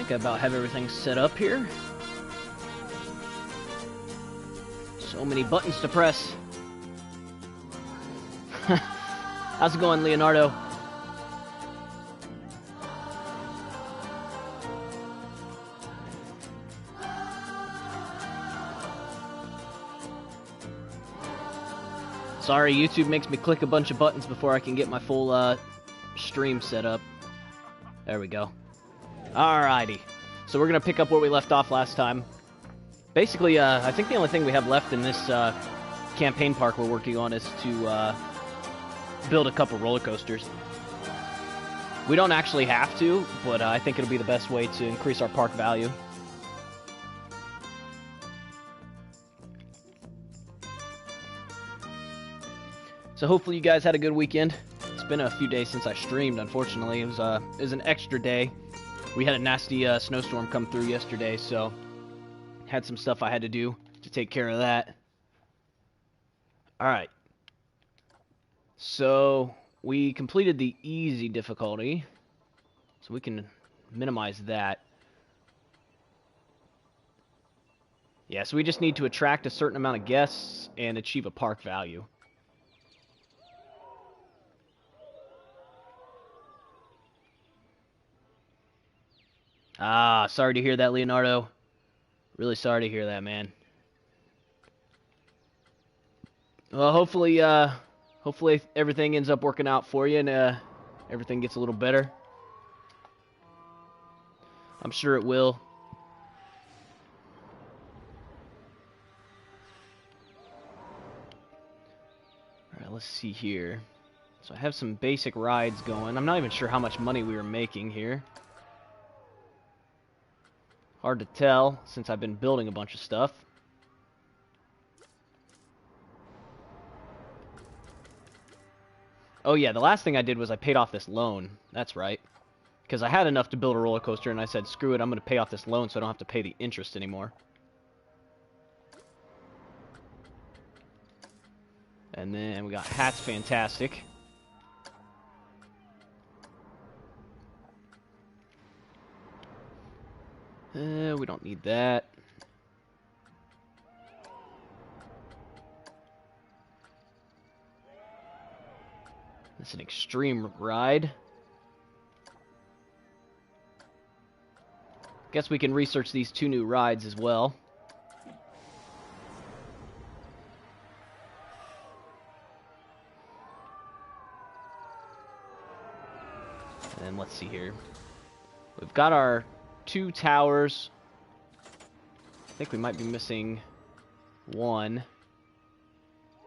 think I about have everything set up here. So many buttons to press. How's it going, Leonardo? Sorry, YouTube makes me click a bunch of buttons before I can get my full stream set up. There we go. Alrighty. So we're going to pick up where we left off last time. Basically, I think the only thing we have left in this campaign park we're working on is to build a couple roller coasters. We don't actually have to, but I think it'll be the best way to increase our park value. So hopefully you guys had a good weekend. It's been a few days since I streamed, unfortunately. It was an extra day. We had a nasty snowstorm come through yesterday, so had some stuff I had to do to take care of that. Alright. So we completed the easy difficulty, so we can minimize that. Yeah, so we just need to attract a certain amount of guests and achieve a park value. Ah, sorry to hear that, Leonardo. Really sorry to hear that, man. Well, hopefully everything ends up working out for you and everything gets a little better. I'm sure it will. Alright, let's see here. So I have some basic rides going. I'm not even sure how much money we were making here. Hard to tell, since I've been building a bunch of stuff. Oh yeah, the last thing I did was I paid off this loan. That's right. Because I had enough to build a roller coaster, and I said, screw it, I'm going to pay off this loan so I don't have to pay the interest anymore. And then we got Hat's Fantastic. We don't need that. It's an extreme ride. Guess we can research these two new rides as well. And then let's see here. We've got our 2 towers. I think we might be missing one.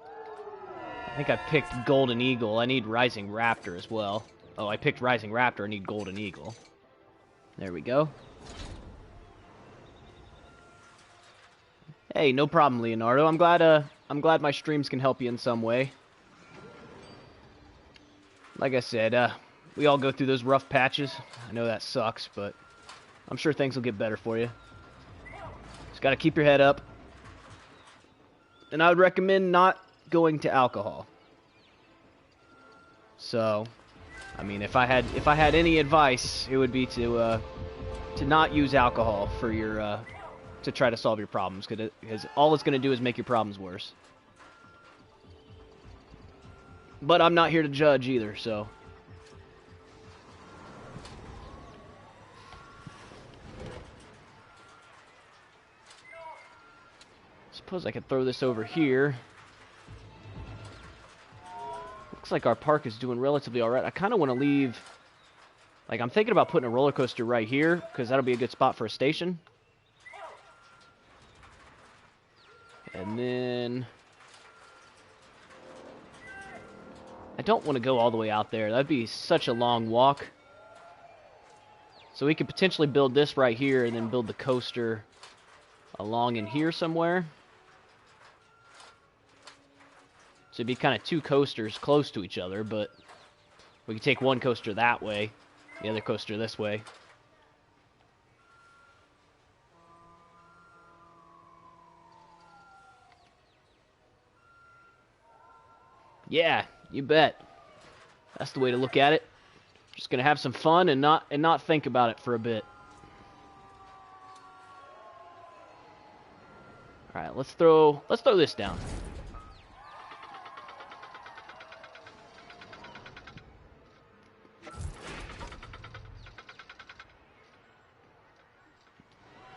I think I picked Golden Eagle. I need Rising Raptor as well. Oh, I picked Rising Raptor. I need Golden Eagle. There we go. Hey, no problem, Leonardo. I'm glad my streams can help you in some way. Like I said, we all go through those rough patches. I know that sucks, but I'm sure things will get better for you. Just gotta keep your head up. And I would recommend not going to alcohol. So, I mean, if I had any advice, it would be to not use alcohol for your to try to solve your problems, because all it's going to do is make your problems worse. But I'm not here to judge either, so. Suppose I could throw this over here. Looks like our park is doing relatively alright. I kind of want to leave... Like, I'm thinking about putting a roller coaster right here, because that'll be a good spot for a station. And then... I don't want to go all the way out there. That'd be such a long walk. So we could potentially build this right here, and then build the coaster along in here somewhere. So it'd be kind of 2 coasters close to each other, but we could take one coaster that way, the other coaster this way. Yeah, you bet. That's the way to look at it. Just gonna have some fun and not think about it for a bit. Alright, let's throw this down.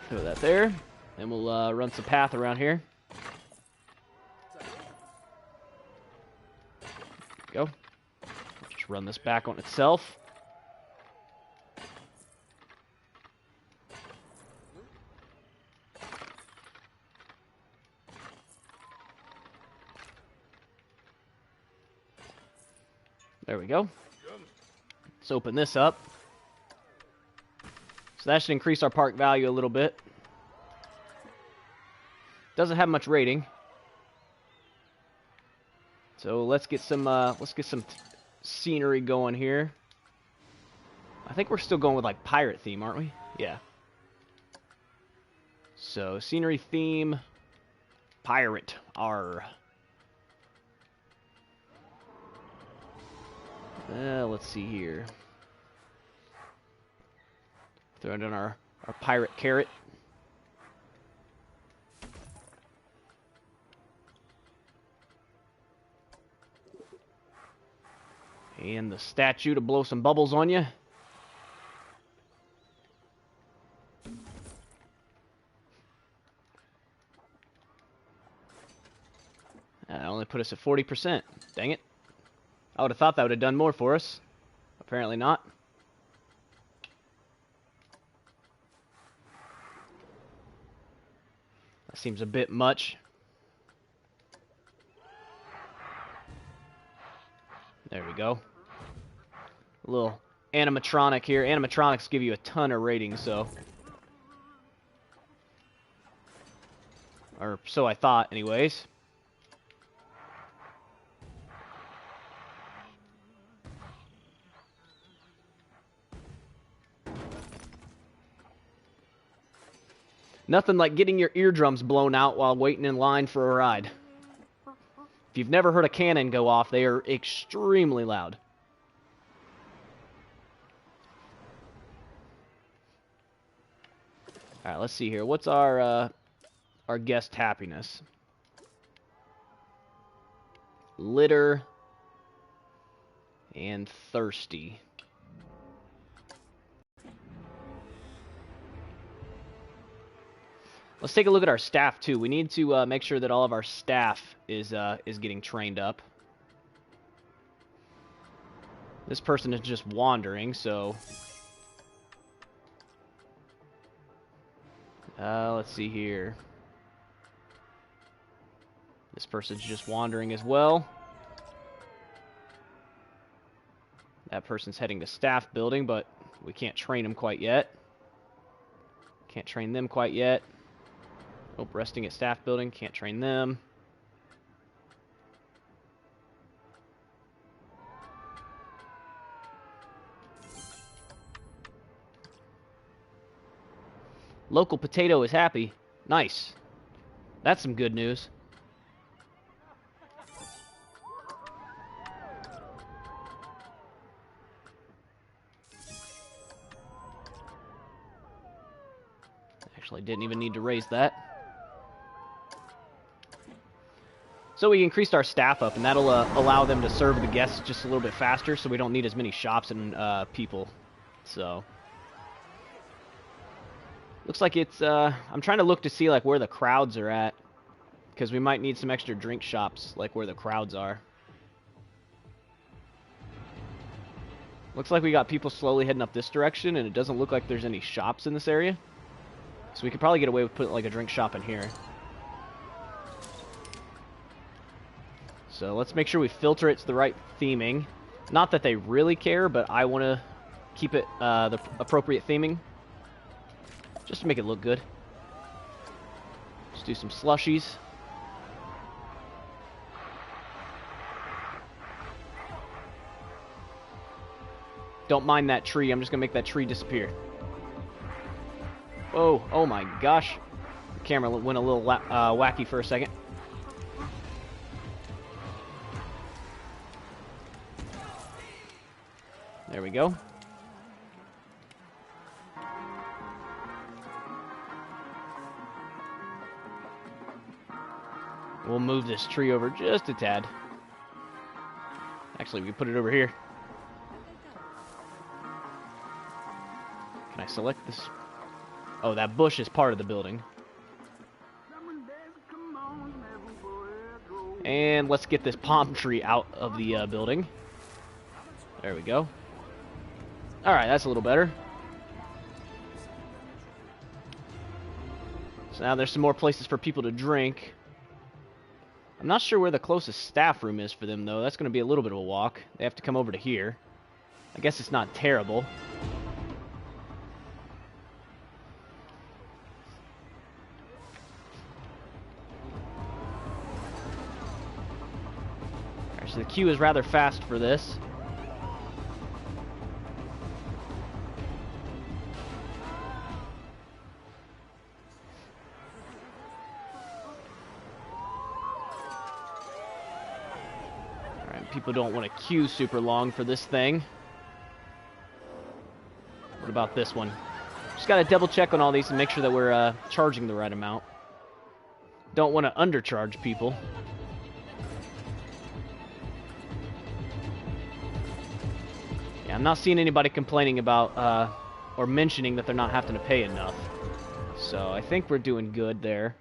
Throw that there. Then we'll run some path around here. Go. Just run this back on itself. There we go. Let's open this up. So that should increase our park value a little bit. Doesn't have much rating. So let's get some scenery going here. I think we're still going with like pirate theme, aren't we? Yeah. So scenery theme, pirate. R. Let's see here. Throw in our pirate carrot. And the statue to blow some bubbles on you. That only put us at 40%. Dang it. I would have thought that would have done more for us. Apparently not. That seems a bit much. There we go. A little animatronic here. Animatronics give you a ton of ratings, so. Or so I thought, anyways. Nothing like getting your eardrums blown out while waiting in line for a ride. If you've never heard a cannon go off, they are extremely loud. Alright, let's see here. What's our guest happiness? Litter and thirsty. Let's take a look at our staff too. We need to make sure that all of our staff is getting trained up. This person is just wandering, so let's see here. This person's just wandering as well. That person's heading to staff building, but we can't train them quite yet. Can't train them quite yet. Oh, resting at staff building. Can't train them. Local potato is happy. Nice. That's some good news. Actually, didn't even need to raise that. So we increased our staff up, and that'll allow them to serve the guests just a little bit faster, so we don't need as many shops and people. So looks like it's. I'm trying to look to see like where the crowds are at, because we might need some extra drink shops, like where the crowds are. Looks like we got people slowly heading up this direction, and it doesn't look like there's any shops in this area. So we could probably get away with putting like a drink shop in here. So let's make sure we filter it to the right theming. Not that they really care, but I want to keep it the appropriate theming. Just to make it look good. Let's do some slushies. Don't mind that tree. I'm just going to make that tree disappear. Whoa. Oh my gosh. The camera went a little wacky for a second. There we go. move this tree over just a tad. Actually, we put it over here. Can I select this? Oh, that bush is part of the building. And let's get this palm tree out of the building. There we go. Alright, that's a little better. So now there's some more places for people to drink. I'm not sure where the closest staff room is for them, though. That's going to be a little bit of a walk. They have to come over to here. I guess it's not terrible. Alright, so the queue is rather fast for this. People don't want to queue super long for this thing. What about this one? Just got to double check on all these and make sure that we're charging the right amount. Don't want to undercharge people. Yeah, I'm not seeing anybody complaining about or mentioning that they're not having to pay enough. So I think we're doing good there.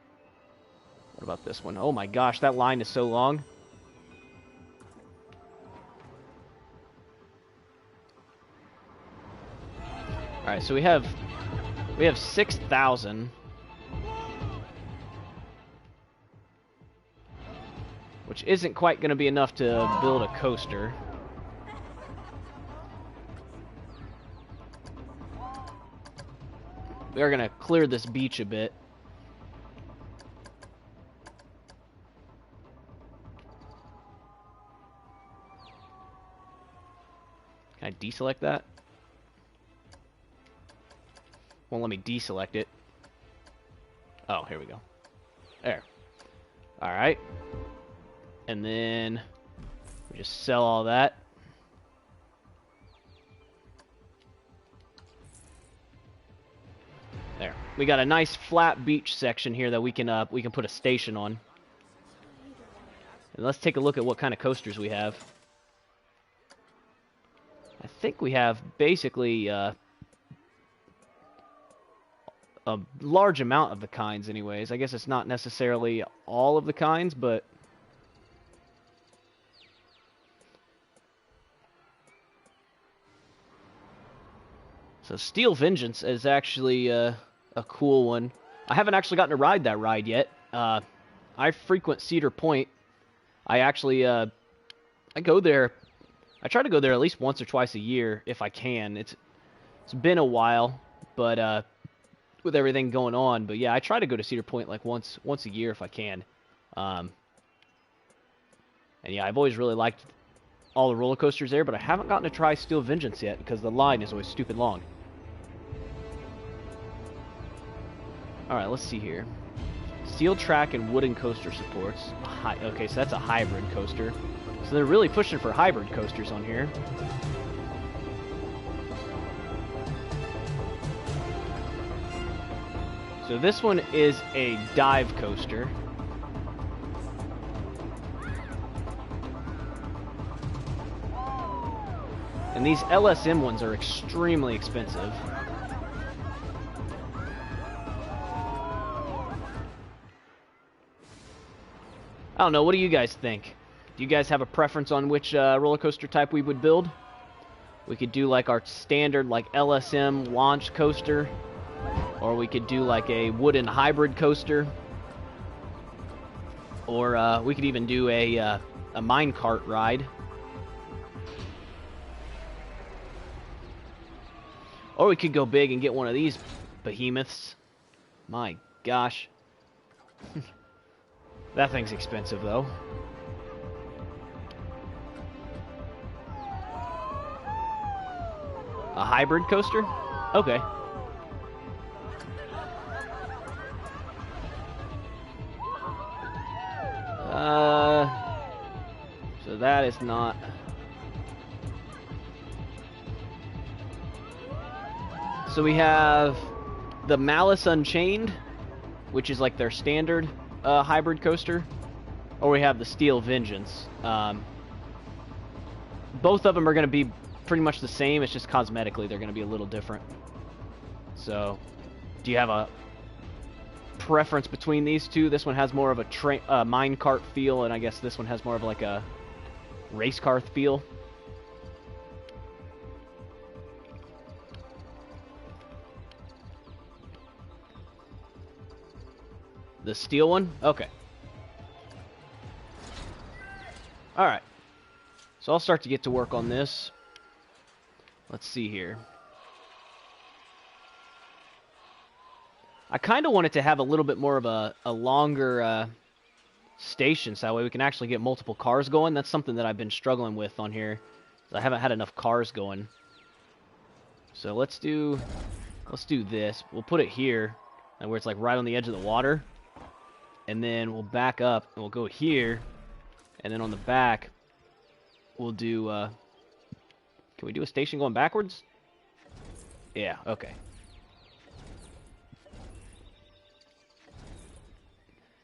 What about this one? Oh my gosh, that line is so long. Alright, so we have 6,000. Which isn't quite going to be enough to build a coaster. We are going to clear this beach a bit. Can I deselect that? Won't let me deselect it. Oh, here we go. There. Alright. And then we just sell all that. There. We got a nice flat beach section here that we can put a station on. And let's take a look at what kind of coasters we have. I think we have basically a large amount of the kinds anyways. I guess it's not necessarily all of the kinds, but so Steel Vengeance is actually a cool one. I haven't actually gotten to ride that ride yet. I frequent Cedar Point. I actually I go there. I try to go there at least once or twice a year if I can. It's been a while, but with everything going on, but yeah, I try to go to Cedar Point like once a year if I can. And yeah, I've always really liked all the roller coasters there, but I haven't gotten to try Steel Vengeance yet because the line is always stupid long. Alright, let's see here. Steel track and wooden coaster supports. Okay, so that's a hybrid coaster. So they're really pushing for hybrid coasters on here. So this one is a dive coaster. And these LSM ones are extremely expensive. I don't know, what do you guys think? Do you guys have a preference on which roller coaster type we would build? We could do like our standard like LSM launch coaster. Or we could do like a wooden hybrid coaster. Or we could even do a minecart ride. Or we could go big and get one of these behemoths. My gosh. That thing's expensive though. A hybrid coaster? Okay. So that is not... So we have the Malice Unchained, which is like their standard hybrid coaster. or we have the Steel Vengeance. Both of them are going to be pretty much the same. It's just cosmetically they're going to be a little different. So, do you have a preference between these two? This one has more of a minecart feel, and I guess this one has more of like a race car feel. The steel one? Okay. Alright. So I'll start to get to work on this. Let's see here. I kind of want it to have a little bit more of a longer station, so that way we can actually get multiple cars going. That's something that I've been struggling with on here. I haven't had enough cars going. So let's do this. We'll put it here, and where it's like right on the edge of the water. And then we'll back up, and we'll go here. And then on the back, we'll do, can we do a station going backwards? Yeah, okay.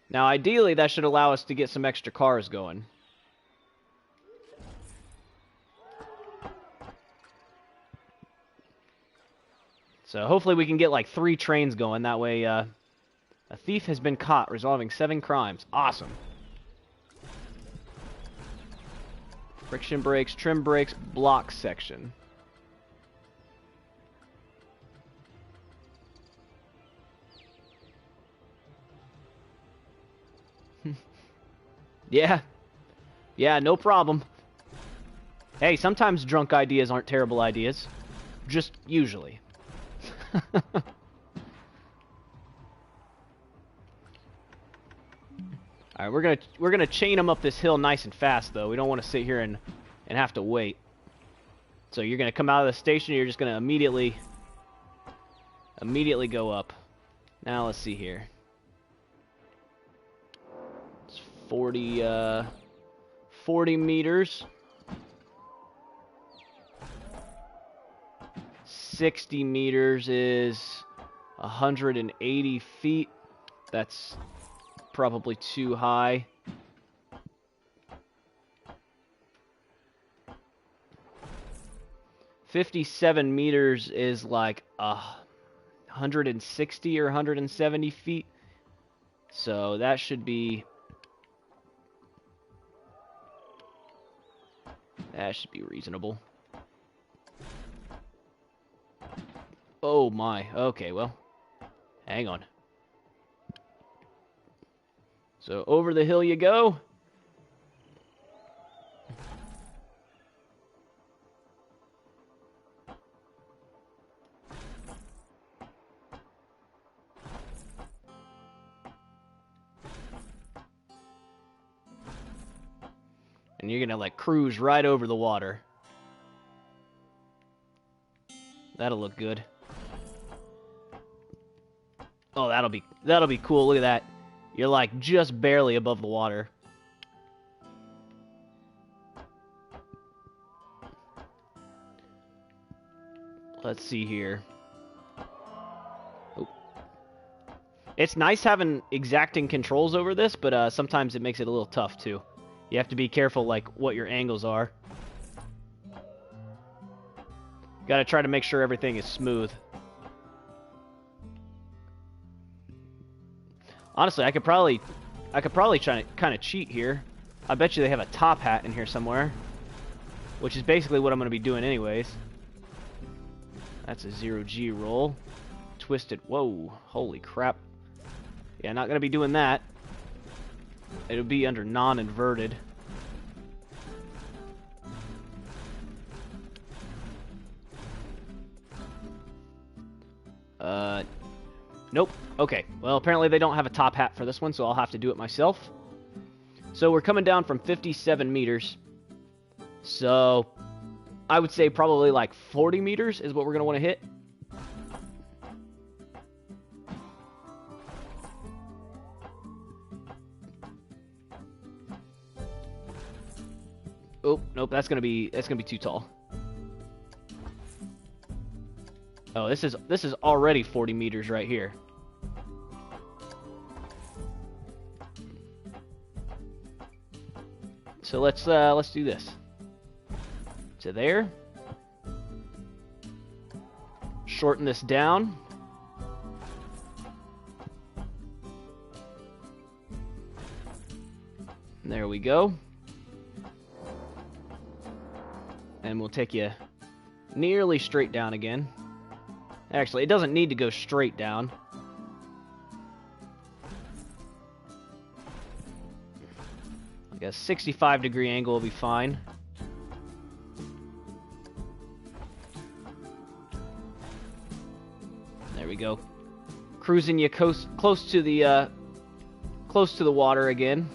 Now, ideally, that should allow us to get some extra cars going. So, hopefully we can get, like, 3 trains going. That way, a thief has been caught resolving 7 crimes. Awesome. Friction brakes, trim brakes, block section. Yeah. Yeah, no problem. Hey, sometimes drunk ideas aren't terrible ideas. Just usually. Alright, we're gonna chain them up this hill nice and fast though. We don't want to sit here and have to wait. So you're gonna come out of the station, you're just gonna immediately go up. Now let's see here. It's 40 meters. 60 meters is 180 feet. That's probably too high. $57 meters is like 160 or 170 feet. So that should be reasonable. Oh my. Okay, well, hang on. So over the hill you go. And you're gonna like cruise right over the water. That'll look good. Oh, that'll be cool. Look at that. You're like just barely above the water. Let's see here. Oh. It's nice having exacting controls over this, but sometimes it makes it a little tough too. You have to be careful like what your angles are. Gotta try to make sure everything is smooth. Honestly, I could probably try to kind of cheat here. I bet you they have a top hat in here somewhere, which is basically what I'm going to be doing anyways. That's a 0G roll. Twisted. Whoa, holy crap. Yeah, not going to be doing that. It'll be under non-inverted. Nope. Okay. Well, apparently they don't have a top hat for this one, so I'll have to do it myself. So we're coming down from 57 meters. So I would say probably like 40 meters is what we're going to want to hit. Oh, nope, that's gonna be too tall. Oh, this is already 40 meters right here. So let's do this. To there. Shorten this down. There we go. And we'll take you nearly straight down again. Actually, it doesn't need to go straight down. Like a 65-degree angle will be fine. There we go. Cruising you close to the water again.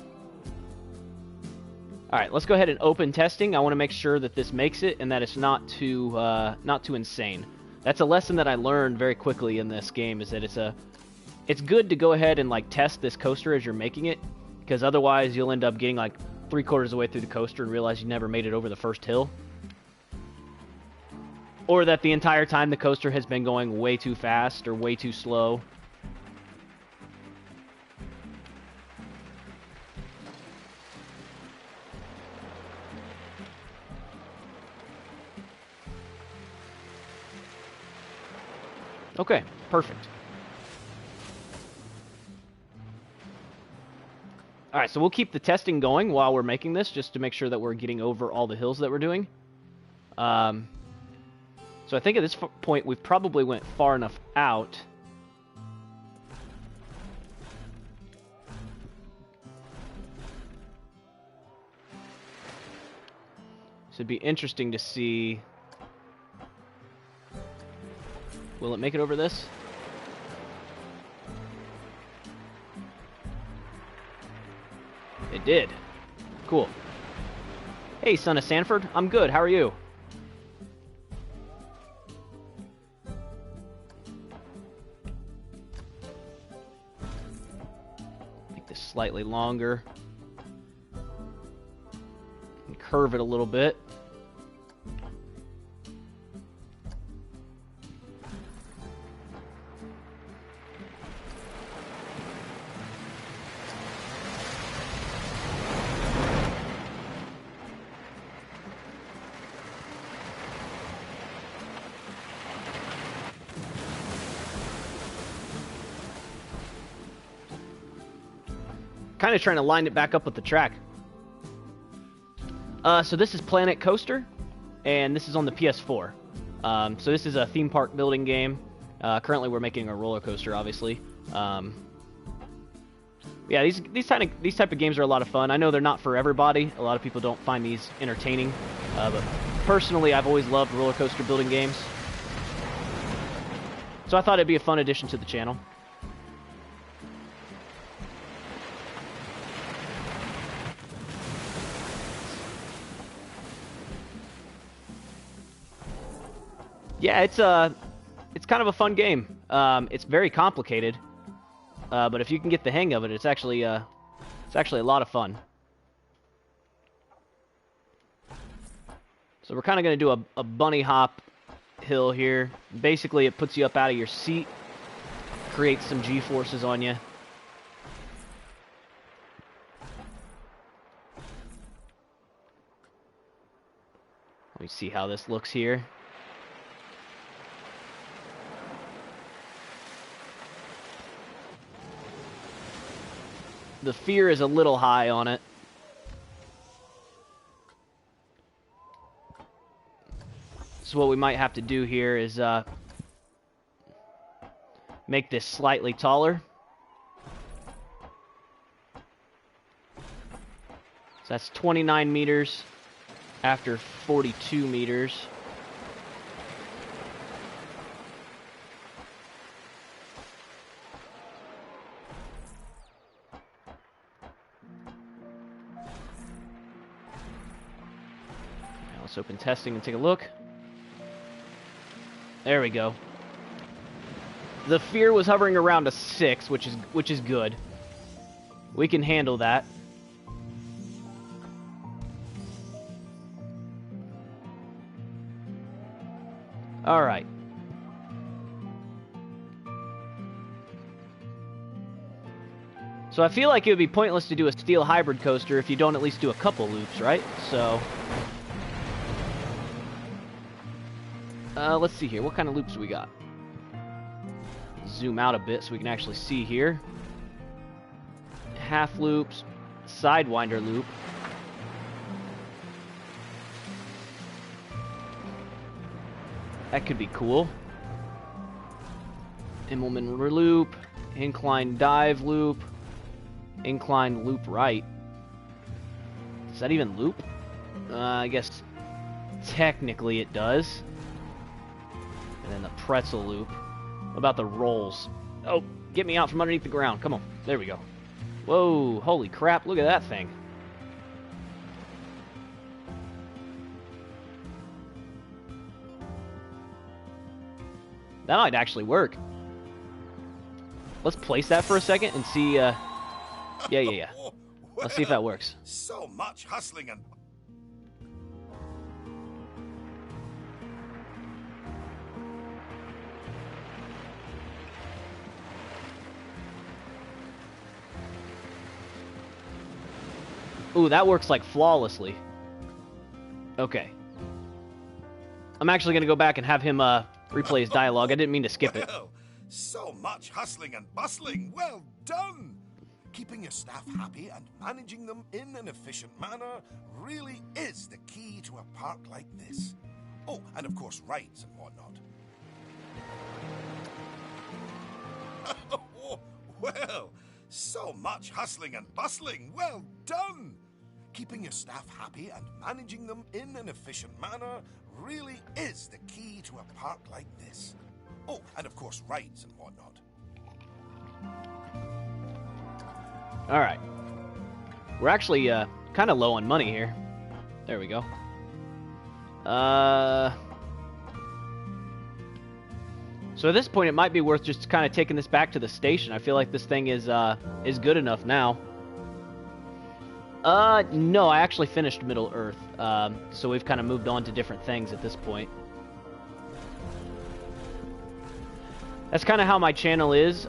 All right, let's go ahead and open testing. I want to make sure that this makes it and that it's not too insane. That's a lesson that I learned very quickly in this game, is that it's good to go ahead and like test this coaster as you're making it, because otherwise you'll end up getting like 3/4 of the way through the coaster and realize you never made it over the first hill. Or that the entire time the coaster has been going way too fast or way too slow. Okay, perfect. Alright, so we'll keep the testing going while we're making this, just to make sure that we're getting over all the hills that we're doing. So I think at this point we've probably went far enough out. So it'd be interesting to see... Will it make it over this? It did. Cool. Hey, son of Sanford. I'm good. How are you? Make this slightly longer. And curve it a little bit. Kind of trying to line it back up with the track. So this is Planet Coaster, and this is on the PS4. So this is a theme park building game. Currently, we're making a roller coaster, obviously. Yeah, these type of games are a lot of fun. I know they're not for everybody. A lot of people don't find these entertaining, but personally, I've always loved roller coaster building games. So I thought it'd be a fun addition to the channel. Yeah, it's kind of a fun game. It's very complicated, but if you can get the hang of it, it's actually a lot of fun. So we're kind of going to do a bunny hop hill here. Basically, it puts you up out of your seat, creates some G-forces on you. Let me see how this looks here. The fear is a little high on it. So what we might have to do here is make this slightly taller. So that's 29 meters after 42 meters. Let's open testing and take a look. There we go. The fear was hovering around a 6, which is good. We can handle that. All right. So I feel like it would be pointless to do a steel hybrid coaster if you don't at least do a couple loops, right? So... let's see here. What kind of loops we got? Zoom out a bit so we can actually see here. Half loops, Sidewinder loop. That could be cool. Immelman loop, incline dive loop, incline loop right. Does that even loop? I guess technically it does. And then the pretzel loop. What about the rolls? Oh, get me out from underneath the ground. Come on. There we go. Whoa, holy crap, look at that thing. That might actually work. Let's place that for a second and see, yeah. Let's see if that works. So much hustling and... Ooh, that works like flawlessly. Okay. I'm actually gonna go back and have him replay his dialogue. I didn't mean to skip it. So much hustling and bustling. Well done. Keeping your staff happy and managing them in an efficient manner really is the key to a park like this. Oh, and of course rides and whatnot. Well, so much hustling and bustling. Well done. Keeping your staff happy and managing them in an efficient manner really is the key to a park like this. Oh, and of course rides and whatnot. All right. We're actually kind of low on money here. There we go. So at this point, it might be worth just kind of taking this back to the station. I feel like this thing is good enough now. No, I actually finished Middle Earth, so we've kind of moved on to different things at this point. That's kind of how my channel is.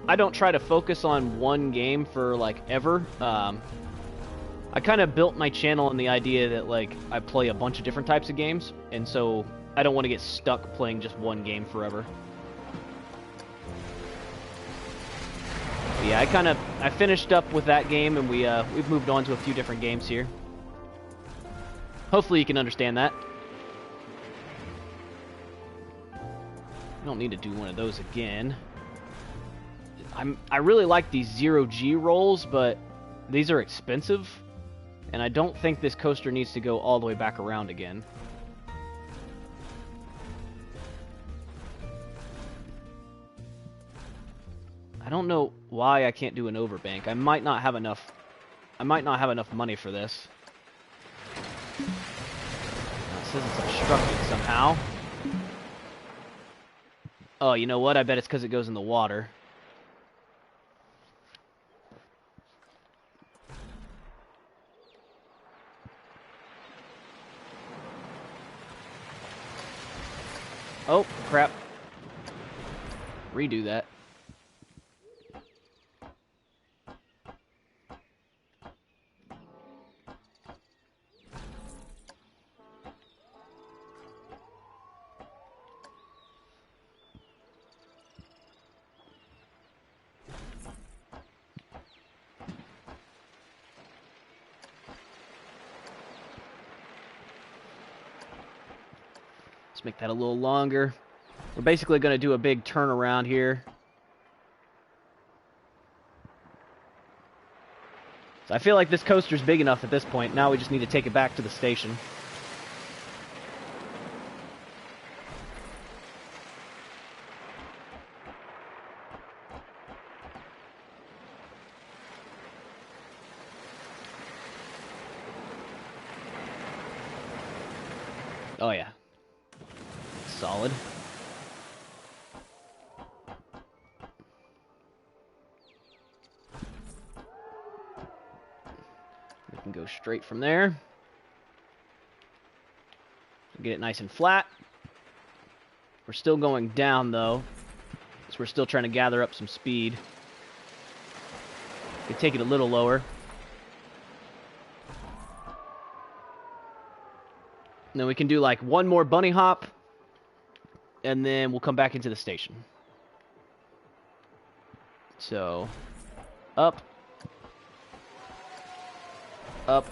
I don't try to focus on one game for, like, ever. I kind of built my channel on the idea that, like, I play a bunch of different types of games, and so I don't want to get stuck playing just one game forever. But yeah, I finished up with that game, and we've moved on to a few different games here. Hopefully you can understand that. I don't need to do one of those again. I really like these 0G rolls, but these are expensive, and I don't think this coaster needs to go all the way back around again. I don't know why I can't do an overbank. I might not have enough money for this. It says it's obstructed somehow. Oh, you know what? I bet it's because it goes in the water. Oh, crap. Redo that. Let's make that a little longer. We're basically going to do a big turnaround here. So I feel like this coaster's big enough at this point. Now we just need to take it back to the station. Oh yeah. Solid. We can go straight from there. Get it nice and flat. We're still going down though, so we're still trying to gather up some speed. We take it a little lower. And then we can do like one more bunny hop, and then we'll come back into the station. So, up, up.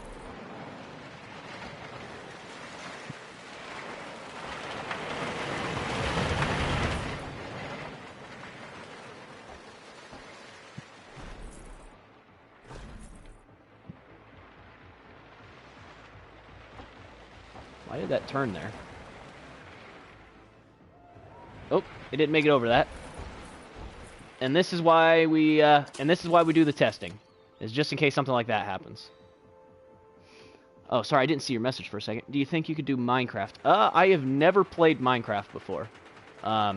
Why did that turn there? Oh, it didn't make it over that. And this is why we do the testing, is just in case something like that happens. Oh, sorry, I didn't see your message for a second. Do you think you could do Minecraft? I have never played Minecraft before. I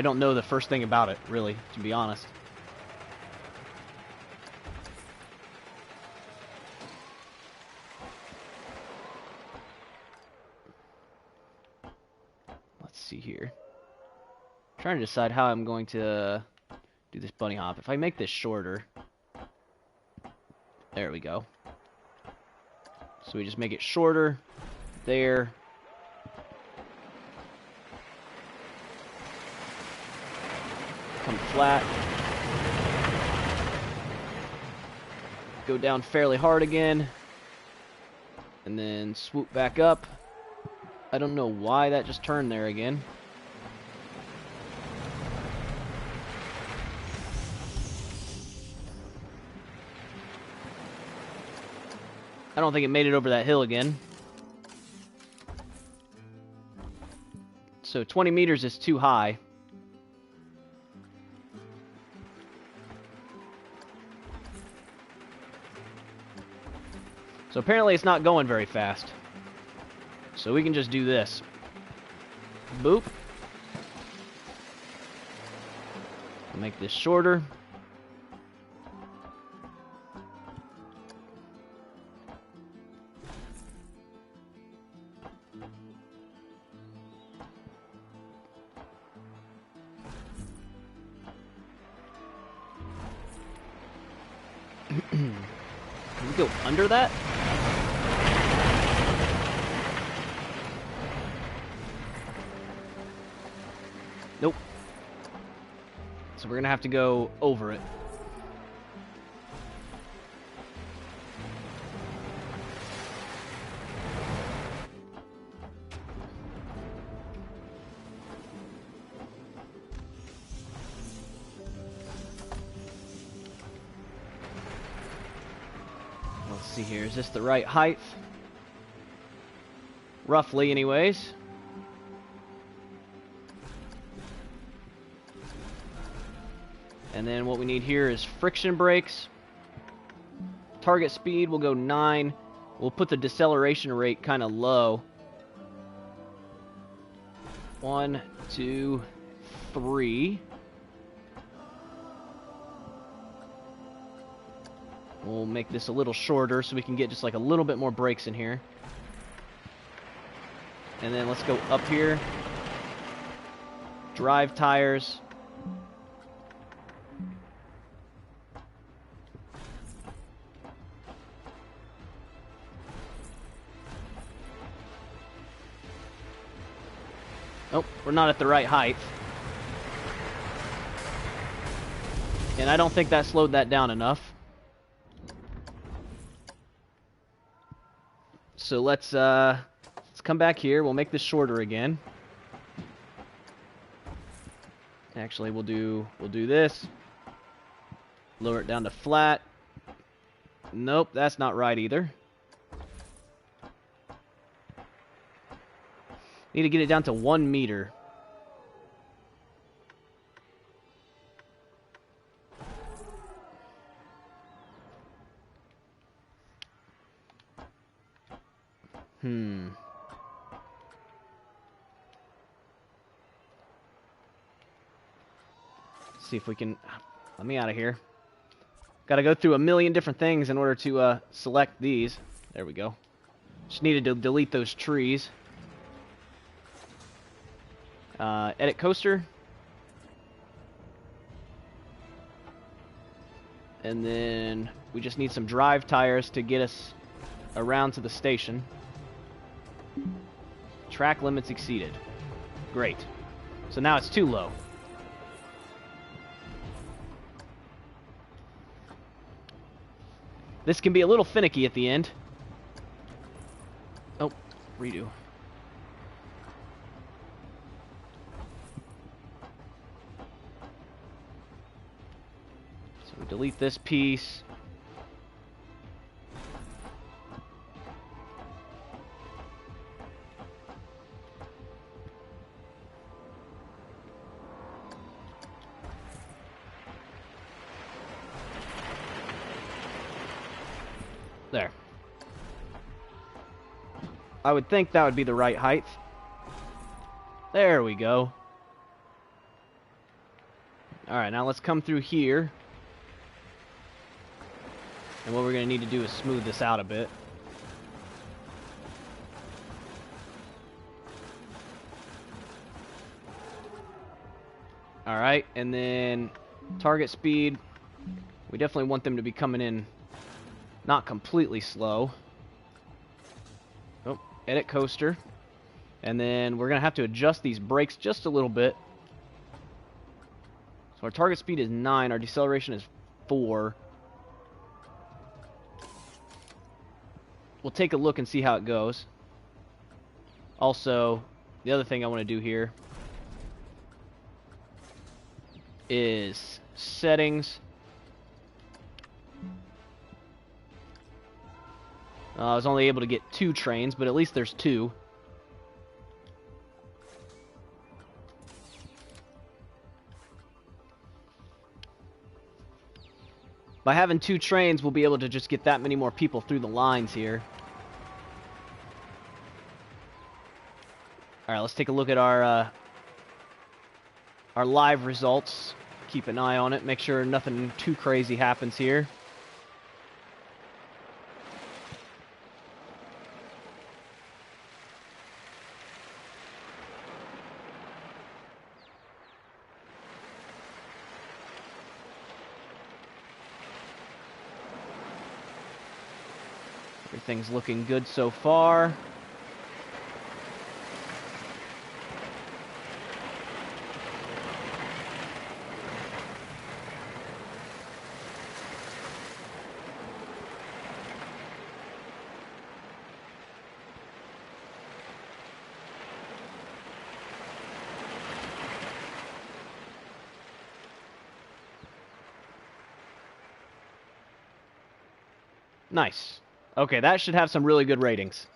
don't know the first thing about it, really, to be honest. Let's see here. I'm trying to decide how I'm going to do this bunny hop. If I make this shorter, there we go. So we just make it shorter, there. Come flat. Go down fairly hard again. And then swoop back up. I don't know why that just turned there again. I don't think it made it over that hill again. So 20 meters is too high. So apparently it's not going very fast. So we can just do this. Boop. I'll make this shorter. Can we go under that? Nope. So we're gonna have to go over it. Let's see here. Is this the right height? Roughly, anyways. And then what we need here is friction brakes. Target speed will go 9. We'll put the deceleration rate kind of low. 1, 2, 3. We'll make this a little shorter so we can get just like a little bit more brakes in here. And then let's go up here. Drive tires. Nope, we're not at the right height. And I don't think that slowed that down enough. So let's come back here. We'll make this shorter again. Actually, we'll do this. Lower it down to flat. Nope, that's not right either. Need to get it down to 1 meter. Let's see if we can... Let me out of here. Got to go through a million different things in order to select these. There we go. Just needed to delete those trees. Edit coaster. And then we just need some drive tires to get us around to the station. Track limits exceeded. Great. So now it's too low. This can be a little finicky at the end. Oh, redo. So we delete this piece. There. I would think that would be the right height. There we go. Alright, now let's come through here. And what we're going to need to do is smooth this out a bit. Alright, and then target speed. We definitely want them to be coming in not completely slow. Oh, edit coaster. And then we're going to have to adjust these brakes just a little bit. So our target speed is 9, our deceleration is 4. We'll take a look and see how it goes. Also, the other thing I want to do here is settings. I was only able to get 2 trains, but at least there's 2. By having 2 trains, we'll be able to just get that many more people through the lines here. Alright, let's take a look at our live results. Keep an eye on it, make sure nothing too crazy happens here. Everything's looking good so far. Nice. Okay, that should have some really good ratings.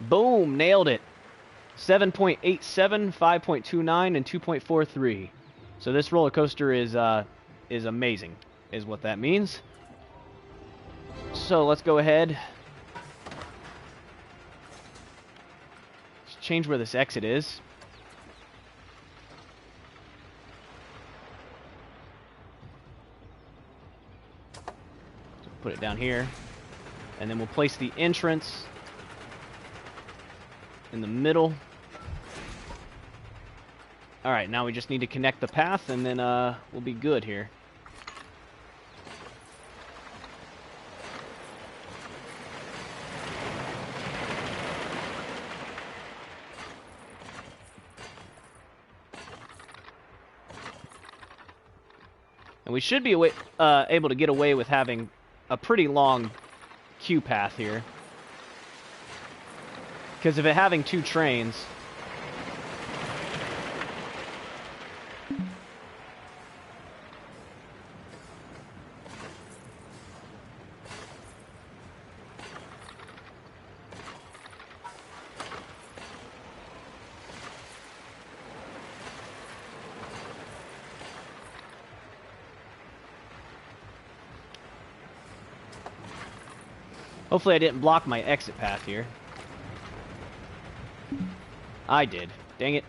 Boom, nailed it. 7.87, 5.29, and 2.43. So this roller coaster is amazing, is what that means. So let's go ahead. Let's change where this exit is. Put it down here, and then we'll place the entrance in the middle. Alright, now we just need to connect the path, and then we'll be good here. And we should be able to get away with having a pretty long queue path here. Because of it having 2 trains, hopefully I didn't block my exit path here. I did. Dang it.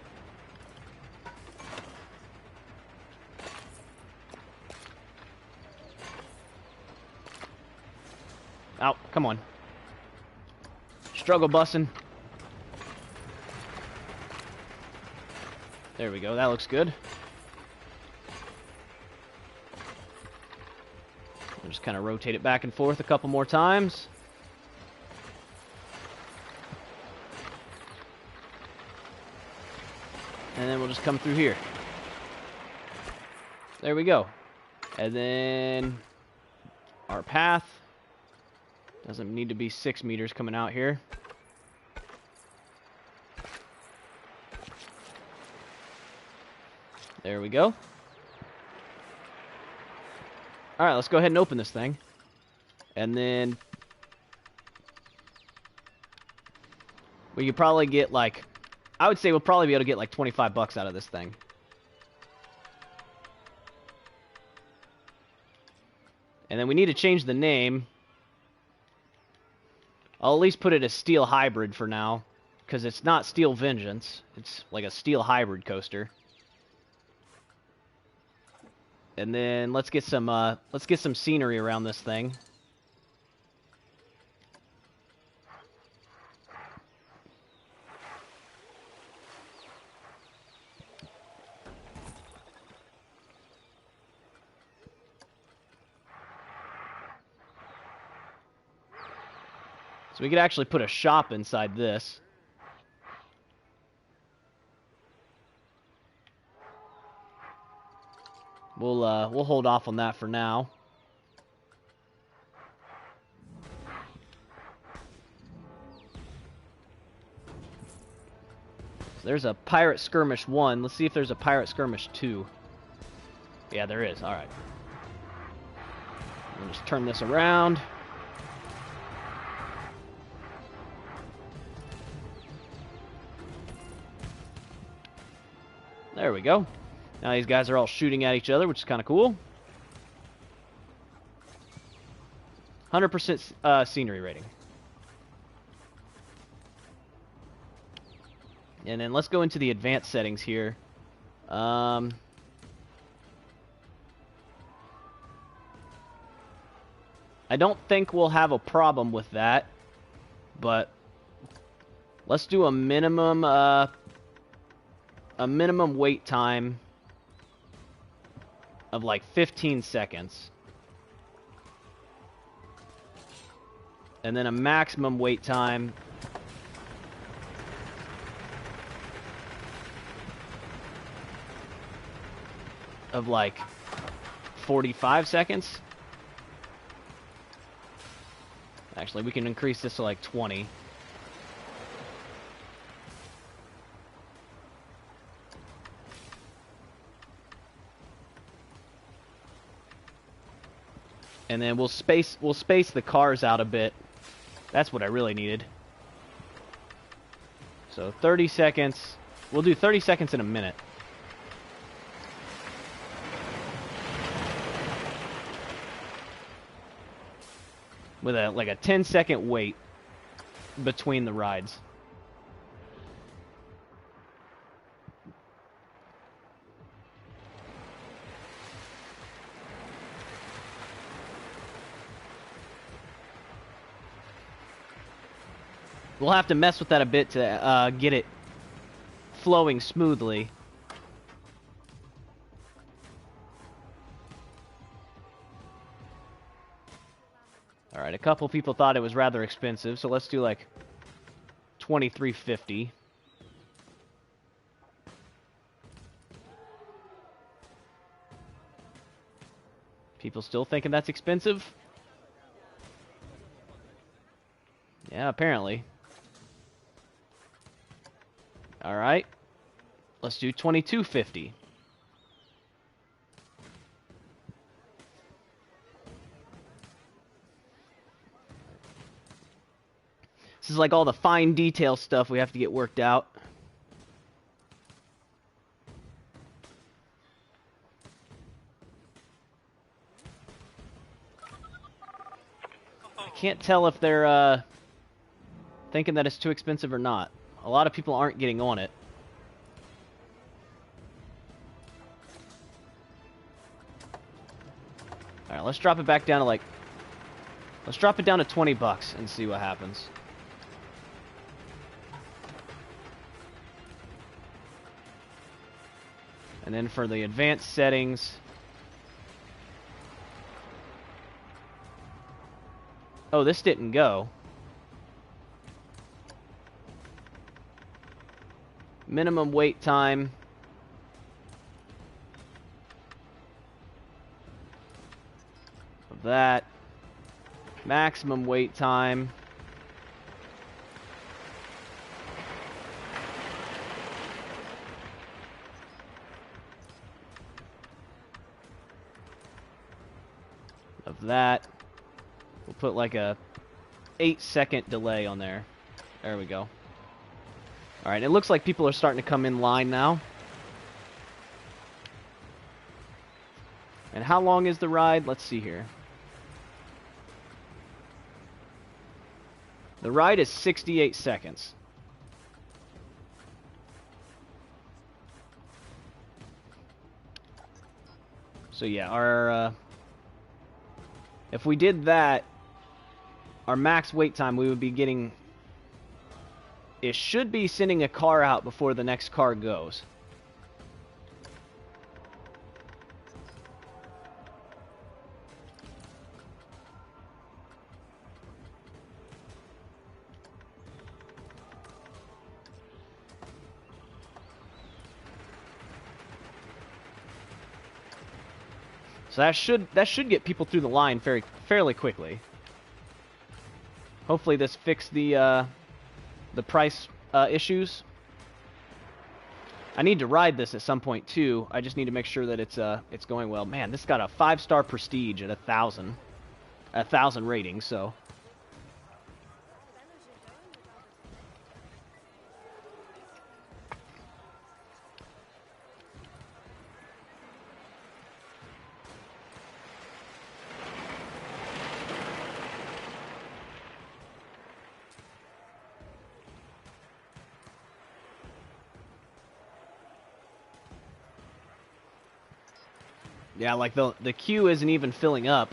Ow, come on. Struggle bussin'. There we go. That looks good. We'll just kind of rotate it back and forth a couple more times. And then we'll just come through here. There we go. And then our path doesn't need to be 6 meters coming out here. There we go. Alright, let's go ahead and open this thing. And then we could probably get like, I would say we'll probably be able to get like 25 bucks out of this thing. And then we need to change the name. I'll at least put it as Steel Hybrid for now, because it's not Steel Vengeance. It's like a Steel Hybrid coaster. And then let's get some scenery around this thing. So we could actually put a shop inside this. We'll hold off on that for now. So there's a Pirate Skirmish 1. Let's see if there's a Pirate Skirmish 2. Yeah, there is. All right. We'll just turn this around. There we go. Now these guys are all shooting at each other, which is kind of cool. 100% scenery rating. And then let's go into the advanced settings here. I don't think we'll have a problem with that, but let's do a minimum wait time of like 15 seconds. And then a maximum wait time of like 45 seconds. Actually, we can increase this to like 20. And then we'll space the cars out a bit. That's what I really needed. So 30 seconds. We'll do 30 seconds in a minute. With a 10-second wait between the rides. We'll have to mess with that a bit to get it flowing smoothly. Alright, a couple people thought it was rather expensive, so let's do like $23.50. People still thinking that's expensive? Yeah, apparently. Alright. Let's do $22.50. This is like all the fine detail stuff we have to get worked out. I can't tell if they're thinking that it's too expensive or not. A lot of people aren't getting on it. Alright, let's drop it back down to like... Let's drop it down to 20 bucks and see what happens. And then for the advanced settings... Oh, this didn't go. Minimum wait time. Of that. Maximum wait time. Of that. We'll put like a 8-second delay on there. There we go. Alright, it looks like people are starting to come in line now. And how long is the ride? Let's see here. The ride is 68 seconds. So yeah, our if we did that, our max wait time, we would be getting... It should be sending a car out before the next car goes. So that should get people through the line fairly quickly. Hopefully this fixed the price issues. I need to ride this at some point too. I just need to make sure that it's going well. Man, this got a 5-star prestige at 1,000 ratings. So. Yeah, like the queue isn't even filling up.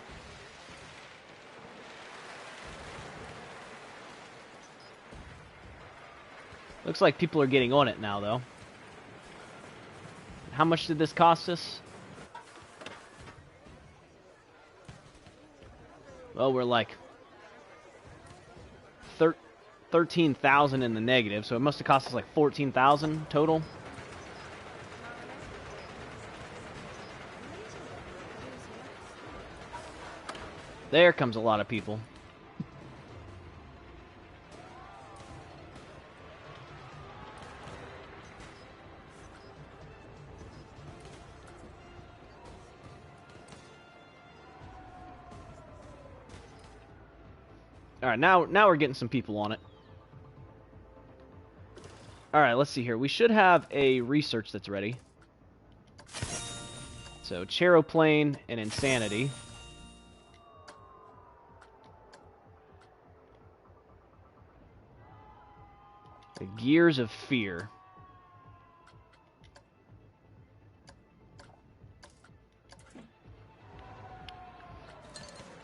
Looks like people are getting on it now, though. How much did this cost us? Well, we're like 13,000 in the negative, so it must have cost us like 14,000 total. There comes a lot of people. All right, now we're getting some people on it. All right, let's see here. We should have a research that's ready. So, Chaeroplane and Insanity. The Gears of Fear.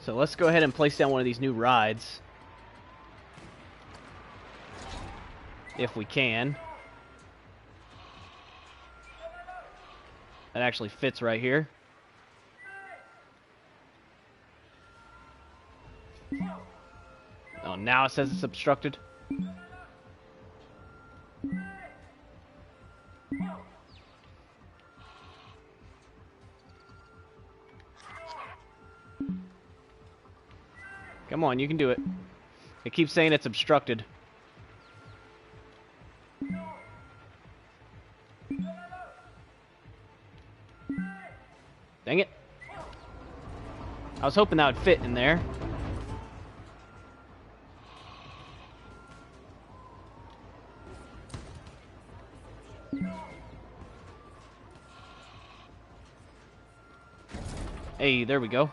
So let's go ahead and place down one of these new rides. If we can. That actually fits right here. Oh, now it says it's obstructed. Come on, you can do it. It keeps saying it's obstructed. Dang it. I was hoping that would fit in there. Hey, there we go.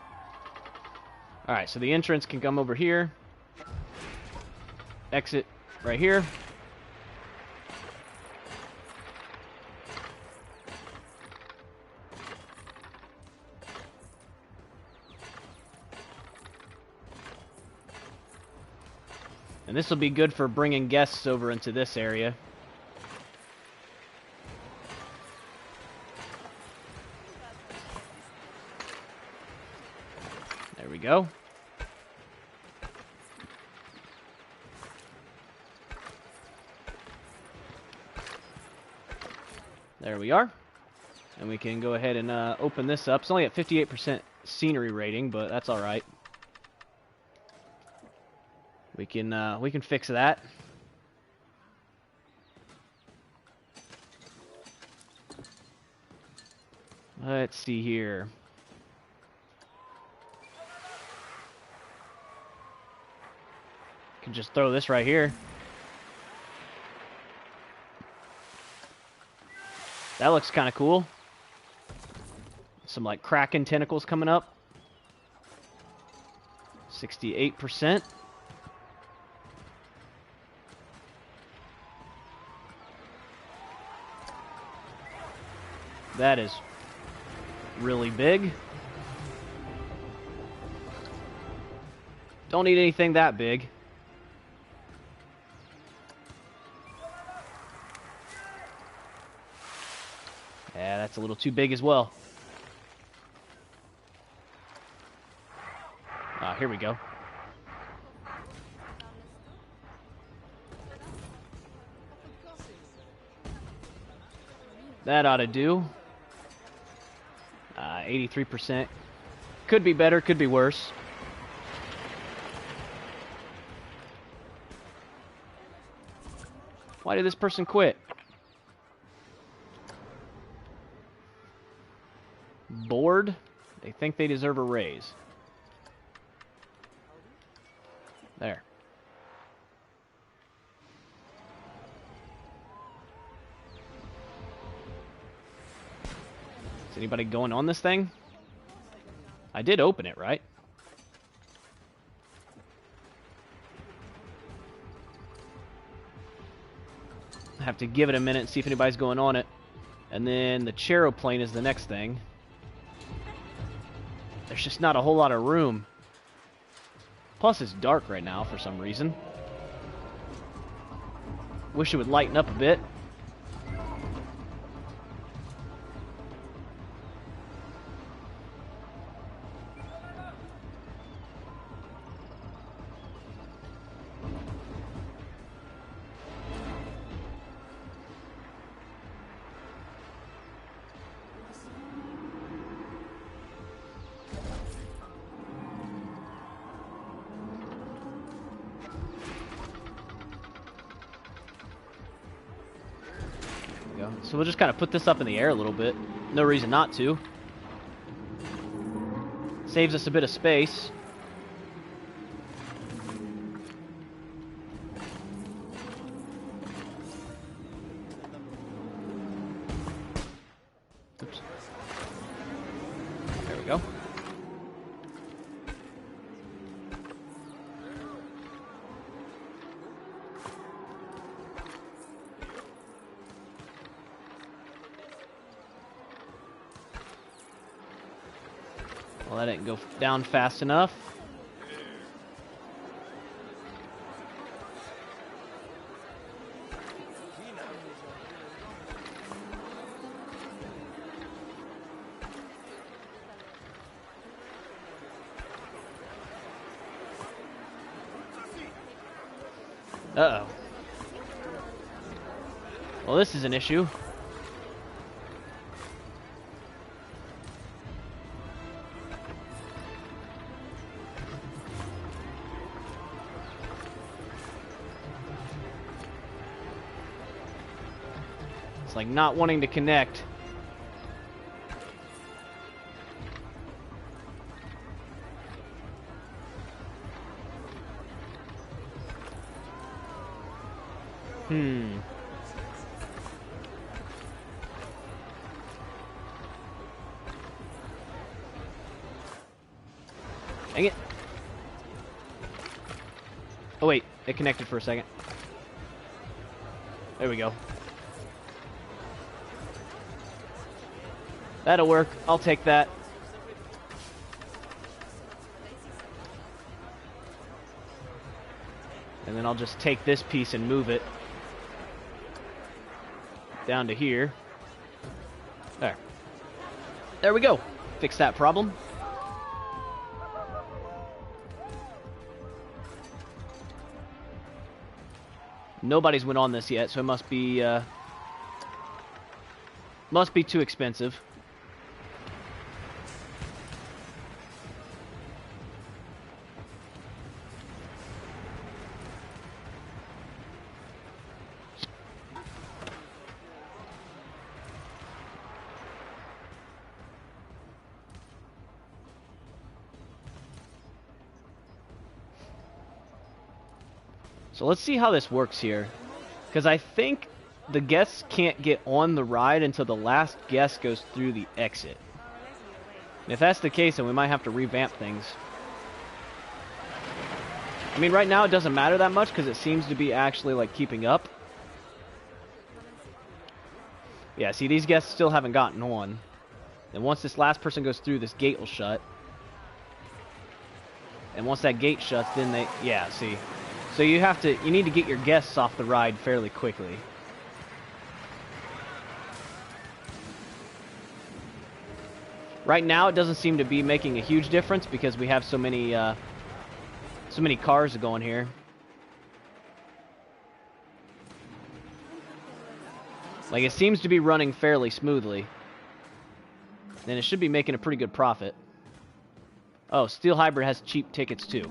Alright, so the entrance can come over here. Exit right here. And this will be good for bringing guests over into this area. There we go. There we are. And we can go ahead and open this up. It's only at 58% scenery rating, but that's all right. We can fix that. Let's see here. Can just throw this right here. That looks kind of cool. Some like Kraken tentacles coming up. 68%. That is really big. Don't need anything that big. Yeah, that's a little too big as well. Ah, here we go. That ought to do. 83%. Could be better, could be worse. Why did this person quit? Bored? They think they deserve a raise. There. Is anybody going on this thing? I did open it, right? I have to give it a minute and see if anybody's going on it. And then the Chaeroplane is the next thing. There's just not a whole lot of room. Plus it's dark right now for some reason. Wish it would lighten up a bit. So we'll just kind of put this up in the air a little bit. No reason not to. Saves us a bit of space. Oops. There we go. Well, that didn't go down fast enough. Uh-oh. Well, this is an issue. It's like not wanting to connect. Dang it. Oh wait, it connected for a second. There we go. That'll work. I'll take that. And then I'll just take this piece and move it down to here. There. There we go. Fix that problem. Nobody's went on this yet, so it must be too expensive. So let's see how this works here, because I think the guests can't get on the ride until the last guest goes through the exit. And if that's the case, then we might have to revamp things. I mean, right now it doesn't matter that much because it seems to be actually like keeping up. Yeah, see, these guests still haven't gotten on. And once this last person goes through, this gate will shut. And once that gate shuts, then they... Yeah, see. So you need to get your guests off the ride fairly quickly. Right now, it doesn't seem to be making a huge difference because we have so many cars going here. Like, it seems to be running fairly smoothly. Then it should be making a pretty good profit. Oh, Steel Hybrid has cheap tickets too.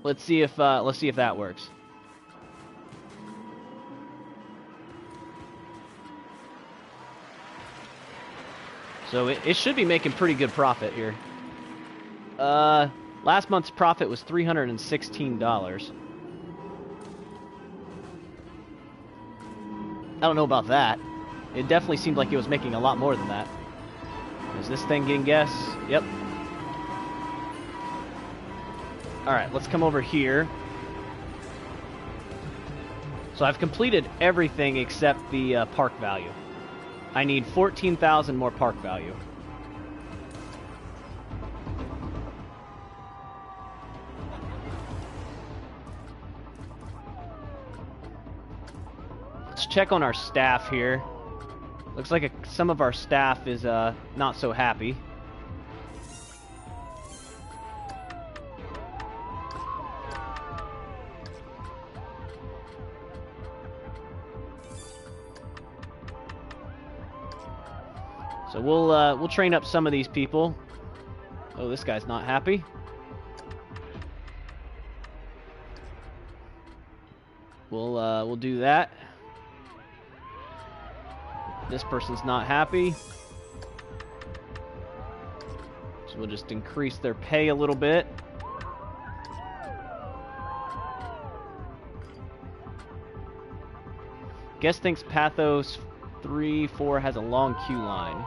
Let's see if that works. So it should be making pretty good profit here. Last month's profit was $316. I don't know about that. It definitely seemed like it was making a lot more than that. Is this thing getting guests? Yep. Alright, let's come over here. So I've completed everything except the park value. I need 14,000 more park value. Let's check on our staff here. Looks like some of our staff is not so happy. So we'll train up some of these people. Oh, this guy's not happy. We'll do that. This person's not happy. So we'll just increase their pay a little bit. Guest thinks Pathos 3-4 has a long queue line.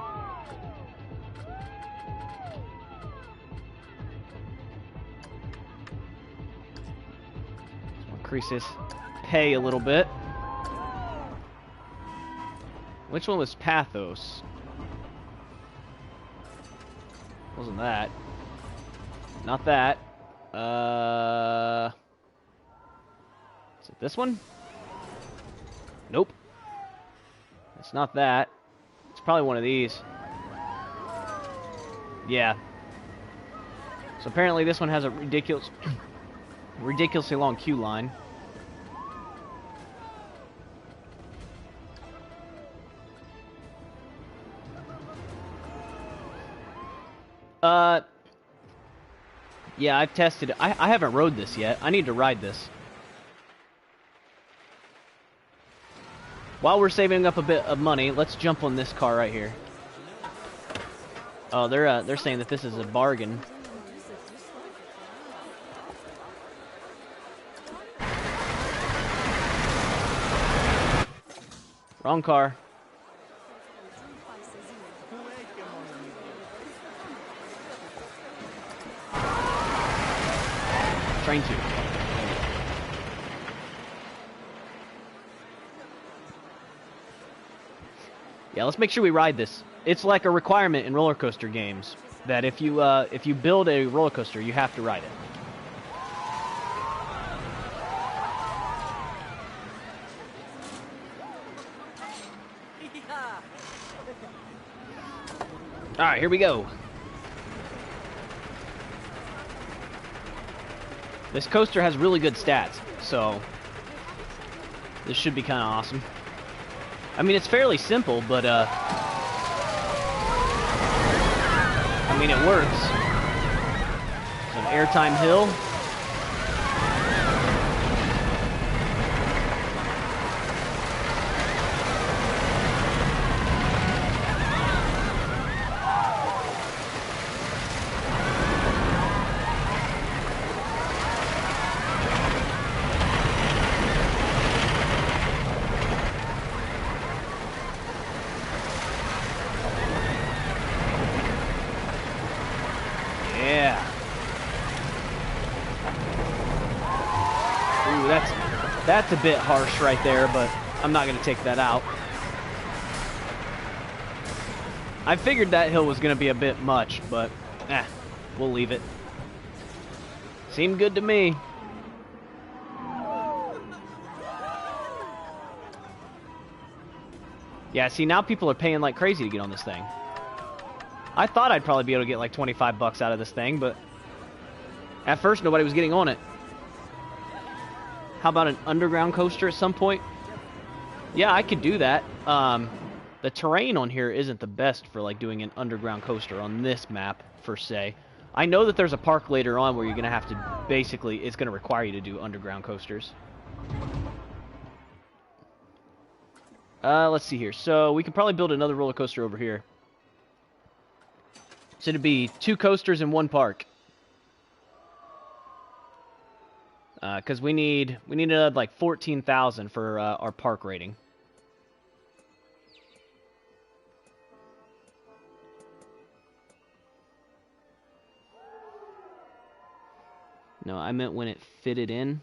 So increase his pay a little bit. Which one was Pathos? Wasn't that? Not that. Is it this one? Nope. It's not that. It's probably one of these. Yeah. So apparently this one has a ridiculously long queue line. Yeah, I've tested it. I haven't rode this yet. I need to ride this. While we're saving up a bit of money, let's jump on this car right here. Oh, they're saying that this is a bargain. Wrong car. Train 2. Yeah, let's make sure we ride this. It's like a requirement in roller coaster games that if you build a roller coaster, you have to ride it. All right, here we go. This coaster has really good stats, so this should be kind of awesome. I mean, it's fairly simple, but I mean, it works. It's an airtime hill. Yeah. Ooh, that's a bit harsh right there, but I'm not gonna take that out. I figured that hill was gonna be a bit much, but we'll leave it. Seemed good to me. Yeah, see, now people are paying like crazy to get on this thing. I thought I'd probably be able to get like 25 bucks out of this thing, but at first nobody was getting on it. How about an underground coaster at some point? Yeah, I could do that. The terrain on here isn't the best for like doing an underground coaster on this map, per se. I know that there's a park later on where you're going to have to, basically, it's going to require you to do underground coasters. Let's see here. So we could probably build another roller coaster over here. So it'd be 2 coasters in 1 park. Because we need like 14,000 for our park rating. No, I meant when it fitted in.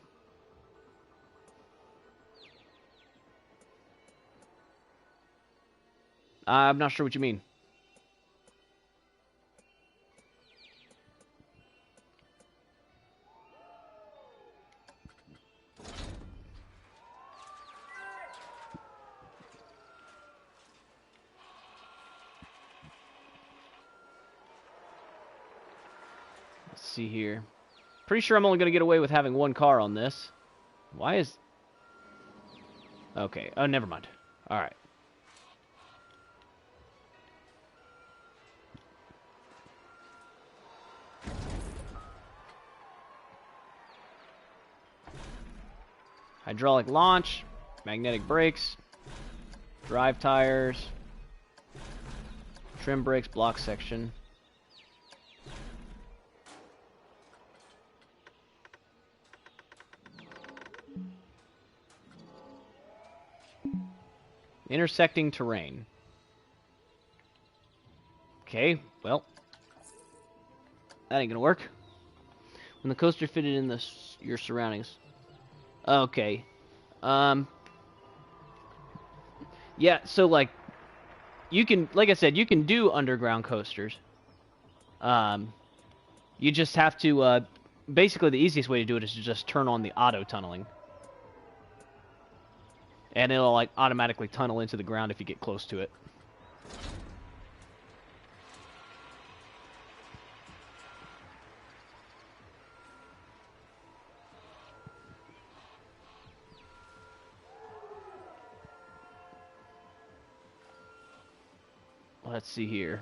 I'm not sure what you mean. Let's see here. Pretty sure I'm only going to get away with having 1 car on this. Why is... Okay. Oh, never mind. All right. Hydraulic launch, magnetic brakes, drive tires, trim brakes, block section. Intersecting terrain. Okay, well, that ain't gonna work. When the coaster fitted in your surroundings. Okay. Yeah, so like you can, like I said, you can do underground coasters. You just have to basically the easiest way to do it is to just turn on the auto tunneling. And it'll like automatically tunnel into the ground if you get close to it. Let's see here.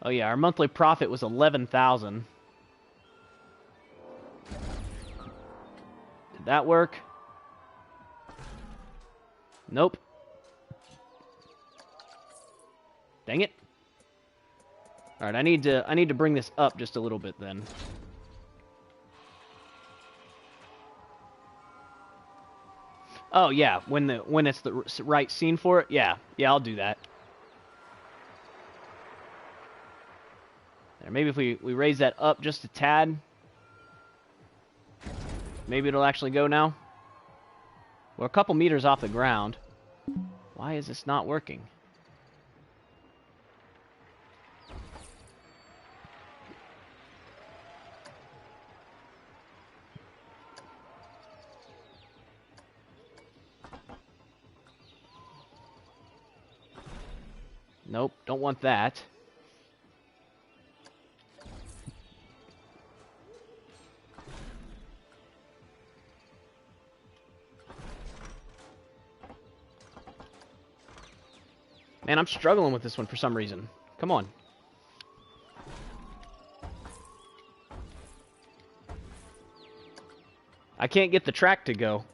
Oh yeah, our monthly profit was 11,000. Did that work? Nope. Dang it. All right, I need to bring this up just a little bit then. Oh yeah, when it's the right scene for it. Yeah, I'll do that. There, maybe if we raise that up just a tad, maybe it'll actually go now. We're a couple meters off the ground. Why is this not working? Nope, don't want that. Man, I'm struggling with this one for some reason. Come on. I can't get the track to go.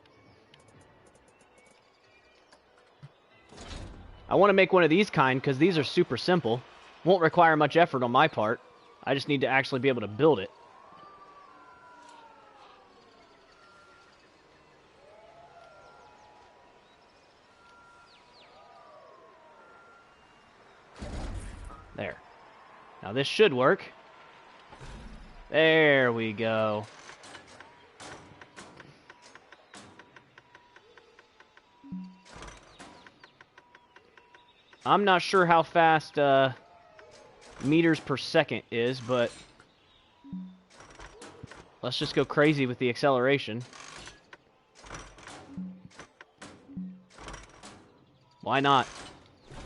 I want to make one of these kind because these are super simple. Won't require much effort on my part. I just need to actually be able to build it. There. Now this should work. There we go. I'm not sure how fast meters per second is, but let's just go crazy with the acceleration. Why not?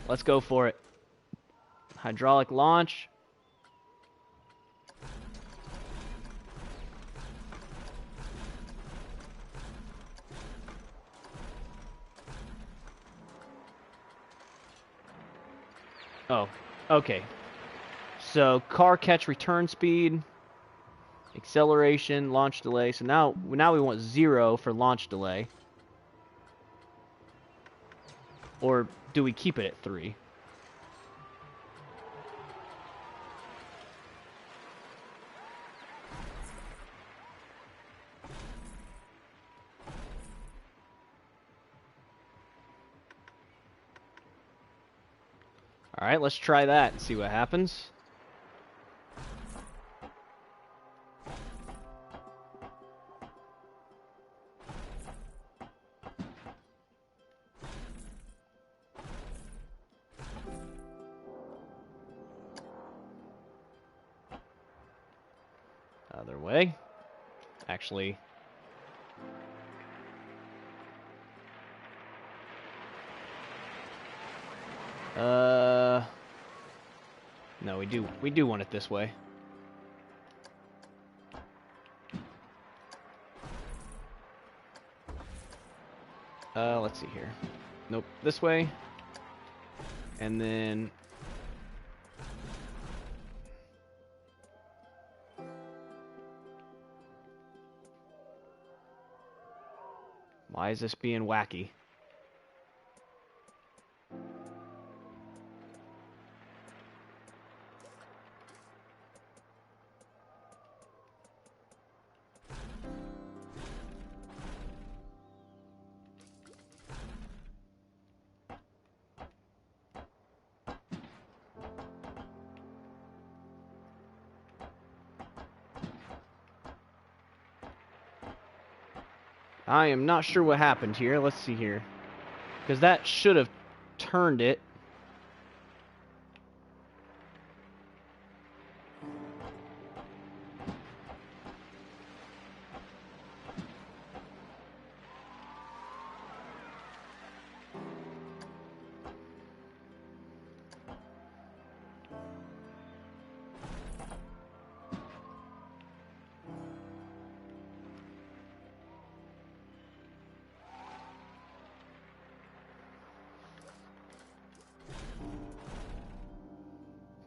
Let's go for it. Hydraulic launch. Oh, okay. So car catch return speed, acceleration, launch delay. So now we want 0 for launch delay. Or do we keep it at 3? Alright, let's try that and see what happens. Other way. Actually... No, we do want it this way. Let's see here. Nope, this way. And then... Why is this being wacky? I am not sure what happened here. Let's see here. Because that should have turned it.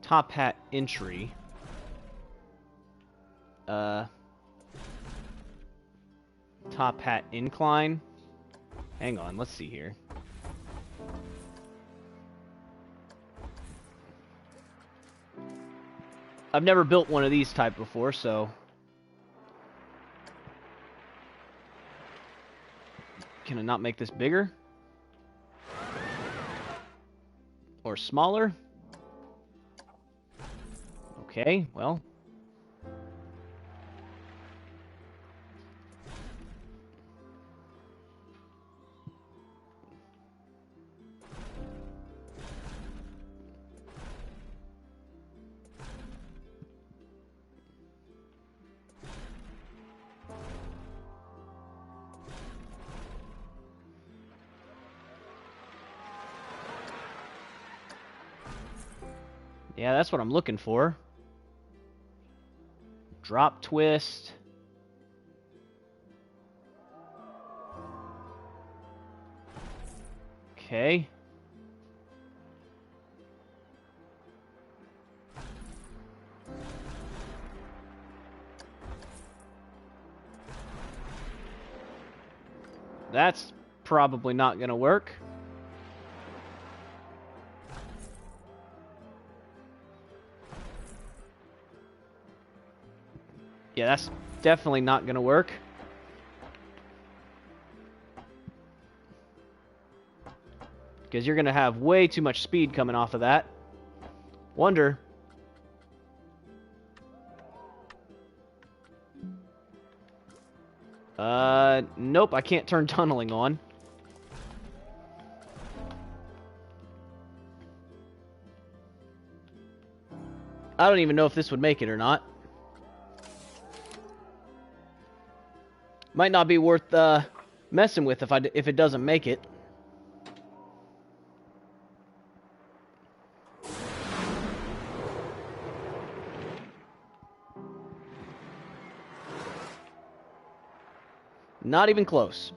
Top hat entry. Top hat incline. Hang on, let's see here. I've never built one of these type before, so... Can I not make this bigger? Or smaller? Okay, well. Yeah, that's what I'm looking for. Drop twist. Okay. That's probably not going to work. Yeah, that's definitely not going to work. Because you're going to have way too much speed coming off of that. Wonder. Nope, I can't turn tunneling on. I don't even know if this would make it or not. Might not be worth messing with if it doesn't make it. Not even close.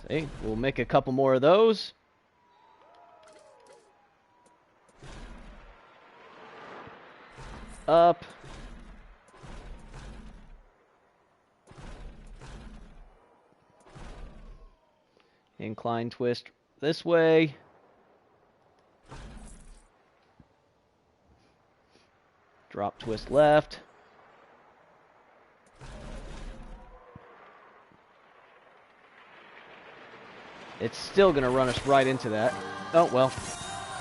See, we'll make a couple more of those. Up. Incline twist this way. Drop twist left. It's still going to run us right into that. Oh, well.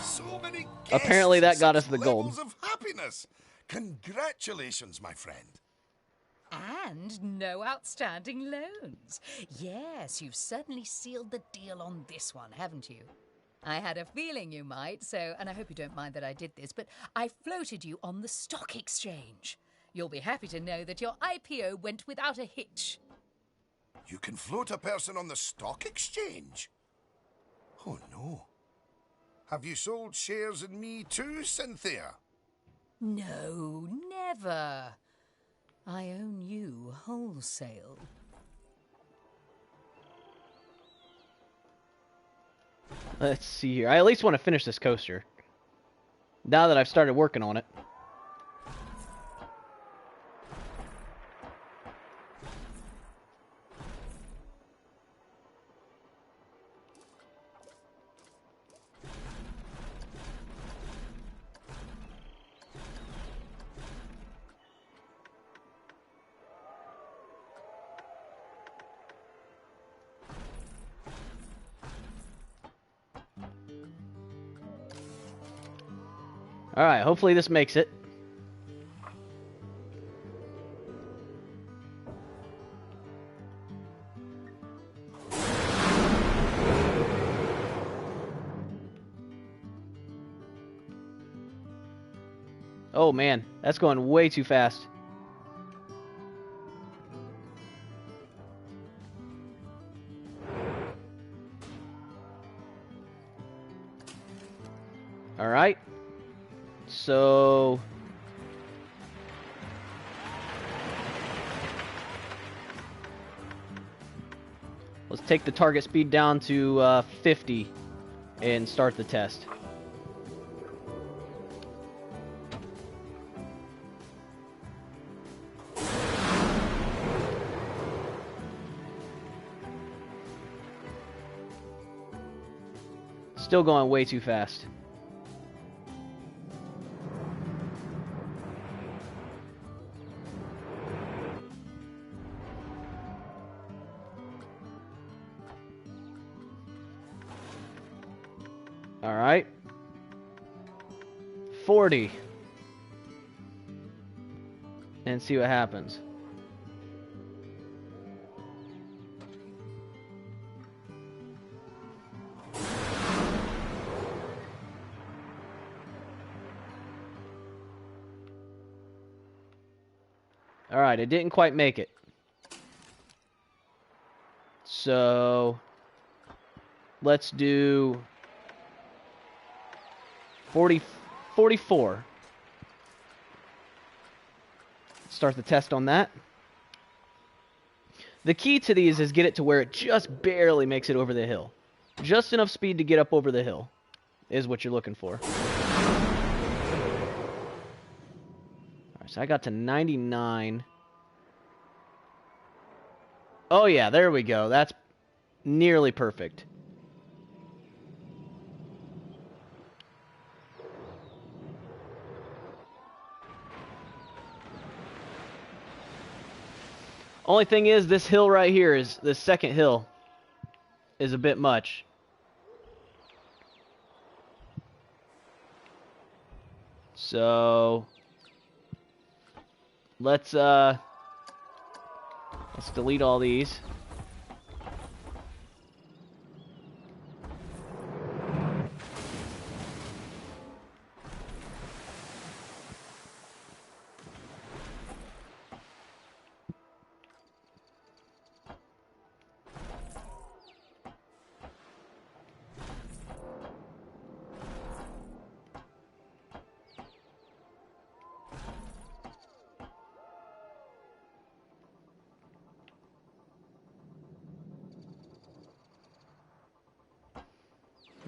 So many guests, apparently that got us such the gold. levels of happiness. Congratulations, my friend. And no outstanding loans. Yes, you've certainly sealed the deal on this one, haven't you? I had a feeling you might, and I hope you don't mind that I did this, but I floated you on the stock exchange. You'll be happy to know that your IPO went without a hitch. You can float a person on the stock exchange? Oh, no. Have you sold shares in me too, Cynthia? No, never. I own you wholesale. Let's see here. I at least want to finish this coaster. Now that I've started working on it. Alright, hopefully this makes it. Oh man, that's going way too fast. Alright. So let's take the target speed down to 50 and start the test. Still going way too fast. All right. 40. And see what happens. All right, it didn't quite make it. So let's do 44. start the test on that. The key to these is get it to where it just barely makes it over the hill. Just enough speed to get up over the hill is what you're looking for. Alright, so I got to 99. Oh yeah, there we go. That's nearly perfect. Only thing is, this hill right here is, this second hill, is a bit much. So, let's delete all these.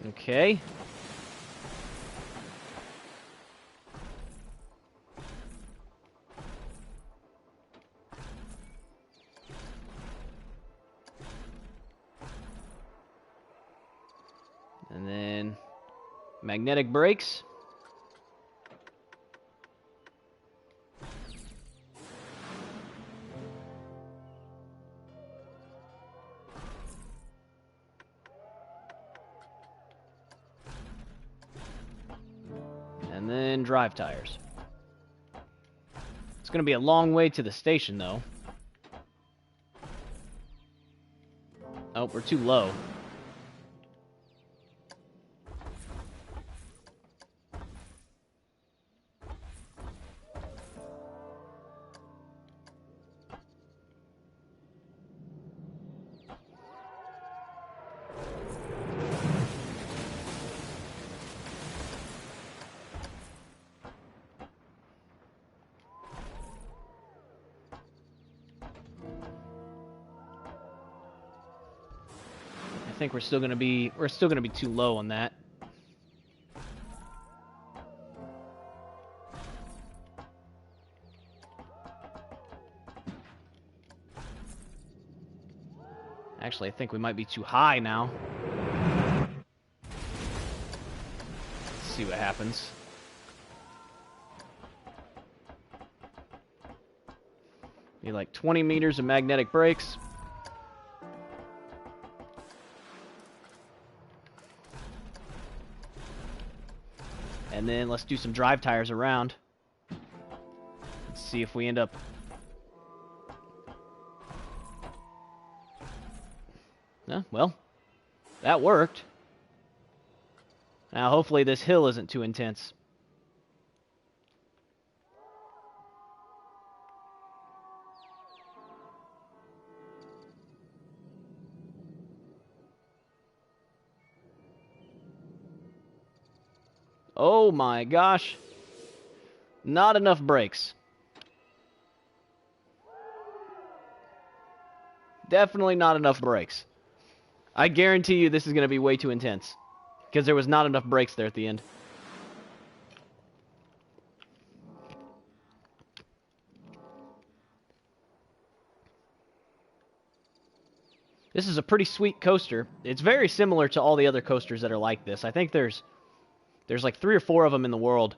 Okay. And then magnetic brakes. And then drive tires. It's going to be a long way to the station, though. Oh, we're too low. I think we're still gonna be too low on that. Actually, I think we might be too high now. Let's see what happens. Need like 20 meters of magnetic brakes. And then let's do some drive tires around. Let's see if we end up... well, that worked. Now, hopefully this hill isn't too intense. Oh my gosh. Not enough brakes. Definitely not enough brakes. I guarantee you this is going to be way too intense. Because there was not enough brakes there at the end. This is a pretty sweet coaster. It's very similar to all the other coasters that are like this. I think there's like 3 or 4 of them in the world.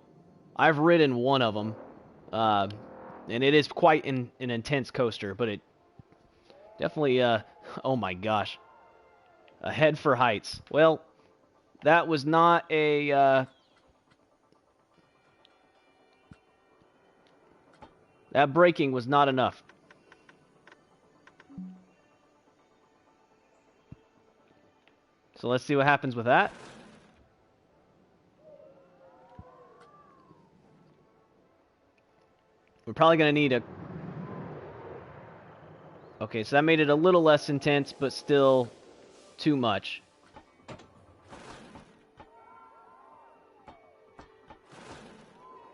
I've ridden one of them. And it is quite an intense coaster, but it definitely, oh my gosh. Ahead for heights. Well, that was not a, that braking was not enough. So let's see what happens with that. We're probably going to need a... Okay, so that made it a little less intense, but still too much.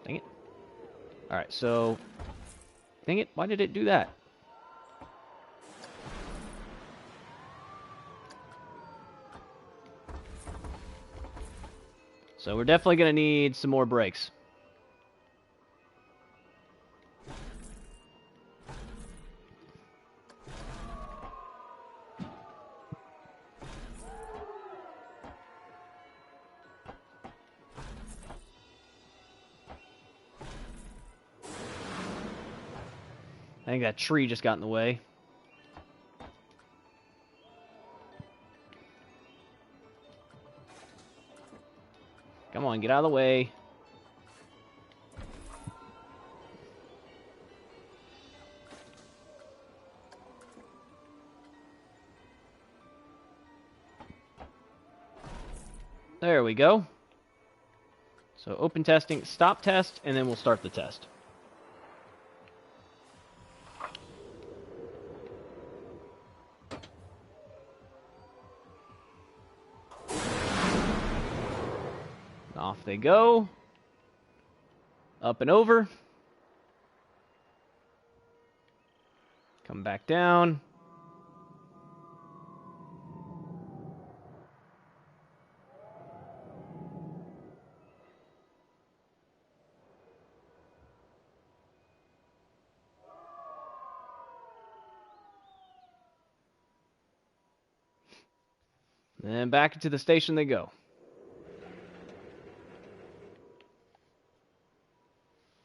Dang it. Alright, so Dang it, why did it do that? So we're definitely going to need some more brakes. I think that tree just got in the way. Come on, get out of the way. There we go. So open testing, stop test, and then we'll start the test. Off they go. Up and over. Come back down. And back into the station they go.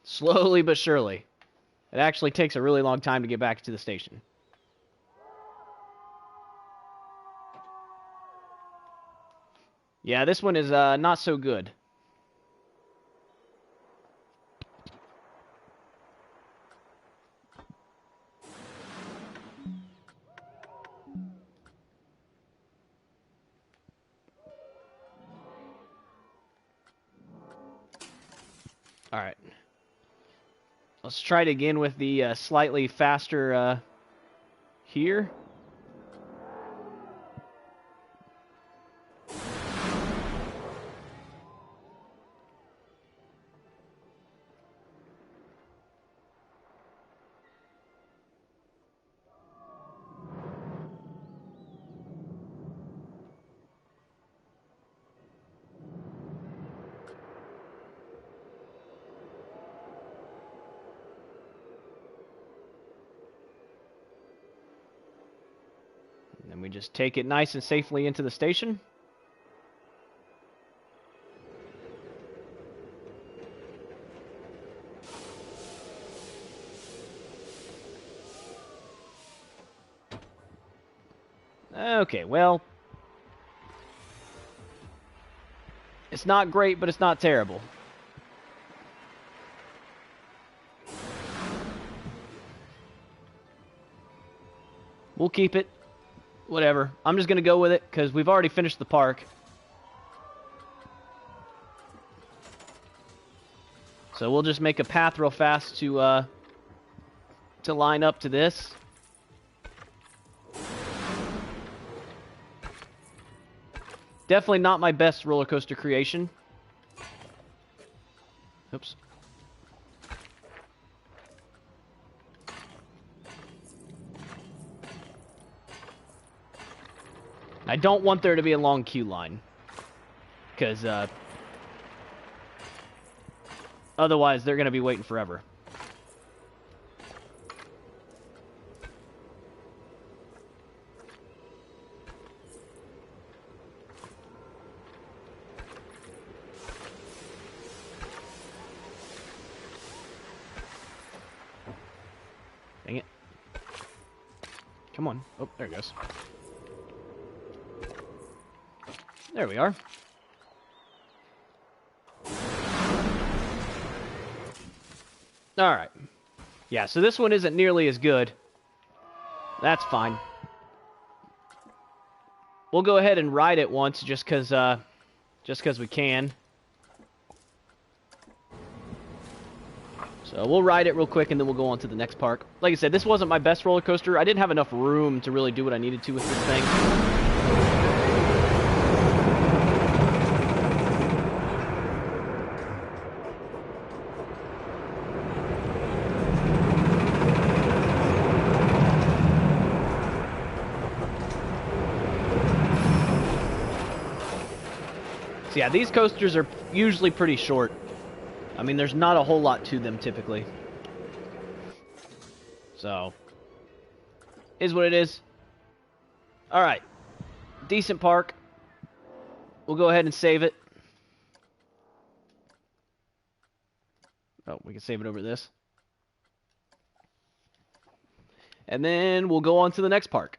Slowly but surely. It actually takes a really long time to get back to the station. Yeah, this one is not so good. Alright. Let's try it again with the slightly faster here. And we just take it nice and safely into the station. Okay, well, it's not great, but it's not terrible. We'll keep it. Whatever. I'm just going to go with it because we've already finished the park. So we'll just make a path real fast to line up to this. Definitely not my best roller coaster creation. Oops. I don't want there to be a long queue line, because otherwise they're going to be waiting forever. Dang it. Come on. Oh, there it goes. There we are. Alright. Yeah, so this one isn't nearly as good. That's fine. We'll go ahead and ride it once just because we can. So we'll ride it real quick and then we'll go on to the next park. Like I said, this wasn't my best roller coaster. I didn't have enough room to really do what I needed to with this thing. So yeah, these coasters are usually pretty short. I mean, there's not a whole lot to them typically. So, is what it is. Alright. Decent park. We'll go ahead and save it. Oh, we can save it over this. And then we'll go on to the next park.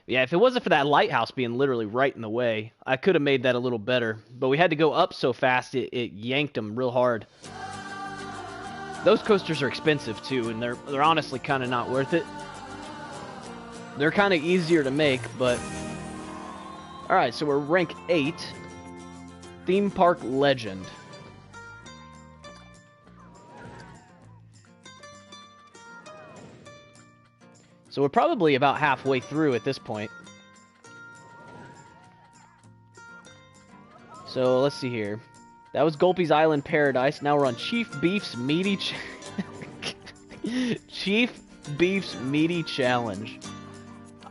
Yeah, if it wasn't for that lighthouse being literally right in the way, I could have made that a little better. But we had to go up so fast, it yanked them real hard. Those coasters are expensive too, and they're honestly kind of not worth it. They're kind of easier to make, but... Alright, so we're rank 8. Theme Park Legend. So we're probably about halfway through at this point. So let's see here. That was Gulpy's Island Paradise. Now we're on Chief Beef's Meaty Chief Beef's Meaty Challenge.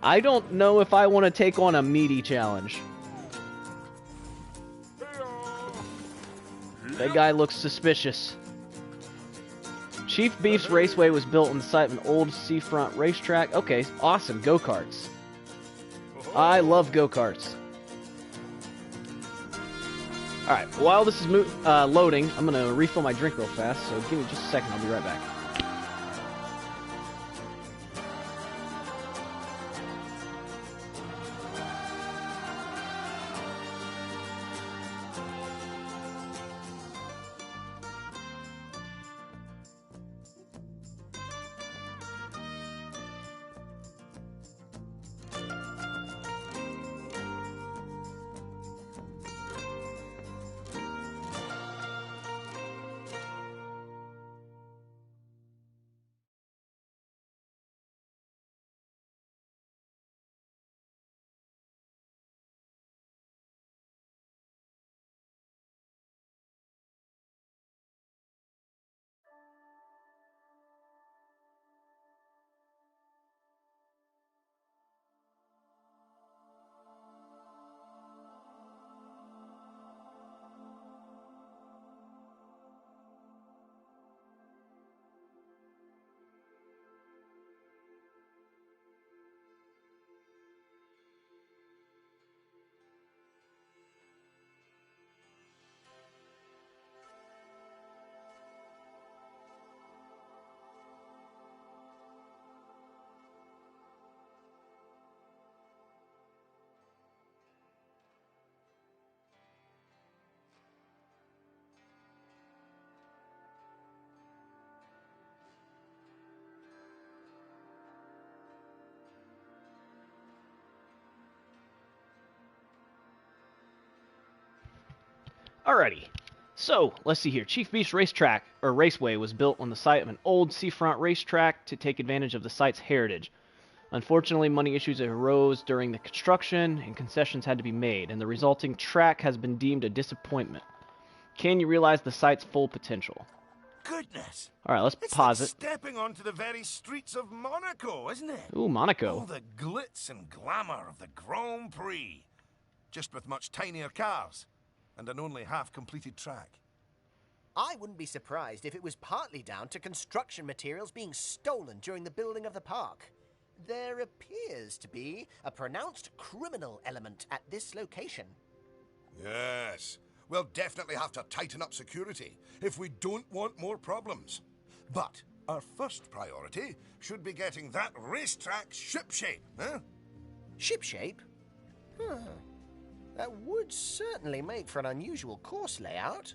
I don't know if I want to take on a meaty challenge. That guy looks suspicious. Chief Beef's Raceway was built on the site of an old seafront racetrack. Okay, awesome. Go-karts. I love go-karts. Alright, while this is loading, I'm going to refill my drink real fast, so give me just a second. I'll be right back. Alrighty, so let's see here. Chief Beef's Racetrack, or Raceway, was built on the site of an old seafront racetrack to take advantage of the site's heritage. Unfortunately, money issues arose during the construction, and concessions had to be made, and the resulting track has been deemed a disappointment. Can you realize the site's full potential? Goodness! Alright, let's It's pause like it. stepping onto the very streets of Monaco, isn't it? Ooh, Monaco. All the glitz and glamour of the Grand Prix. Just with much tinier cars. And an only half-completed track. I wouldn't be surprised if it was partly down to construction materials being stolen during the building of the park. There appears to be a pronounced criminal element at this location. Yes. We'll definitely have to tighten up security if we don't want more problems. But our first priority should be getting that racetrack shipshape, huh? Shipshape? That would certainly make for an unusual course layout.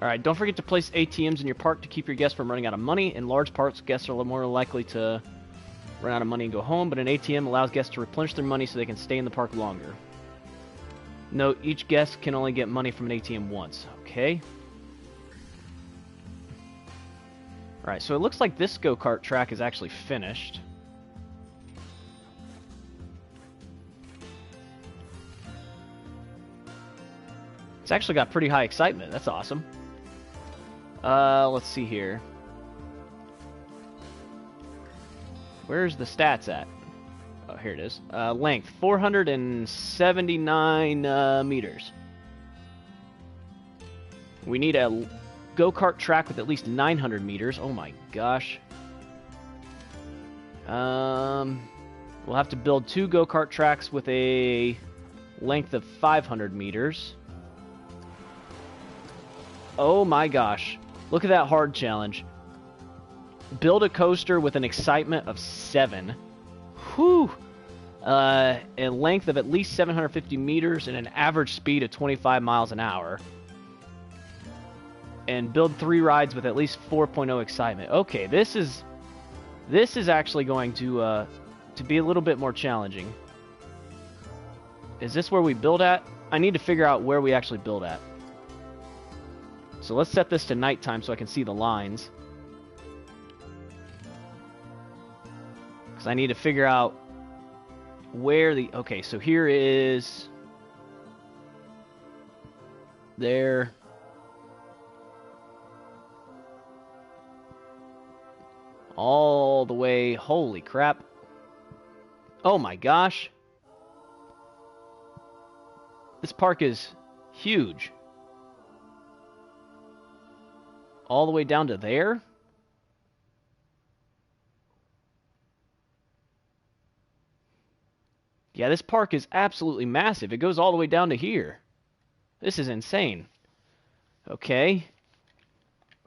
Alright, don't forget to place ATMs in your park to keep your guests from running out of money. In large parks, guests are more likely to run out of money and go home, but an ATM allows guests to replenish their money so they can stay in the park longer. Note, each guest can only get money from an ATM once. Okay. Alright, so it looks like this go-kart track is actually finished. It's actually got pretty high excitement. That's awesome. Let's see here. Where's the stats at? Oh, here it is. Length 479 meters. We need a go-kart track with at least 900 meters. Oh my gosh. We'll have to build 2 go-kart tracks with a length of 500 meters. Oh my gosh. Look at that hard challenge. Build a coaster with an excitement of 7. Whew. A length of at least 750 meters and an average speed of 25 miles an hour. And build 3 rides with at least 4.0 excitement. Okay, this is actually going to be a little bit more challenging. Is this where we build at? I need to figure out where we actually build at. So let's set this to nighttime so I can see the lines. Because I need to figure out where the... Okay, so here is... There... All the way... Holy crap. Oh my gosh. This park is huge. All the way down to there? Yeah, this park is absolutely massive. It goes all the way down to here. This is insane. Okay.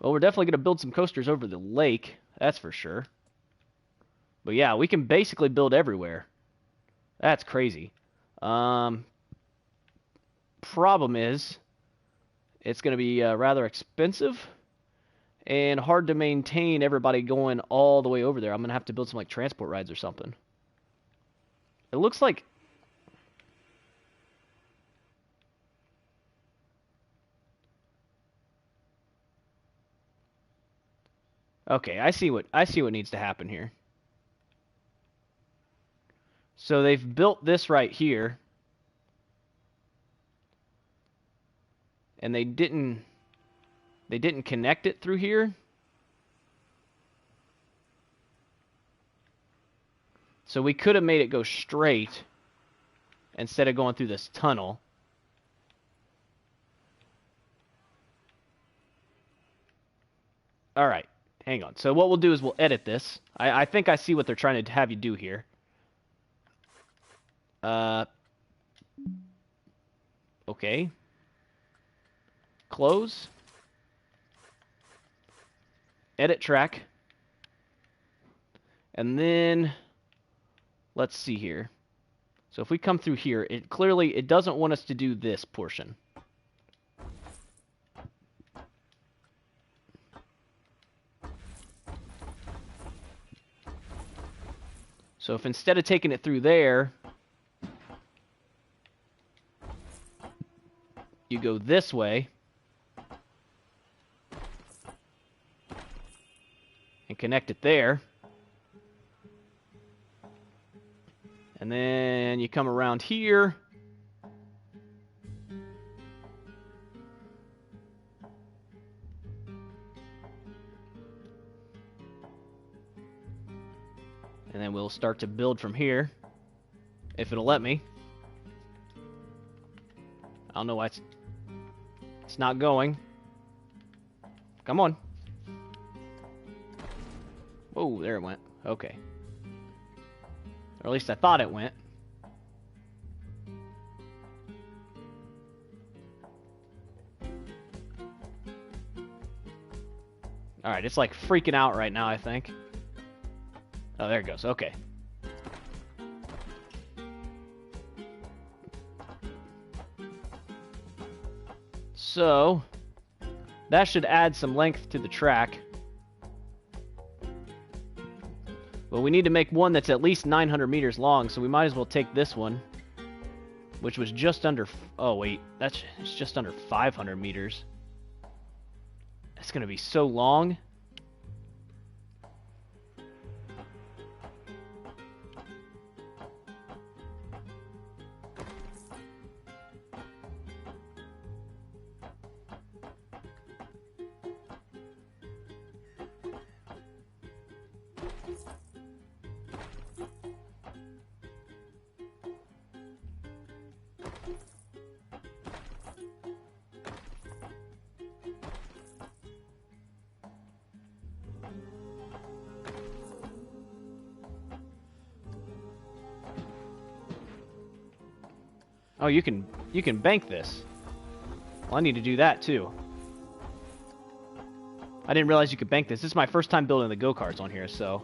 Well, we're definitely going to build some coasters over the lake. That's for sure. But yeah, we can basically build everywhere. That's crazy. Problem is, it's going to be rather expensive and hard to maintain everybody going all the way over there. I'm going to have to build some like transport rides or something. It looks like... Okay, I see what needs to happen here. So they've built this right here. And they didn't connect it through here. So we could have made it go straight instead of going through this tunnel. All right, hang on. So what we'll do is we'll edit this. I think I see what they're trying to have you do here. Okay. Close. Edit track. And then... Let's see here. So if we come through here, it clearly doesn't want us to do this portion. So if instead of taking it through there, you go this way and connect it there. And then you come around here. And then we'll start to build from here. If it'll let me. I don't know why it's not going. Come on. Whoa, there it went. Okay. Or at least I thought it went. Alright, it's like freaking out right now, I think. Oh, there it goes. Okay. So, that should add some length to the track. But we need to make one that's at least 900 meters long, so we might as well take this one, which was just under... Oh, wait. It's just under 500 meters. That's going to be so long. Oh, you can bank this. Well, I need to do that too. I didn't realize you could bank this. This is my first time building the go-karts on here, so...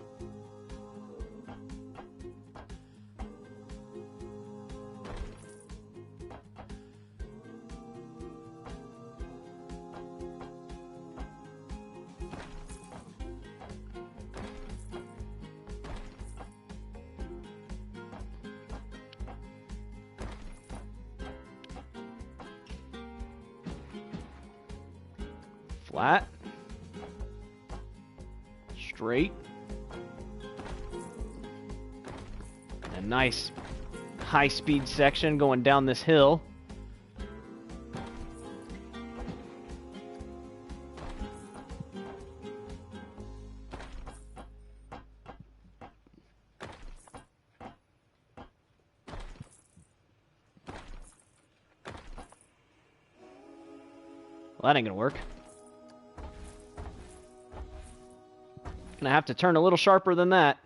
Flat. Straight. A nice high-speed section going down this hill. Well, that ain't gonna work. Gonna have to turn a little sharper than that.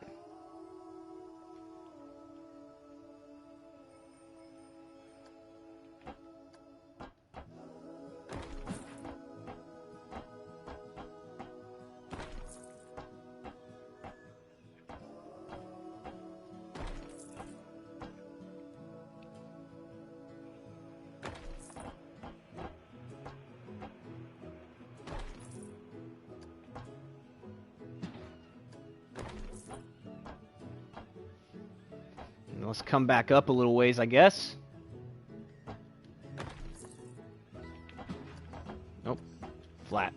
Let's come back up a little ways, I guess. Nope. Flat.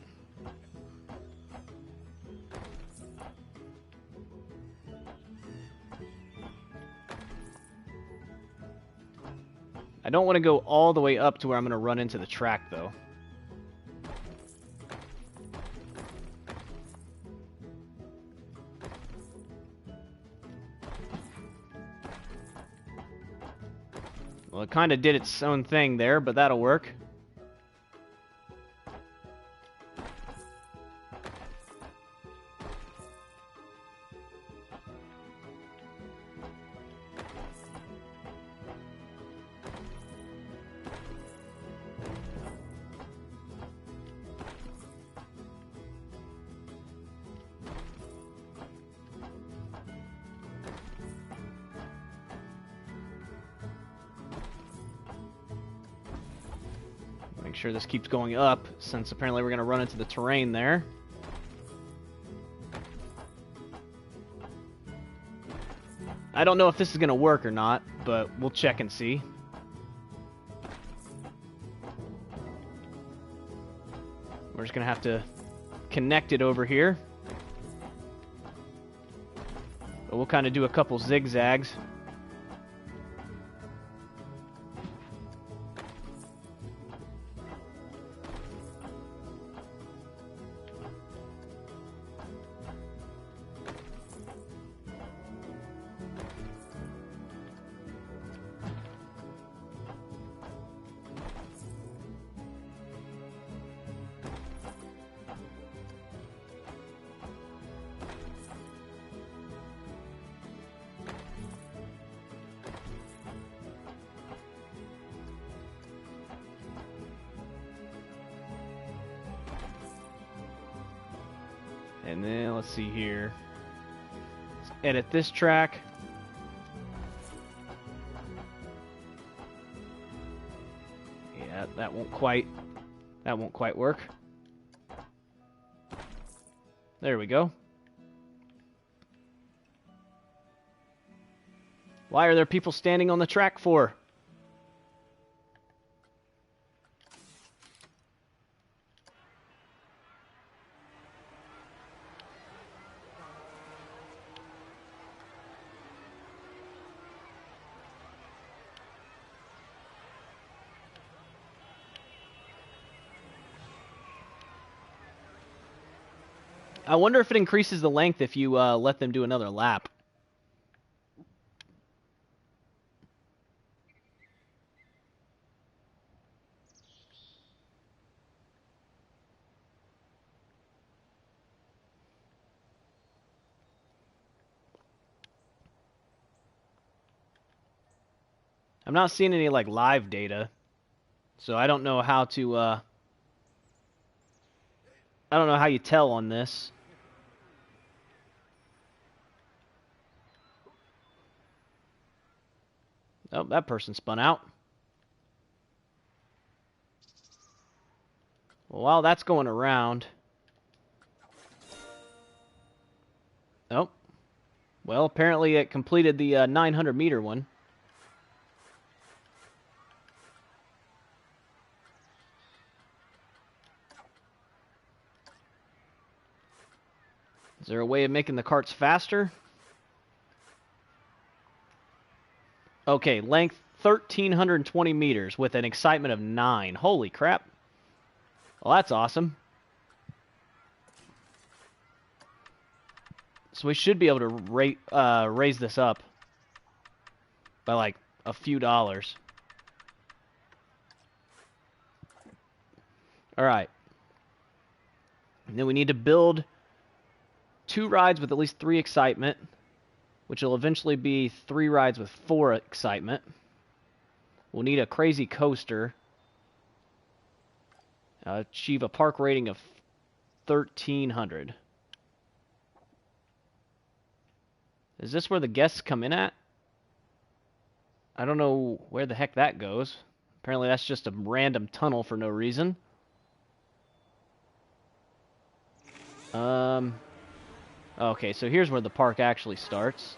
I don't want to go all the way up to where I'm going to run into the track, though. Well, it kind of did its own thing there, but that'll work. Make sure this keeps going up, since apparently we're going to run into the terrain there. I don't know if this is going to work or not, but we'll check and see. We're just going to have to connect it over here. But we'll kind of do a couple zigzags. And then, let's see here. Let's edit this track. Yeah, that won't quite work. There we go. Why are there people standing on the track for? I wonder if it increases the length if you let them do another lap. I'm not seeing any, like, live data. So I don't know how to, I don't know how you tell on this. Oh, that person spun out. Well, while that's going around... Oh. Well, apparently it completed the 900-meter one. Is there a way of making the carts faster? Okay, length 1,320 meters with an excitement of 9. Holy crap. Well, that's awesome. So we should be able to raise this up by like a few dollars. Alright. And then we need to build 2 rides with at least 3 excitement, which will eventually be 3 rides with 4 excitement. We'll need a crazy coaster. Achieve a park rating of 1,300. Is this where the guests come in at? I don't know where the heck that goes. Apparently that's just a random tunnel for no reason. Okay, so here's where the park actually starts.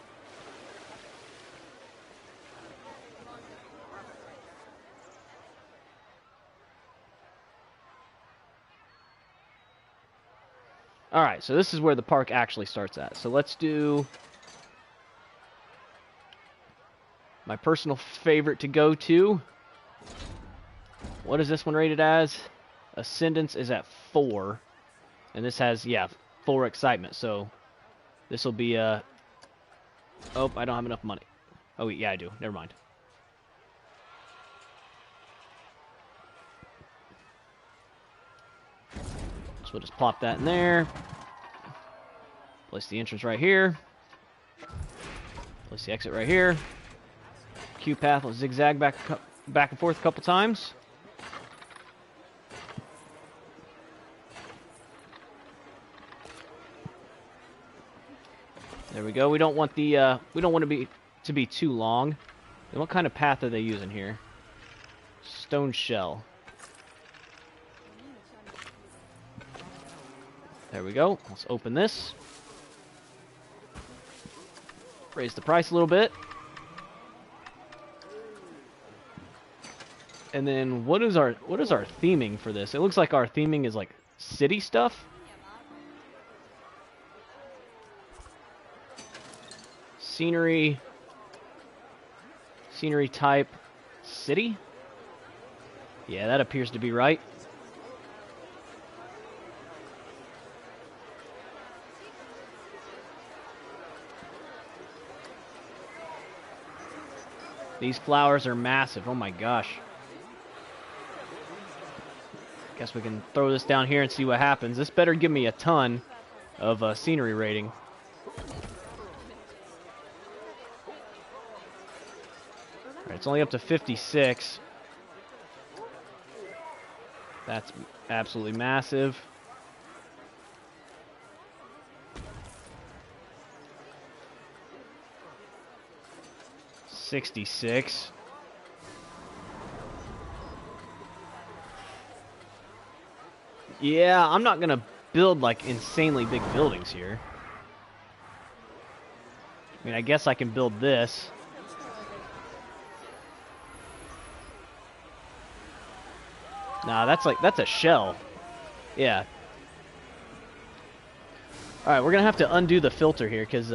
Alright, so this is where the park actually starts at. So let's do my personal favorite to go to. What is this one rated as? Ascendance is at 4. And this has, yeah, 4 excitement. So this will be oh, I don't have enough money. Oh, yeah, I do. Never mind. So we'll just plop that in there. Place the entrance right here. Place the exit right here. Q path will zigzag back and forth a couple times. There we go. We don't want the we don't want to be too long. And what kind of path are they using here? Stone shell. There we go. Let's open this. Raise the price a little bit. And then what is our theming for this? It looks like our theming is like city stuff. Scenery type city? Yeah, that appears to be right. These flowers are massive. Oh my gosh. Guess we can throw this down here and see what happens. This better give me a ton of scenery rating. Alright, it's only up to 56. That's absolutely massive. $66. Yeah, I'm not gonna build like insanely big buildings here. I mean, I guess I can build this. Nah, that's a shell. Yeah. Alright, we're gonna have to undo the filter here, because,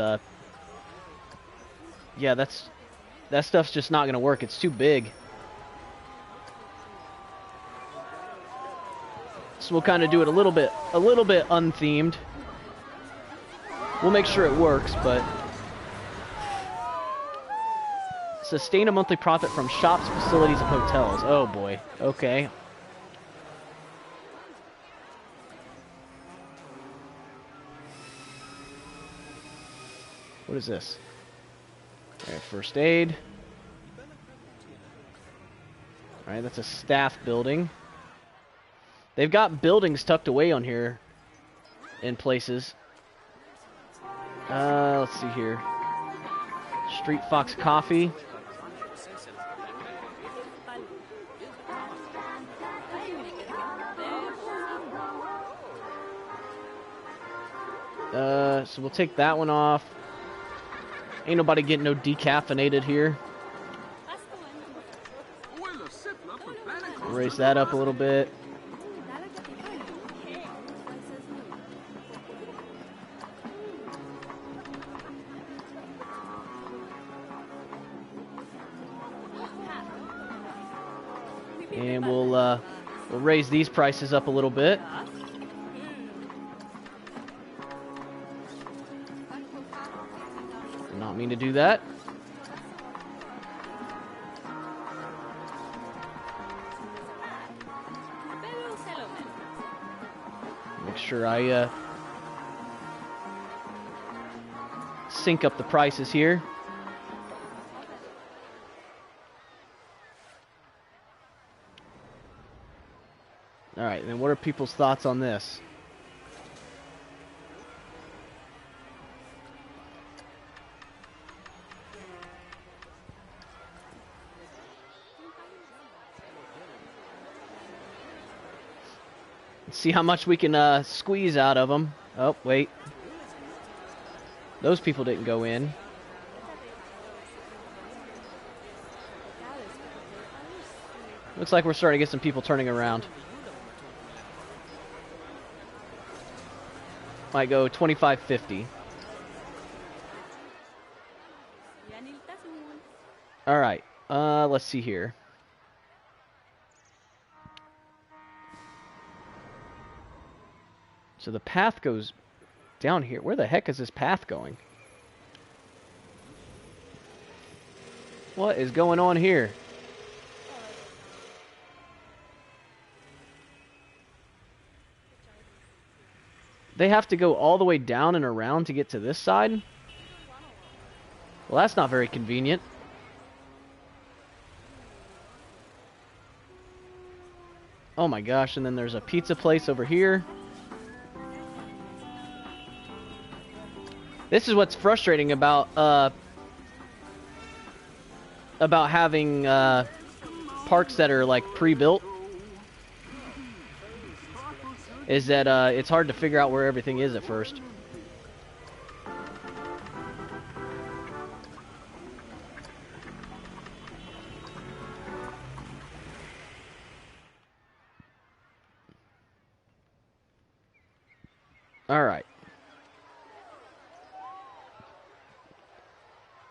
yeah, that stuff's just not gonna work. It's too big. So we'll kind of do it a little bit unthemed. We'll make sure it works, but sustain a monthly profit from shops, facilities, and hotels. Oh boy. Okay. What is this? All right, first aid. Alright, that's a staff building. They've got buildings tucked away on here in places. Let's see here. Street Fox Coffee. So we'll take that one off. Ain't nobody getting no decaffeinated here. Raise that up a little bit. And we'll raise these prices up a little bit. Did not mean to do that. Make sure I sync up the prices here. Alright, then what are people's thoughts on this? Let's see how much we can squeeze out of them. Oh, wait. Those people didn't go in. Looks like we're starting to get some people turning around. Might go 25.50. All right. Let's see here. So the path goes down here. Where the heck is this path going? What is going on here? They have to go all the way down and around to get to this side? Well, that's not very convenient. Oh my gosh, and then there's a pizza place over here. This is what's frustrating about having parks that are like pre-built. Is that it's hard to figure out where everything is at first. All right.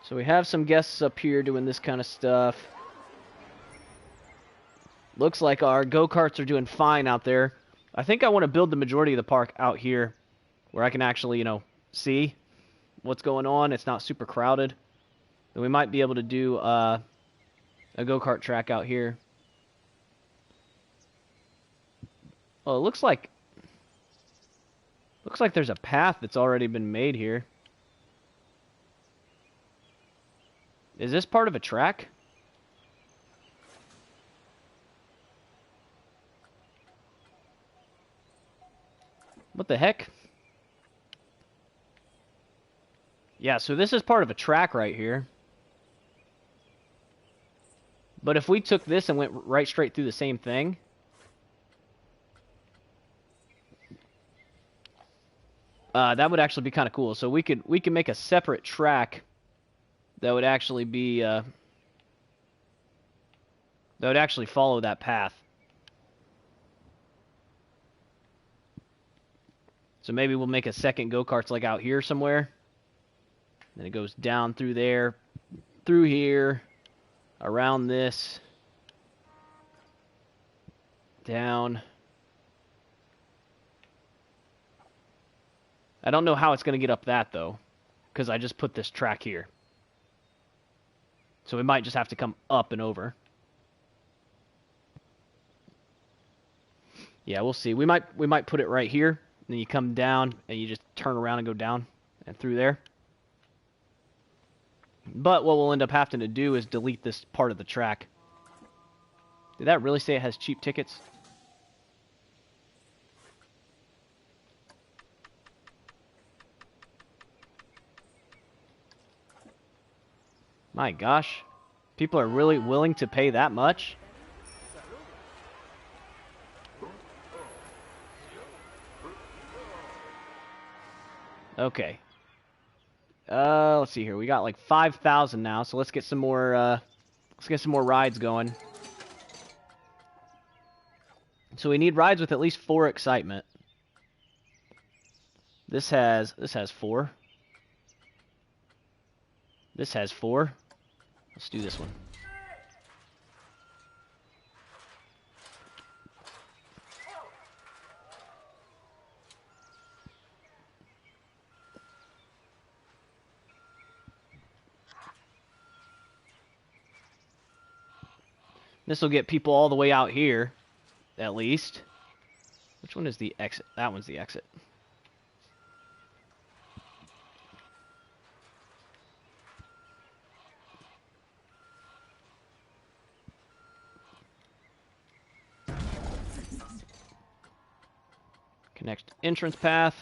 So we have some guests up here doing this kind of stuff. Looks like our go-karts are doing fine out there. I think I want to build the majority of the park out here where I can actually, see what's going on. It's not super crowded. Then we might be able to do a go-kart track out here. Well, it looks like there's a path that's already been made here. Is this part of a track? What the heck? Yeah, so this is part of a track right here. But if we took this and went right straight through the same thing, that would actually be kind of cool. So we can make a separate track that would actually be that would actually follow that path. So maybe we'll make a second go-karts like out here somewhere. Then it goes down through there, through here, around this, down. I don't know how it's going to get up that, though, because I just put this track here. So we might just have to come up and over. Yeah, we'll see. We might put it right here. And then you come down and you just turn around and go down and through there. But what we'll end up having to do is delete this part of the track. Did that really say it has cheap tickets? My gosh. People are really willing to pay that much? Okay. Let's see here. We got like 5,000 now, so let's get some more rides going. So we need rides with at least 4 excitement. This has 4. This has 4. Let's do this one. This will get people all the way out here, at least. Which one is the exit? That one's the exit. Connect entrance path.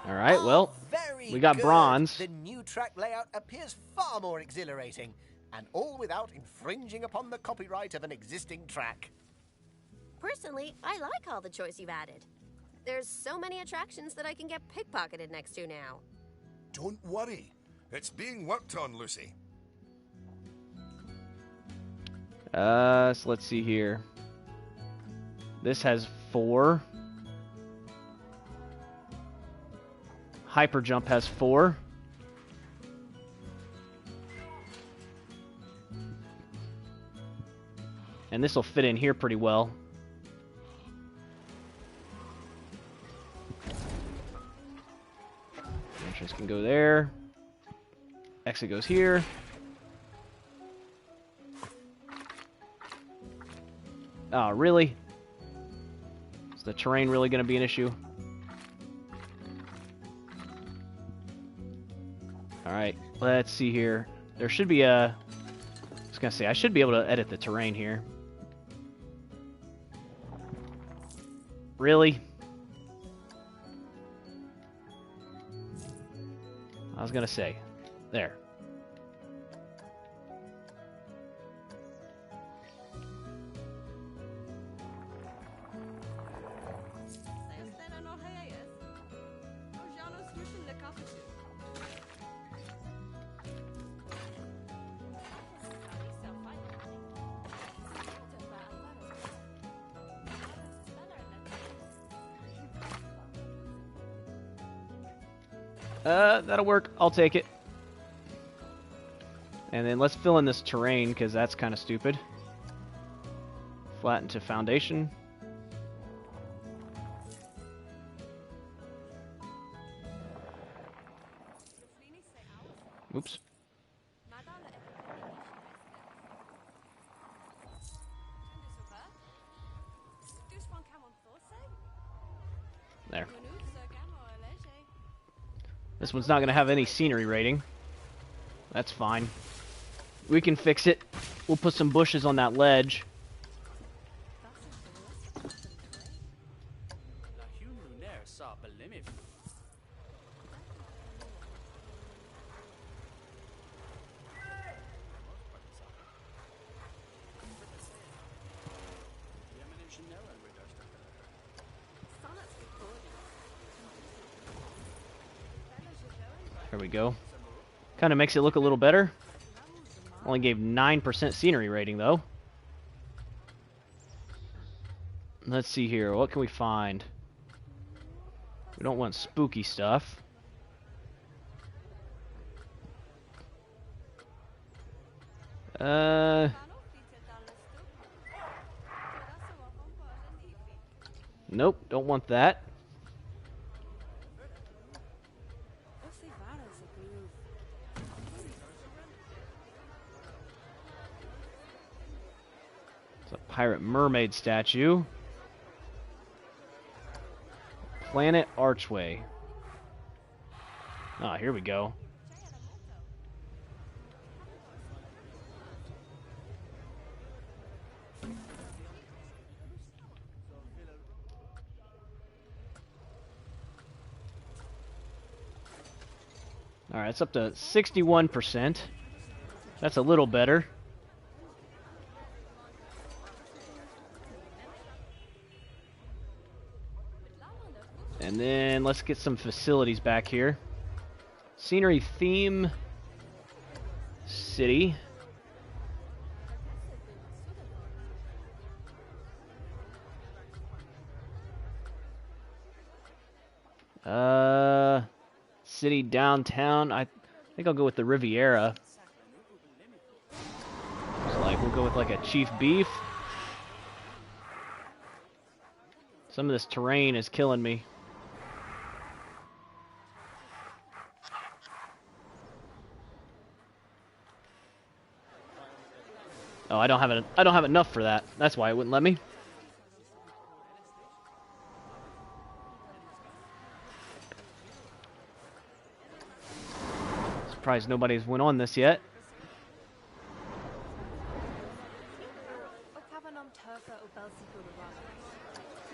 All right, well, we got bronze. The new track layout appears far more exhilarating, and all without infringing upon the copyright of an existing track. Personally, I like all the choice you've added. There's so many attractions that I can get pickpocketed next to now. Don't worry. It's being worked on, Lucy. So let's see here. This has 4. Hyper Jump has 4. And this will fit in here pretty well. Entrance can go there. Exit goes here. Oh, really? Is the terrain really going to be an issue? Alright, let's see here. There should be a... I was going to say, I should be able to edit the terrain here. Really? I was going to say. There. That'll work. I'll take it. And then let's fill in this terrain, because that's kind of stupid. Flatten to foundation. Oops. There. This one's not going to have any scenery rating. That's fine. We can fix it. We'll put some bushes on that ledge. There we go. Kind of makes it look a little better. Only gave 9% scenery rating, though. Let's see here. What can we find? We don't want spooky stuff. Nope, don't want that. Pirate mermaid statue. Planet Archway. Ah, here we go. Alright, it's up to 61%. That's a little better. And then let's get some facilities back here. Scenery theme city. City downtown. I think I'll go with the Riviera. Looks like we'll go with like a Chief Beef. Some of this terrain is killing me. Oh, I don't have enough for that. That's why it wouldn't let me. Surprised nobody's went on this yet.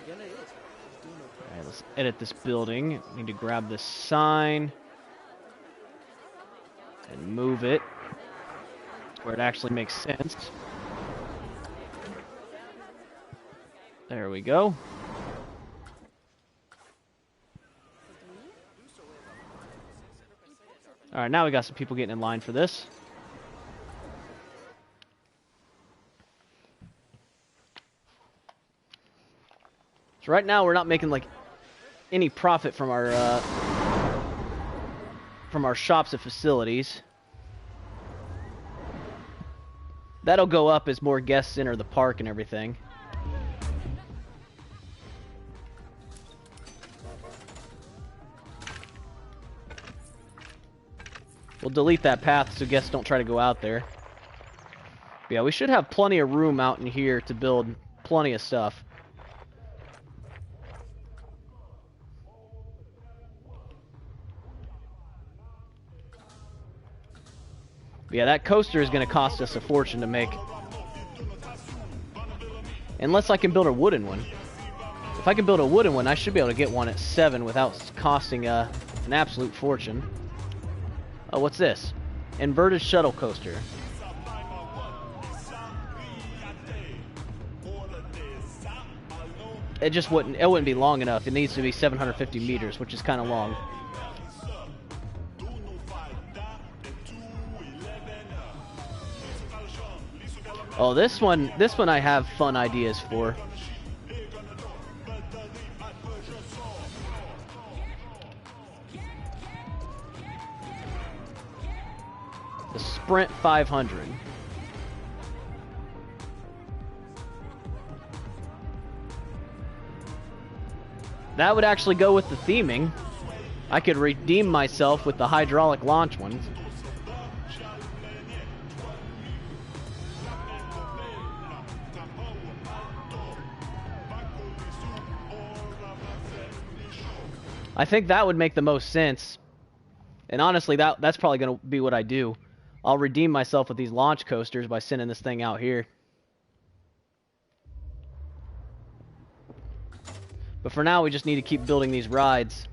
Alright, let's edit this building. Need to grab this sign and move it where it actually makes sense. There we go. Alright, now we got some people getting in line for this. So right now we're not making like any profit from our shops and facilities. That'll go up as more guests enter the park and everything. We'll delete that path so guests don't try to go out there. But yeah, we should have plenty of room out in here to build plenty of stuff. But yeah, that coaster is going to cost us a fortune to make. Unless I can build a wooden one. If I can build a wooden one, I should be able to get one at 7 without costing an absolute fortune. Oh, what's this? Inverted shuttle coaster. It just wouldn't be long enough. It needs to be 750 meters, which is kind of long. Oh, this one I have fun ideas for. The Sprint 500. That would actually go with the theming. I could redeem myself with the hydraulic launch ones. I think that would make the most sense. And honestly, that's probably going to be what I do. I'll redeem myself with these launch coasters by sending this thing out here. But for now, we just need to keep building these rides.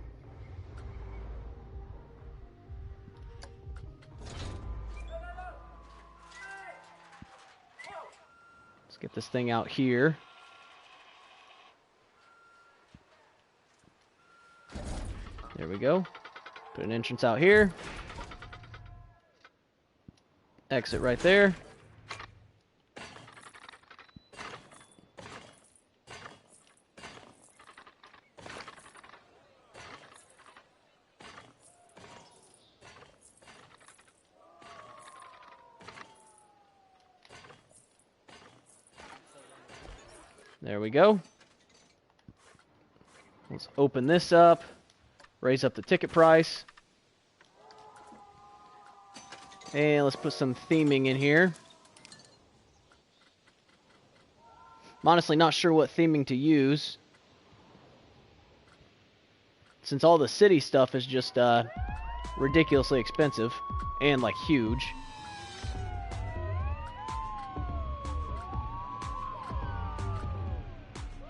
Let's get this thing out here. There we go. Put an entrance out here. Exit right there. There we go. Let's open this up. Raise up the ticket price. And let's put some theming in here. I'm honestly not sure what theming to use, since all the city stuff is just ridiculously expensive and like huge.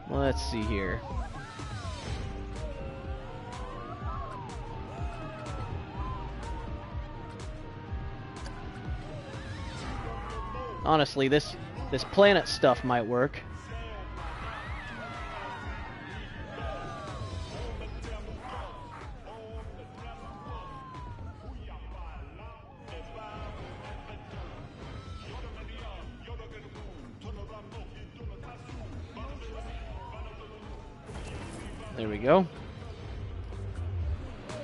Let's see here. Honestly, this planet stuff might work. There we go. I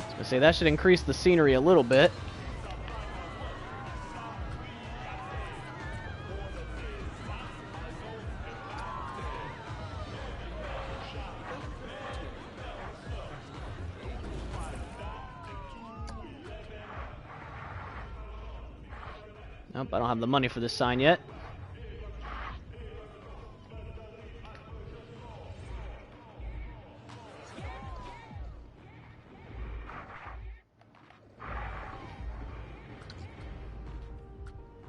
was gonna say that should increase the scenery a little bit. Nope, I don't have the money for this sign yet.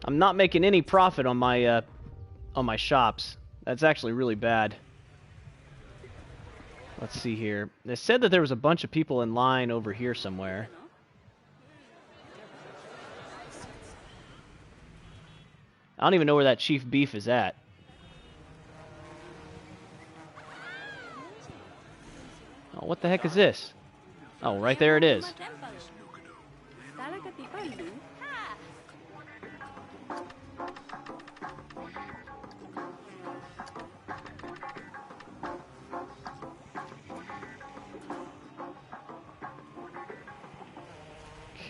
I'm not making any profit on my shops. That's actually really bad. Let's see here. They said that there was a bunch of people in line over here somewhere. I don't even know where that chief beef is at. Oh, what the heck is this? Oh, right there it is.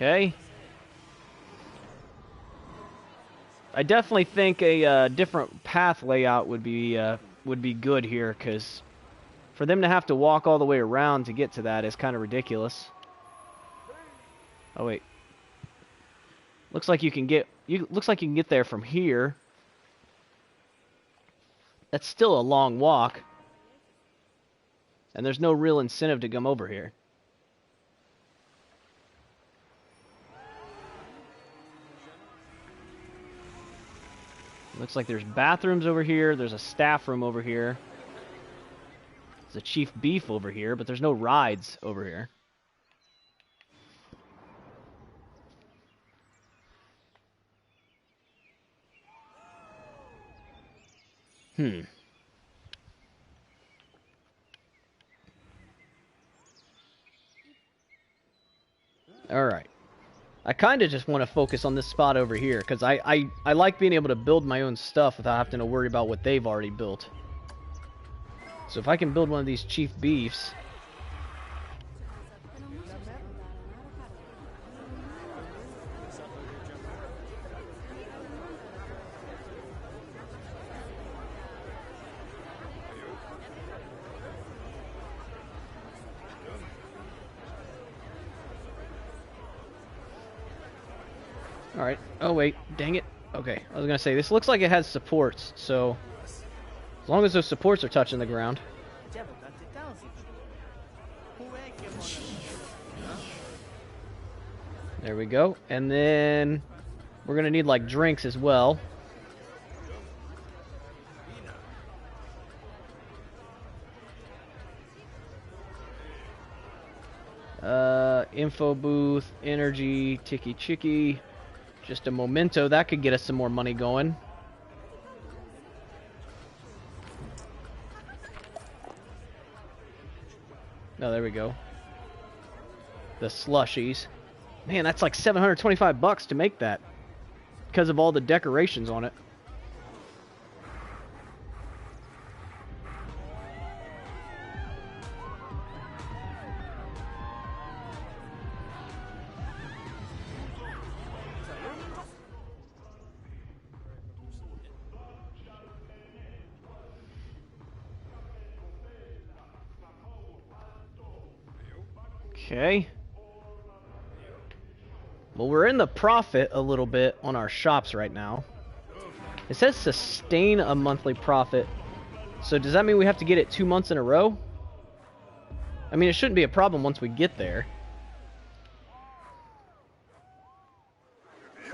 Okay. I definitely think a different path layout would be good here, because for them to have to walk all the way around to get to that is kind of ridiculous. Oh wait. Looks like you can get there from here. That's still a long walk. And there's no real incentive to come over here. Looks like there's bathrooms over here. There's a staff room over here. There's a chief beef over here, but there's no rides over here. Alright. I kind of just want to focus on this spot over here, because I like being able to build my own stuff without having to worry about what they've already built. So if I can build one of these chief beefs... Alright. Oh, wait. Dang it. Okay. I was going to say, this looks like it has supports, so... As long as those supports are touching the ground. There we go. And then... We're going to need, like, drinks as well. Info booth, energy, Tiki Chicky... Just a memento, that could get us some more money going. Oh, there we go. The slushies. Man, that's like $725 to make that. Because of all the decorations on it. Okay. Well, we're in the profit a little bit on our shops right now. It says sustain a monthly profit. So does that mean we have to get it 2 months in a row? I mean, it shouldn't be a problem once we get there.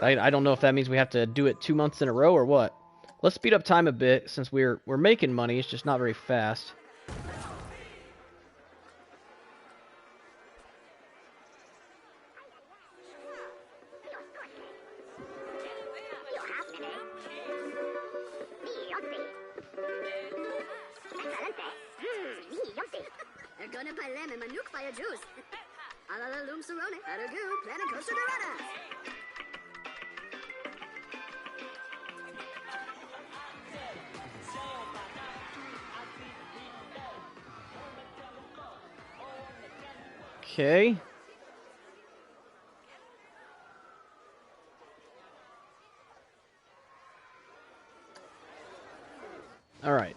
I don't know if that means we have to do it 2 months in a row or what. Let's speed up time a bit since we're making money. It's just not very fast. Okay. All right.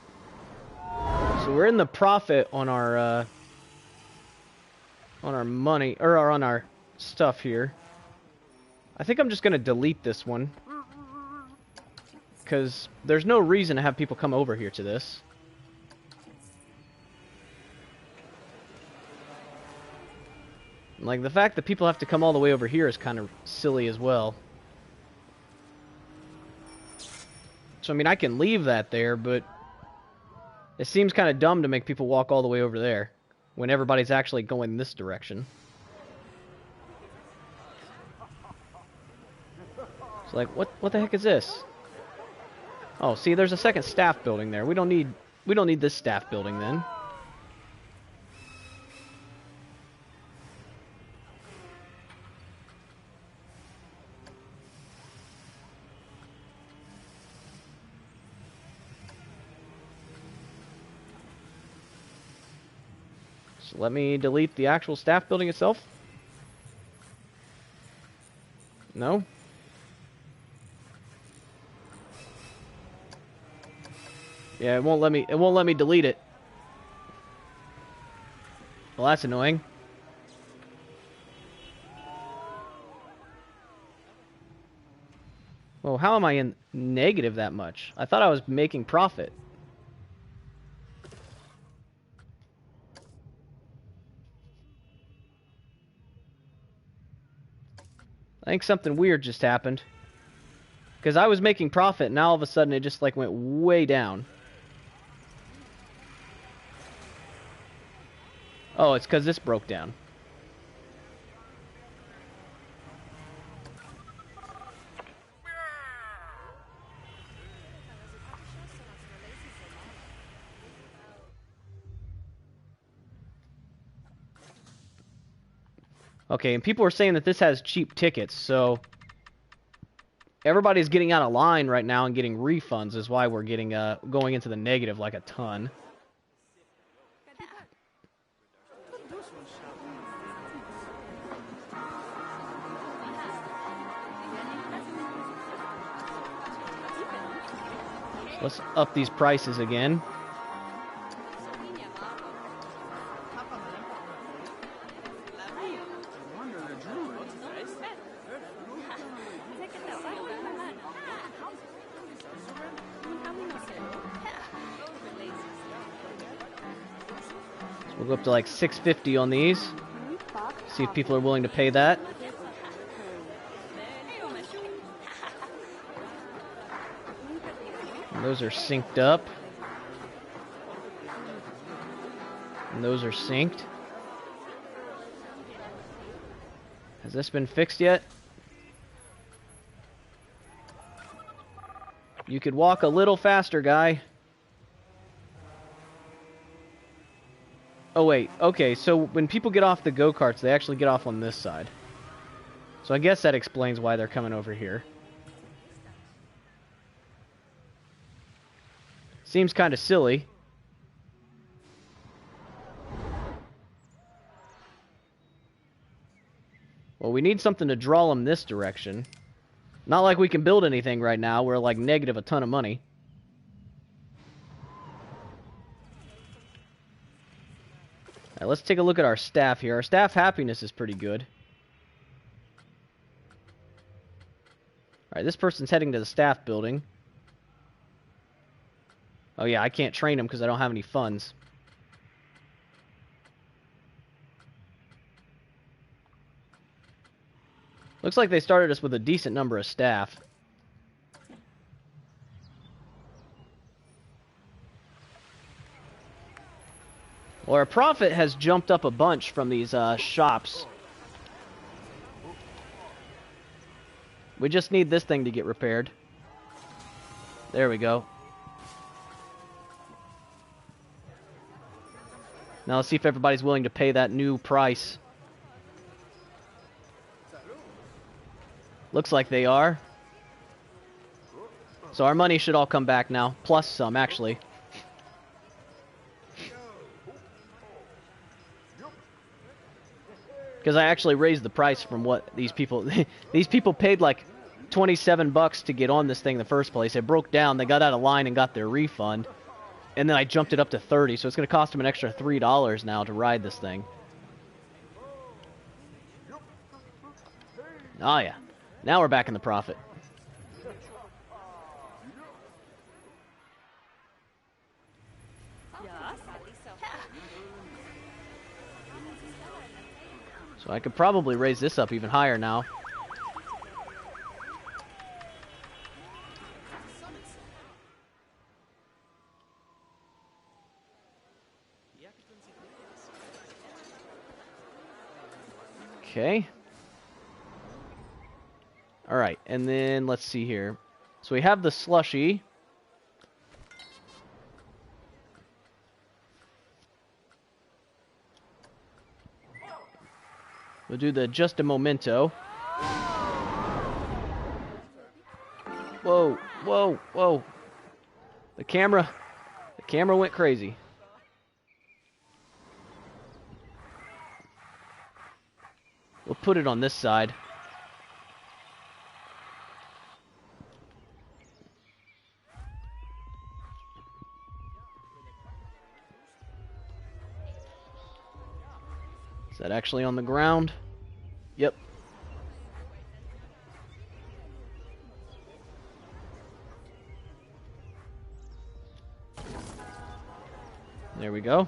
So we're in the profit on our money or on our stuff here. I think I'm just gonna delete this one because there's no reason to have people come over here to this. Like, the fact that people have to come all the way over here is kind of silly as well. So, I mean, I can leave that there, but it seems kind of dumb to make people walk all the way over there when everybody's actually going this direction. It's like, what the heck is this? Oh, see, there's a second staff building there. We don't need this staff building then. So let me delete the actual staff building itself. No. Yeah, it won't let me delete it. Well, that's annoying. Well, how am I in negative that much? I thought I was making profit. I think something weird just happened. Because I was making profit, and now all of a sudden it just like went way down. Oh, it's because this broke down. Okay, and people are saying that this has cheap tickets, so everybody's getting out of line right now and getting refunds is why we're getting going into the negative like a ton. Let's up these prices again. We'll go up to like $6.50 on these. See if people are willing to pay that. And those are synced up. And those are synced. Has this been fixed yet? You could walk a little faster, guy. Oh, wait. Okay, so when people get off the go-karts, they actually get off on this side. So I guess that explains why they're coming over here. Seems kind of silly. Well, we need something to draw them this direction. Not like we can build anything right now. We're like negative a ton of money. All right, let's take a look at our staff here. Our staff happiness is pretty good. All right, this person's heading to the staff building. Oh yeah, I can't train them because I don't have any funds. Looks like they started us with a decent number of staff. Well, our profit has jumped up a bunch from these shops. We just need this thing to get repaired. There we go. Now let's see if everybody's willing to pay that new price. Looks like they are. So our money should all come back now, plus some actually. Because I actually raised the price from what these people... these people paid like 27 bucks to get on this thing in the first place. It broke down, they got out of line and got their refund. And then I jumped it up to 30, so it's going to cost them an extra $3 now to ride this thing. Oh yeah. Now we're back in the profit. So I could probably raise this up even higher now. Okay. Alright, and then let's see here. So we have the slushy. We'll do the just a momento. Whoa, whoa, whoa. The camera went crazy. We'll put it on this side. Is that actually on the ground? Yep. There we go.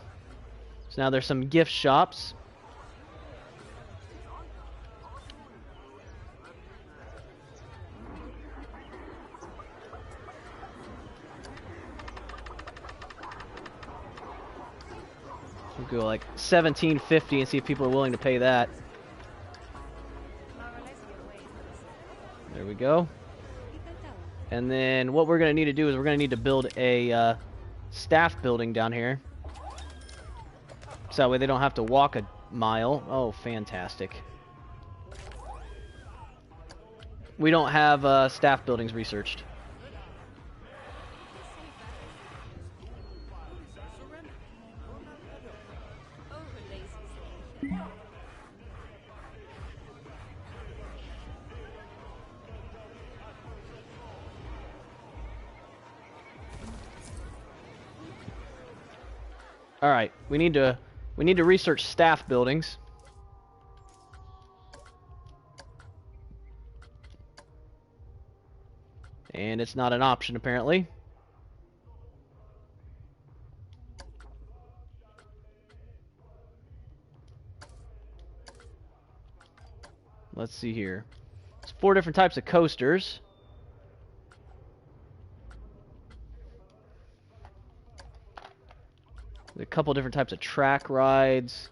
So now there's some gift shops. We'll go like $17.50 and see if people are willing to pay that. There we go. And then what we're going to need to do is we're going to need to build a staff building down here. So that way they don't have to walk a mile. Oh, fantastic. We don't have staff buildings researched. All right, we need to research staff buildings. And it's not an option apparently. Let's see here. It's 4 different types of coasters. A couple different types of track rides,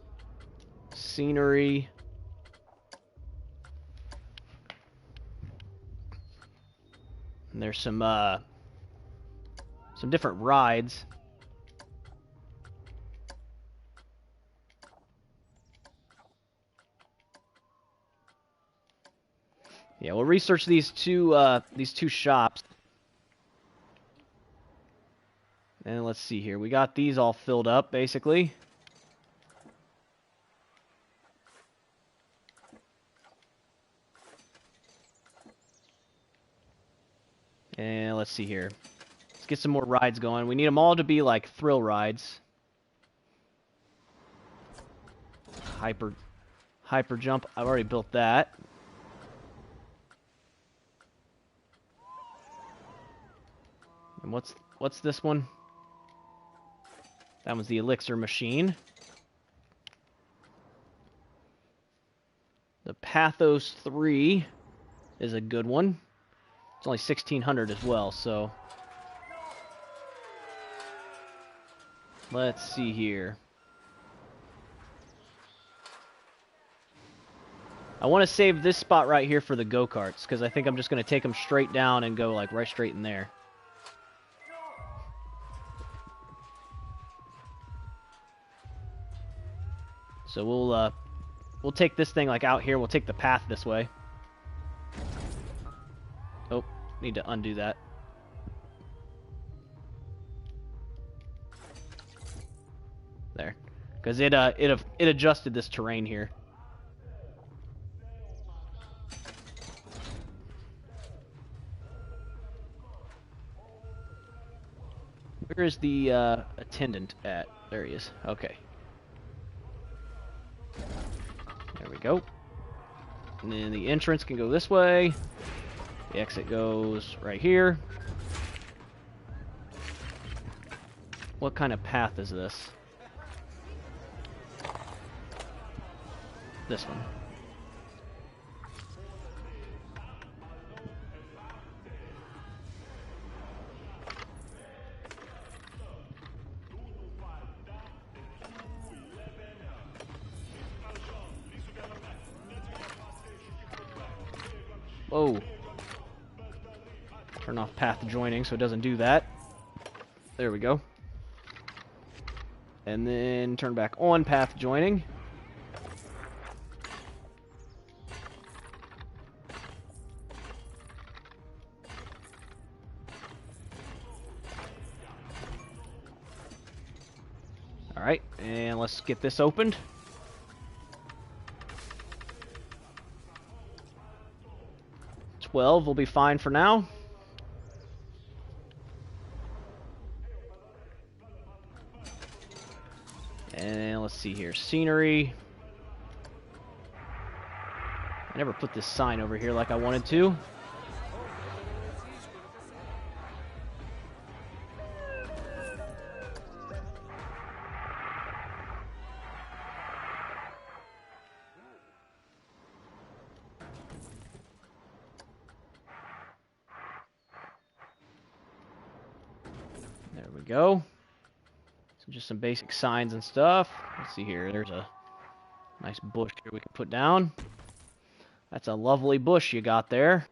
scenery. And there's some different rides. Yeah, we'll research these two shops. And let's see here. We got these all filled up, basically. And let's see here. Let's get some more rides going. We need them all to be like thrill rides. Hyper jump. I've already built that. And what's this one? That was the elixir machine. The Pathos 3 is a good one. It's only 1,600 as well, so... Let's see here. I want to save this spot right here for the go-karts, because I think I'm just going to take them straight down and go, like, right straight in there. So we'll take this thing, like, out here. We'll take the path this way. Oh, need to undo that. There. Because it adjusted this terrain here. Where is the attendant at? There he is. Okay. There we go. And then the entrance can go this way. The exit goes right here. What kind of path is this? This one. Whoa. Turn off path joining so it doesn't do that. There we go. And then turn back on path joining. Alright, and let's get this opened. Will be fine for now. And let's see here. Scenery. I never put this sign over here like I wanted to. Go. So just some basic signs and stuff. Let's see here. There's a nice bush here we can put down. That's a lovely bush you got there.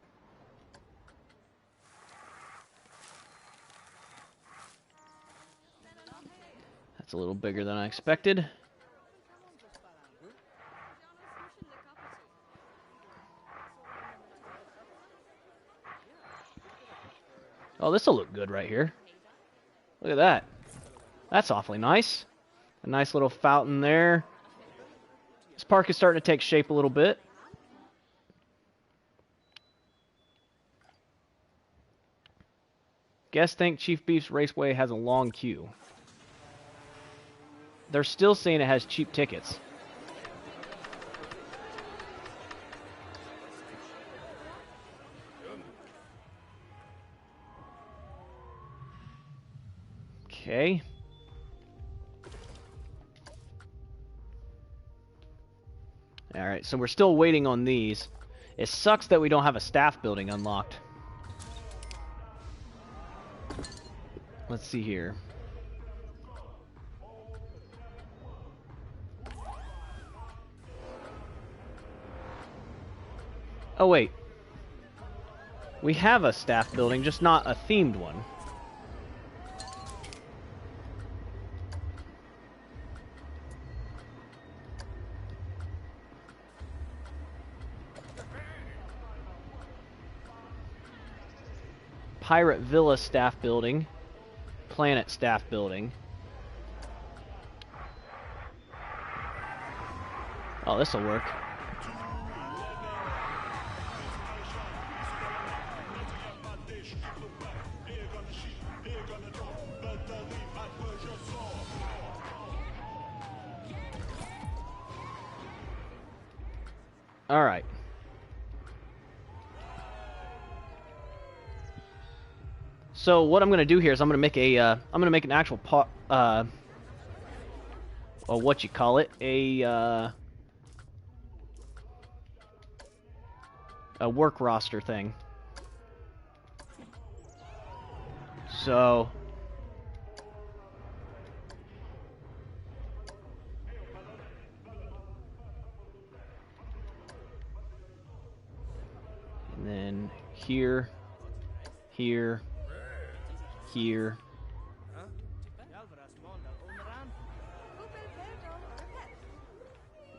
That's a little bigger than I expected. Oh, this will look good right here. Look at that. That's awfully nice. A nice little fountain there. This park is starting to take shape a little bit. Guests think Chief Beef's Raceway has a long queue. They're still saying it has cheap tickets. Okay. Alright, so we're still waiting on these. It sucks that we don't have a staff building unlocked. Let's see here. Oh wait. We have a staff building, just not a themed one. Pirate Villa staff building, Planet staff building. Oh, this'll work. All right. So what I'm going to do here is I'm going to make an actual what you call it, a work roster thing. So and then here, here, here,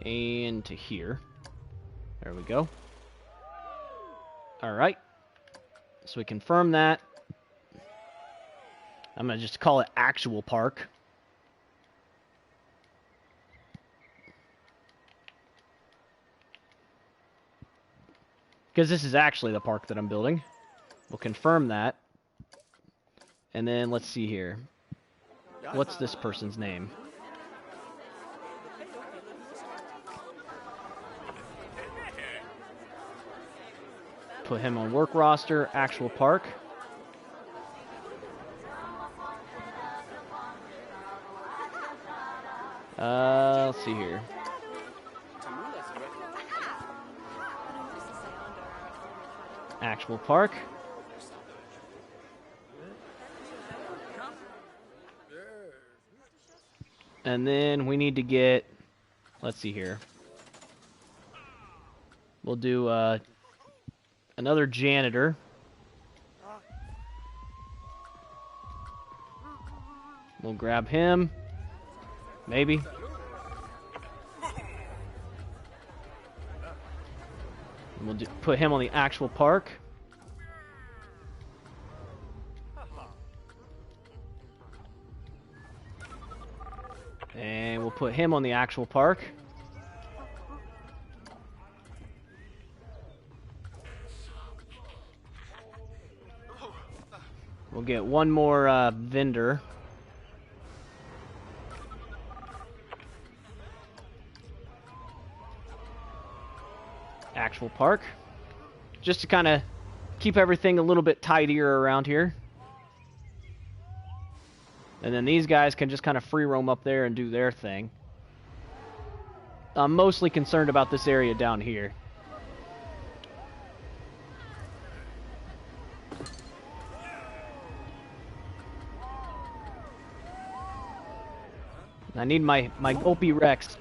and to here. There we go. Alright. So we confirm that. I'm going to just call it Actual Park. Because this is actually the park that I'm building. We'll confirm that. And then let's see here. What's this person's name? Put him on work roster, Actual Park. Let's see here. Actual Park. And then we need to get, let's see here. We'll do another janitor. We'll grab him. Maybe. And we'll put him on the Actual Park. And we'll put him on the Actual Park. We'll get one more vendor. Actual Park. Just to kind of keep everything a little bit tidier around here. And then these guys can just kind of free roam up there and do their thing. I'm mostly concerned about this area down here. I need my Gulpy Rex.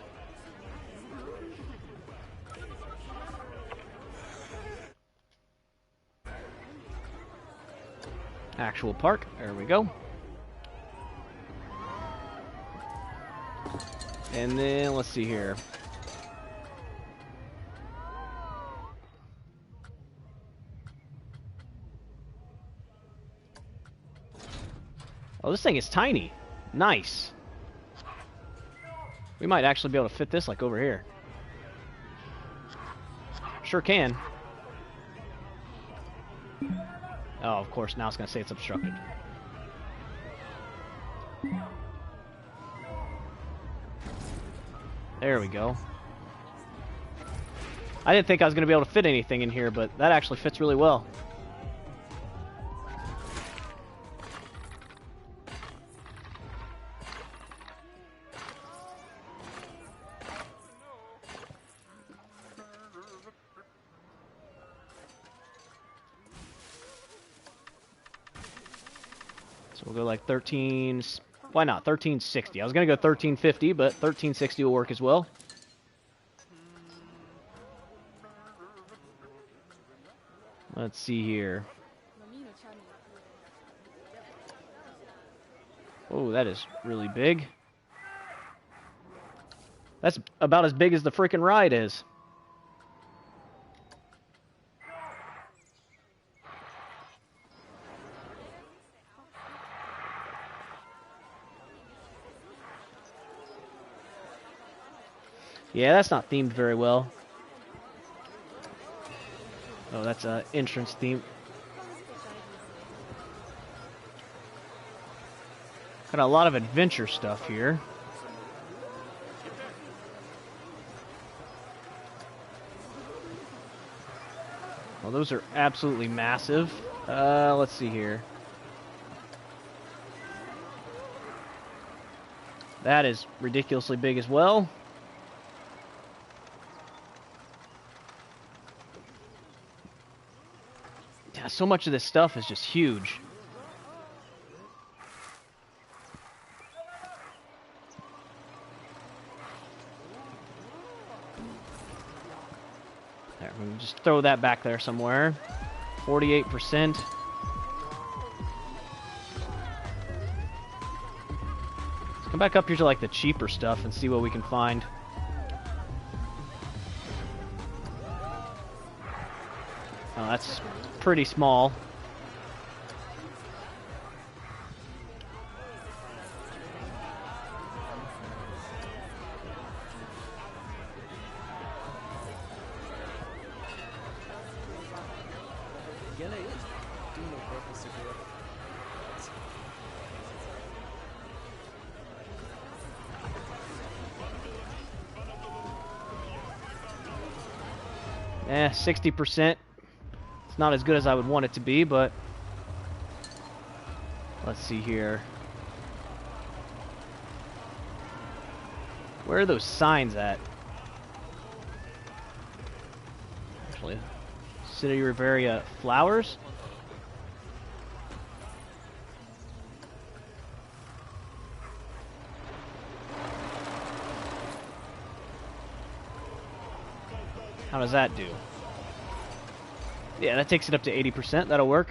Actual Park. There we go. And then let's see here. Oh, this thing is tiny. Nice. We might actually be able to fit this like over here. Sure can. Oh, of course, now it's going to say it's obstructed. There we go. I didn't think I was going to be able to fit anything in here, but that actually fits really well. So we'll go like 13... Why not? 1360. I was going to go 1350, but 1360 will work as well. Let's see here. Oh, that is really big. That's about as big as the freaking ride is. Yeah, that's not themed very well. Oh, that's an entrance theme. Got a lot of adventure stuff here. Well, those are absolutely massive. Let's see here. That is ridiculously big as well. Yeah, so much of this stuff is just huge. There, we can just throw that back there somewhere. 48%. Let's come back up here to like the cheaper stuff and see what we can find. Oh, that's pretty small. Eh, 60%. It's not as good as I would want it to be, but let's see here. Where are those signs at? Actually, City Riveria flowers? How does that do? Yeah, that takes it up to 80%. That'll work.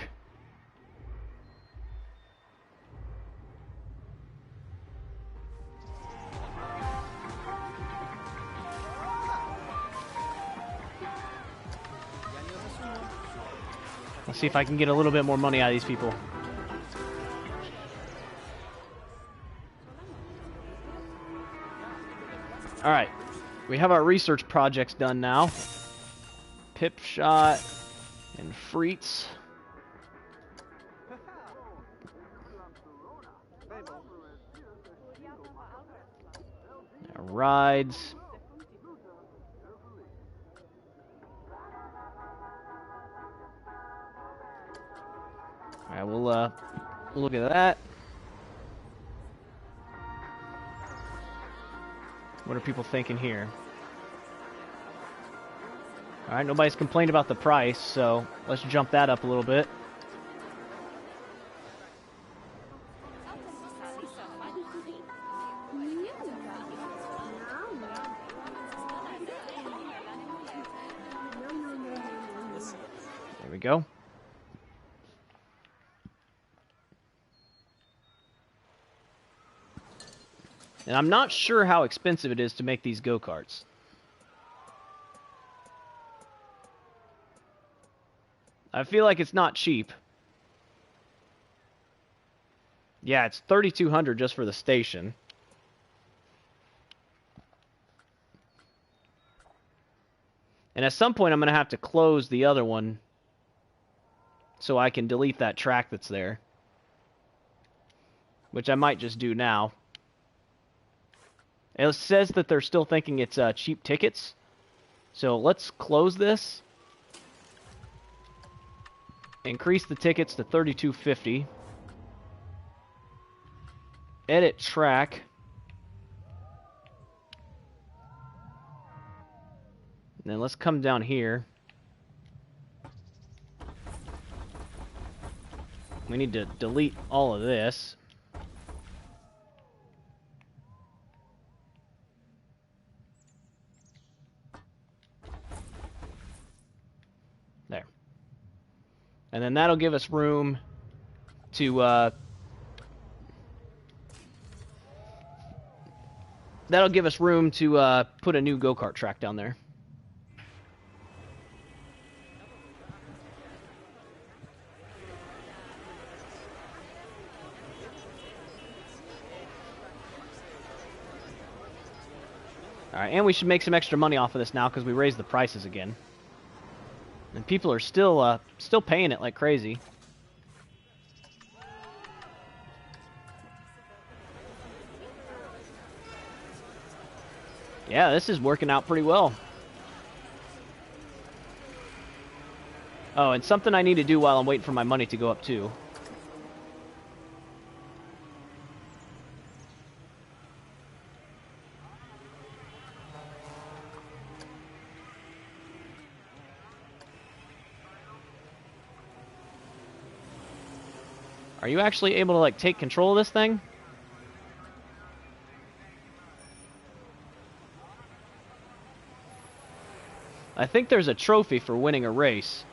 Let's see if I can get a little bit more money out of these people. Alright. We have our research projects done now. Pip shot and Freets. Rides. Alright, we'll look at that. What are people thinking here? Alright, nobody's complained about the price, so let's jump that up a little bit. There we go. And I'm not sure how expensive it is to make these go-karts. I feel like it's not cheap. Yeah, it's $3,200 just for the station. And at some point I'm going to have to close the other one so I can delete that track that's there. Which I might just do now. It says that they're still thinking it's cheap tickets. So let's close this. Increase the tickets to $32.50. Edit track. And then let's come down here. We need to delete all of this. There. And then that'll give us room to put a new go-kart track down there. Alright, and we should make some extra money off of this now because we raised the prices again. And people are still paying it like crazy. Yeah, this is working out pretty well. Oh, and something I need to do while I'm waiting for my money to go up too. Are you actually able to, like, take control of this thing? I think there's a trophy for winning a race.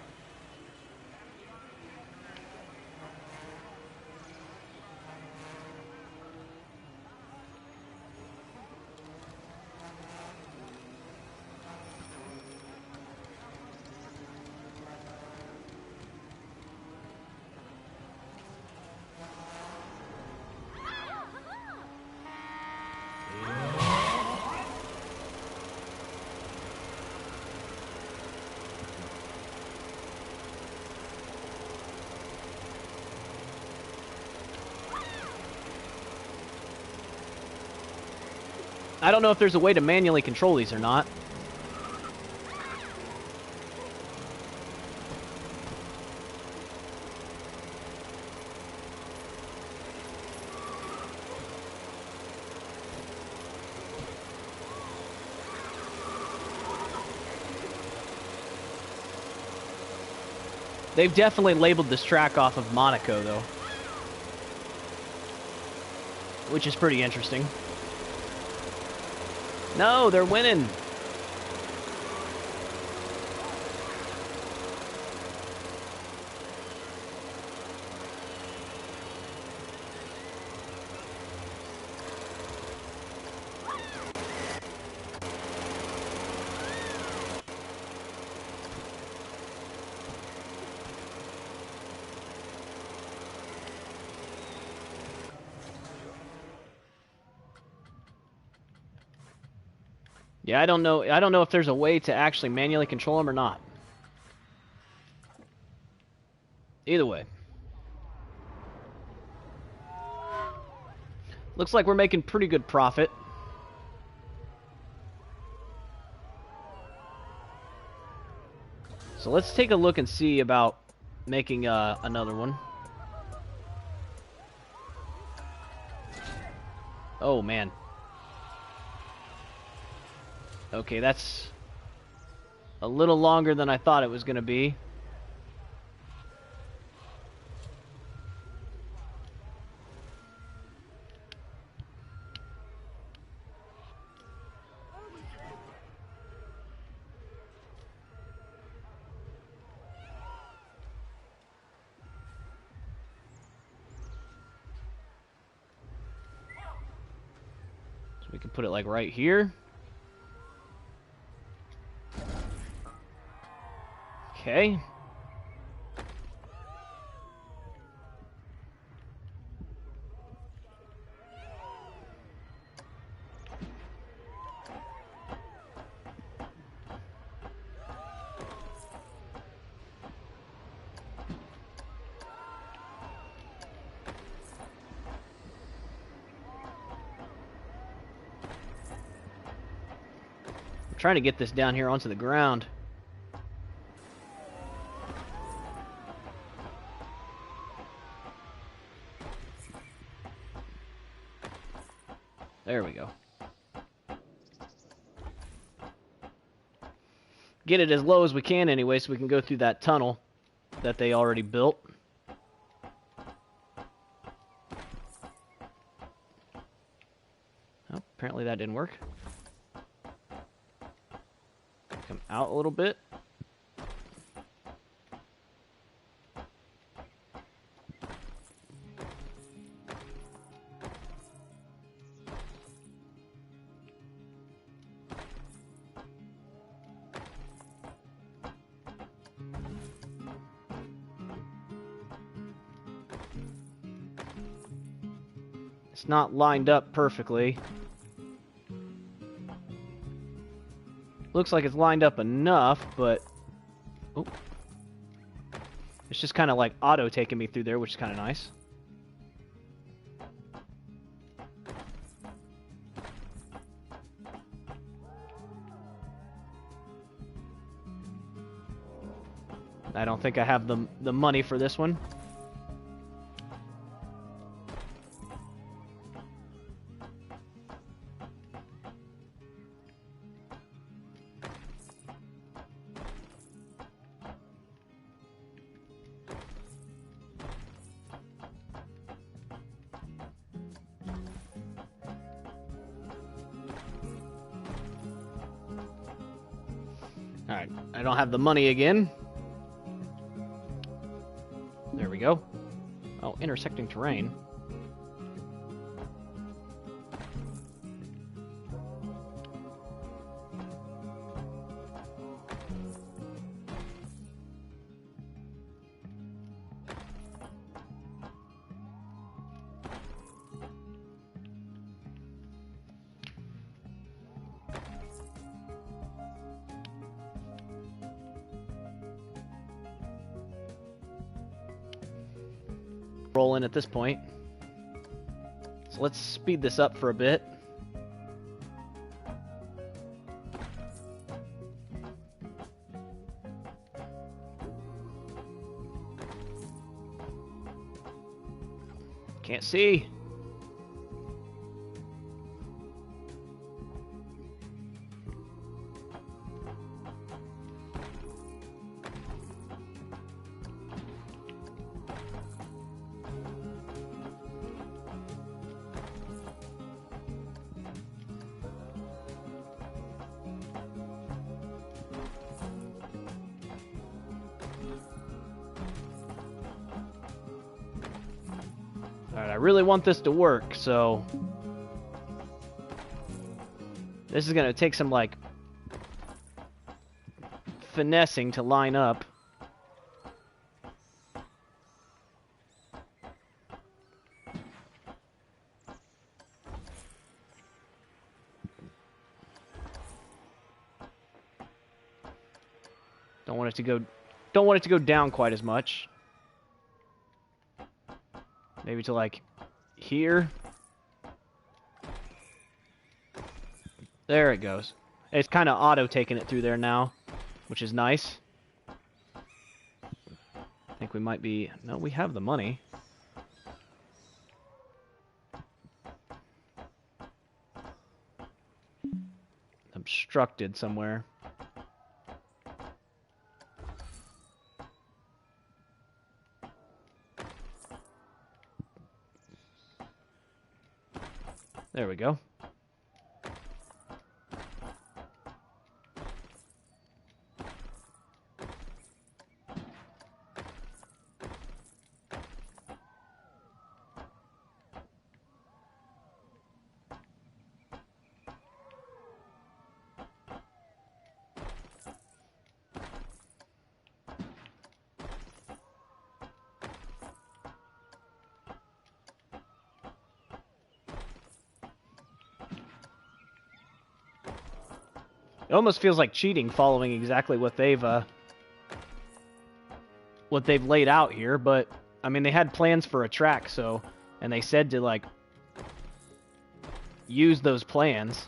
I don't know if there's a way to manually control these or not. They've definitely labeled this track off of Monaco, though. Which is pretty interesting. No, they're winning. Yeah, I don't know. I don't know if there's a way to actually manually control them or not. Either way. Looks like we're making pretty good profit. So let's take a look and see about making another one. Oh, man. Okay, that's a little longer than I thought it was going to be. So we can put it like right here. Okay. I'm trying to get this down here onto the ground. There we go. Get it as low as we can anyway, so we can go through that tunnel that they already built. Oh, apparently that didn't work. Come out a little bit. It's not lined up perfectly. Looks like it's lined up enough, but... Oh. It's just kind of like auto taking me through there, which is kind of nice. I don't think I have the money for this one. Alright, I don't have the money again. There we go. Oh, intersecting terrain. Rolling at this point. So let's speed this up for a bit. Can't see. Alright, I really want this to work, so this is gonna take some, like, finessing to line up. Don't want it to go down quite as much. Maybe to, like, here. There it goes. It's kind of auto-taking it through there now, which is nice. I think we might be... No, we have the money. Obstructed somewhere. There we go. It almost feels like cheating, following exactly what they've laid out here. But I mean, they had plans for a track, so, and they said to, like, use those plans.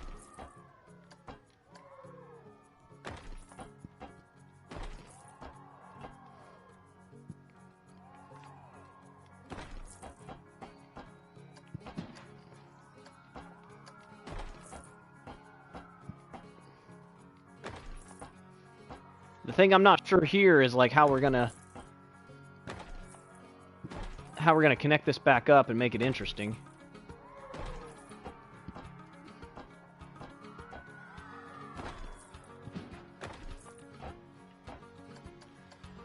The thing I'm not sure here is, like, how we're gonna connect this back up and make it interesting.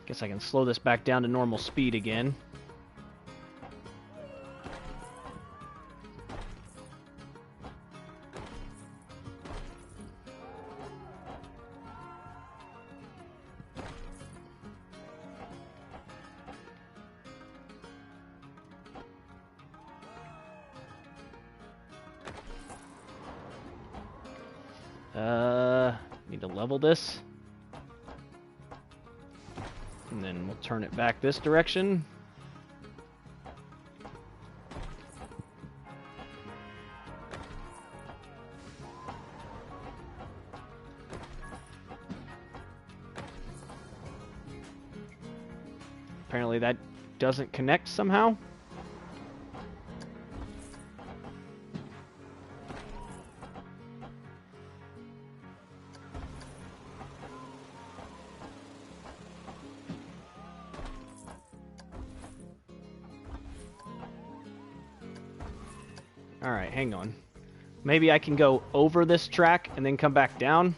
Guess I can slow this back down to normal speed again. Need to level this. And then we'll turn it back this direction. Apparently that doesn't connect somehow. Alright, hang on. Maybe I can go over this track and then come back down.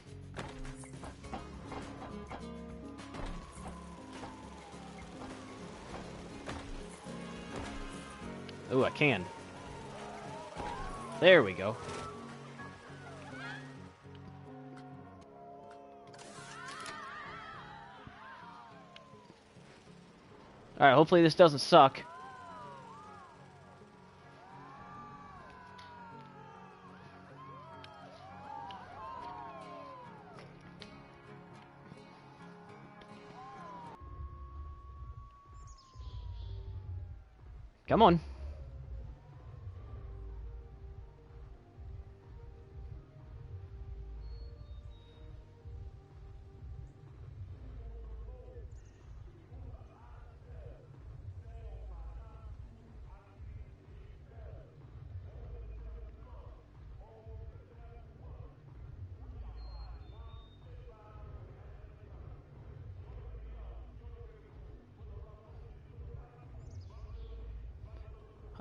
Ooh, I can. There we go. Alright, hopefully this doesn't suck. Come on.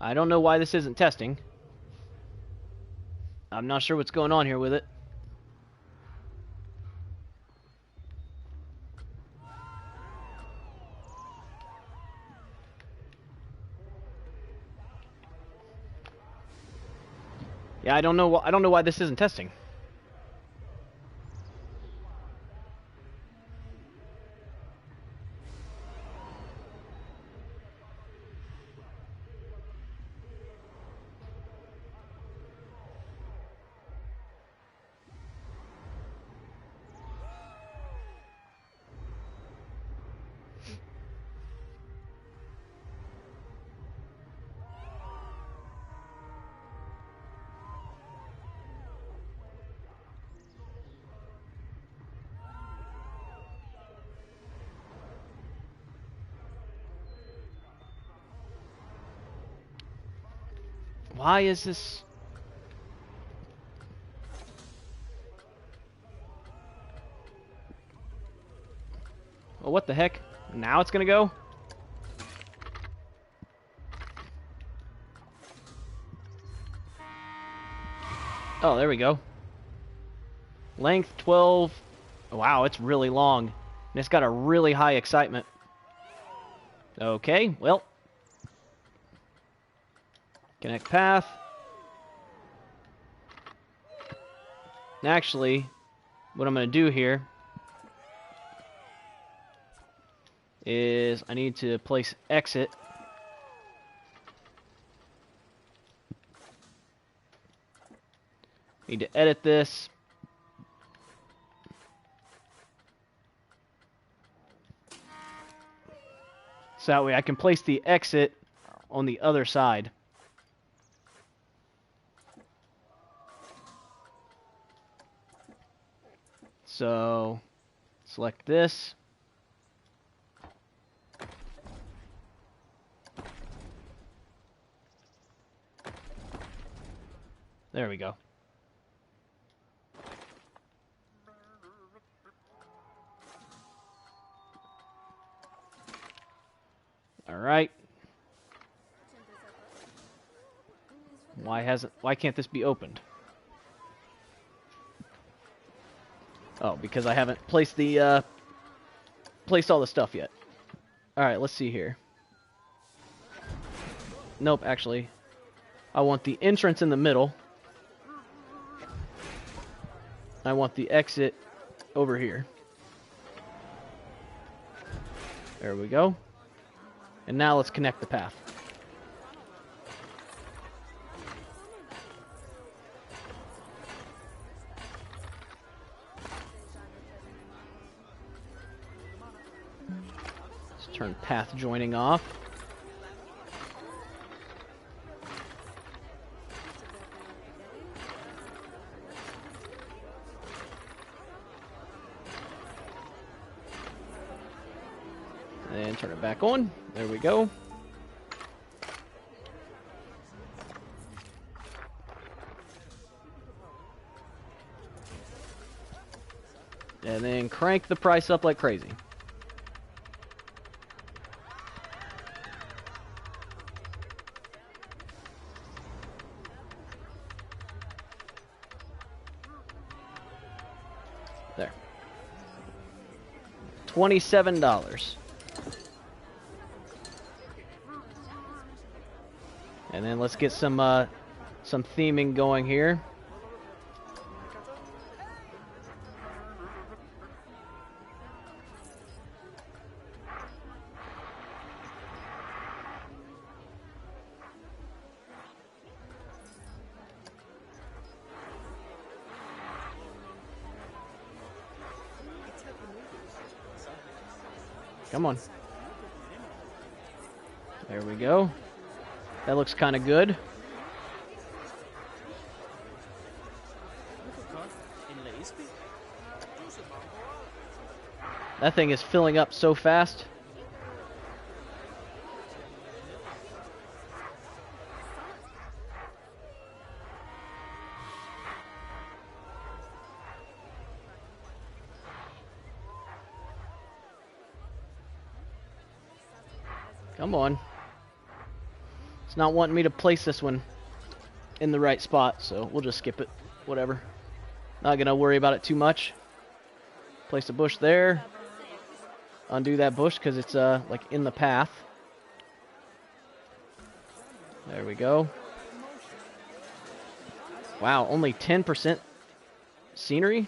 I don't know why this isn't testing. I'm not sure what's going on here with it. Yeah, I don't know why this isn't testing. Why is this? Well, what the heck? Now it's gonna go? Oh, there we go. Length 12. Wow, it's really long. And it's got a really high excitement. Okay, well. Connect path. Actually, what I'm going to do here is I need to place exit. Need to edit this. So that way I can place the exit on the other side. So, select this. There we go. All right. Why can't this be opened? Oh, because I haven't placed the placed all the stuff yet. All right, let's see here. Nope, actually, I want the entrance in the middle. I want the exit over here. There we go. And now let's connect the path. Let's turn path joining off. And turn it back on. There we go. And then crank the price up like crazy. There. $27. And then let's get some theming going here. Come on. There we go. That looks kind of good. That thing is filling up so fast. Come on. It's not wanting me to place this one in the right spot, so we'll just skip it. Whatever. Not gonna worry about it too much. Place a bush there. Undo that bush because it's like in the path. There we go. Wow, only 10% scenery?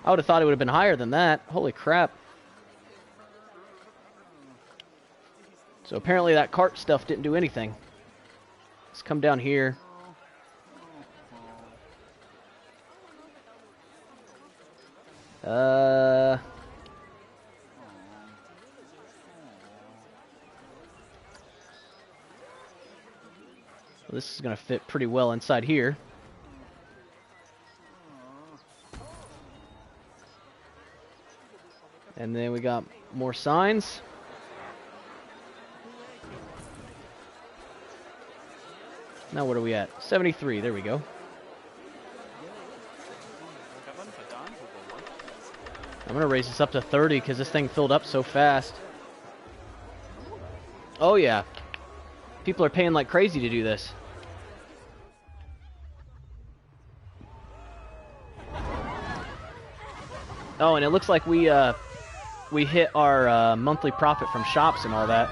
I would have thought it would have been higher than that. Holy crap. So apparently that cart stuff didn't do anything. Let's come down here. This is going to fit pretty well inside here. And then we got more signs. Now what are we at? 73, there we go. I'm going to raise this up to 30 because this thing filled up so fast. Oh yeah. People are paying like crazy to do this. Oh, and it looks like we hit our monthly profit from shops and all that.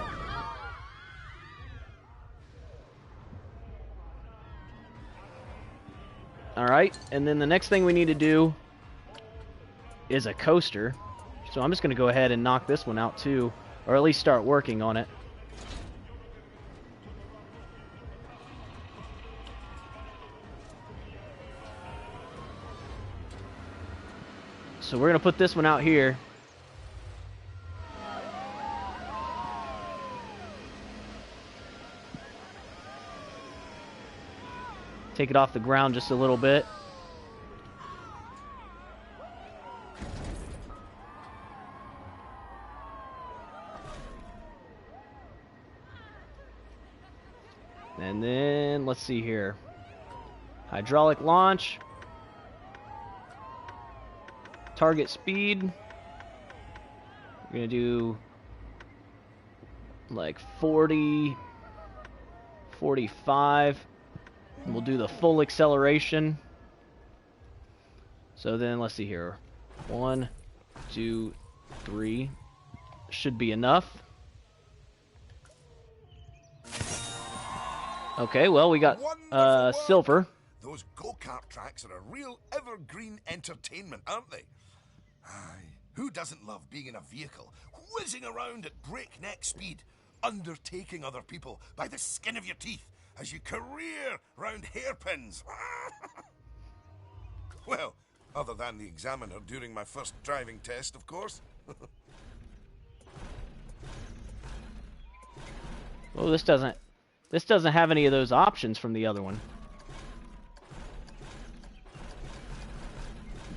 Alright, and then the next thing we need to do is a coaster. So I'm just going to go ahead and knock this one out too, or at least start working on it. So we're going to put this one out here. Take it off the ground just a little bit. And then, let's see here. Hydraulic launch. Target speed. We're going to do like 40, 45. And we'll do the full acceleration. So then, let's see here. 1, 2, 3. Should be enough. Okay, well, we got silver. Those go-kart tracks are a real evergreen entertainment, aren't they? Aye, who doesn't love being in a vehicle, whizzing around at breakneck speed, undertaking other people by the skin of your teeth as you career round hairpins? Well, other than the examiner during my first driving test, of course. Oh, this doesn't have any of those options from the other one.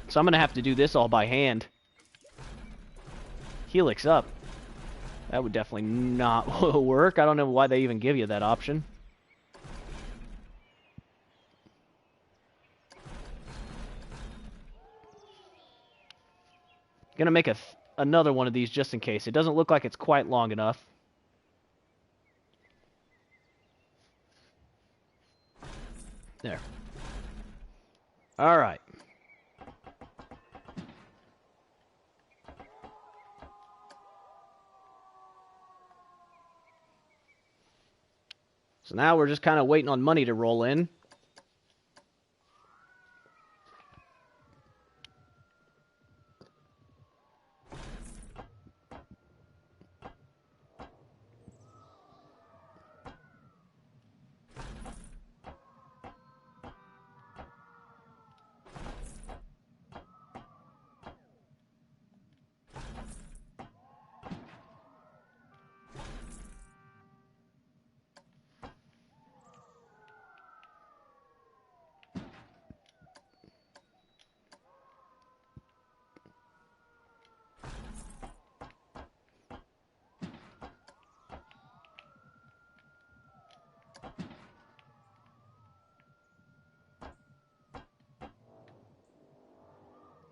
So I'm going to have to do this all by hand. Helix up. That would definitely not work. I don't know why they even give you that option. Gonna make another one of these just in case. It doesn't look like it's quite long enough. There. All right. So now we're just kind of waiting on money to roll in.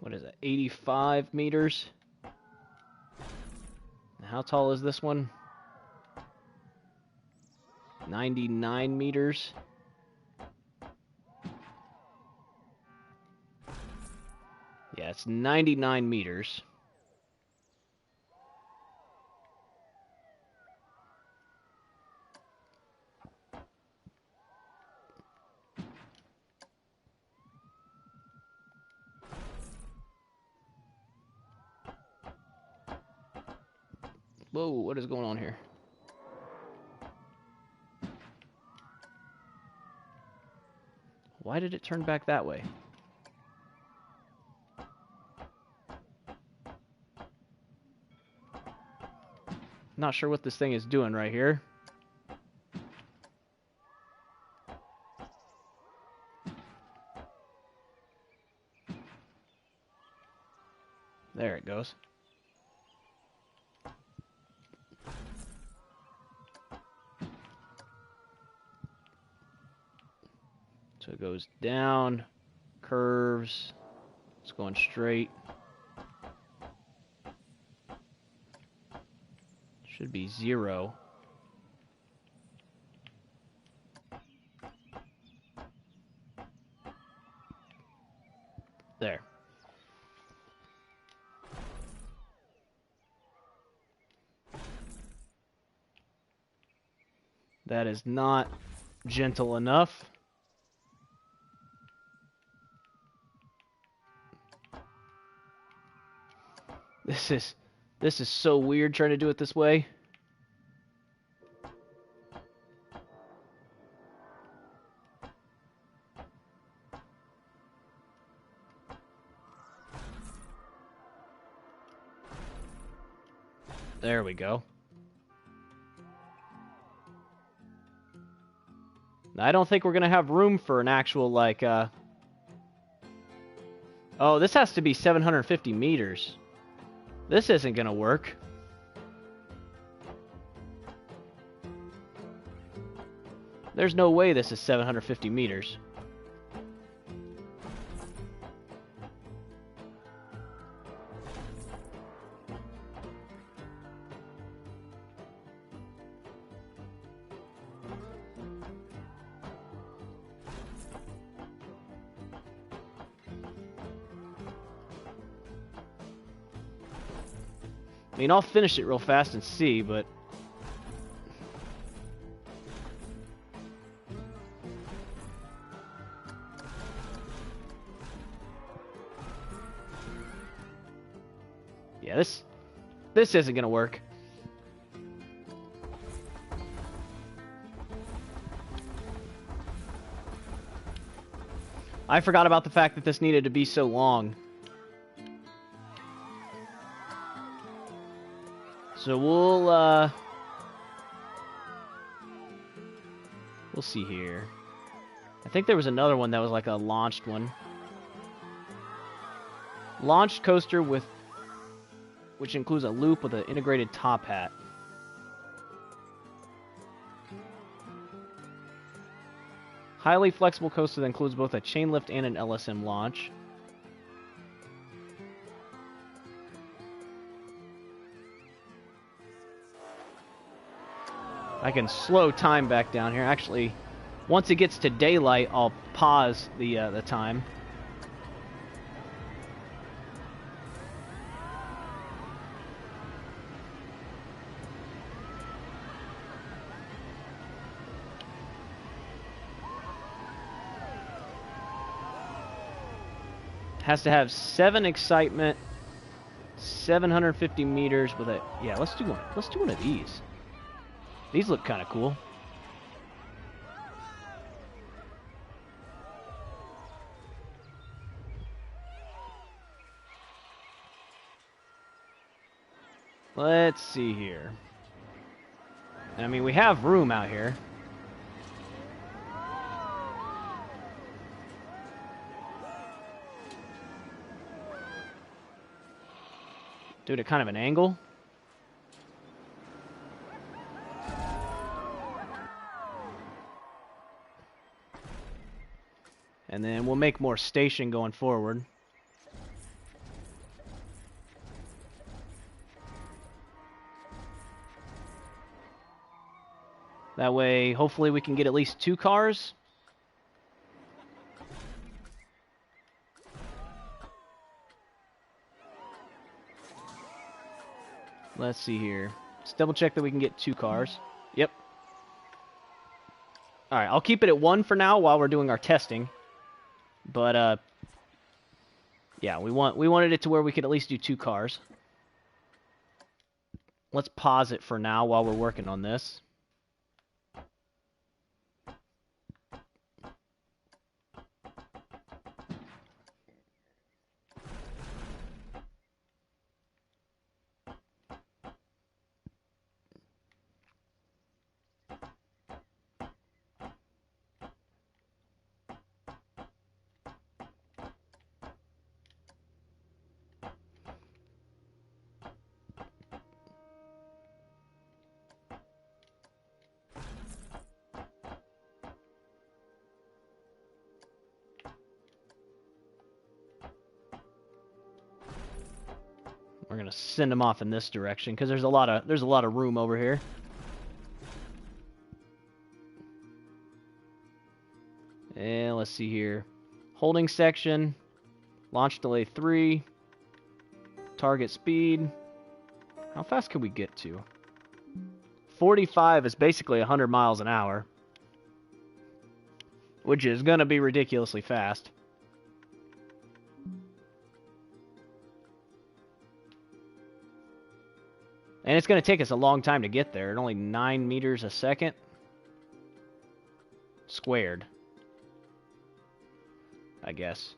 What is it? 85 meters? How tall is this one? 99 meters. Yeah, it's 99 meters. Whoa, what is going on here? Why did it turn back that way? Not sure what this thing is doing right here. There it goes. So it goes down, curves, it's going straight. Should be 0. There. That is not gentle enough. This is so weird trying to do it this way. There we go. I don't think we're gonna have room for an actual, like, Oh, this has to be 750 meters. This isn't gonna work. There's no way this is 750 meters. I mean, I'll finish it real fast and see, but... yeah, this isn't gonna work. I forgot about the fact that this needed to be so long. So we'll see here. I think there was another one that was like a launched one. Launched coaster which includes a loop with an integrated top hat. Highly flexible coaster that includes both a chain lift and an LSM launch. I can slow time back down here. Actually, once it gets to daylight, I'll pause the time. Has to have 7 excitement, 750 meters with a... Yeah, let's do one. Let's do one of these. These look kind of cool. Let's see here. I mean, we have room out here. Do it at kind of an angle. And then we'll make more station going forward. That way, hopefully we can get at least 2 cars. Let's see here. Let's double check that we can get 2 cars. Yep. Alright, I'll keep it at 1 for now while we're doing our testing. But, yeah, we wanted it to where we could at least do 2 cars. Let's pause it for now while we're working on this. We're gonna send them off in this direction because there's a lot of room over here. And let's see here. Holding section, launch delay 3, target speed. How fast can we get to? 45 is basically 100 miles an hour, which is gonna be ridiculously fast. And it's going to take us a long time to get there. At only 9 meters a second. Squared. I guess.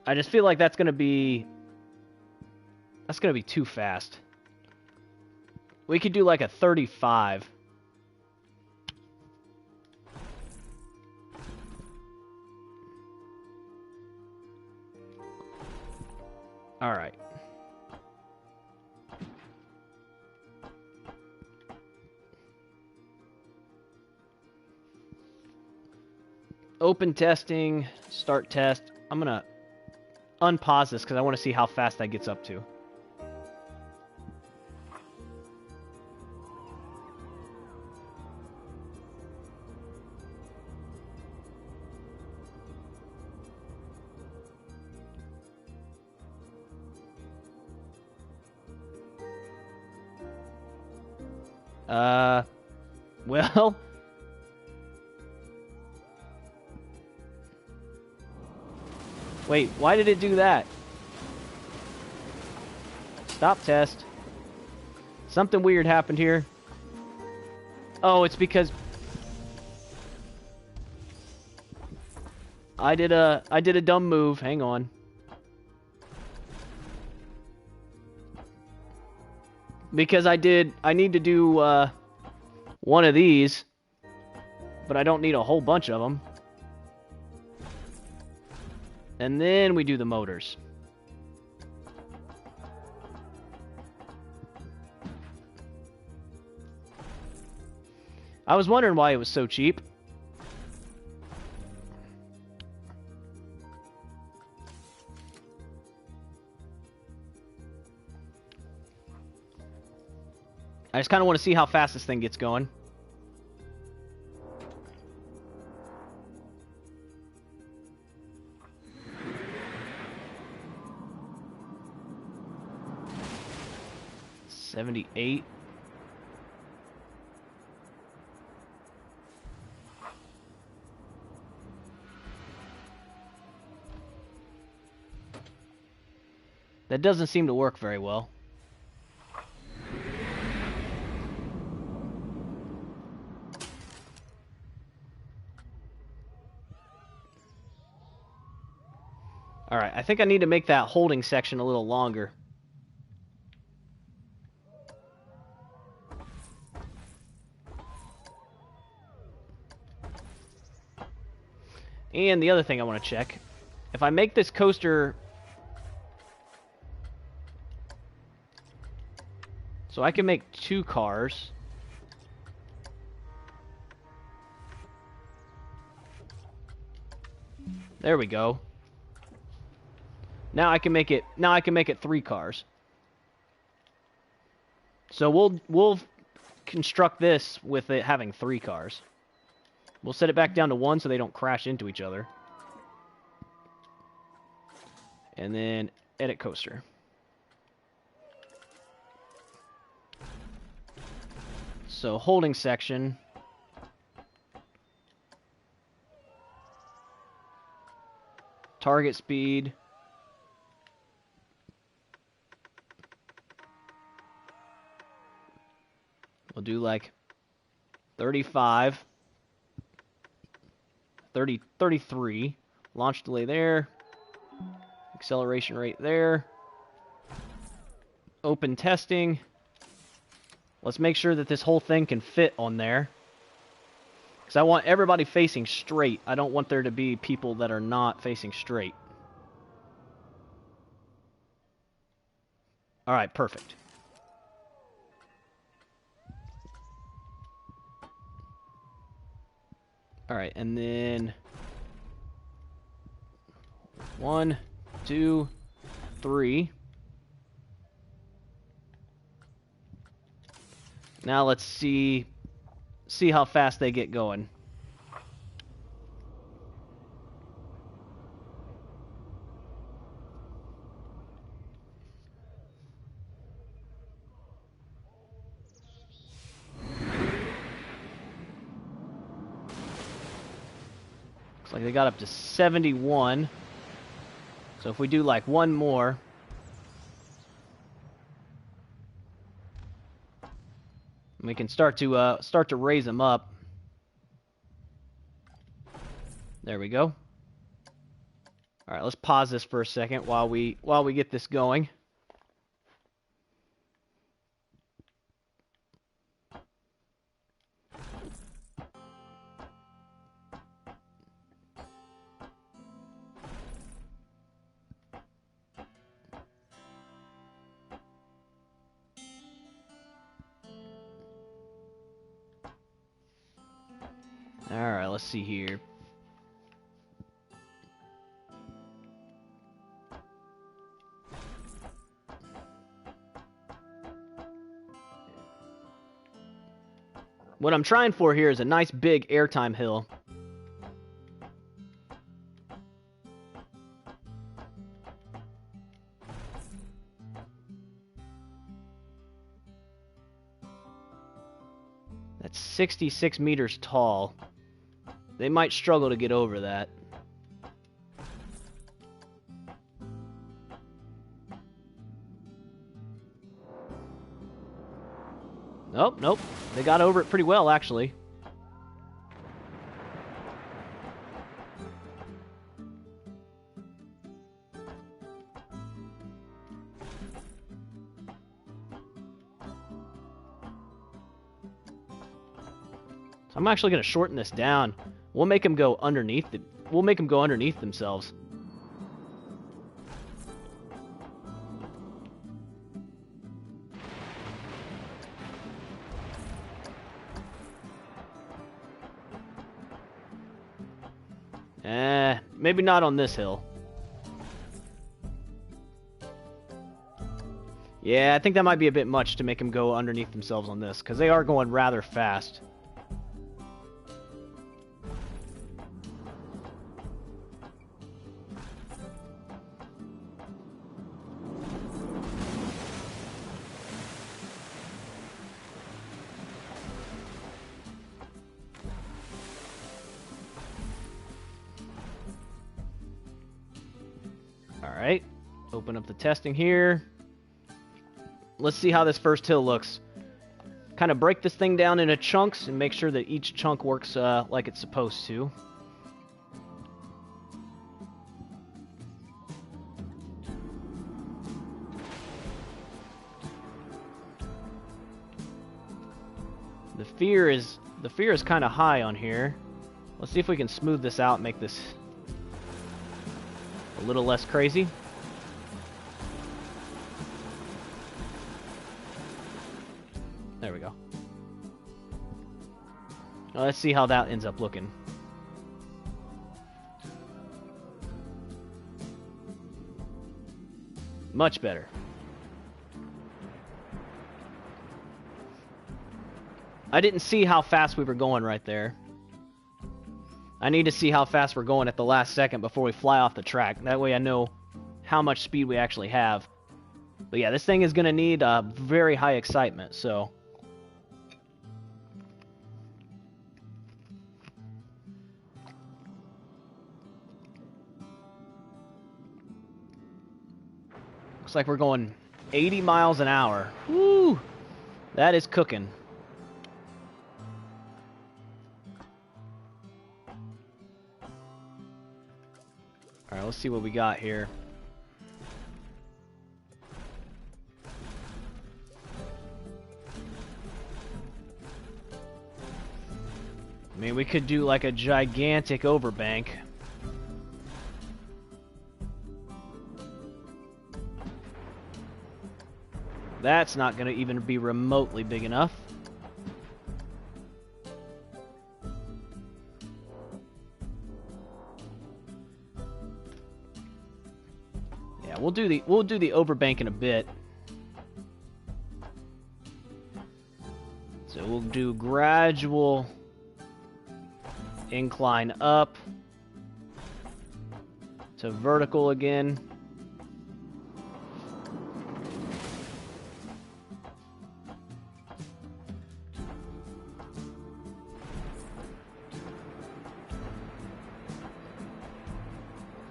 I just feel like that's going to be too fast. We could do like a 35. All right. Open testing, start test. I'm going to unpause this because I want to see how fast that gets up to. Well... Wait, why did it do that? Stop test. Something weird happened here. Oh, it's because... I did a dumb move. Hang on. Because I need to do, one of these, but I don't need a whole bunch of them. And then we do the motors. I was wondering why it was so cheap. I just kind of want to see how fast this thing gets going. $78. That doesn't seem to work very well. Alright, I think I need to make that holding section a little longer. And the other thing I want to check, if I make this coaster so I can make 2 cars. There we go. Now I can make it 3 cars. So we'll construct this with it having 3 cars. We'll set it back down to 1 so they don't crash into each other. And then edit coaster. So holding section. Target speed. We'll do like 35. 33. Launch delay there. Acceleration rate there. Open testing. Let's make sure that this whole thing can fit on there. Because I want everybody facing straight. I don't want there to be people that are not facing straight. Alright, perfect. Alright, and then 1, 2, 3. Now let's see how fast they get going. Looks like they got up to 71. So if we do like one more, we can start to raise them up. There we go. All right, let's pause this for a second while we get this going. Alright, let's see here. What I'm trying for here is a nice big airtime hill. That's 66 meters tall. They might struggle to get over that. Nope, nope. They got over it pretty well, actually. So I'm actually going to shorten this down. We'll make them go underneath themselves. Maybe not on this hill. Yeah, I think that might be a bit much to make them go underneath themselves on this, because they are going rather fast. Alright. Open up the testing here. Let's see how this first hill looks. Kind of break this thing down into chunks and make sure that each chunk works like it's supposed to. The fear is kind of high on here. Let's see if we can smooth this out and make this a little less crazy. There we go. Now let's see how that ends up looking. Much better. I didn't see how fast we were going right there. I need to see how fast we're going at the last second before we fly off the track. That way I know how much speed we actually have. But yeah, this thing is going to need very high excitement, so... Looks like we're going 80 miles an hour. Woo! That is cooking. Alright, let's see what we got here. I mean, we could do like a gigantic overbank. That's not going to even be remotely big enough. Yeah, we'll do the overbank in a bit. So we'll do gradual incline up to vertical again.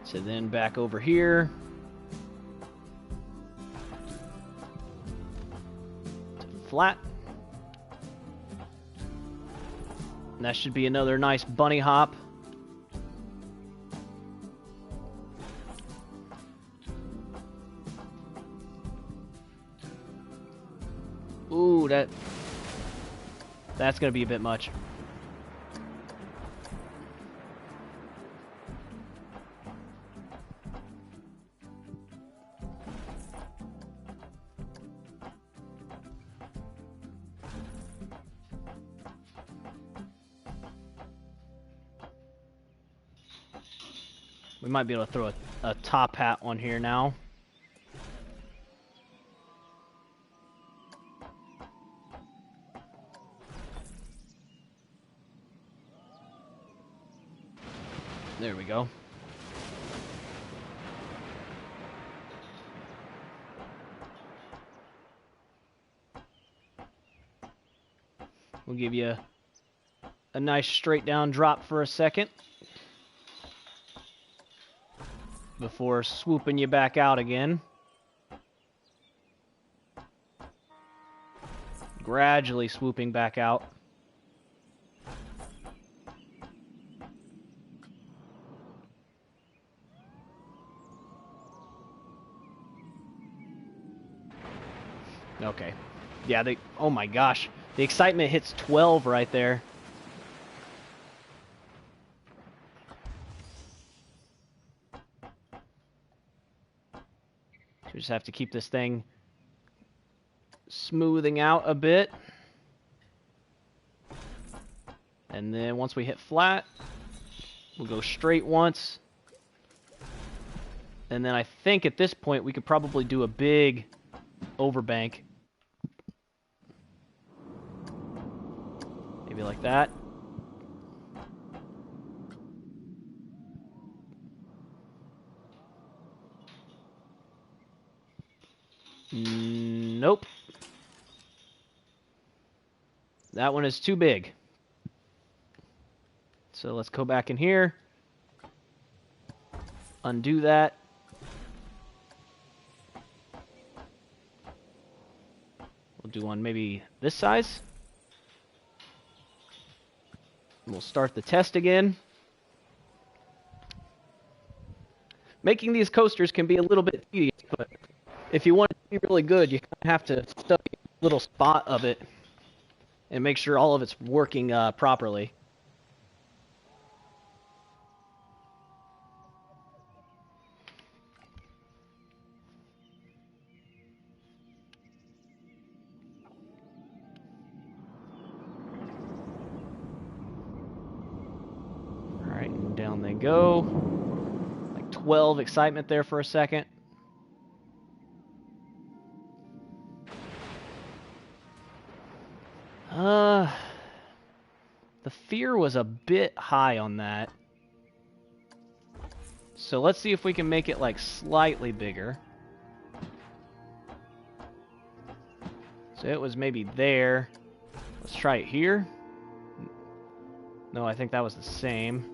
So then back over here to flat. And that should be another nice bunny hop. Ooh, that's gonna be a bit much. We might be able to throw a top hat on here now. There we go. We'll give you a nice straight down drop for a second before swooping you back out again. Gradually swooping back out. Okay. Yeah, oh my gosh. The excitement hits 12 right there. We just have to keep this thing smoothing out a bit. And then once we hit flat, we'll go straight once. And then I think at this point we could probably do a big overbank. Maybe like that. Nope. That one is too big. So let's go back in here. Undo that. do one maybe this size. We'll start the test again. Making these coasters can be a little bit tedious, but if you want it to be really good, you kind of have to study a little spot of it and make sure all of it's working properly. Alright, and down they go. Like 12 excitement there for a second. The fear was a bit high on that. So let's see if we can make it like slightly bigger. So it was maybe there. Let's try it here. No, I think that was the same.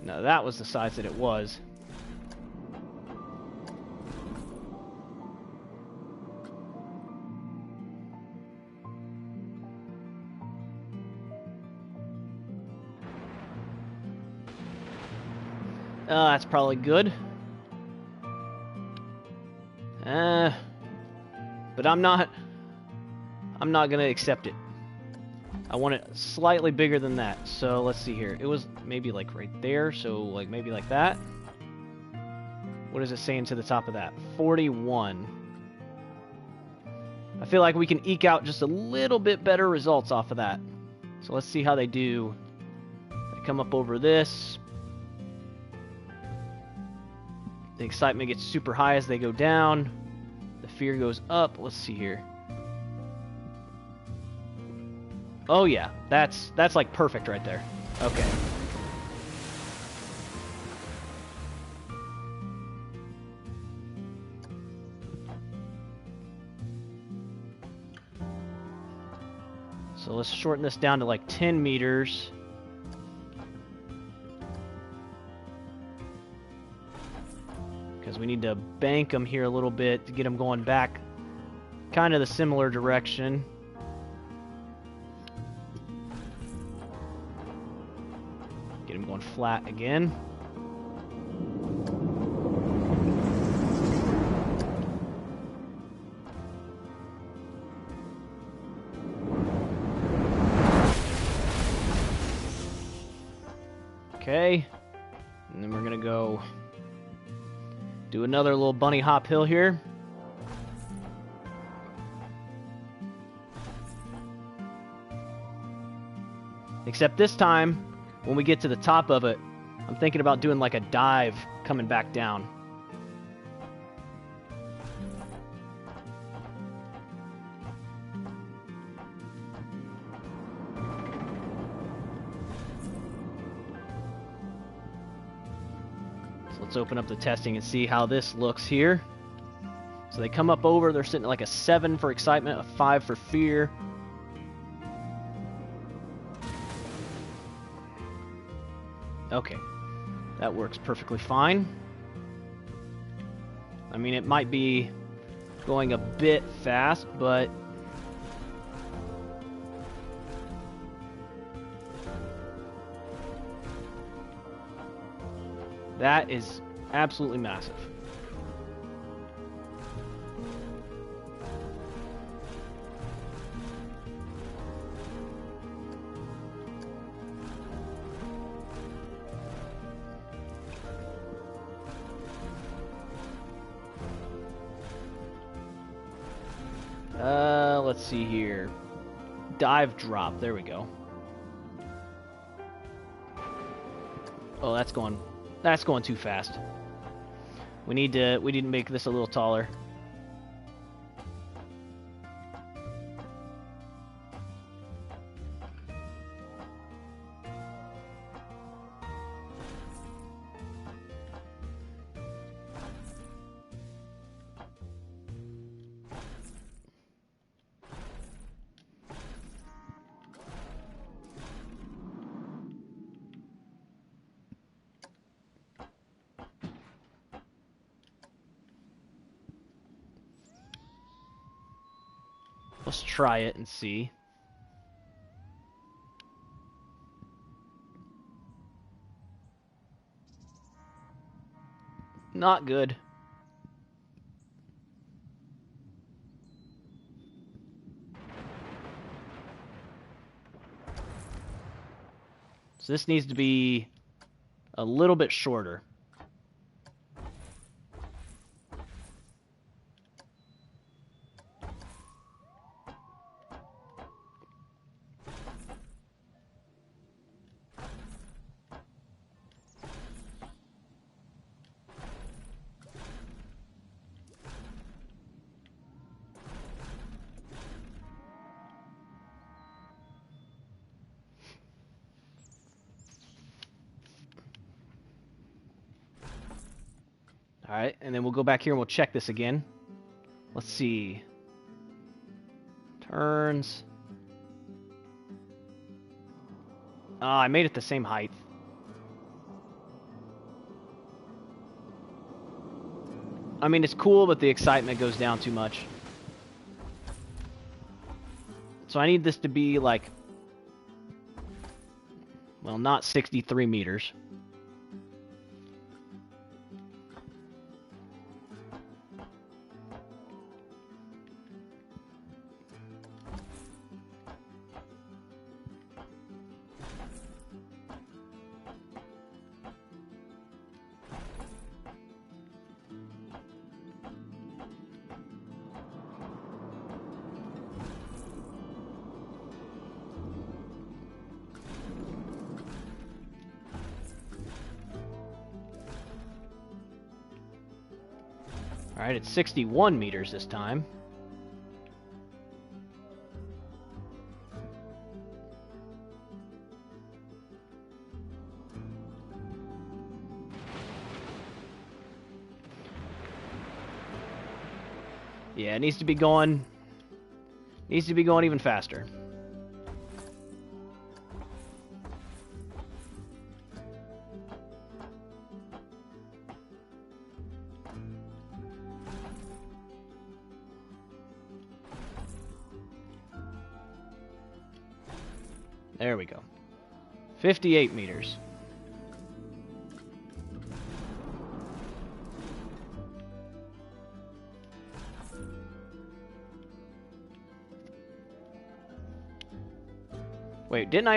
No, that was the size that it was. That's probably good. But I'm not gonna accept it. I want it slightly bigger than that. So let's see here. It was maybe like right there, so like maybe like that. What is it saying to the top of that? 41. I feel like we can eke out just a little bit better results off of that. So let's see how they do. They come up over this. The excitement gets super high as they go down. The fear goes up. Let's see here. Oh yeah, that's like perfect right there. Okay. So let's shorten this down to like 10 meters. Because we need to bank them here a little bit to get them going back kind of the similar direction. Get them going flat again. Okay. And then we're going to go do another little bunny hop hill here. Except this time, when we get to the top of it, I'm thinking about doing like a dive coming back down. So let's open up the testing and see how this looks here. So they come up over, they're sitting at like a 7 for excitement, a 5 for fear. Okay, that works perfectly fine. I mean, it might be going a bit fast, but that is absolutely massive. Let's see here. Dive drop. There we go. Oh, that's going too fast. We need to make this a little taller. Let's try it and see. Not good. So this needs to be a little bit shorter. Alright, and then we'll go back here and we'll check this again. Let's see. Turns. Ah, I made it the same height. I mean, it's cool, but the excitement goes down too much. So I need this to be like, well, not 63 meters. Alright, it's 61 meters this time. Yeah, it needs to be going even faster. There we go. 58 meters. Wait, didn't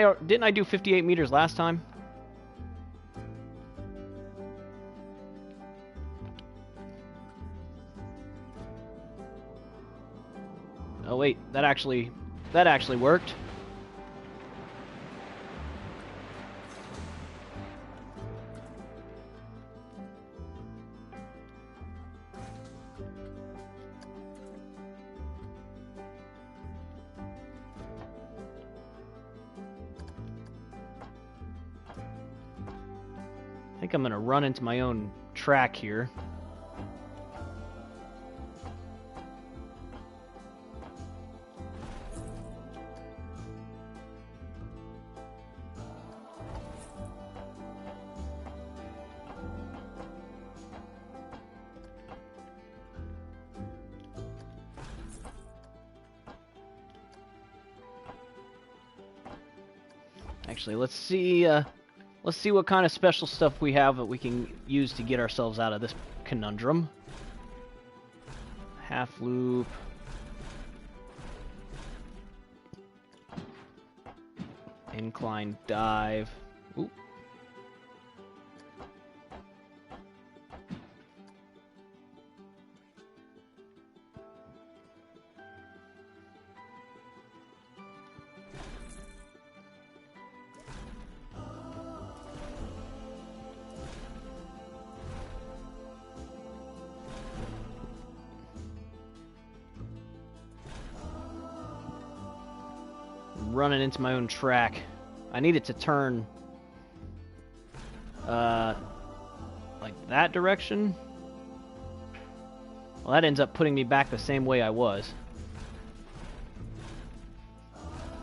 I do 58 meters last time? Oh wait, that actually worked. I think I'm gonna run into my own track here. Actually, let's see what kind of special stuff we have that we can use to get ourselves out of this conundrum. Half loop. Incline dive. Ooh. Running into my own track. I need it to turn like that direction. Well, that ends up putting me back the same way I was.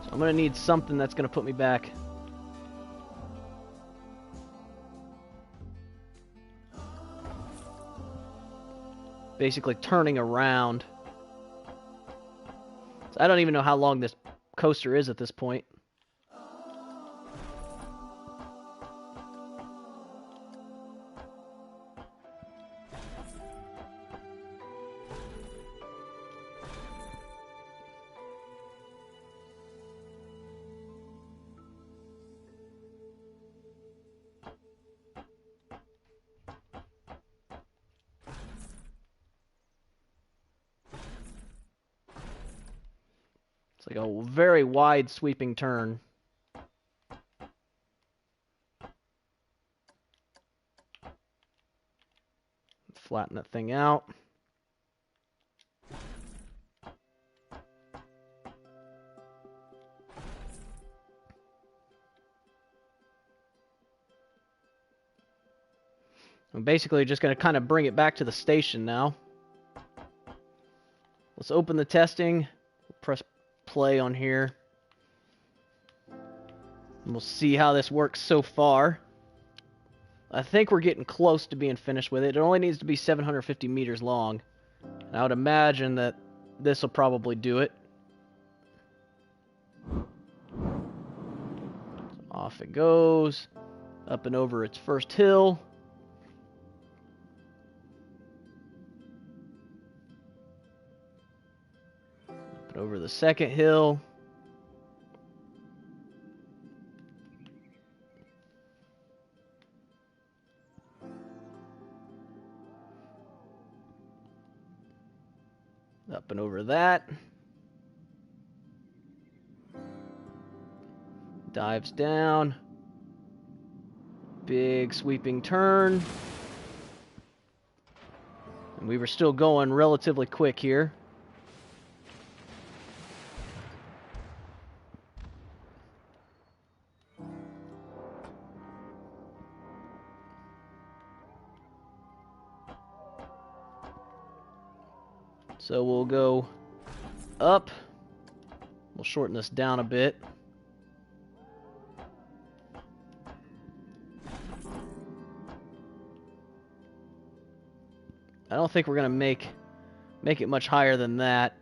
So I'm gonna need something that's gonna put me back. Basically turning around. I don't even know how long this coaster is at this point. It's like a very wide sweeping turn. Flatten that thing out. I'm basically just going to kind of bring it back to the station now. Let's open the testing. Press play on here. And we'll see how this works so far. I think we're getting close to being finished with it. It only needs to be 750 meters long. And I would imagine that this will probably do it. Off it goes. Up and over its first hill. Up and over the second hill. Up and over that. Dives down. Big sweeping turn. And we were still going relatively quick here. So we'll go up. We'll shorten this down a bit. I don't think we're gonna make it much higher than that.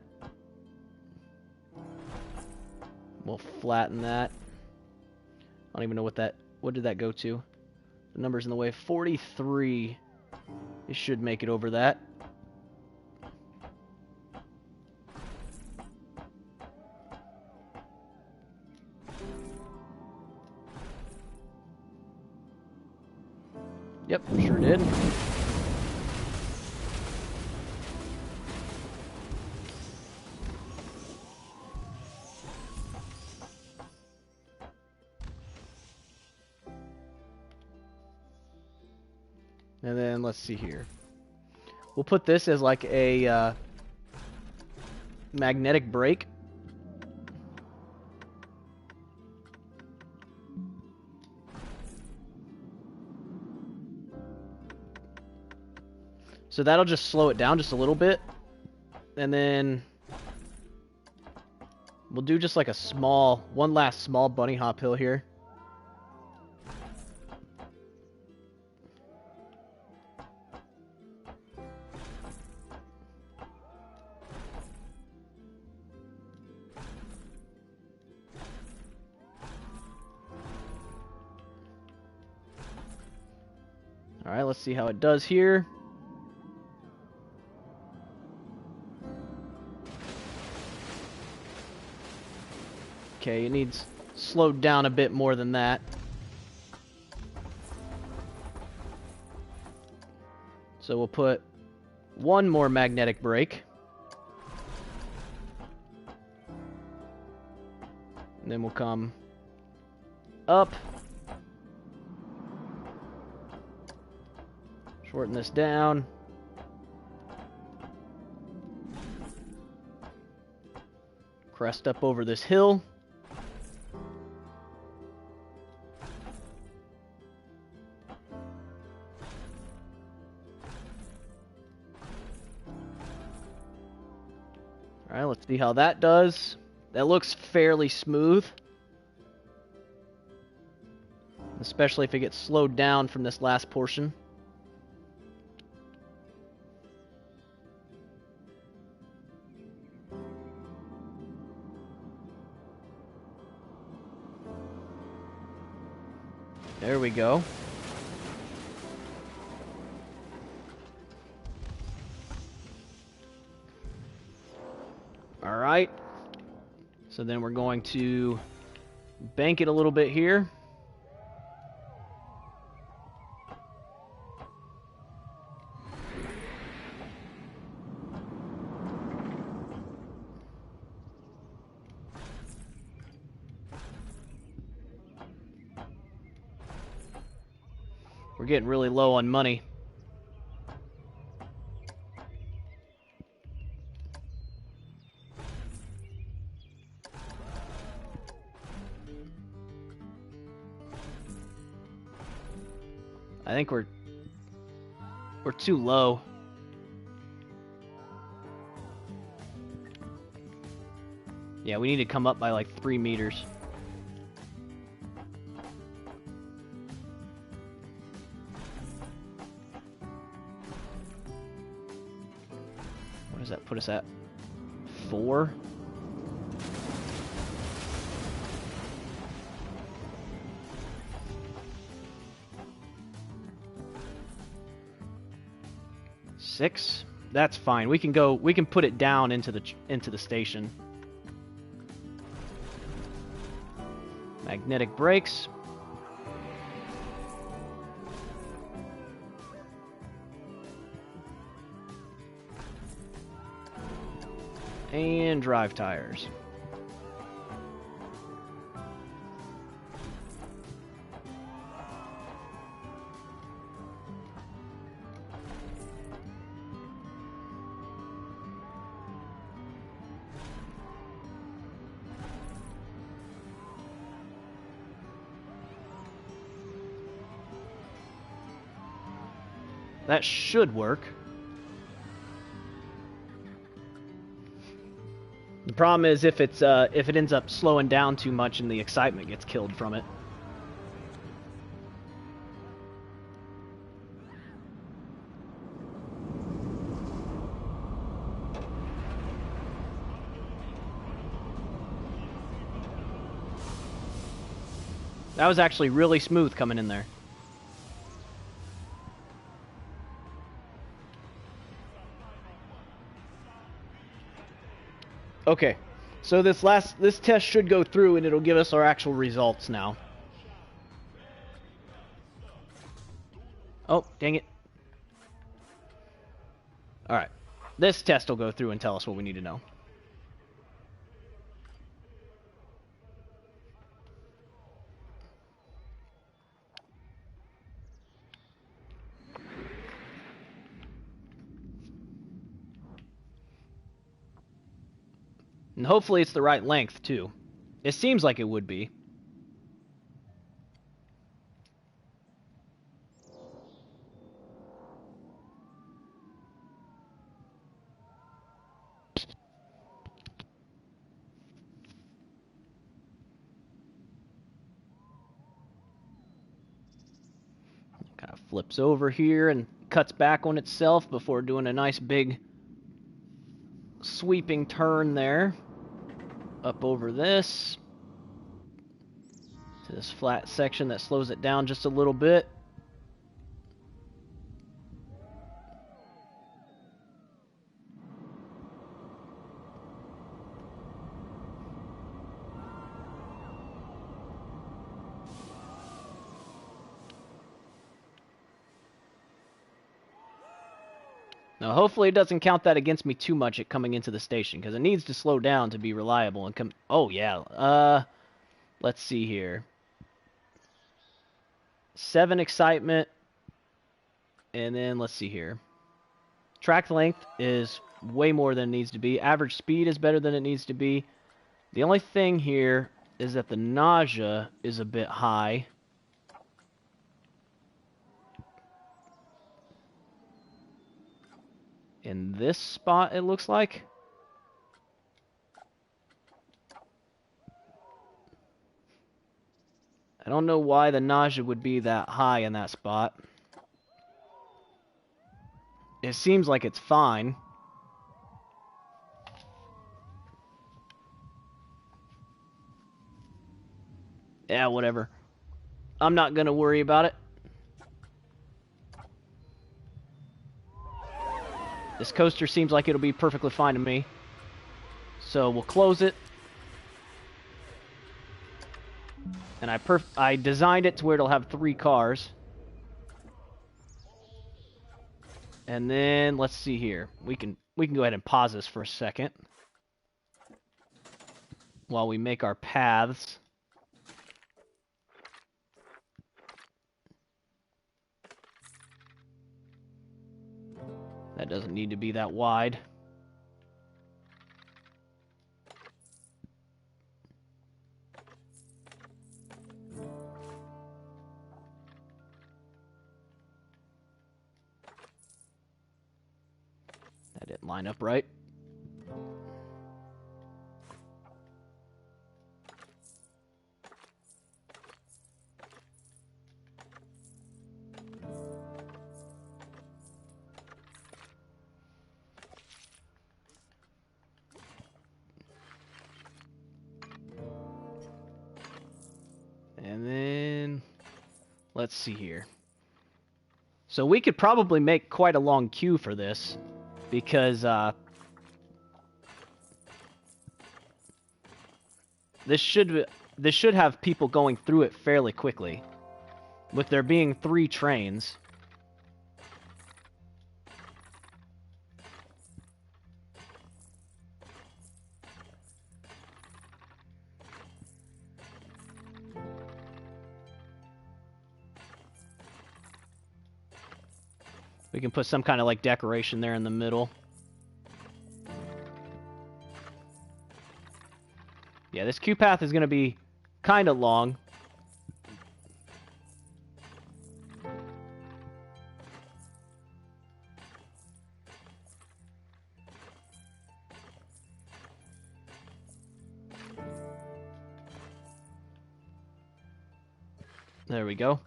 We'll flatten that. I don't even know what did that go to? The number's in the way. 43. It should make it over that. Yep, sure did. And then let's see here. We'll put this as like a magnetic brake. So that'll just slow it down just a little bit. And then we'll do just like one last small bunny hop hill here. All right, let's see how it does here. Okay, it needs slowed down a bit more than that. So we'll put one more magnetic brake. And then we'll come up. Shorten this down. Crest up over this hill. Alright, let's see how that does. That looks fairly smooth. Especially if it gets slowed down from this last portion. There we go. All right. So then we're going to bank it a little bit here. We're getting really low on money. I think we're too low. Yeah, we need to come up by like 3 meters. What does that put us at? 4? Six? That's fine. We can go. We can put it down into the station. Magnetic brakes. And drive tires. That should work. The problem is if it ends up slowing down too much and the excitement gets killed from it. That was actually really smooth coming in there. Okay, so this test should go through and it'll give us our actual results now. Oh, dang it. Alright, this test will go through and tell us what we need to know. And hopefully it's the right length, too. It seems like it would be. Kind of flips over here and cuts back on itself before doing a nice big sweeping turn there. Up over this to this flat section that slows it down just a little bit. Now, hopefully it doesn't count that against me too much at coming into the station, because it needs to slow down to be reliable and come... Oh, yeah. Let's see here. 7 excitement. And then, let's see here. Track length is way more than it needs to be. Average speed is better than it needs to be. The only thing here is that the nausea is a bit high. In this spot, it looks like. I don't know why the nausea would be that high in that spot. It seems like it's fine. Yeah, whatever. I'm not gonna worry about it. This coaster seems like it'll be perfectly fine to me. So we'll close it. And I designed it to where it'll have 3 cars. And then let's see here. We can go ahead and pause this for a second while we make our paths. That doesn't need to be that wide. That didn't line up right. And then, let's see here. So we could probably make quite a long queue for this, because this should have people going through it fairly quickly, with there being 3 trains. We can put some kind of like decoration there in the middle. Yeah, this queue path is going to be kind of long. There we go.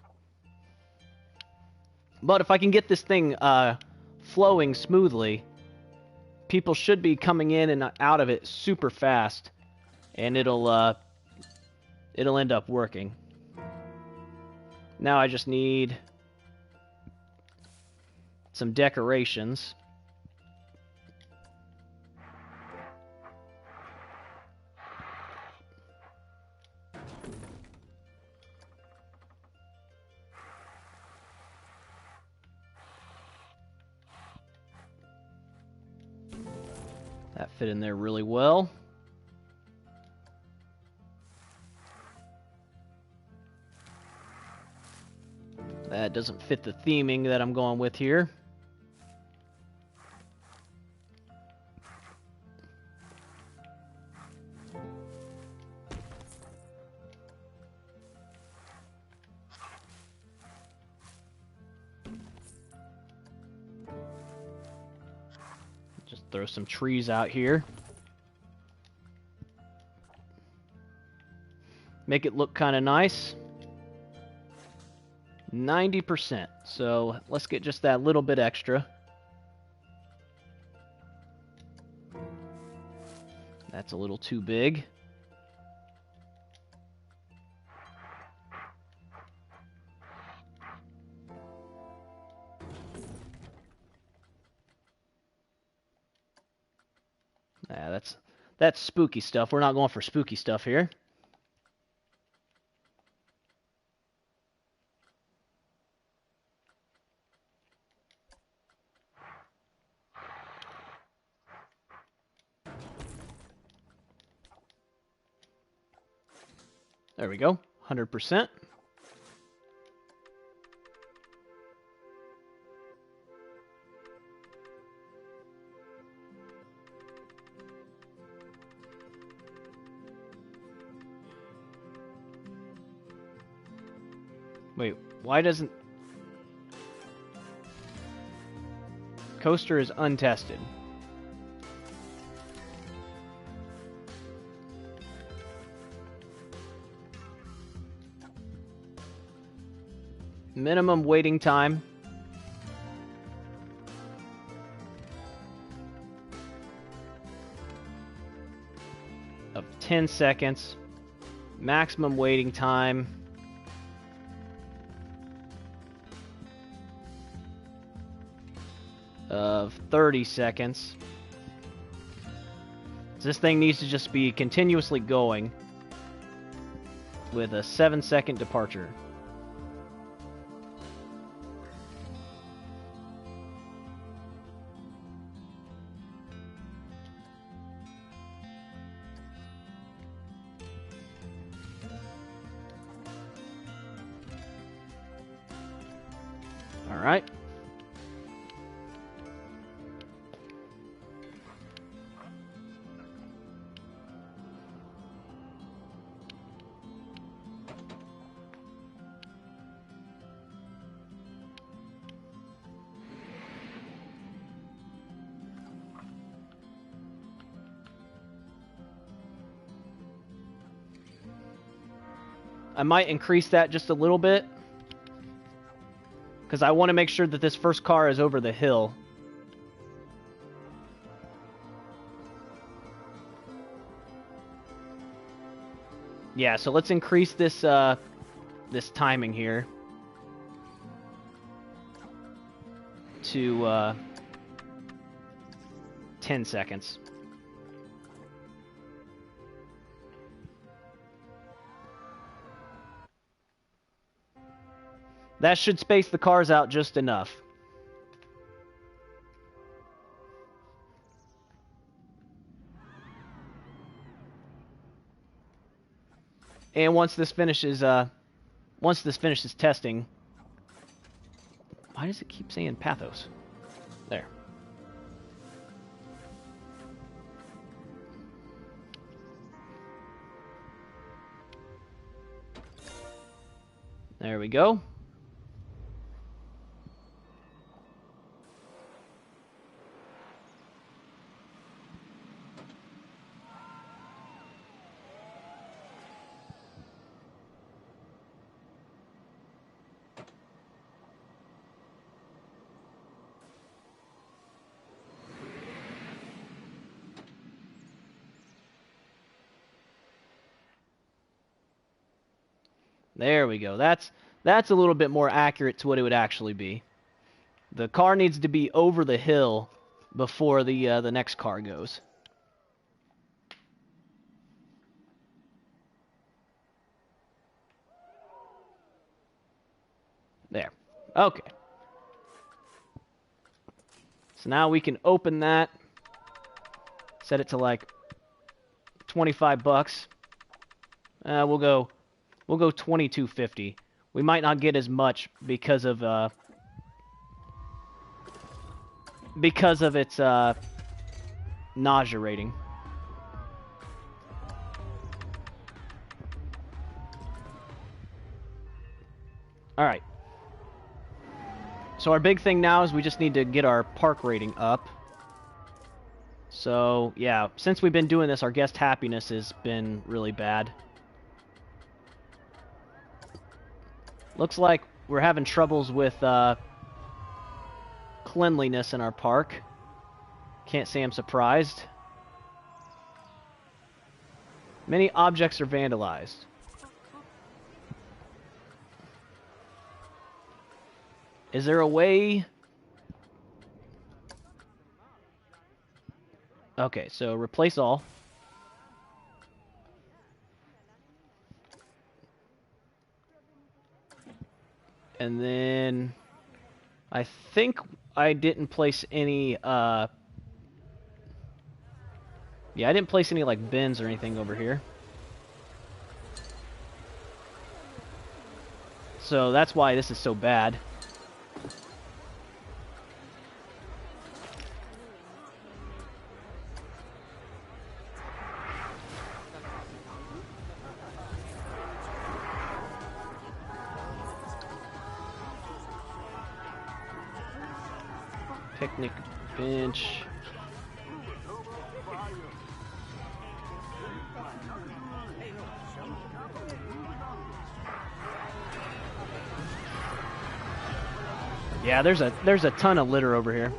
But if I can get this thing flowing smoothly, people should be coming in and out of it super fast, and it'll end up working. Now I just need some decorations. That fit in there really well. That doesn't fit the theming that I'm going with here. Just throw some trees out here. Make it look kind of nice. 90%. So let's get just that little bit extra. That's a little too big. Yeah, that's spooky stuff. We're not going for spooky stuff here. There we go, 100%. Wait, why doesn't... Coaster is untested. Minimum waiting time. Of 10 seconds. Maximum waiting time of 30 seconds. This thing needs to just be continuously going with a 7-second departure. All right. I might increase that just a little bit, because I want to make sure that this first car is over the hill. Yeah, so let's increase this this timing here to 10 seconds. That should space the cars out just enough. And once this finishes testing, why does it keep saying Pathos? There. There we go. There we go. That's a little bit more accurate to what it would actually be. The car needs to be over the hill before the next car goes. There. Okay. So now we can open that. Set it to like $25. We'll go $22.50. We might not get as much because of its nausea rating. All right. So our big thing now is we just need to get our park rating up. So, yeah, since we've been doing this, our guest happiness has been really bad. Looks like we're having troubles with cleanliness in our park. Can't say I'm surprised. Many objects are vandalized. Is there a way... Okay, so replace all. And then I think I didn't place any yeah, I didn't place any like bins or anything over here. So that's why this is so bad. Picnic bench. Yeah, there's a ton of litter over here.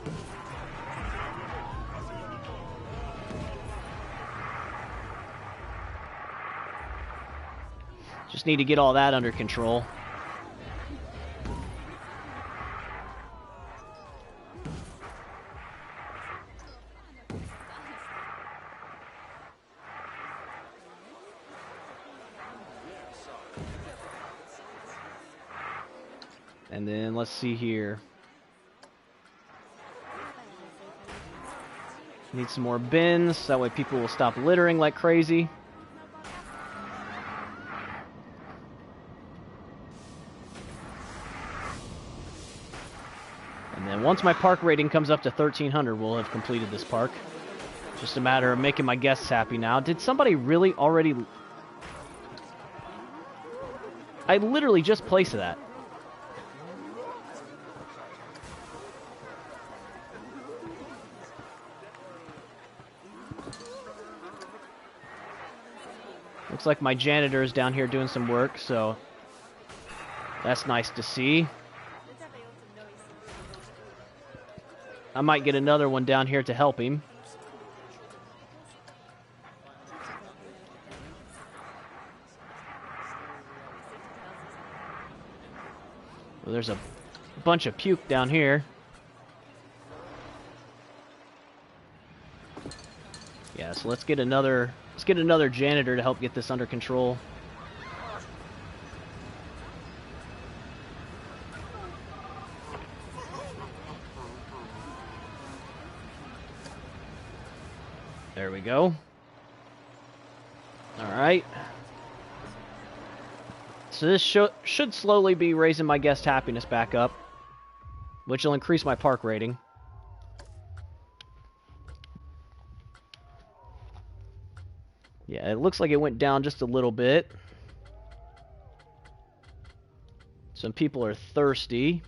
Just need to get all that under control. And then let's see here. Need some more bins, that way people will stop littering like crazy. And then once my park rating comes up to 1,300, we'll have completed this park. Just a matter of making my guests happy now. Did somebody really already... I literally just placed that. Looks like my janitor is down here doing some work, so that's nice to see. I might get another one down here to help him. Well, there's a bunch of puke down here. Yeah, so let's get another janitor to help get this under control. There we go. All right. So this should slowly be raising my guest happiness back up, which will increase my park rating. Yeah, it looks like it went down just a little bit. Some people are thirsty.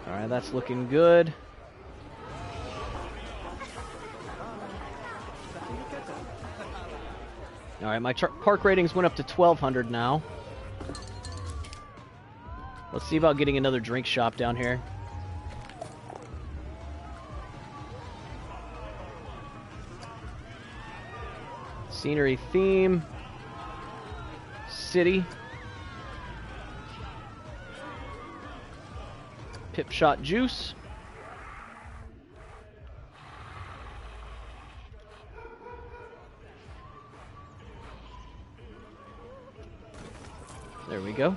Alright, that's looking good. Alright, my park ratings went up to 1,200 now. Let's see about getting another drink shop down here. Scenery theme. City. Pip Shot Juice. There we go.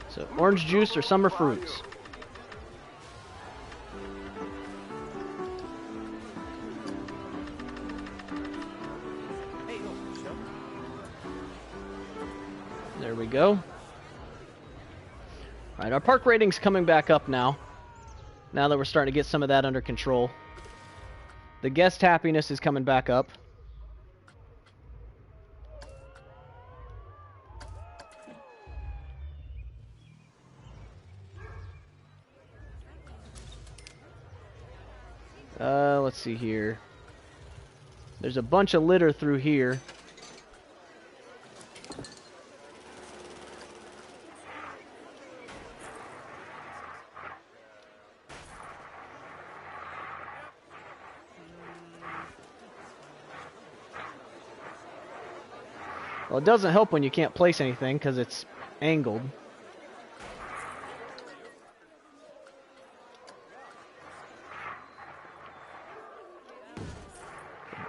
So, orange juice or summer fruits. There we go. Alright, our park rating's coming back up now. Now that we're starting to get some of that under control. The guest happiness is coming back up. Let's see here. There's a bunch of litter through here. Well, it doesn't help when you can't place anything because it's angled.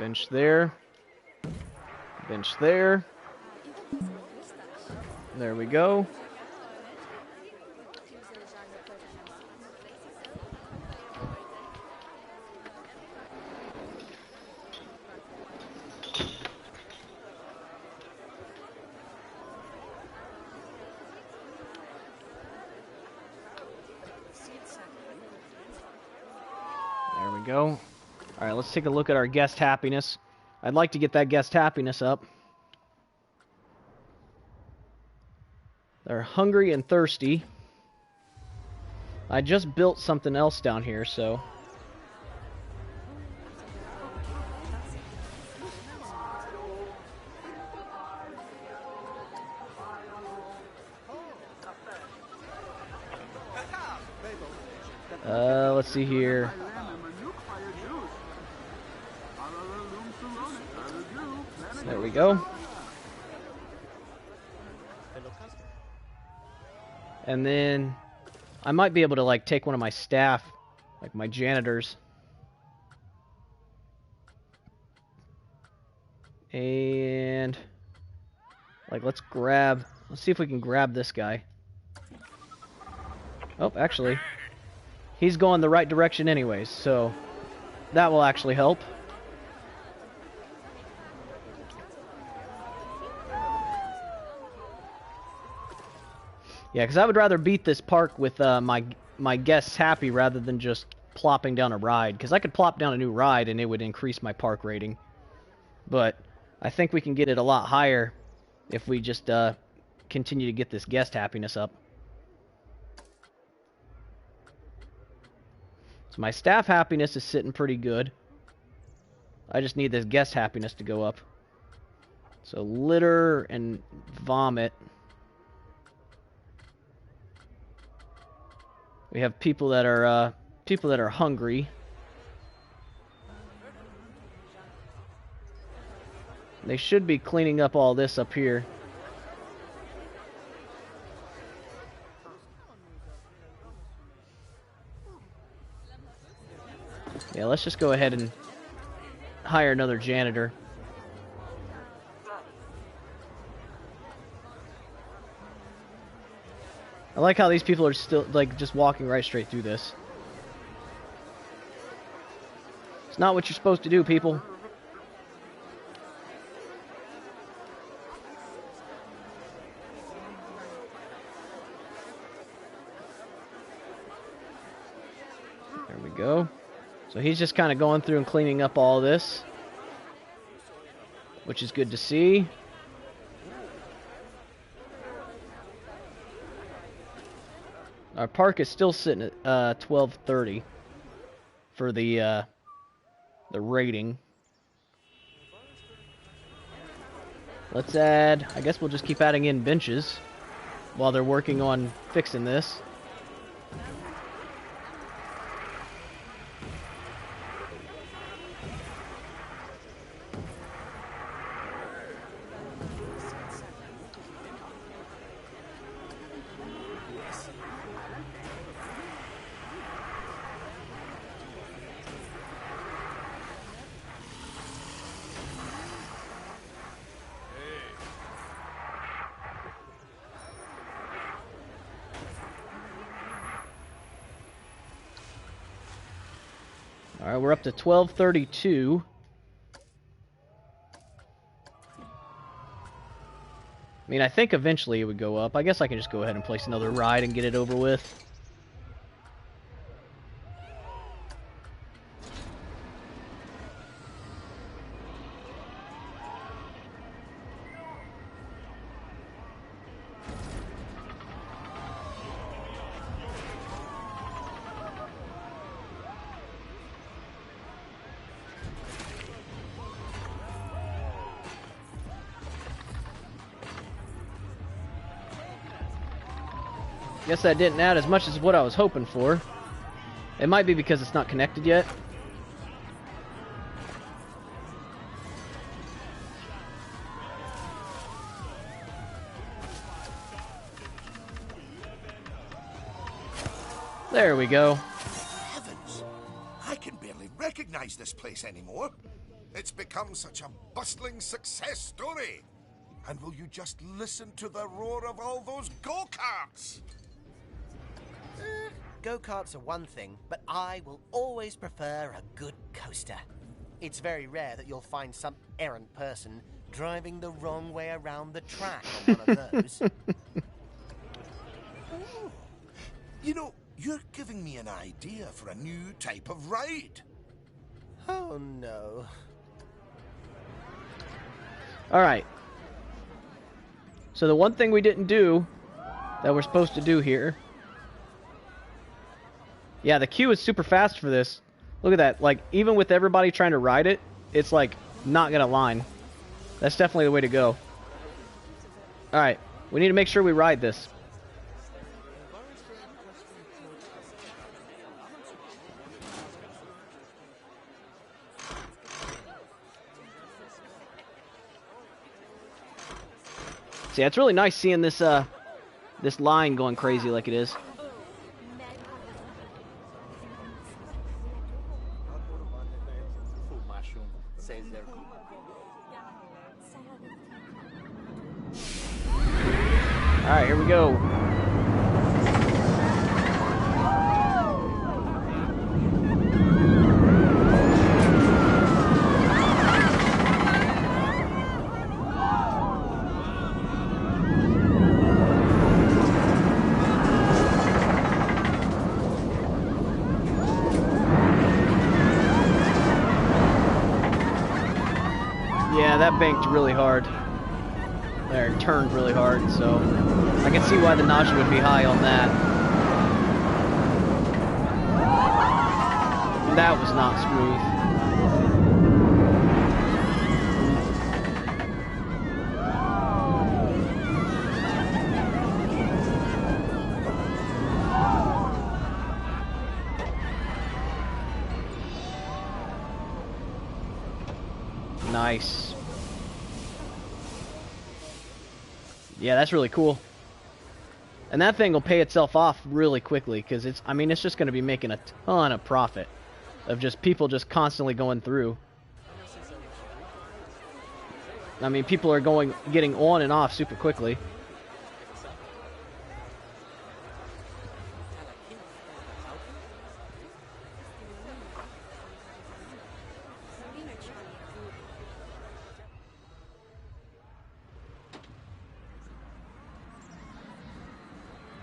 Bench there. Bench there. There we go. There we go. All right, let's take a look at our guest happiness. I'd like to get that guest happiness up. They're hungry and thirsty. I just built something else down here, so... let's see here. There we go. And then I might be able to like take one of my staff, like my janitors. And like let's see if we can grab this guy. Oh, actually, he's going the right direction anyways, so that will actually help. Yeah, because I would rather beat this park with my guests happy rather than just plopping down a ride. Because I could plop down a new ride and it would increase my park rating. But I think we can get it a lot higher if we just continue to get this guest happiness up. So my staff happiness is sitting pretty good. I just need this guest happiness to go up. So litter and vomit. We have people that are hungry. They should be cleaning up all this up here. Yeah, let's just go ahead and hire another janitor. I like how these people are still, like, just walking right straight through this. It's not what you're supposed to do, people. There we go. So he's just kind of going through and cleaning up all this, which is good to see. Our park is still sitting at 1230 for the rating. Let's add, I guess we'll just keep adding in benches while they're working on fixing this. Alright, we're up to 1232. I mean, I think eventually it would go up. I guess I can just go ahead and place another ride and get it over with. Guess that didn't add as much as what I was hoping for. It might be because it's not connected yet. There we go. Heavens! I can barely recognize this place anymore. It's become such a bustling success story. And will you just listen to the roar of all those go-karts? Go-karts are one thing, but I will always prefer a good coaster. It's very rare that you'll find some errant person driving the wrong way around the track on one of those. Oh. You know, you're giving me an idea for a new type of ride. Oh, no. Alright. So the one thing we didn't do that we're supposed to do here. Yeah, the queue is super fast for this. Look at that. Like, even with everybody trying to ride it, it's like not gonna line. That's definitely the way to go. Alright, we need to make sure we ride this. So yeah, it's really nice seeing this this line going crazy like it is. Alright, here we go. Yeah, that banked really hard. There, it turned really hard, so I can see why the nausea would be high on that. That was not smooth. Nice. Yeah, that's really cool. And that thing will pay itself off really quickly because it's, I mean, it's just going to be making a ton of profit of just people just constantly going through. I mean, people are getting on and off super quickly.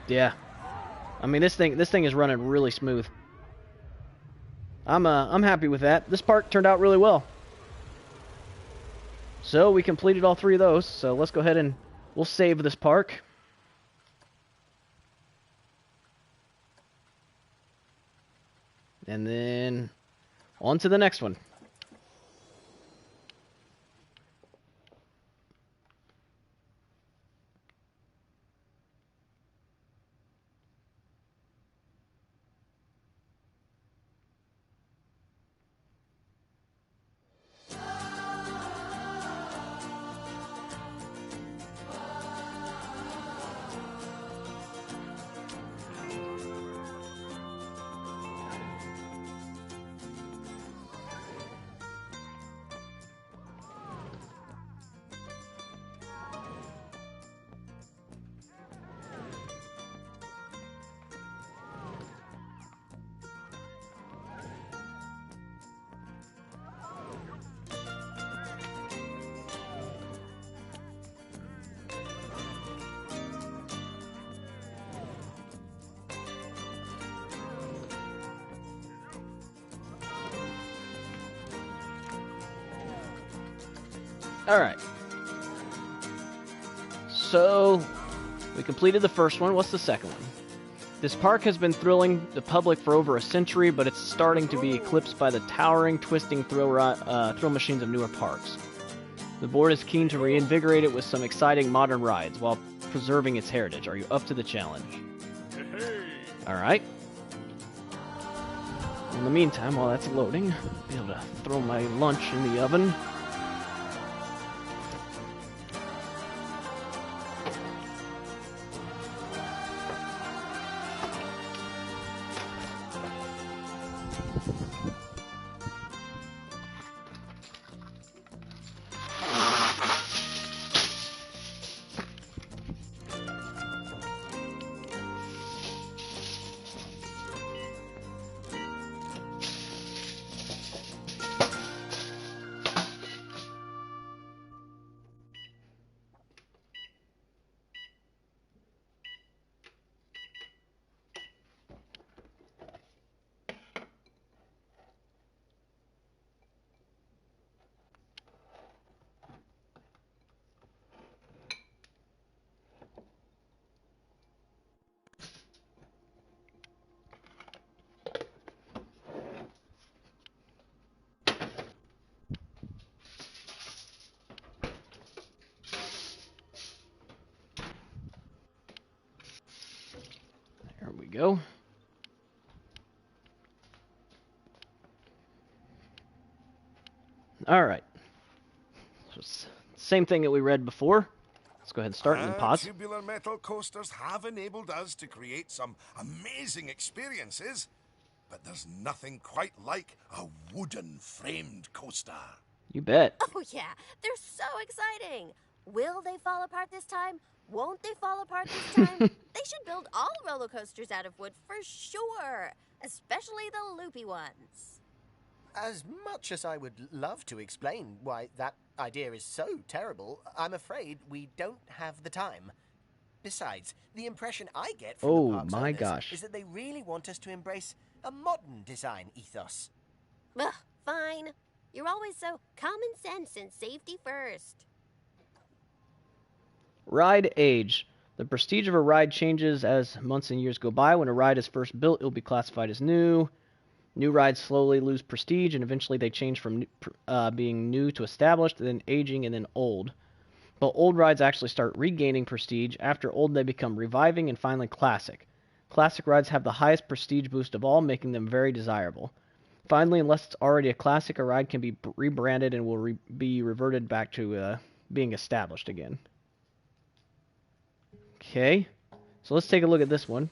Yeah, I mean this thing is running really smooth. I'm happy with that. This park turned out really well. So we completed all 3 of those. So let's go ahead and we'll save this park. And then on to the next one. Alright. So, we completed the first one. What's the second one? This park has been thrilling the public for over a century, but it's starting to be eclipsed by the towering, twisting thrill machines of newer parks. The board is keen to reinvigorate it with some exciting modern rides while preserving its heritage. Are you up to the challenge? Alright. In the meantime, while that's loading, I'll be able to throw my lunch in the oven. There we go. All right. So same thing that we read before. Let's go ahead and start and then pause. Tubular metal coasters have enabled us to create some amazing experiences, but there's nothing quite like a wooden framed coaster. You bet. Oh, yeah, they're so exciting. Will they fall apart this time? Won't they fall apart this time? They should build all roller coasters out of wood for sure, especially the loopy ones. As much as I would love to explain why that idea is so terrible, I'm afraid we don't have the time. Besides, the impression I get from Oh, the park's my owners gosh. is that they really want us to embrace a modern design ethos. Ugh, fine. You're always so common sense and safety first. Ride age. The prestige of a ride changes as months and years go by. When a ride is first built, it will be classified as new. New rides slowly lose prestige, and eventually they change from being new to established, then aging, and then old. But old rides actually start regaining prestige. After old, they become reviving and finally classic. Classic rides have the highest prestige boost of all, making them very desirable. Finally, unless it's already a classic, a ride can be rebranded and will be reverted back to being established again. Okay, so let's take a look at this one.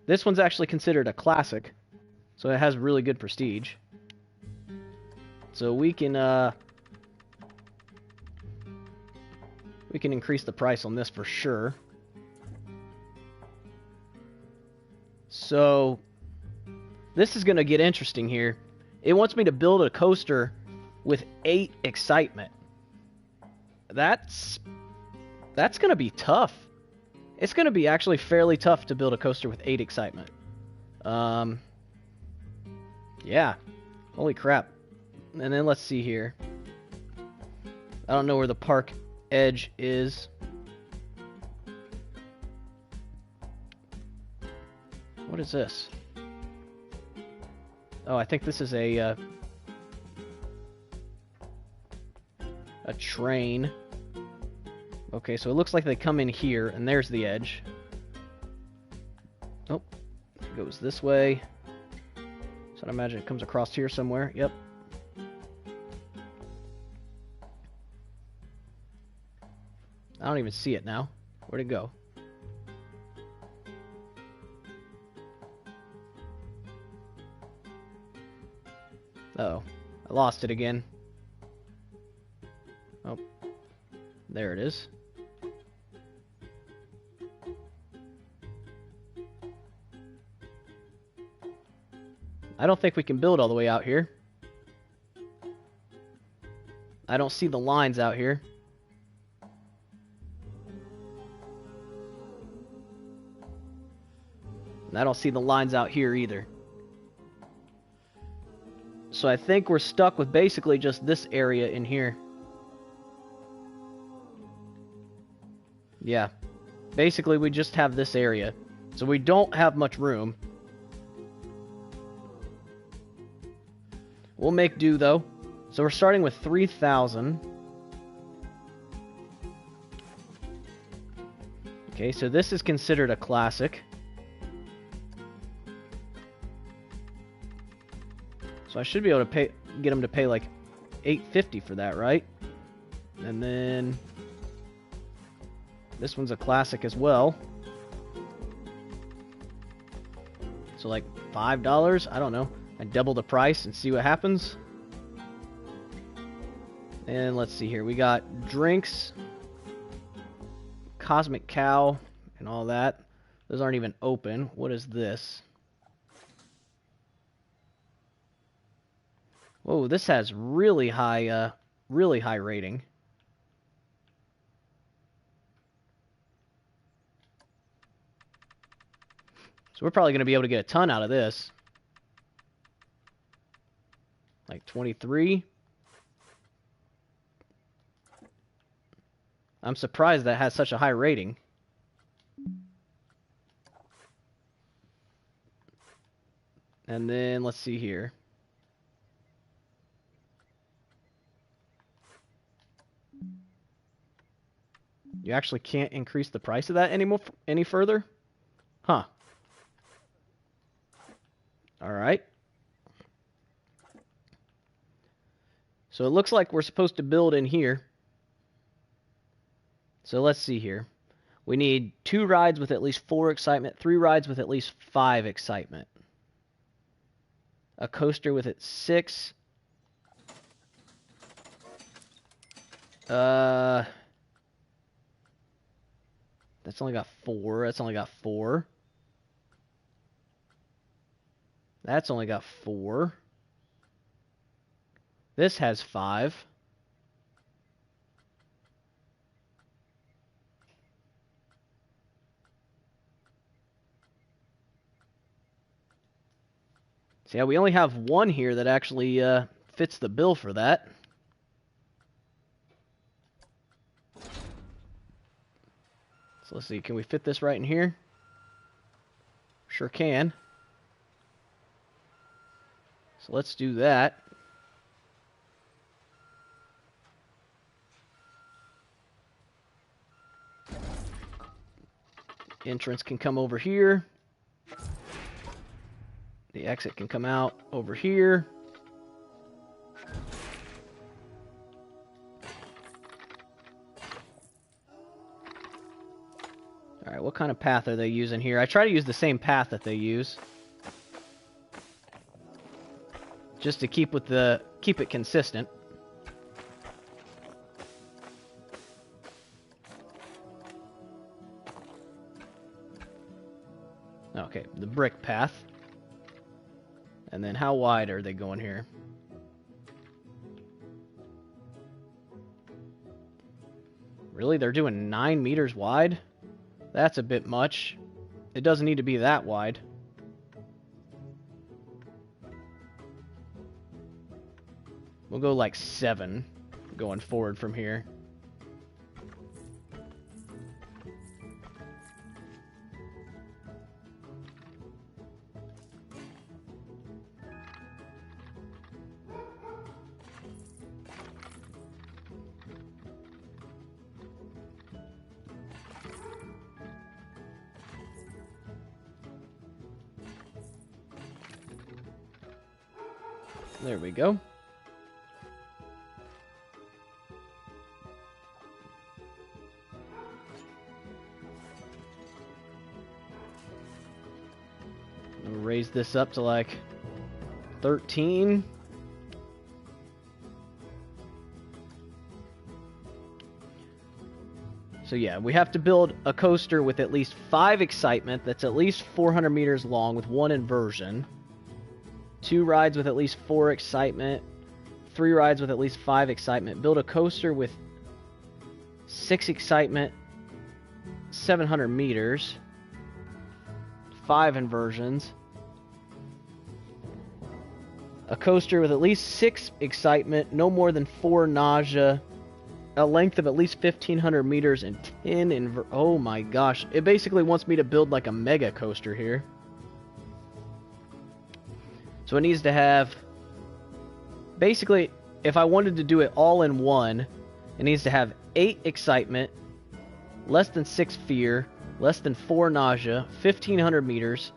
This one's actually considered a classic, so it has really good prestige. So we can increase the price on this for sure. So this is going to get interesting here. It wants me to build a coaster with 8 excitement. That's going to be tough. It's going to be actually fairly tough to build a coaster with 8 excitement. Yeah. Holy crap. And then let's see here. I don't know where the park edge is. What is this? Oh, I think this is a train. Okay, so it looks like they come in here, and there's the edge. Oh, it goes this way. So I imagine it comes across here somewhere. Yep. I don't even see it now. Where'd it go? Uh-oh. I lost it again. Oh. There it is. I don't think we can build all the way out here. I don't see the lines out here. And I don't see the lines out here either. So I think we're stuck with basically just this area in here. Yeah. Basically, we just have this area. So we don't have much room. We'll make do, though. So we're starting with 3,000. Okay, so this is considered a classic. So I should be able to get them to pay like $8.50 for that, right? And then this one's a classic as well. So like $5, I don't know. I double the price and see what happens. And let's see here. We got drinks, Cosmic Cow, and all that. Those aren't even open. What is this? Whoa, this has really high rating. So we're probably going to be able to get a ton out of this. Like 23. I'm surprised that has such a high rating. And then let's see here. You actually can't increase the price of that any further? Huh. Alright. So it looks like we're supposed to build in here. So let's see here. We need 2 rides with at least 4 excitement, 3 rides with at least 5 excitement. A coaster with it 6. That's only got 4. That's only got 4. That's only got 4. This has 5. So yeah, we only have 1 here that actually fits the bill for that. So let's see, can we fit this right in here? Sure can. So let's do that. Entrance can come over here. The exit can come out over here. Alright, what kind of path are they using here? I try to use the same path that they use. Just to keep it consistent. Okay, the brick path. And then how wide are they going here? Really? They're doing 9 meters wide? That's a bit much. It doesn't need to be that wide. We'll go like 7 going forward from here. There we go. We'll raise this up to like 13. So yeah, we have to build a coaster with at least 5 excitement that's at least 400 meters long with 1 inversion. 2 rides with at least 4 excitement. 3 rides with at least 5 excitement. Build a coaster with 6 excitement, 700 meters. 5 inversions. A coaster with at least 6 excitement, no more than 4 nausea. A length of at least 1,500 meters and 10 oh my gosh. It basically wants me to build like a mega coaster here. So it needs to have, basically, if I wanted to do it all in one, it needs to have 8 excitement, less than 6 fear, less than 4 nausea, 1,500 meters,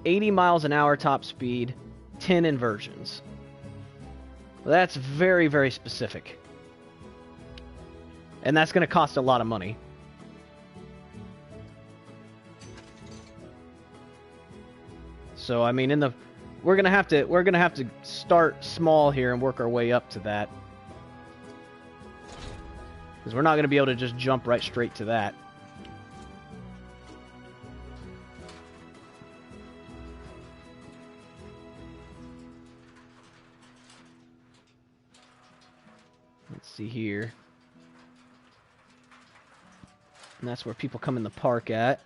80 miles an hour top speed, 10 inversions. Well, that's very, very specific. And that's going to cost a lot of money. So, I mean, we're gonna have to start small here and work our way up to that, because we're not gonna be able to just jump right straight to that. Let's see here, and that's where people come in the park at.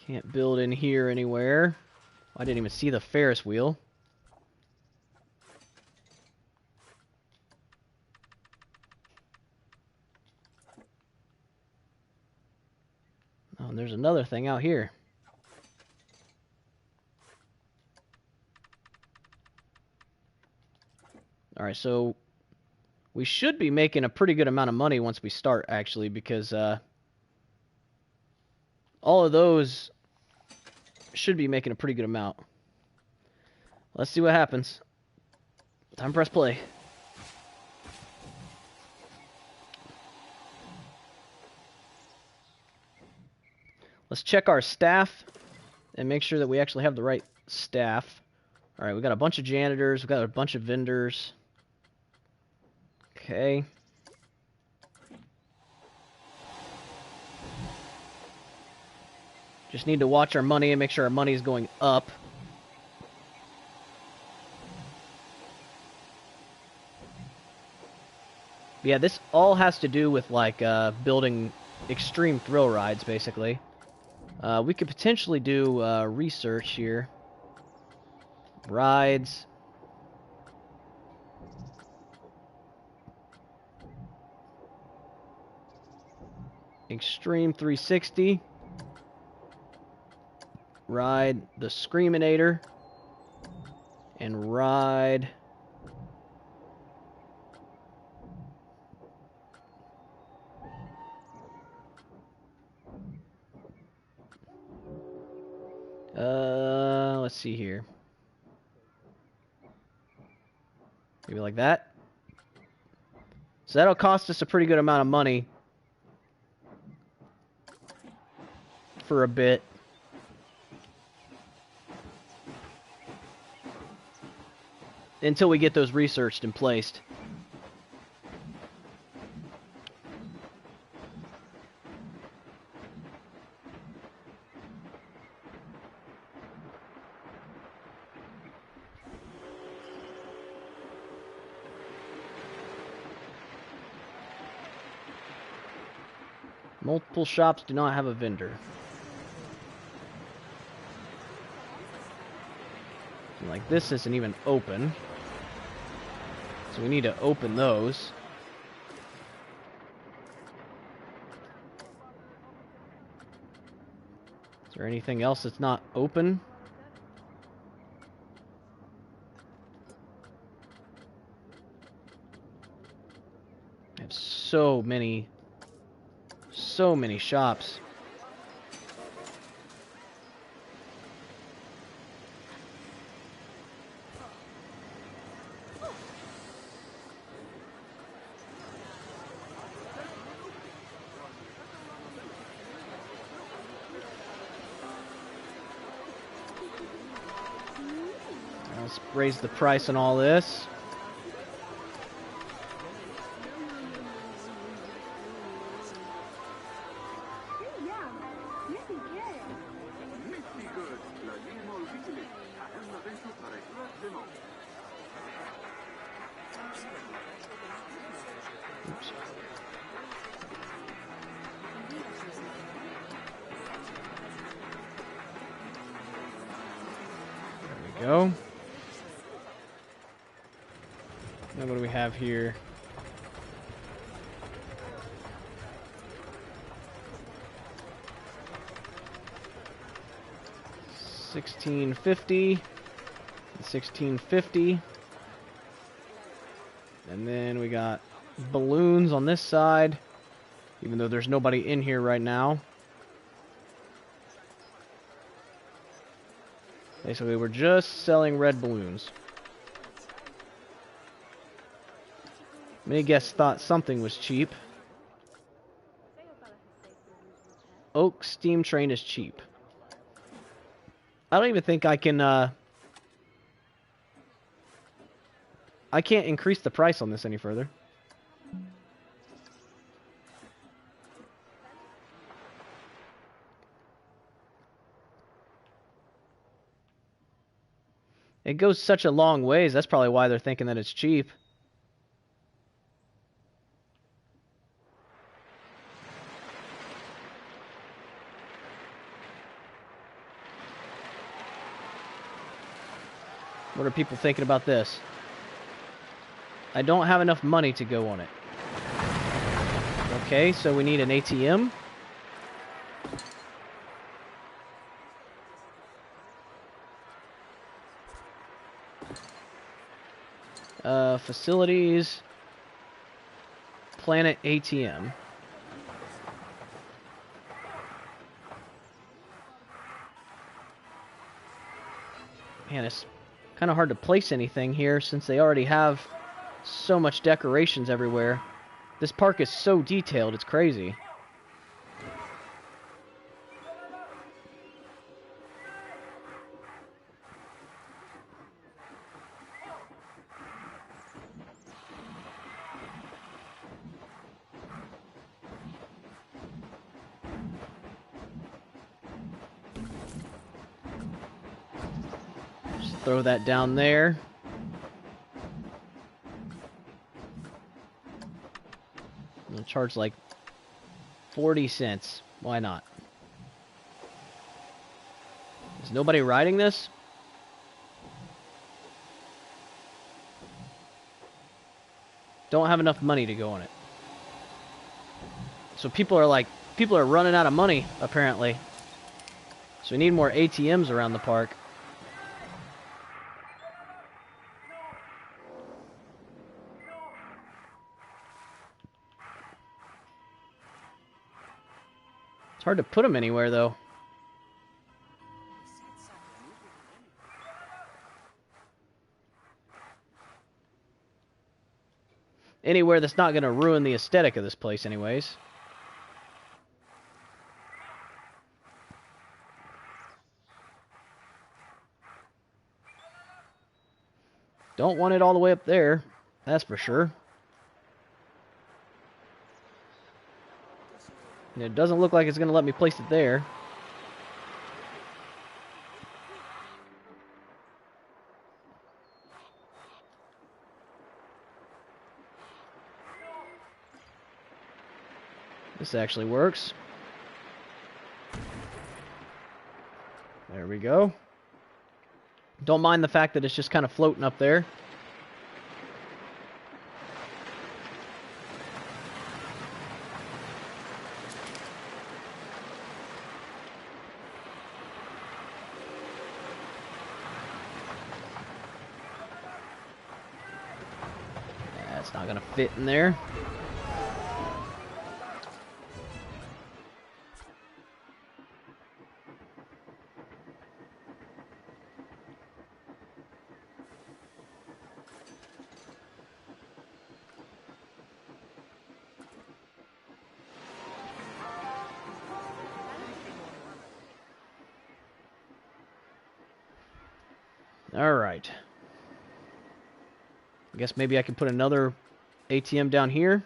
Can't build in here anywhere. I didn't even see the Ferris wheel. Oh, and there's another thing out here. Alright, so we should be making a pretty good amount of money once we start, actually, because all of those should be making a pretty good amount. Let's see what happens. Time to press play. Let's check our staff and make sure that we actually have the right staff. Alright, we got a bunch of janitors, we got a bunch of vendors. Okay. Just need to watch our money and make sure our money is going up. Yeah, this all has to do with, like, building extreme thrill rides, basically. We could potentially do research here. Rides. Extreme 360. Ride the Screaminator. And ride... let's see here. Maybe like that. So that'll cost us a pretty good amount of money for a bit. Until we get those researched and placed. Multiple shops do not have a vendor. Like this isn't even open. So we need to open those. Is there anything else that's not open? I have so many shops. Let's raise the price on all this. Oops. There we go. Now what do we have here? $16.50, $16.50, and then we got balloons on this side, even though there's nobody in here right now. Basically, we're just selling red balloons. Many guests thought something was cheap. Oak Steam Train is cheap. I don't even think I can, I can't increase the price on this any further. It goes such a long ways, that's probably why they're thinking that it's cheap. What are people thinking about this? I don't have enough money to go on it. Okay, so we need an ATM. Facilities. Planet ATM. Man, it's kind of hard to place anything here since they already have so much decorations everywhere. This park is so detailed, it's crazy. Throw that down there. I'll charge like 40 cents. Why not? Is nobody riding this? Don't have enough money to go on it. So people are running out of money, apparently. So we need more ATMs around the park. It's hard to put them anywhere, though. Anywhere that's not going to ruin the aesthetic of this place, anyways. Don't want it all the way up there, that's for sure. And it doesn't look like it's going to let me place it there. This actually works. There we go. Don't mind the fact that it's just kind of floating up there. That's not gonna fit in there. Alright. I guess maybe I can put another ATM down here.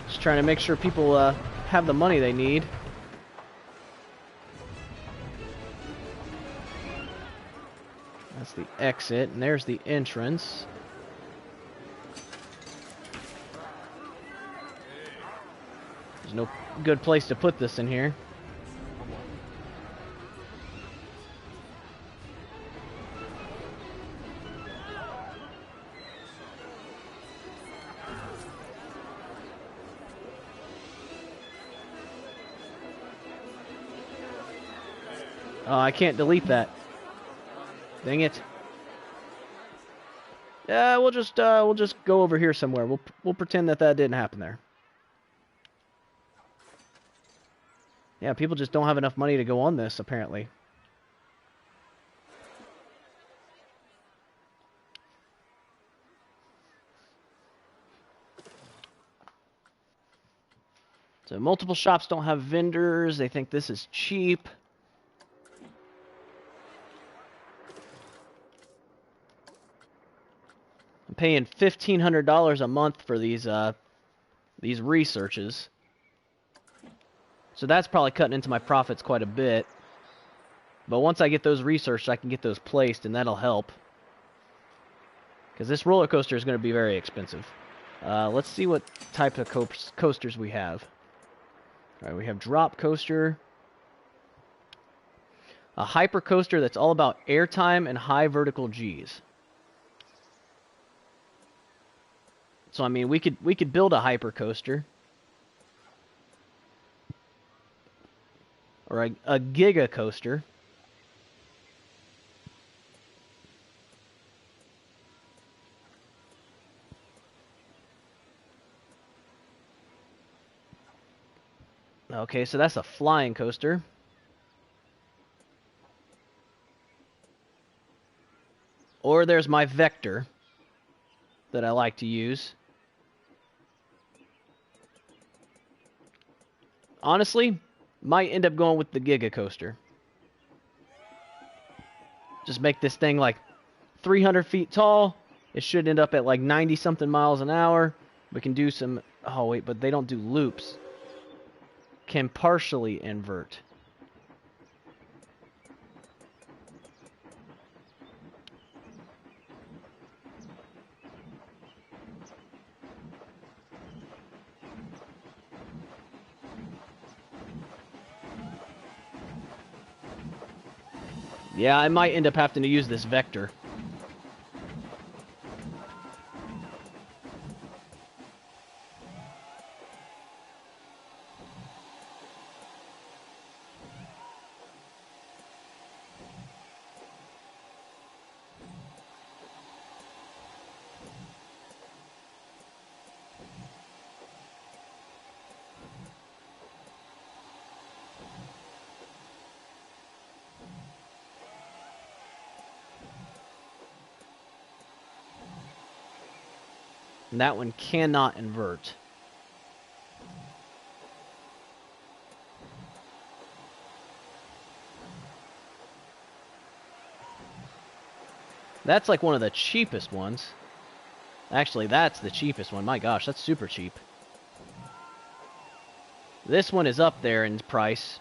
Just trying to make sure people have the money they need. That's the exit, and there's the entrance. There's no good place to put this in here. Oh, I can't delete that. Dang it. Yeah, we'll just go over here somewhere. We'll pretend that didn't happen there. Yeah, people just don't have enough money to go on this, apparently. So multiple shops don't have vendors. They think this is cheap. I'm paying $1,500 a month for these researches. So that's probably cutting into my profits quite a bit. But once I get those researched, I can get those placed, and that'll help. Because this roller coaster is going to be very expensive. Let's see what type of coasters we have. Alright, we have drop coaster. A hyper coaster that's all about airtime and high vertical Gs. So I mean, we could build a hyper coaster. Or a giga coaster. Okay, so that's a flying coaster. Or there's my vector that I like to use. Honestly, might end up going with the Giga Coaster. Just make this thing like 300 feet tall, It should end up at like 90 something miles an hour. We can do some, oh wait, but they don't do loops. Can partially invert. Yeah, I might end up having to use this vector. And that one cannot invert. That's like one of the cheapest ones. Actually, that's the cheapest one. My gosh, that's super cheap. This one is up there in price.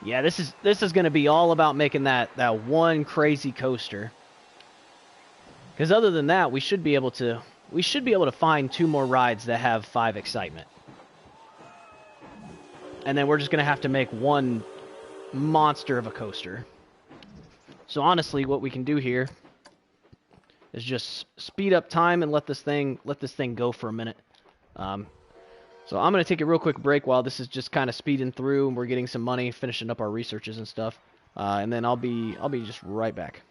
Yeah, this is going to be all about making that one crazy coaster. Because other than that, we should be able to find 2 more rides that have 5 excitement. And then we're just going to have to make one monster of a coaster. So honestly, what we can do here is just speed up time and let this thing go for a minute. So I'm going to take a real quick break while this is just kind of speeding through and we're getting some money, finishing up our researches and stuff. And then I'll be just right back.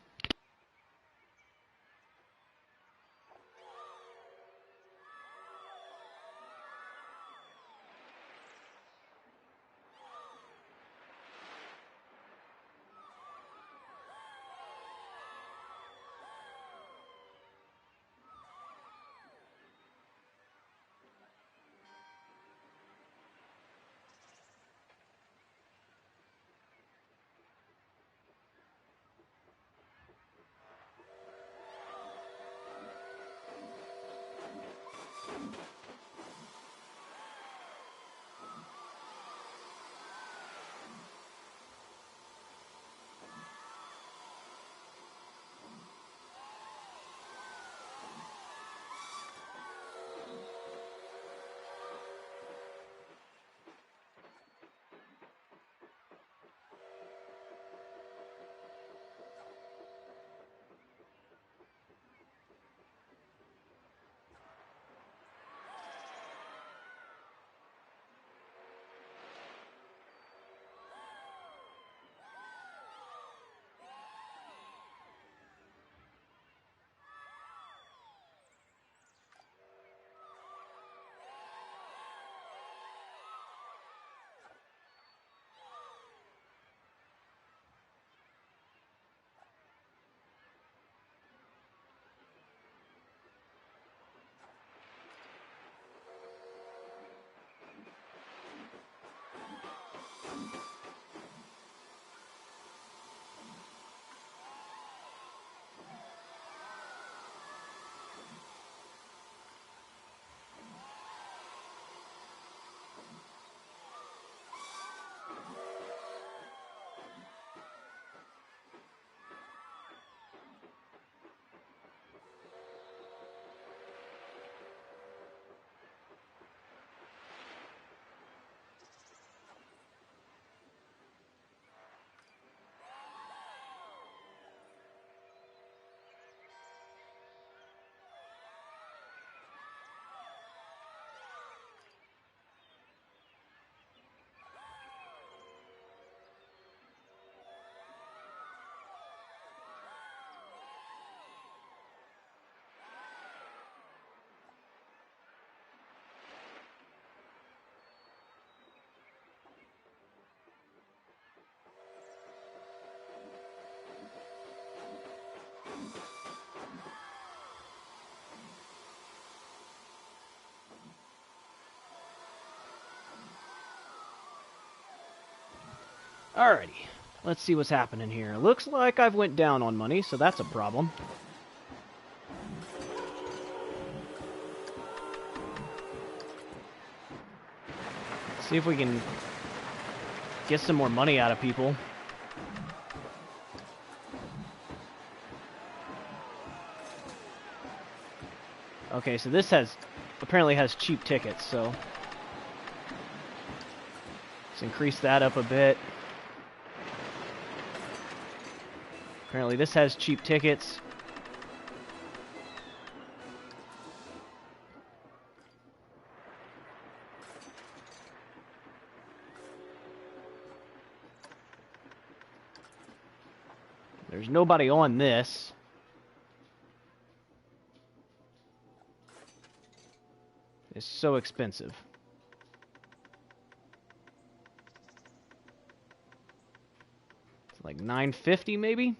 Alrighty. Let's see what's happening here. Looks like I've went down on money, so that's a problem. See if we can get some more money out of people. Okay, so this apparently has cheap tickets, so let's increase that up a bit. Apparently this has cheap tickets. There's nobody on this. It's so expensive. It's like $9.50 maybe?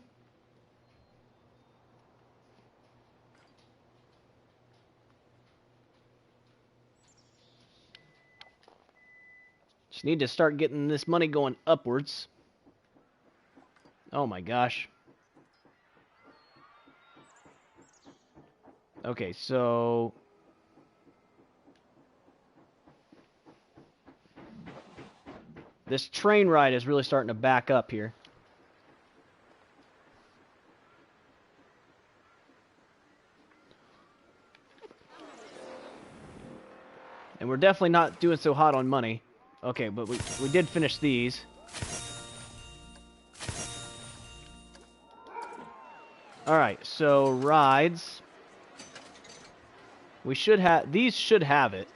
Just need to start getting this money going upwards. Oh my gosh. Okay, so this train ride is really starting to back up here. And we're definitely not doing so hot on money. Okay, but we did finish these. Alright, so rides. We should have, these should have it.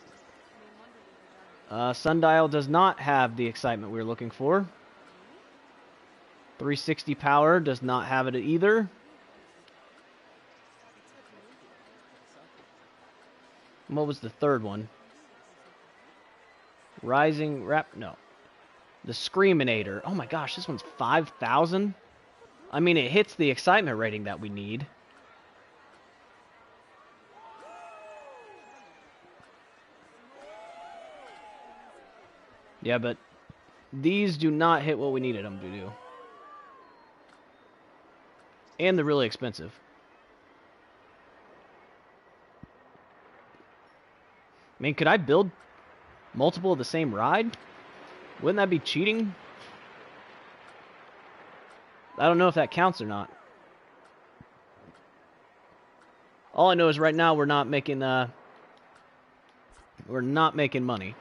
Sundial does not have the excitement we were looking for. 360 Power does not have it either. What was the third one? Rising Rap, no. The Screaminator. Oh my gosh, this one's 5,000? I mean, it hits the excitement rating that we need. Yeah, but these do not hit what we needed them to do. And they're really expensive. I mean, could I build multiple of the same ride? Wouldn't that be cheating? I don't know if that counts or not. All I know is right now we're not making money.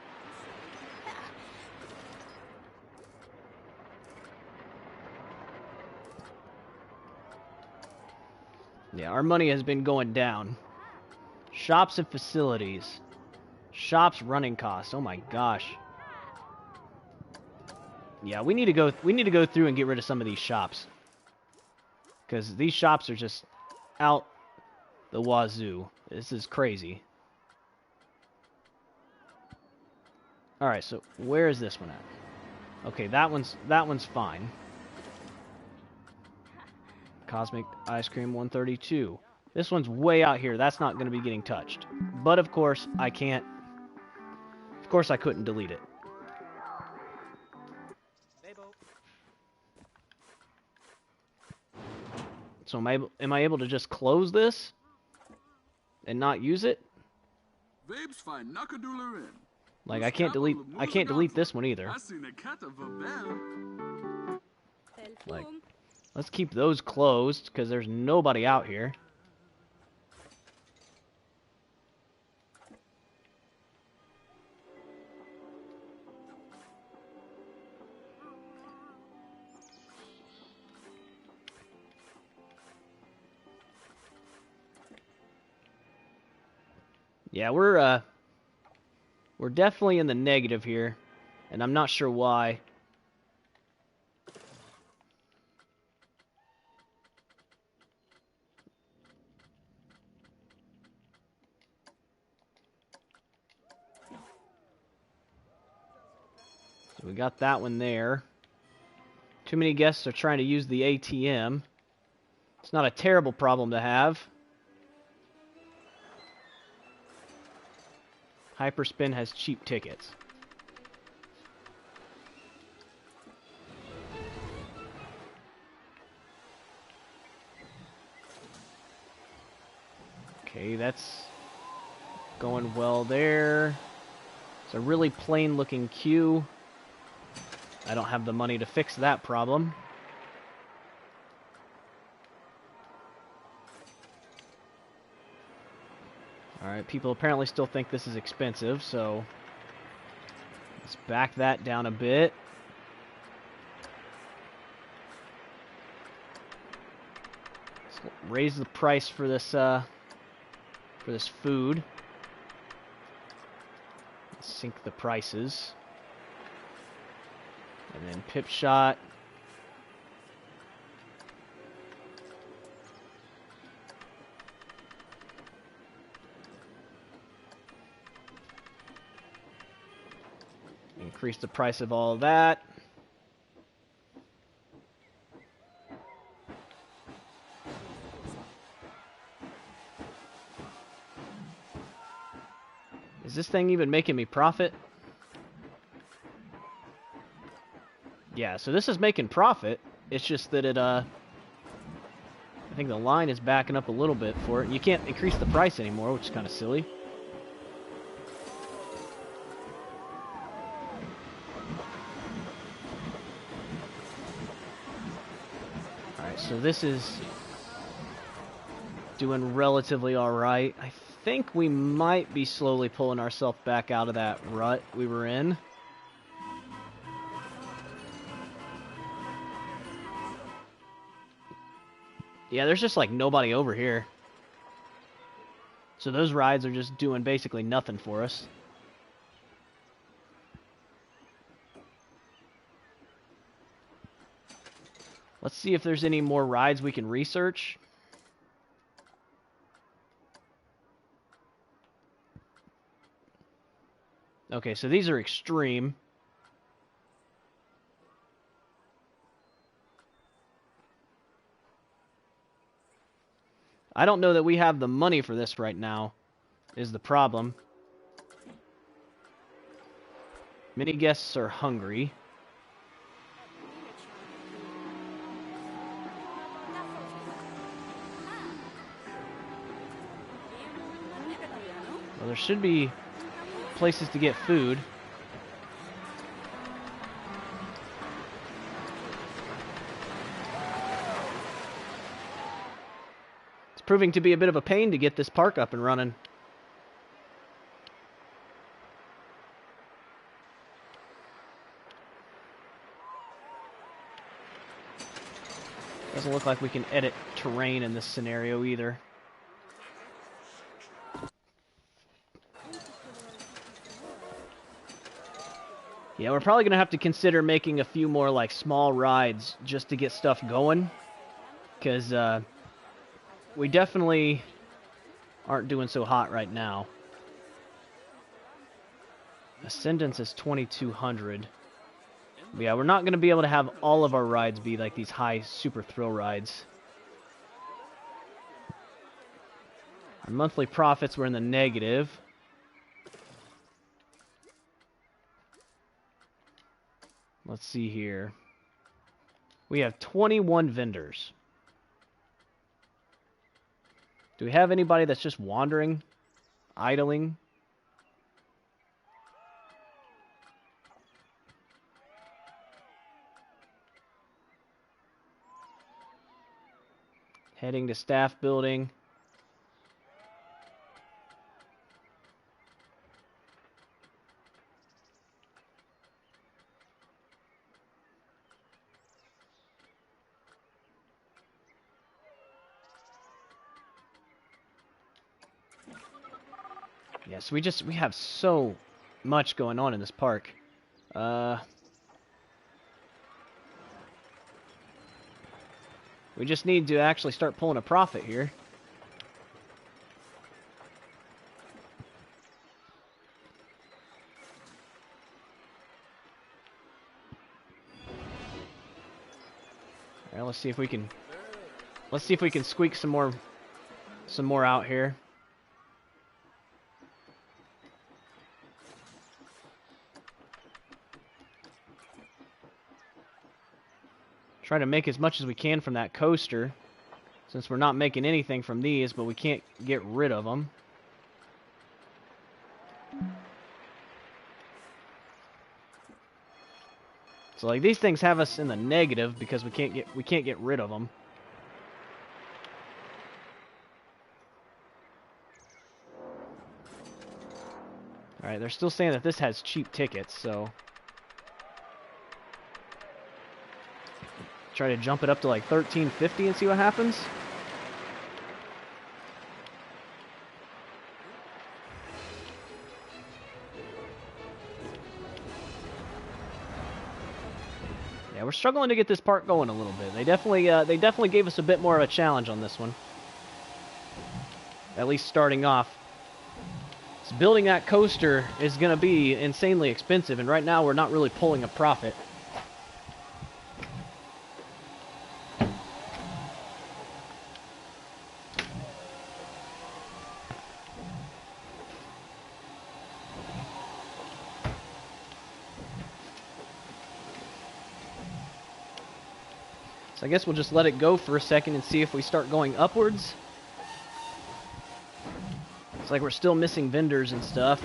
Yeah, our money has been going down. Shops and facilities. Shops running costs. Oh my gosh. Yeah, we need to go through and get rid of some of these shops. Cuz these shops are just out the wazoo. This is crazy. All right, so where is this one at? Okay, that one's fine. Cosmic Ice Cream 132. This one's way out here. That's not going to be getting touched. But of course, I can't. Of course, I couldn't delete it. So am I able to just close this and not use it? Like I can't delete this one either. Like, let's keep those closed because there's nobody out here. Yeah, we're definitely in the negative here, and I'm not sure why. So we got that one there. Too many guests are trying to use the ATM. It's not a terrible problem to have. Hyperspin has cheap tickets. Okay, that's going well there. It's a really plain looking queue. I don't have the money to fix that problem. Alright, people apparently still think this is expensive, so let's back that down a bit. Let's raise the price for this food. Let's sync the prices. And then pip shot. Increase the price of all of that. Is this thing even making me profit? Yeah, so this is making profit. It's just that it, I think the line is backing up a little bit for it. You can't increase the price anymore, which is kind of silly. Alright, so this is doing relatively alright. I think we might be slowly pulling ourselves back out of that rut we were in. Yeah, there's just like nobody over here. So those rides are just doing basically nothing for us. Let's see if there's any more rides we can research. Okay, so these are extreme. I don't know that we have the money for this right now, is the problem. Many guests are hungry. Well, there should be places to get food. It's proving to be a bit of a pain to get this park up and running. Doesn't look like we can edit terrain in this scenario either. Yeah, we're probably going to have to consider making a few more, like, small rides just to get stuff going. Because, we definitely aren't doing so hot right now. Ascendance is 2,200. But yeah, we're not going to be able to have all of our rides be, like, these high super thrill rides. Our monthly profits were in the negative. Let's see here. We have 21 vendors. Do we have anybody that's just wandering? Idling? Heading to staff building. Yes, we have so much going on in this park. We just need to actually start pulling a profit here. All right, let's see if we can squeak some more out here. Try to make as much as we can from that coaster Since we're not making anything from these, but we can't get rid of them. So like these things have us in the negative because we can't get rid of them. All right, they're still saying that this has cheap tickets, so try to jump it up to like $13.50 and see what happens. Yeah, we're struggling to get this part going a little bit. They definitely gave us a bit more of a challenge on this one. At least starting off. So building that coaster is going to be insanely expensive, and right now we're not really pulling a profit. So I guess we'll just let it go for a second and see if we start going upwards. It's like we're still missing vendors and stuff.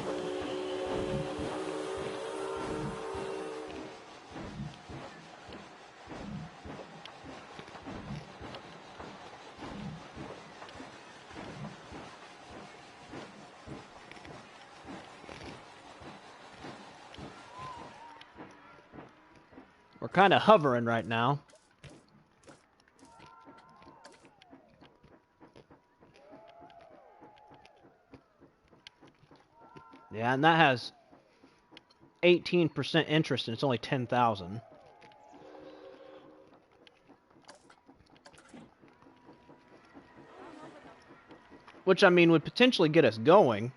We're kind of hovering right now. Yeah, and that has 18% interest, and it's only 10,000. Which, I mean, would potentially get us going.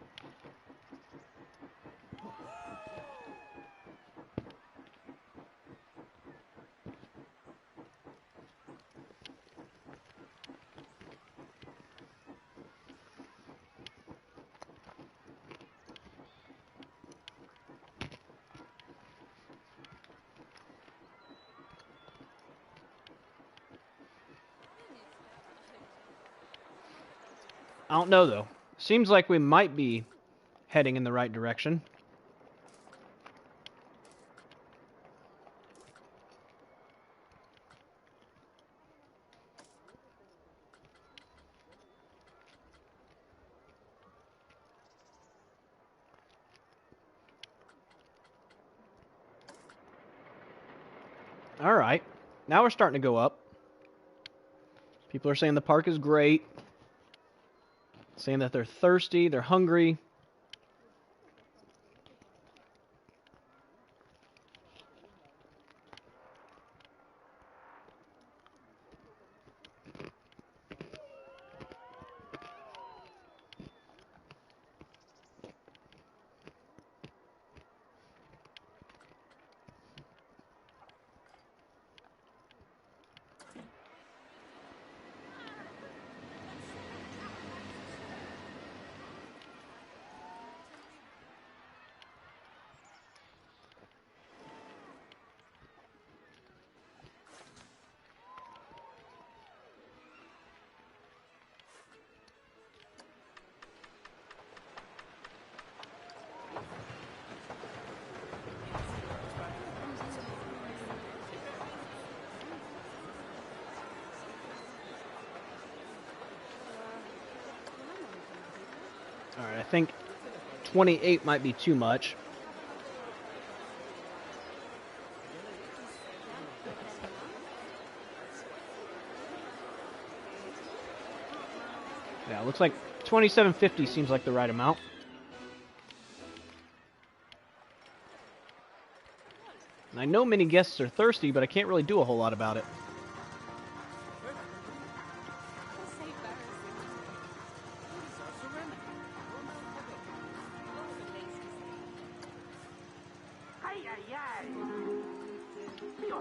I don't know, though. Seems like we might be heading in the right direction. All right. Now we're starting to go up. People are saying the park is great. Saying that they're thirsty, they're hungry. All right, I think 28 might be too much. Yeah, looks like 27.50 seems like the right amount. And I know many guests are thirsty, but I can't really do a whole lot about it.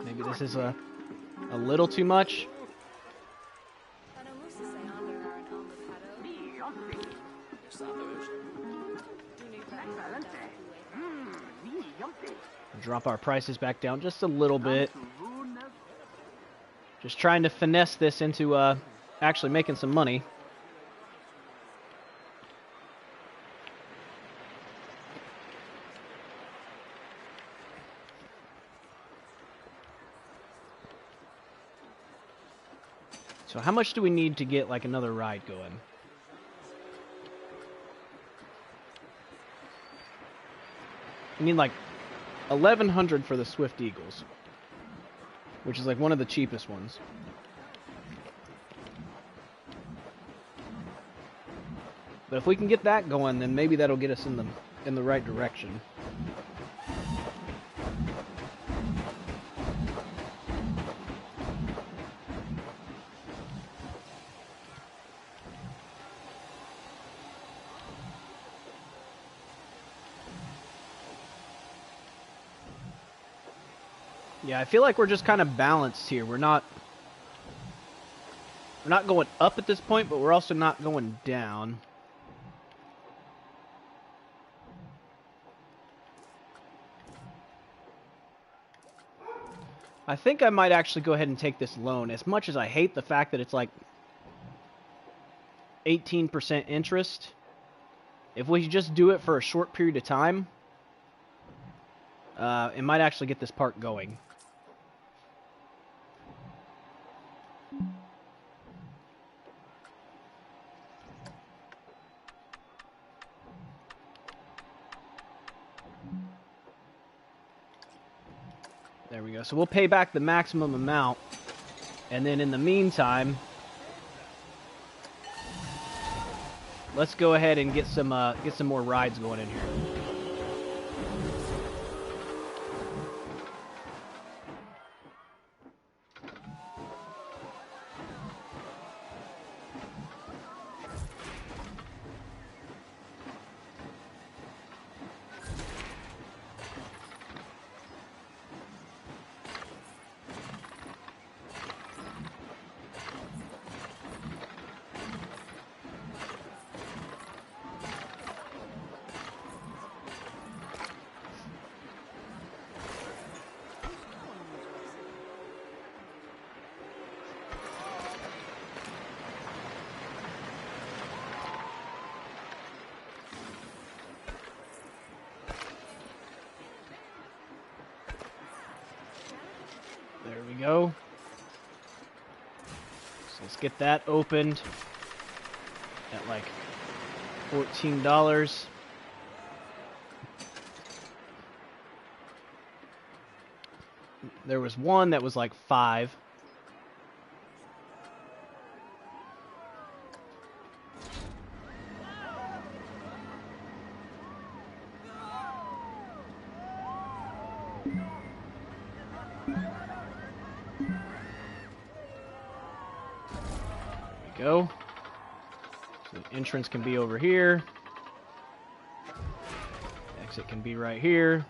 Maybe this is a little too much. Drop our prices back down just a little bit. Just trying to finesse this into actually making some money. So how much do we need to get like another ride going? We need like 1,100 for the Swift Eagles, which is like one of the cheapest ones. But if we can get that going, then maybe that'll get us in the right direction. Yeah, I feel like we're just kind of balanced here. We're not going up at this point, but we're also not going down. I think I might actually go ahead and take this loan, as much as I hate the fact that it's like 18% interest. If we just do it for a short period of time, it might actually get this park going. There we go. So we'll pay back the maximum amount, and then in the meantime, let's go ahead and get some more rides going in here. There we go. So let's get that opened at like $14. There was one that was like $5. Go. So the entrance can be over here. Exit can be right here.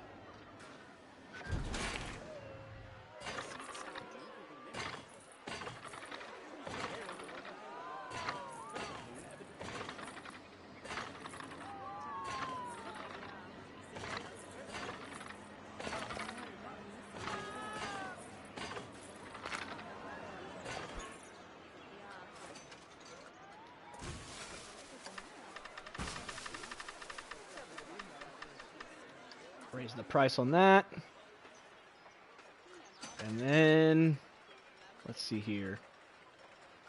Raise the price on that. And then, let's see here.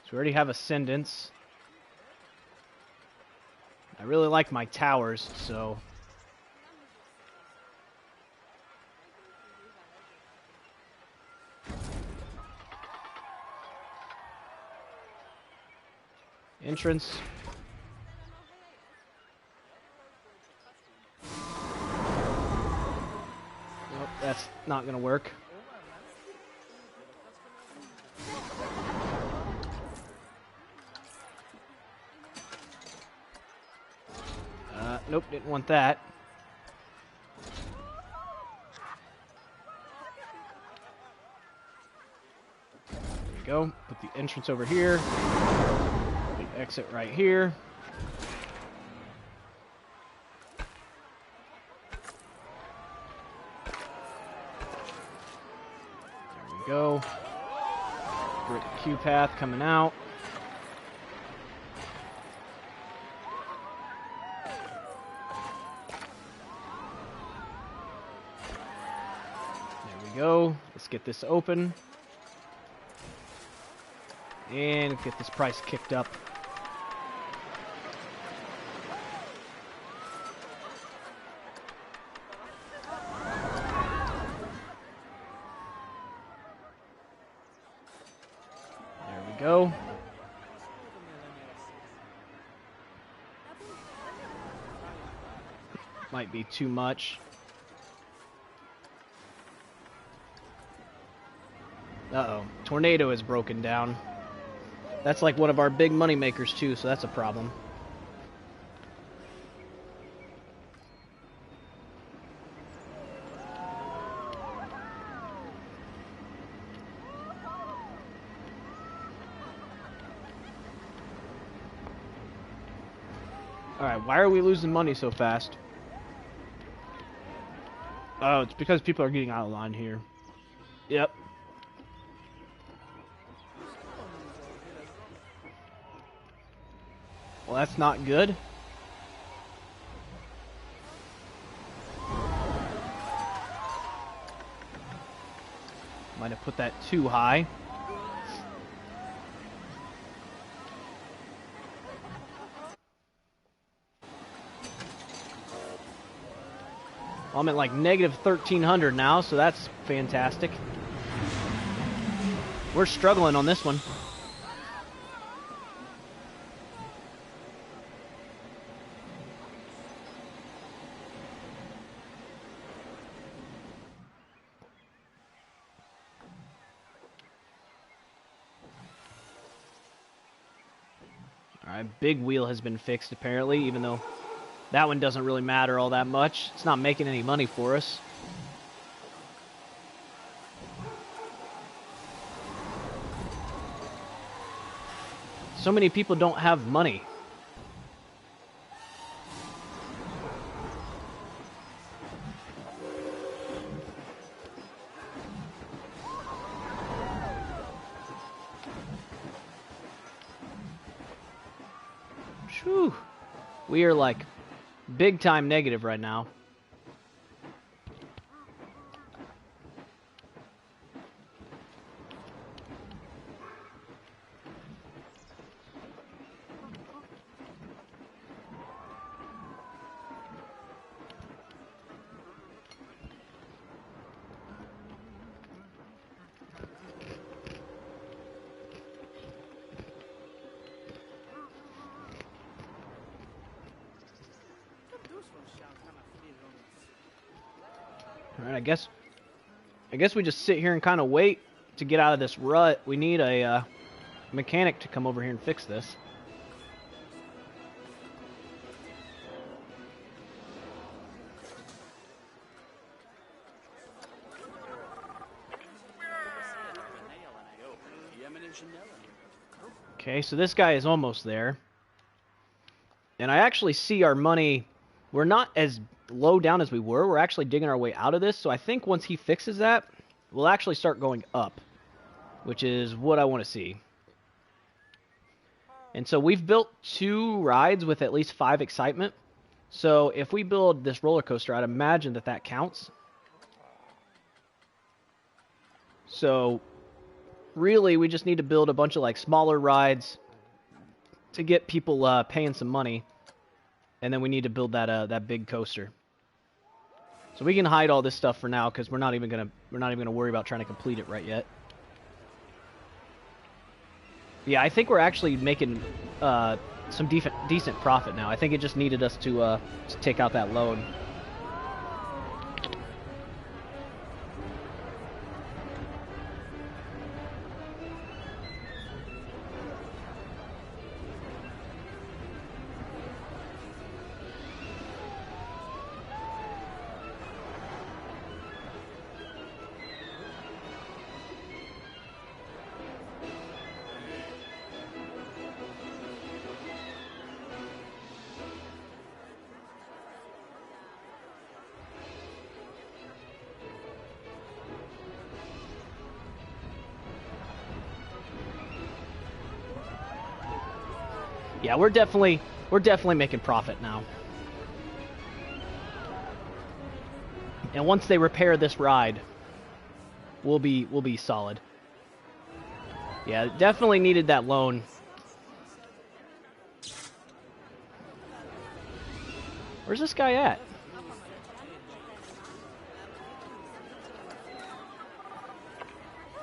So we already have Ascendance. I really like my towers, so... Entrance. That's not going to work. Nope, didn't want that. There we go. Put the entrance over here. The exit right here. Go. Brick queue path coming out. we go. Let's get this open. And get this price kicked up. There we go. Might be too much. Uh-oh. Tornado is broken down. That's like one of our big money makers too, so that's a problem. Alright, why are we losing money so fast? Oh, it's because people are getting out of line here. Yep. Well, that's not good. Might have put that too high. Well, I'm at like negative 1,300 now, so that's fantastic. We're struggling on this one. Alright, big wheel has been fixed apparently, even though that one doesn't really matter all that much. It's not making any money for us. So many people don't have money. Whew. We are like big time negative right now. Alright, I guess we just sit here and kind of wait to get out of this rut. We need a mechanic to come over here and fix this. Okay, so this guy is almost there. And I actually see our money. We're not as low down as we were. We're actually digging our way out of this. So I think once he fixes that, we'll actually start going up, which is what I want to see. And so we've built 2 rides with at least 5 excitement. So if we build this roller coaster, I'd imagine that that counts. So really, we just need to build a bunch of like smaller rides to get people paying some money. And then we need to build that big coaster. So we can hide all this stuff for now because we're not even gonna worry about trying to complete it right yet. Yeah, I think we're actually making some decent profit now. I think it just needed us to take out that loan. Yeah, we're definitely making profit now. And once they repair this ride, we'll be solid. Yeah, definitely needed that loan. Where's this guy at?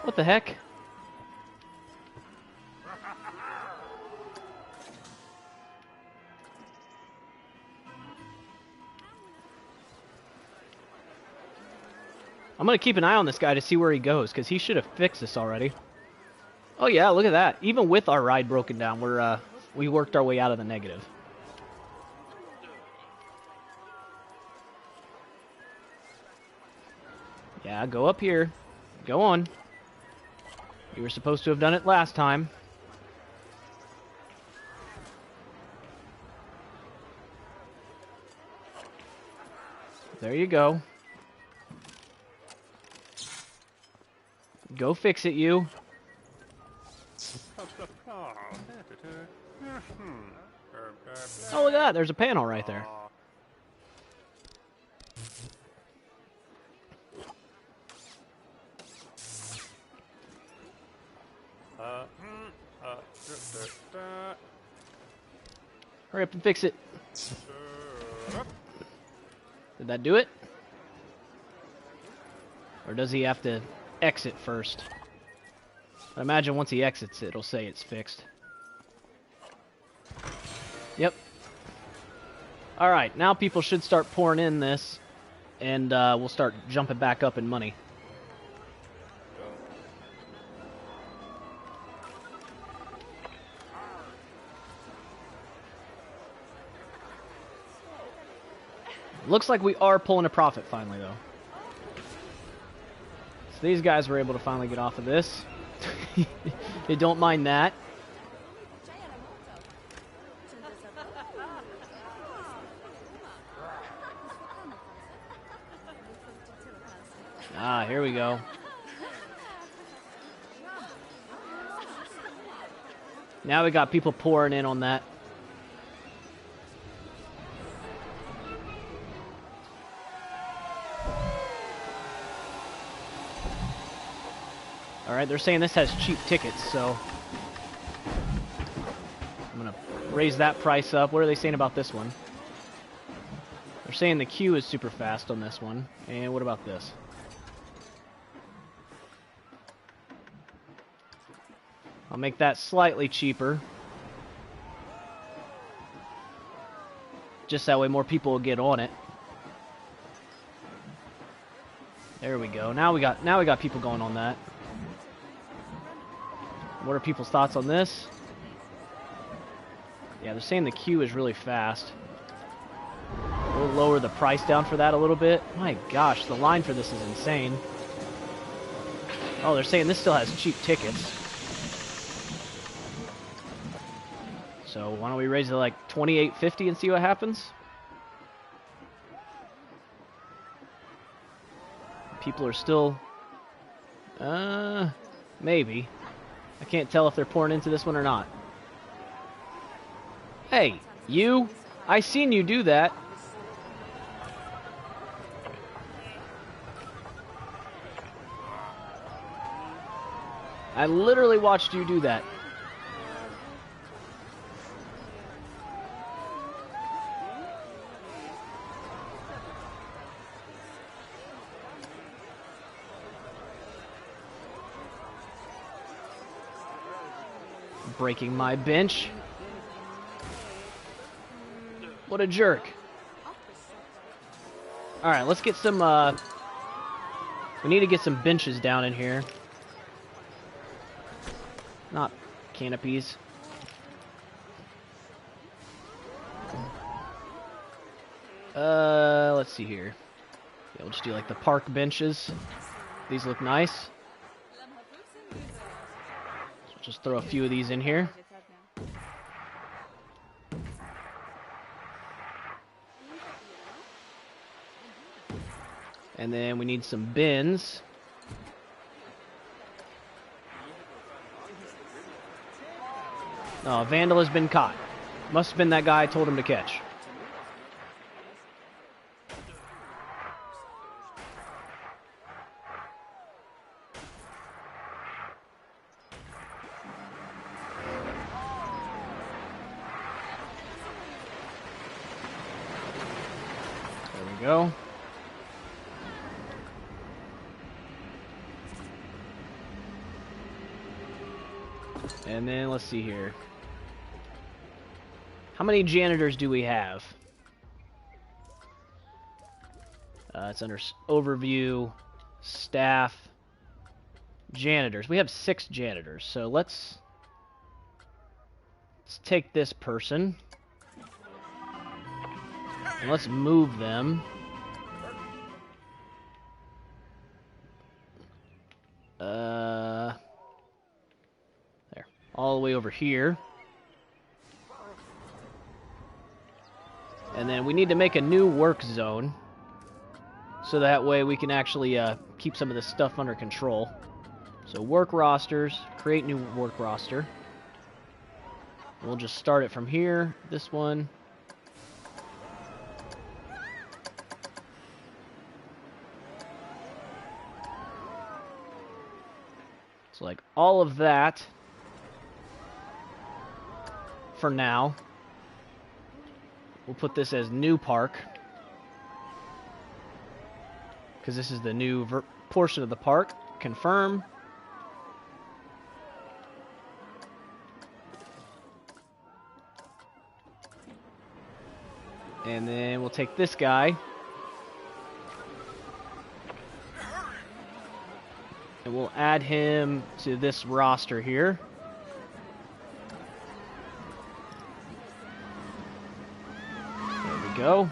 What the heck? I'm gonna keep an eye on this guy to see where he goes, because he should have fixed this already. Oh yeah, look at that. Even with our ride broken down, we worked our way out of the negative. Yeah, go up here. Go on. You were supposed to have done it last time. There you go. Go fix it, you. Oh, look at that. There's a panel right there. Hurry up and fix it. Did that do it? Or does he have to exit first? I imagine once he exits it, it'll say it's fixed. Yep. Alright, now people should start pouring in this, and we'll start jumping back up in money. Looks like we are pulling a profit finally, though. So these guys were able to finally get off of this. They don't mind that. Ah, here we go. Now we got people pouring in on that. Alright, they're saying this has cheap tickets, so I'm gonna raise that price up. What are they saying about this one? They're saying the queue is super fast on this one. And what about this? I'll make that slightly cheaper. Just that way more people will get on it. There we go. Now we got people going on that. What are people's thoughts on this? Yeah, they're saying the queue is really fast. We'll lower the price down for that a little bit. My gosh, the line for this is insane. Oh, they're saying this still has cheap tickets. So why don't we raise it to like $28.50 and see what happens? People are still... maybe. I can't tell if they're pouring into this one or not. Hey, you! I seen you do that. I literally watched you do that. Breaking my bench. What a jerk. Alright, let's get some, we need to get some benches down in here. Not canopies. Let's see here. Yeah, we'll just do like the park benches. These look nice. Just throw a few of these in here. And then we need some bins. Oh, Vandal has been caught. Must have been that guy I told him to catch. we go. And then let's see here. How many janitors do we have? It's under overview, staff, janitors. We have 6 janitors, so let's take this person and let's move them. There, all the way over here. And then we need to make a new work zone, so that way we can actually keep some of this stuff under control. So work rosters, create new work roster. We'll just start it from here, this one. So like all of that for now. We'll put this as new park, because this is the new portion of the park. Confirm. And then we'll take this guy. And we'll add him to this roster here. There we go.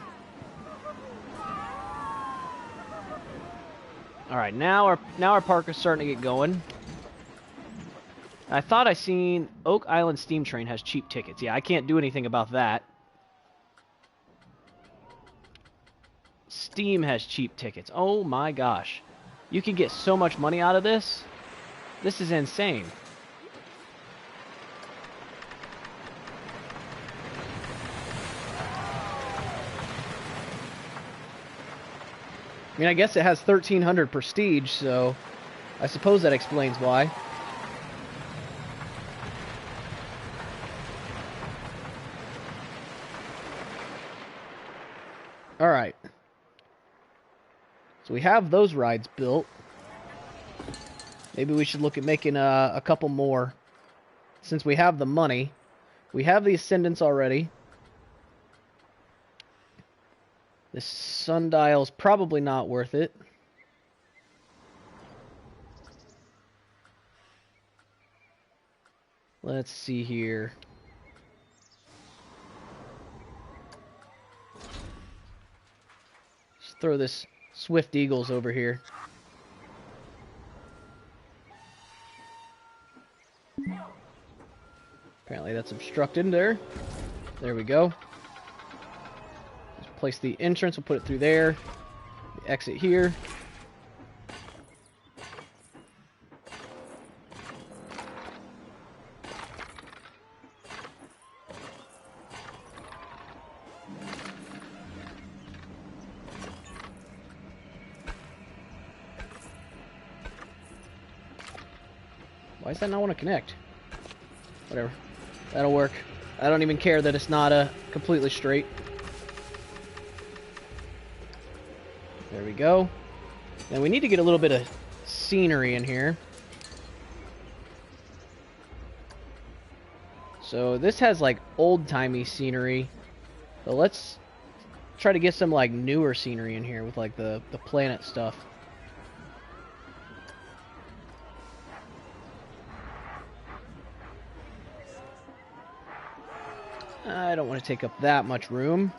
Alright, now our park is starting to get going. I thought I seen Oak Island Steam Train has cheap tickets. Yeah, I can't do anything about that. Steam has cheap tickets. Oh my gosh. You can get so much money out of this. This is insane. I mean, I guess it has 1,300 prestige, so I suppose that explains why. Alright. So we have those rides built. Maybe we should look at making a couple more. Since we have the money. We have the Ascendants already. This sundial's probably not worth it. Let's see here. Let's throw this Swift Eagles over here. Apparently that's obstructed there. There we go. Let's place the entrance, we'll put it through there. The exit here. Why does that not want to connect? Whatever. That'll work. I don't even care that it's not completely straight. There we go. Now we need to get a little bit of scenery in here. So this has like old-timey scenery. So let's try to get some like newer scenery in here with like the planet stuff. I don't want to take up that much room.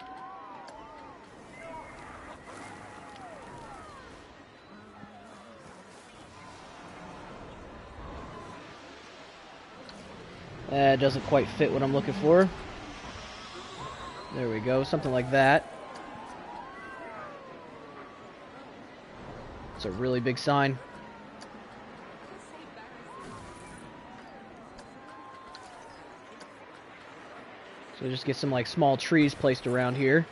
That doesn't quite fit what I'm looking for. There we go, something like that. It's a really big sign. So just get some like small trees placed around here.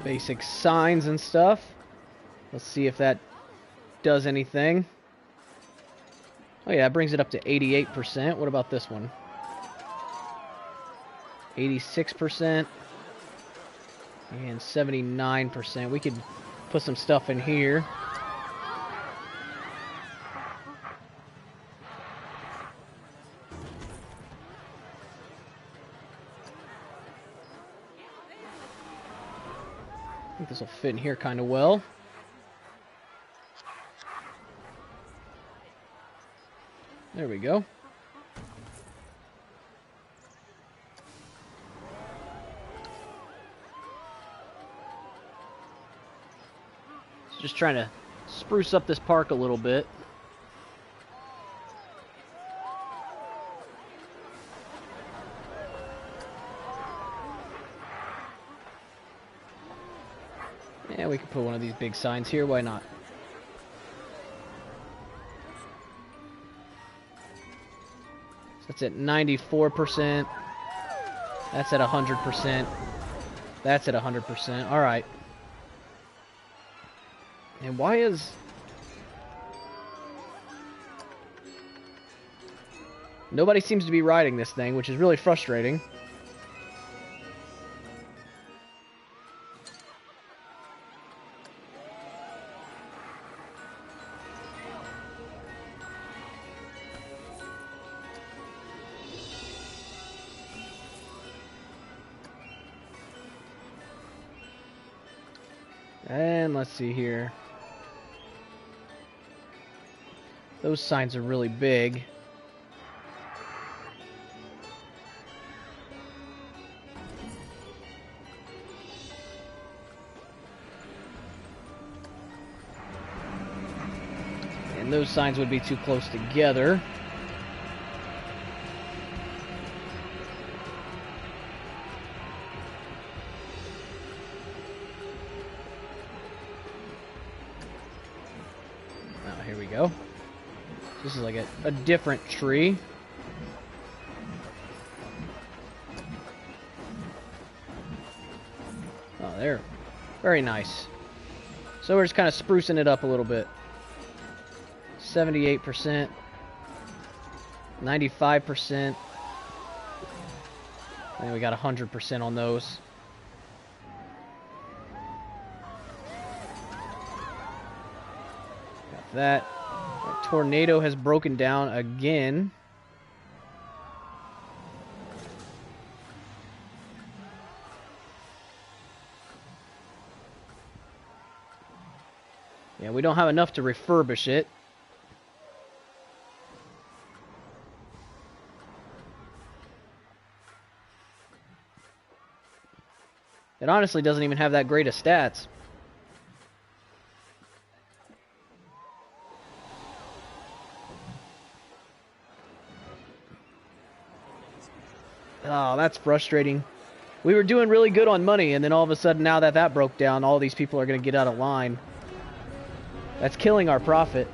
basic signs and stuff. Let's see if that does anything. Oh yeah, it brings it up to 88%. What about this one? 86% and 79%. We could put some stuff in here. I think this will fit in here kind of well. There we go. Just trying to spruce up this park a little bit. Yeah, we could put one of these big signs here, why not? So that's at 94%. That's at 100%. That's at 100%. All right. And why is... Nobody seems to be riding this thing, which is really frustrating. And let's see here. Those signs are really big. And those signs would be too close together. Oh, here we go. This is like a different tree. Oh, there. Very nice. So we're just kind of sprucing it up a little bit. 78%. 95%. And we got 100% on those. Got that. The tornado has broken down again. Yeah, we don't have enough to refurbish it. It honestly doesn't even have that great of stats. Oh, that's frustrating. We were doing really good on money, and then all of a sudden, now that that broke down, all these people are going to get out of line. That's killing our profit.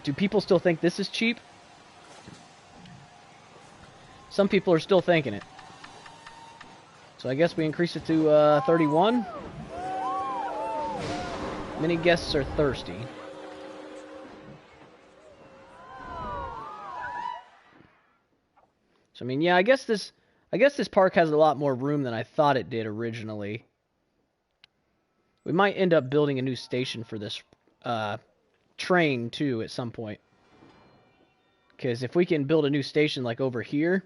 Do people still think this is cheap? Some people are still thinking it. So I guess we increase it to 31. Many guests are thirsty. So I mean, yeah, I guess this park has a lot more room than I thought it did originally. We might end up building a new station for this train too at some point. Because if we can build a new station like over here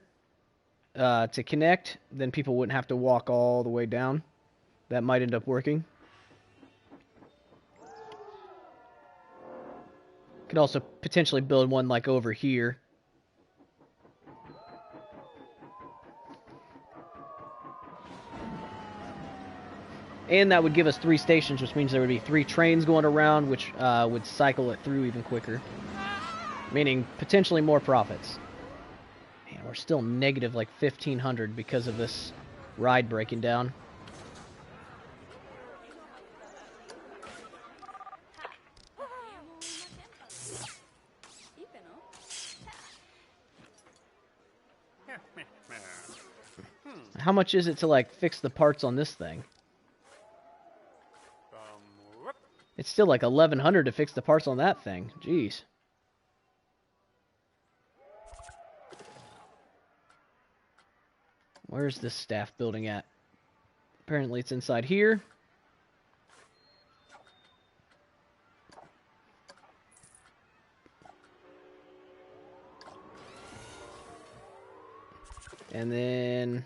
to connect, then people wouldn't have to walk all the way down. That might end up working. Could also potentially build one like over here. And that would give us 3 stations, which means there would be 3 trains going around, which would cycle it through even quicker. Meaning potentially more profits. Man, we're still negative like 1,500 because of this ride breaking down. How much is it to, like, fix the parts on this thing? It's still like 1,100 to fix the parts on that thing. Jeez. Where's this staff building at? Apparently it's inside here. And then...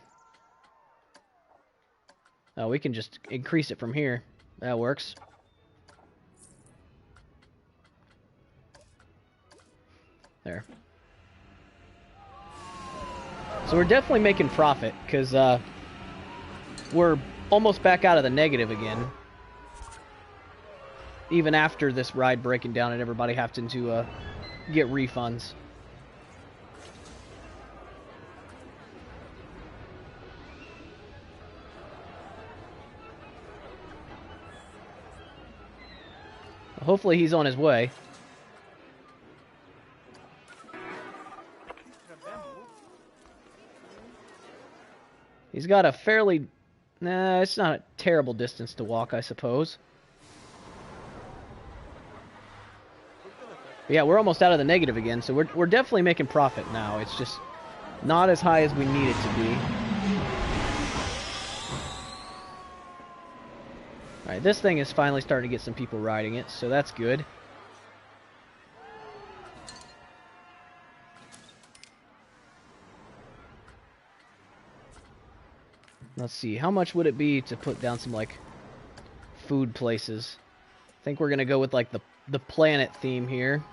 oh, we can just increase it from here. That works. There. So we're definitely making profit, because we're almost back out of the negative again. Even after this ride breaking down and everybody having to get refunds. Hopefully he's on his way. He's got a fairly... nah, it's not a terrible distance to walk, I suppose. But yeah, we're almost out of the negative again, so we're definitely making profit now. It's just not as high as we need it to be. Alright, this thing is finally starting to get some people riding it, so that's good. Let's see, how much would it be to put down some, like, food places? I think we're gonna go with, like, the planet theme here.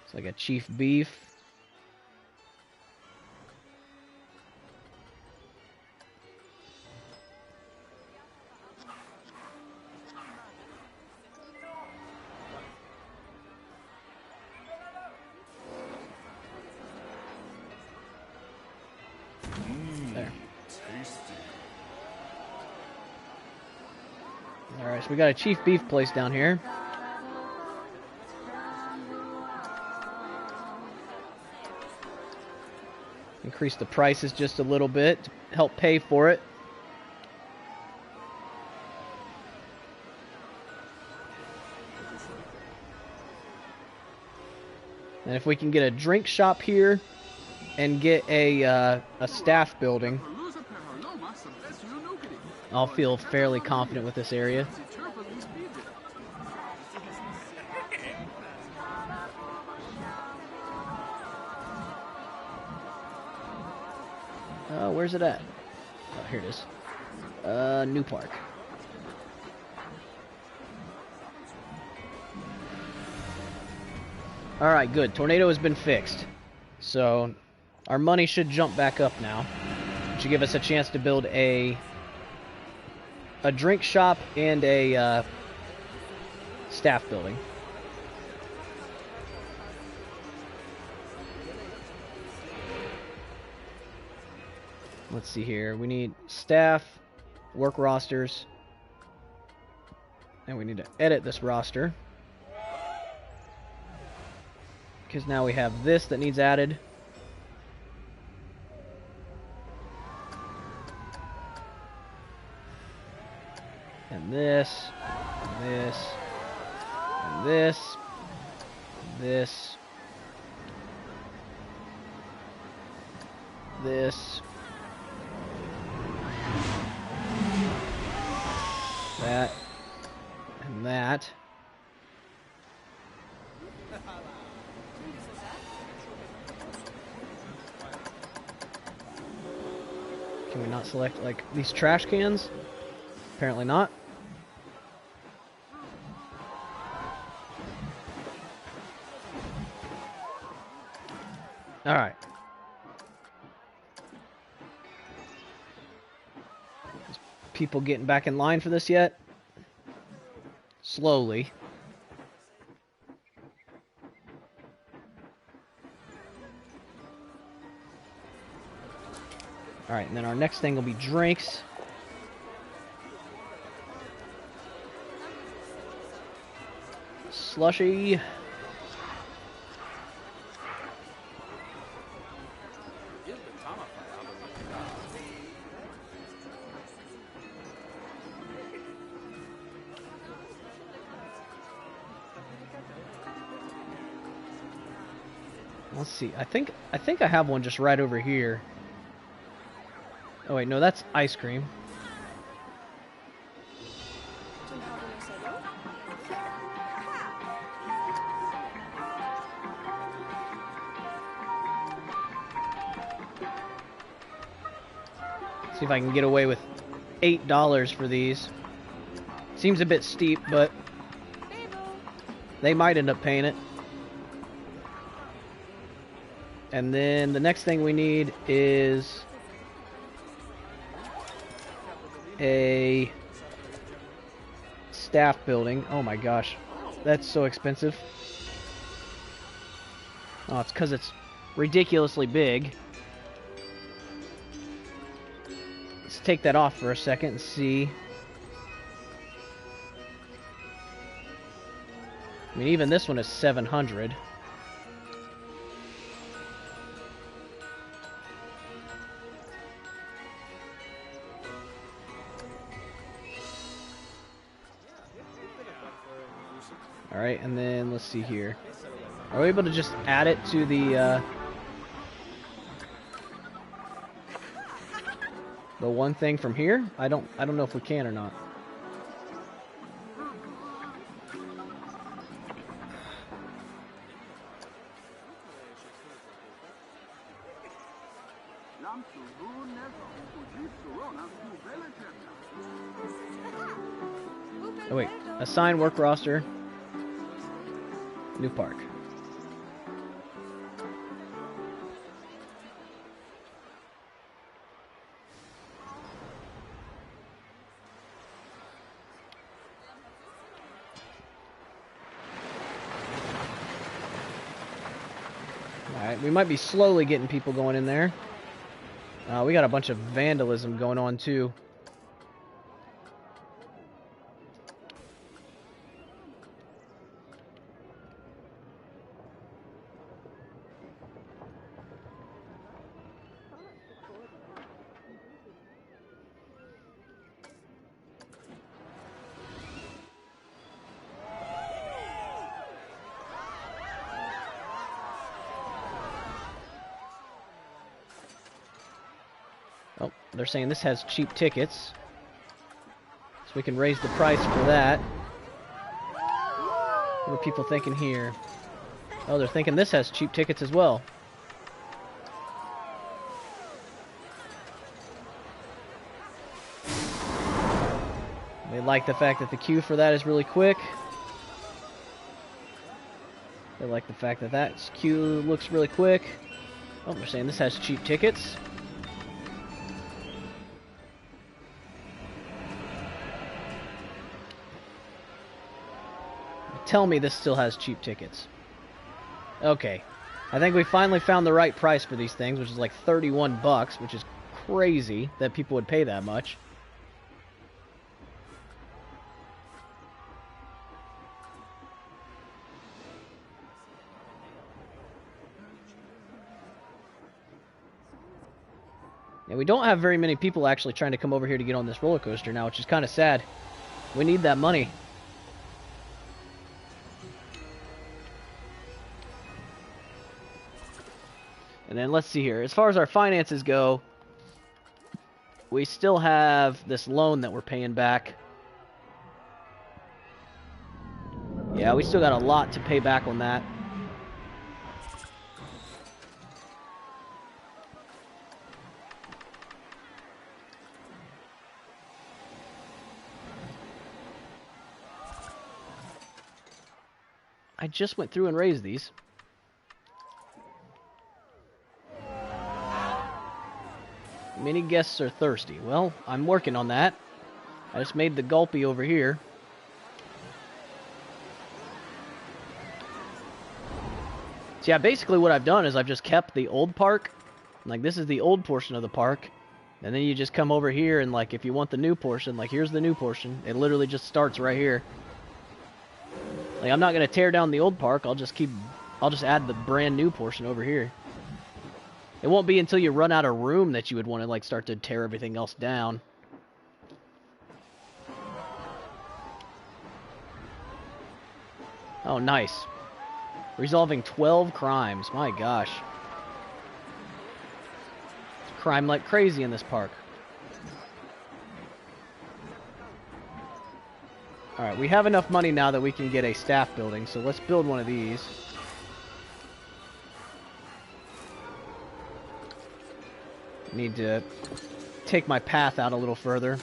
It's like a chief beef. Alright, so we got a chief beef place down here. Increase the prices just a little bit to help pay for it. And if we can get a drink shop here and get a staff building, I'll feel fairly confident with this area. Where's it at? Oh, here it is. New Park. Alright, good. Tornado has been fixed. So, our money should jump back up now. Which should give us a chance to build a drink shop and a staff building. Let's see here. We need staff, work rosters, and we need to edit this roster. Because now we have this that needs added. And this, and this, and this, and this, this, that, and that. Can we not select, like, these trash cans? Apparently not. Alright. Is people getting back in line for this yet? Slowly. Alright, and then our next thing will be drinks. Slushy. Let's see. I think I have one just right over here. Oh wait, no, that's ice cream. See if I can get away with $8 for these. Seems a bit steep, but they might end up paying it. And then the next thing we need is a staff building. Oh my gosh, that's so expensive. Oh, it's because it's ridiculously big. Let's take that off for a second and see. I mean, even this one is 700. Alright, and then let's see here. Are we able to just add it to the one thing from here? I don't know if we can or not. Oh wait, assign work roster. New park. Alright, we might be slowly getting people going in there. We got a bunch of vandalism going on too. Oh, they're saying this has cheap tickets. So we can raise the price for that. What are people thinking here? Oh, they're thinking this has cheap tickets as well. They like the fact that the queue for that is really quick. They like the fact that that queue looks really quick. Oh, they're saying this has cheap tickets. Tell me this still has cheap tickets. Okay. I think we finally found the right price for these things, which is like 31 bucks, which is crazy that people would pay that much. And we don't have very many people actually trying to come over here to get on this roller coaster now, which is kind of sad. We need that money. And then let's see here. As far as our finances go, we still have this loan that we're paying back. Yeah, we still got a lot to pay back on that. I just went through and raised these. Many guests are thirsty. Well, I'm working on that. I just made the gulpy over here. So yeah, basically what I've done is I've just kept the old park. Like, this is the old portion of the park. And then you just come over here and, like, if you want the new portion, like, here's the new portion. It literally just starts right here. Like, I'm not gonna tear down the old park. I'll just add the brand new portion over here. It won't be until you run out of room that you would want to, like, start to tear everything else down. Oh, nice. Resolving 12 crimes. My gosh. It's crime like crazy in this park. Alright, we have enough money now that we can get a staff building, so let's build one of these. Need to take my path out a little further.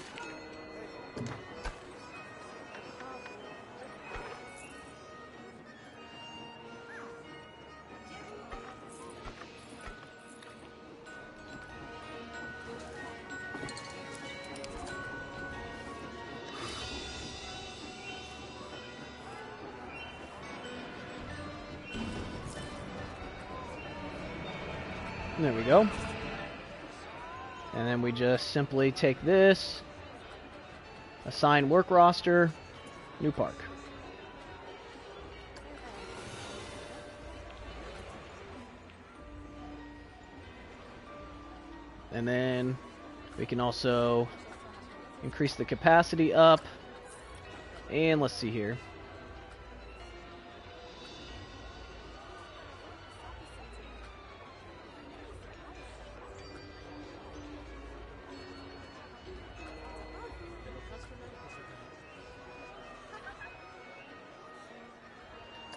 There we go. And then we just simply take this, assign work roster, new park. And then we can also increase the capacity up. And let's see here.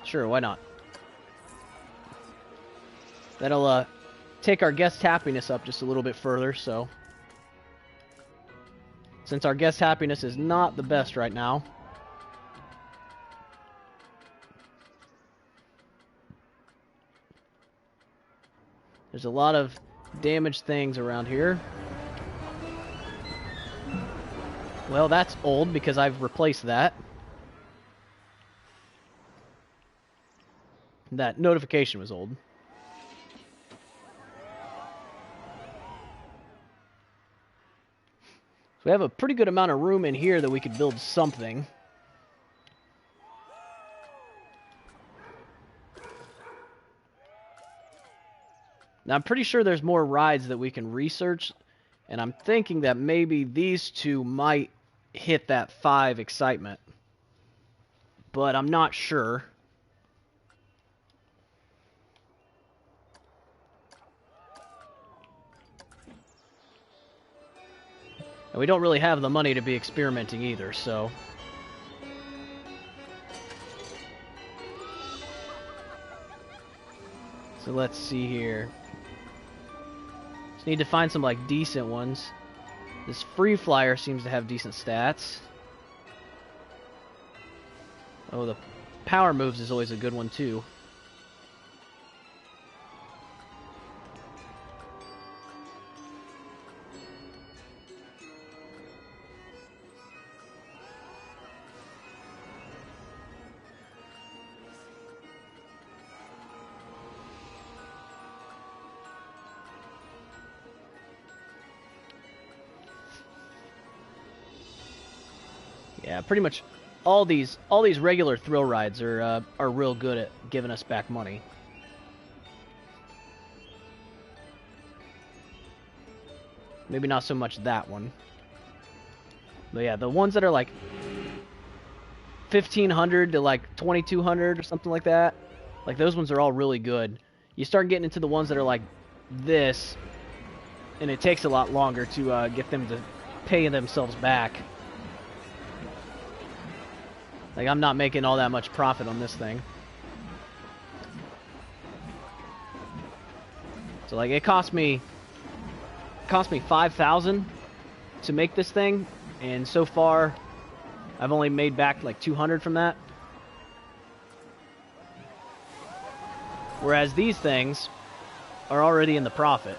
Sure, why not? That'll take our guest happiness up just a little bit further, so. Since our guest happiness is not the best right now. There's a lot of damaged things around here. Well, that's old because I've replaced that. That notification was old. So we have a pretty good amount of room in here that we could build something. Now I'm pretty sure there's more rides that we can research, and I'm thinking that maybe these two might hit that 5 excitement. But I'm not sure. And we don't really have the money to be experimenting either, so. So let's see here. Just need to find some, like, decent ones. This Free Flyer seems to have decent stats. Oh, the Power Moves is always a good one, too. Yeah, pretty much all these regular thrill rides are real good at giving us back money. Maybe not so much that one. But yeah, the ones that are like 1,500 to like 2,200 or something like that, like those ones are all really good. You start getting into the ones that are like this, and it takes a lot longer to get them to pay themselves back. Like, I'm not making all that much profit on this thing. So, like, it cost me $5,000 to make this thing, and so far, I've only made back like 200 from that. Whereas these things are already in the profit.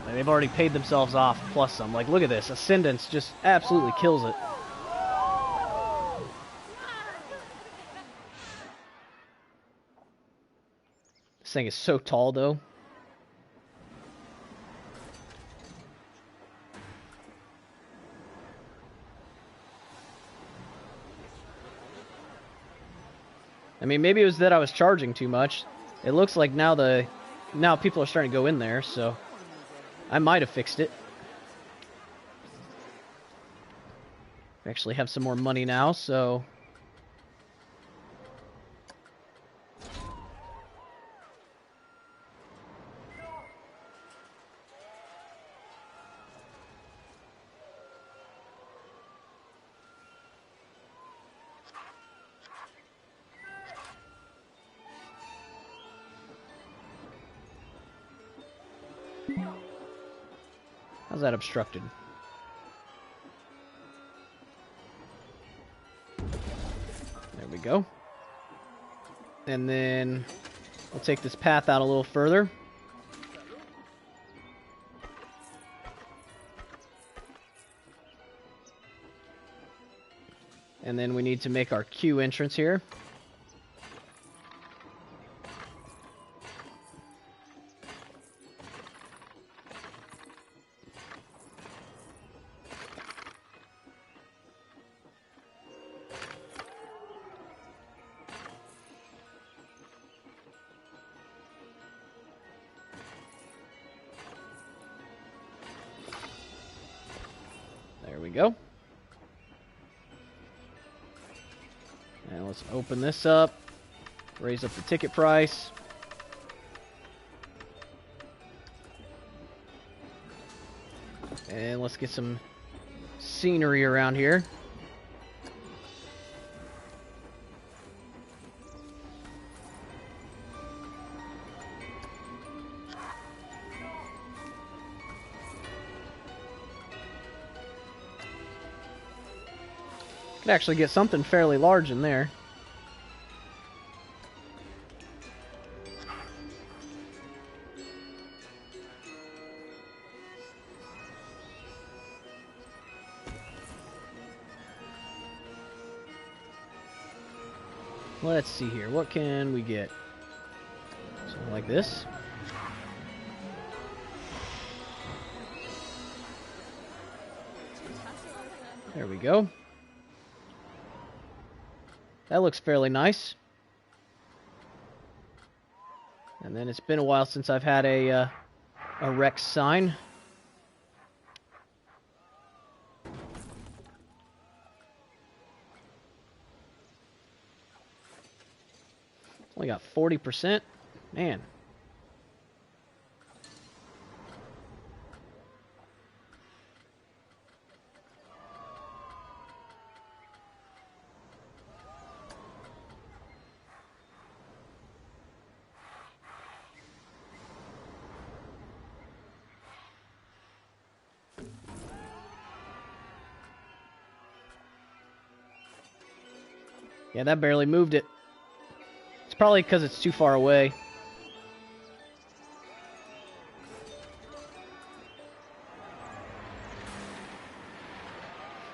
Like, they've already paid themselves off plus some. Like, look at this. Ascendance just absolutely kills it. This thing is so tall, though. I mean, maybe it was that I was charging too much. It looks like now people are starting to go in there, so I might have fixed it. I actually have some more money now, so how's that obstructed? There we go. And then we'll take this path out a little further. And then we need to make our queue entrance here. There we go. And let's open this up. Raise up the ticket price. And let's get some scenery around here. Could actually get something fairly large in there. Let's see here. What can we get? Something like this. There we go. That looks fairly nice. And then it's been a while since I've had a Rex sign. Only got 40%. Man. Yeah, that barely moved it. It's probably because it's too far away.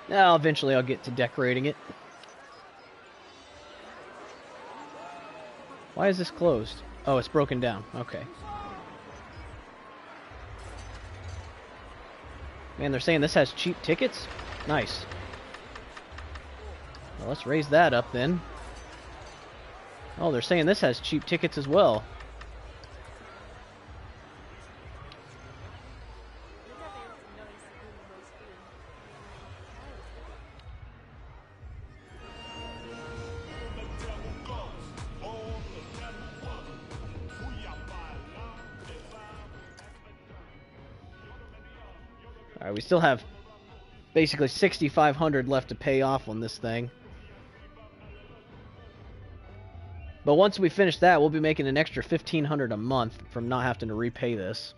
Now, eventually I'll get to decorating it. Why is this closed? Oh, it's broken down. Okay. Man, they're saying this has cheap tickets? Nice. Well, let's raise that up then. Oh, they're saying this has cheap tickets as well. Alright, we still have basically 6,500 left to pay off on this thing. But once we finish that, we'll be making an extra 1,500 a month from not having to repay this.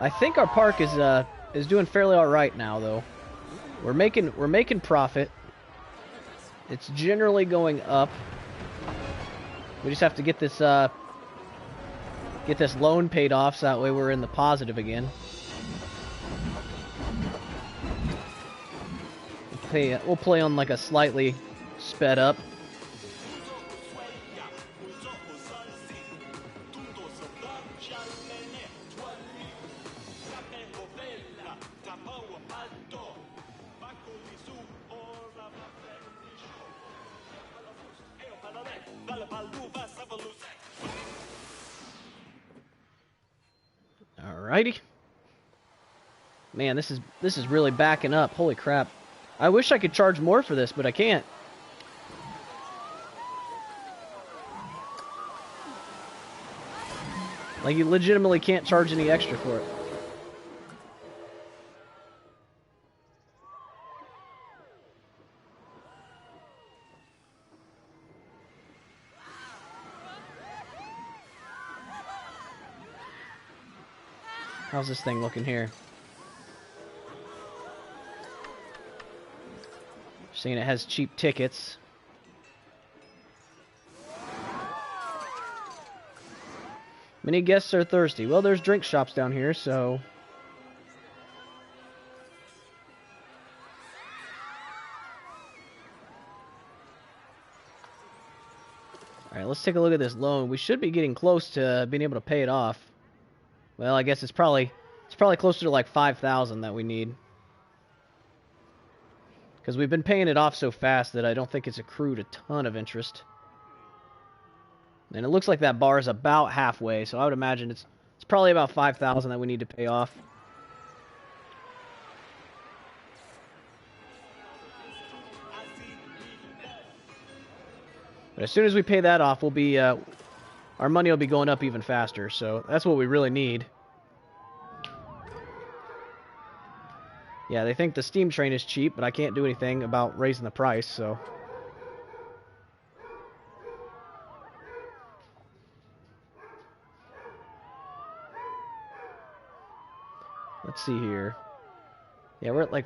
I think our park is doing fairly all right now, though. We're making profit. It's generally going up. We just have to get this loan paid off, so that way we're in the positive again. We'll play on like a slightly sped up. Alrighty. Man, this is really backing up. Holy crap. I wish I could charge more for this, but I can't. Like, you legitimately can't charge any extra for it. How's this thing looking here? Seeing it has cheap tickets. Many guests are thirsty. Well, there's drink shops down here, so... Alright, let's take a look at this loan. We should be getting close to being able to pay it off. Well, I guess it's probably closer to like 5,000 that we need. Because we've been paying it off so fast that I don't think it's accrued a ton of interest. And it looks like that bar is about halfway, so I would imagine it's probably about 5,000 that we need to pay off. But as soon as we pay that off, we'll be our money will be going up even faster, so that's what we really need. Yeah, they think the steam train is cheap, but I can't do anything about raising the price, so... Let's see here. Yeah, we're at like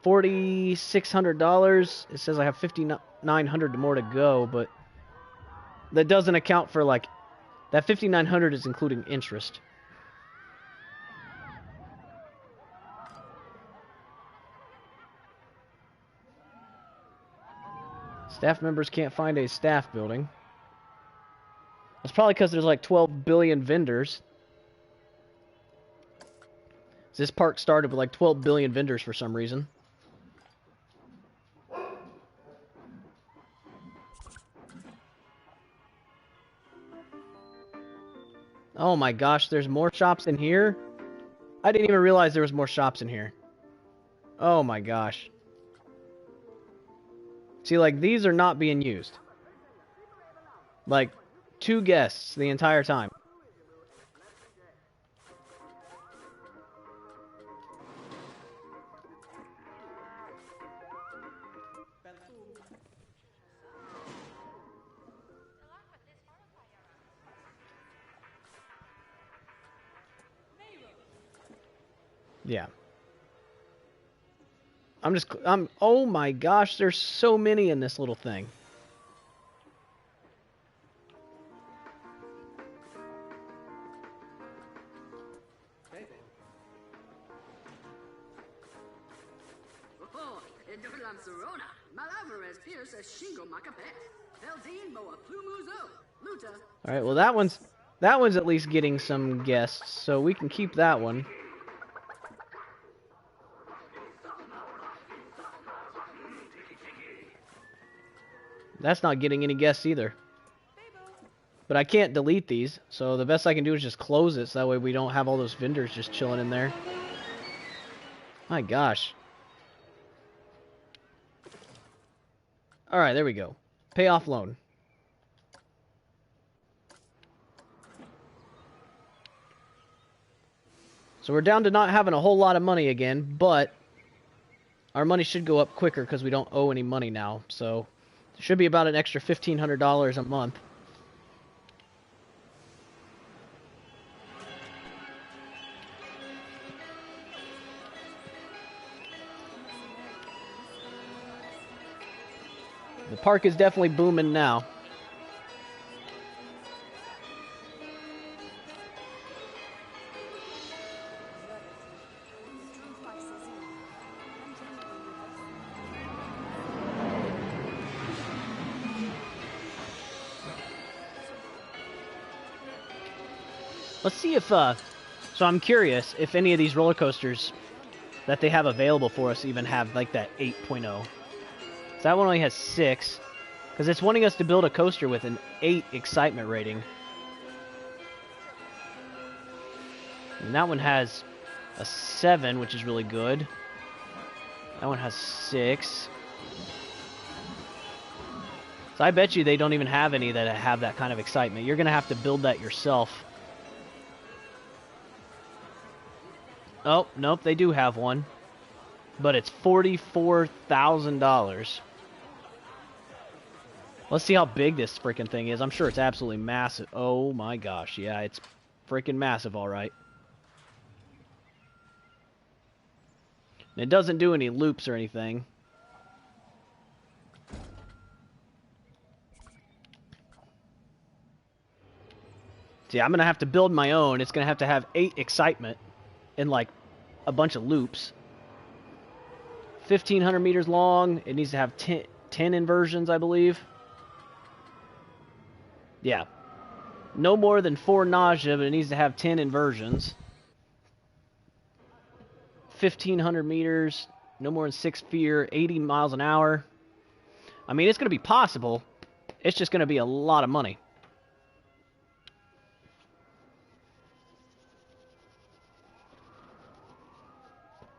$4,600. It says I have $5,900 more to go, but that doesn't account for like... That $5,900 is including interest. Staff members can't find a staff building. It's probably because there's like 12 billion vendors. This park started with like 12 billion vendors for some reason. Oh my gosh, there's more shops in here? I didn't even realize there was more shops in here. Oh my gosh. See, like, these are not being used. Like, 2 guests the entire time. Yeah. Oh my gosh, there's so many in this little thing. Alright, well that one's at least getting some guests, so we can keep that one. That's not getting any guests either. But I can't delete these, so the best I can do is just close it, so that way we don't have all those vendors just chilling in there. My gosh. Alright, there we go. Pay off loan. So we're down to not having a whole lot of money again, but our money should go up quicker because we don't owe any money now, so... It should be about an extra $1,500 a month. The park is definitely booming now. Let's see if, so I'm curious if any of these roller coasters that they have available for us even have, like, that 8.0. So that one only has 6. Because it's wanting us to build a coaster with an 8 excitement rating. And that one has a 7, which is really good. That one has 6. So I bet you they don't even have any that have that kind of excitement. You're going to have to build that yourself. Oh, nope, they do have one. But it's $44,000. Let's see how big this freaking thing is. I'm sure it's absolutely massive. Oh my gosh, yeah, it's freaking massive, all right. And it doesn't do any loops or anything. See, I'm going to have to build my own. It's going to have 8 excitement and, like, a bunch of loops. 1,500 meters long. It needs to have 10 inversions, I believe. Yeah. No more than 4 nausea, but it needs to have 10 inversions. 1,500 meters. No more than 6 fear. 80 miles an hour. I mean, it's going to be possible. It's just going to be a lot of money.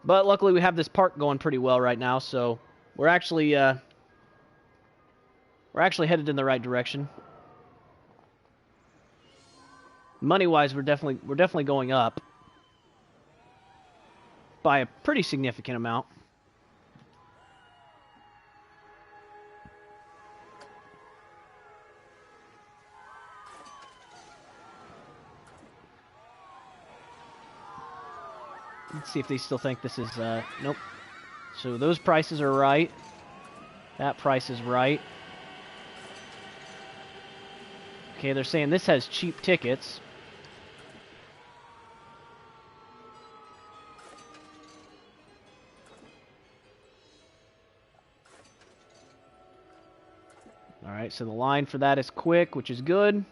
But luckily we have this park going pretty well right now, so we're actually headed in the right direction. Money-wise, we're definitely going up by a pretty significant amount. Let's see if they still think this is, nope. So those prices are right. That price is right. Okay, they're saying this has cheap tickets. Alright, so the line for that is quick, which is good.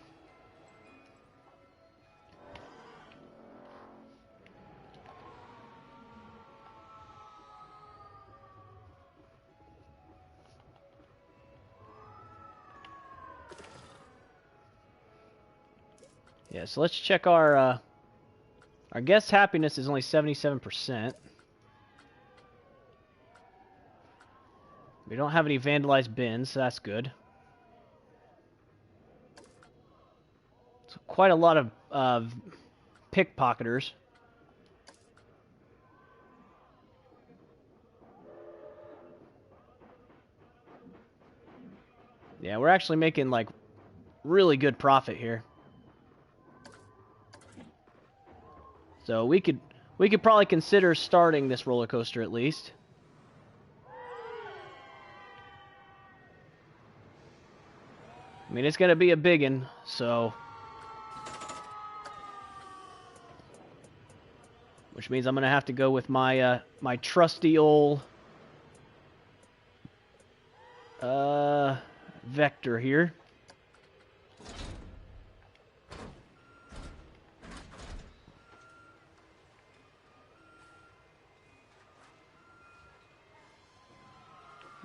Yeah, so let's check our guest happiness is only 77%. We don't have any vandalized bins, so that's good. So quite a lot of pickpocketers. Yeah, we're actually making like really good profit here. So we could probably consider starting this roller coaster at least. I mean, it's going to be a big one, so which means I'm going to have to go with my my trusty old Vector here.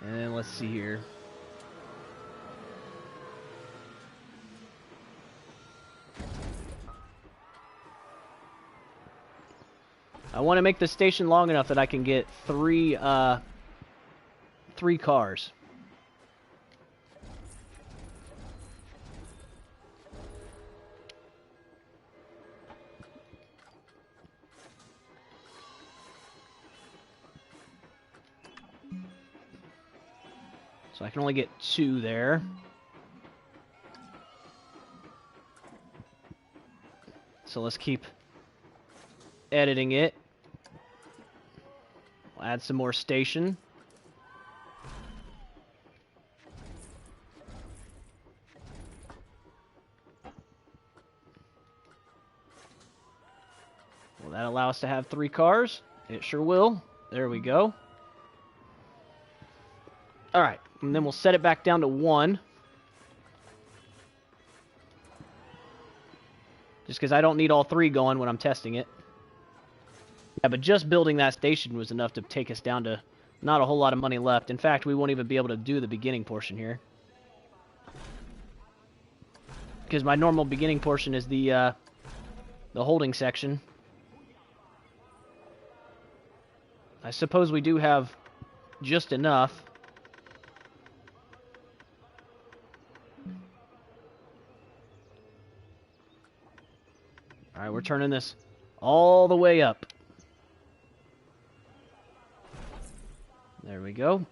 And let's see here. I want to make the station long enough that I can get three cars. So I can only get 2 there. So let's keep editing it. We'll add some more station. Will that allow us to have 3 cars? It sure will. There we go. Alright, and then we'll set it back down to 1. Just because I don't need all 3 going when I'm testing it. Yeah, but just building that station was enough to take us down to not a whole lot of money left. In fact, we won't even be able to do the beginning portion here. because my normal beginning portion is the holding section. I suppose we do have just enough. Alright, we're turning this all the way up. There we go.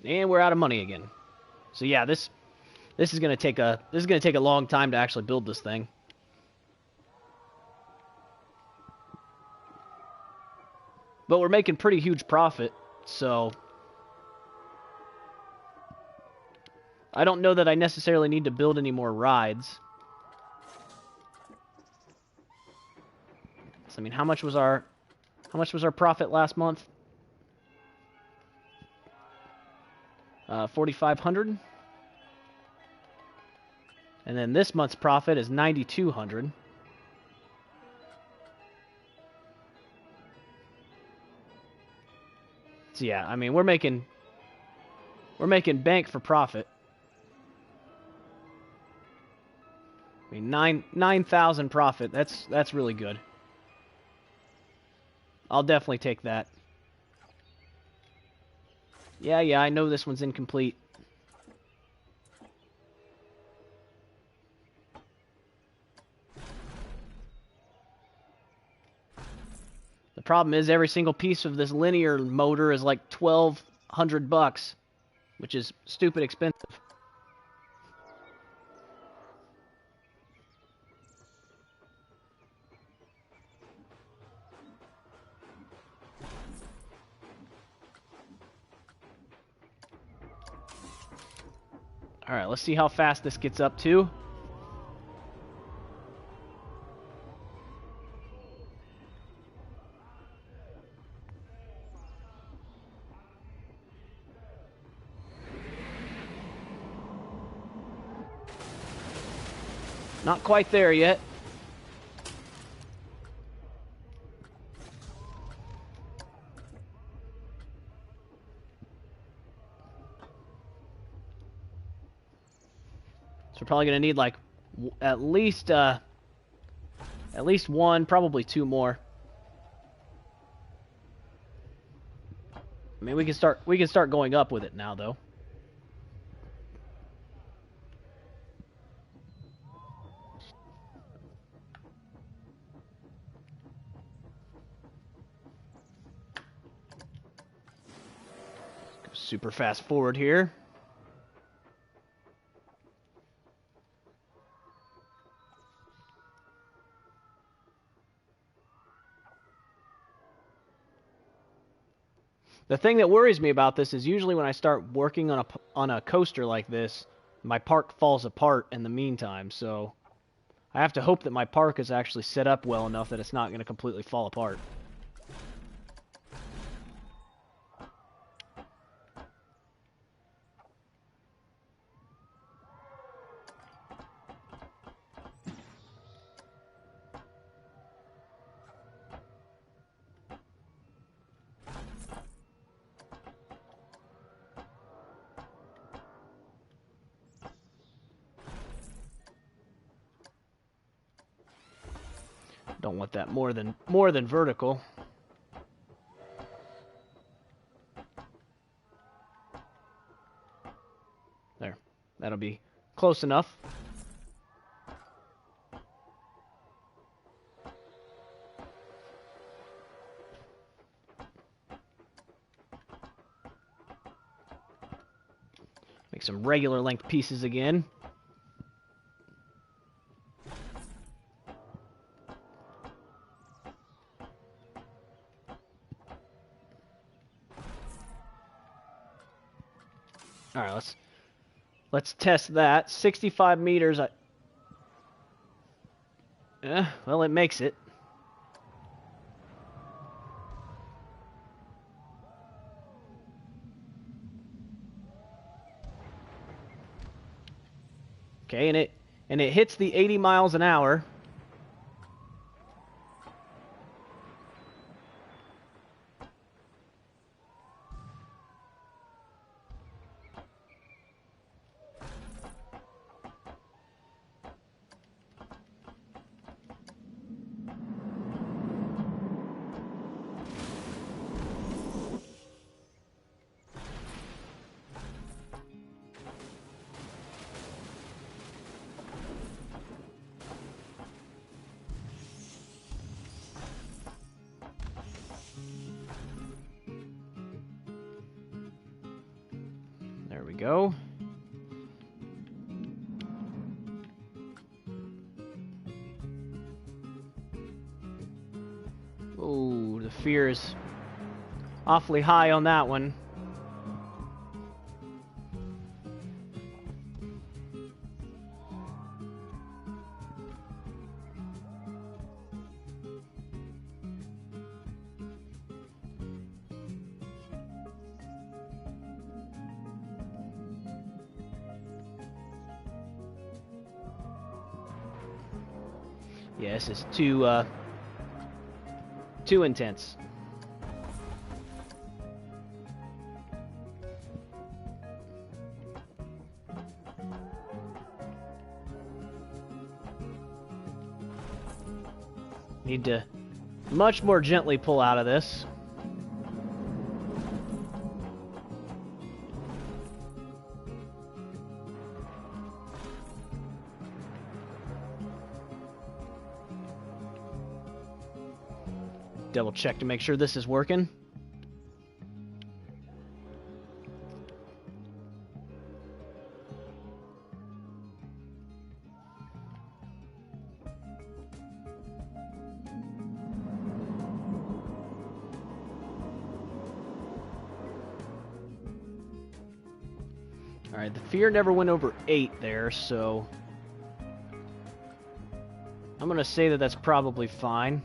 And we're out of money again. So yeah, this is gonna take a long time to actually build this thing. But we're making pretty huge profit, so I don't know that I necessarily need to build any more rides. So, I mean, how much was our profit last month? 4,500. And then this month's profit is 9,200. So yeah, I mean, we're making bank for profit. I mean, 9,000 profit. That's really good. I'll definitely take that. Yeah, I know this one's incomplete. The problem is every single piece of this linear motor is like 1,200 bucks, which is stupid expensive. All right, let's see how fast this gets up to. Not quite there yet. So we're probably gonna need like at least one, probably two more. I mean, we can start going up with it now, though. Go super fast forward here. The thing that worries me about this is usually when I start working on a coaster like this, my park falls apart in the meantime, so I have to hope that my park is actually set up well enough that it's not going to completely fall apart. Don't want that more than vertical. There. That'll be close enough. Make some regular length pieces again. All right, let's test that. 65 meters. Well, it makes it. Okay, and it hits the 80 miles an hour. There we go. Oh, the fear is awfully high on that one. Yeah, this is too intense. Need to much more gently pull out of this. Double check to make sure this is working. Alright, the fear never went over 8 there, so I'm gonna say that that's probably fine.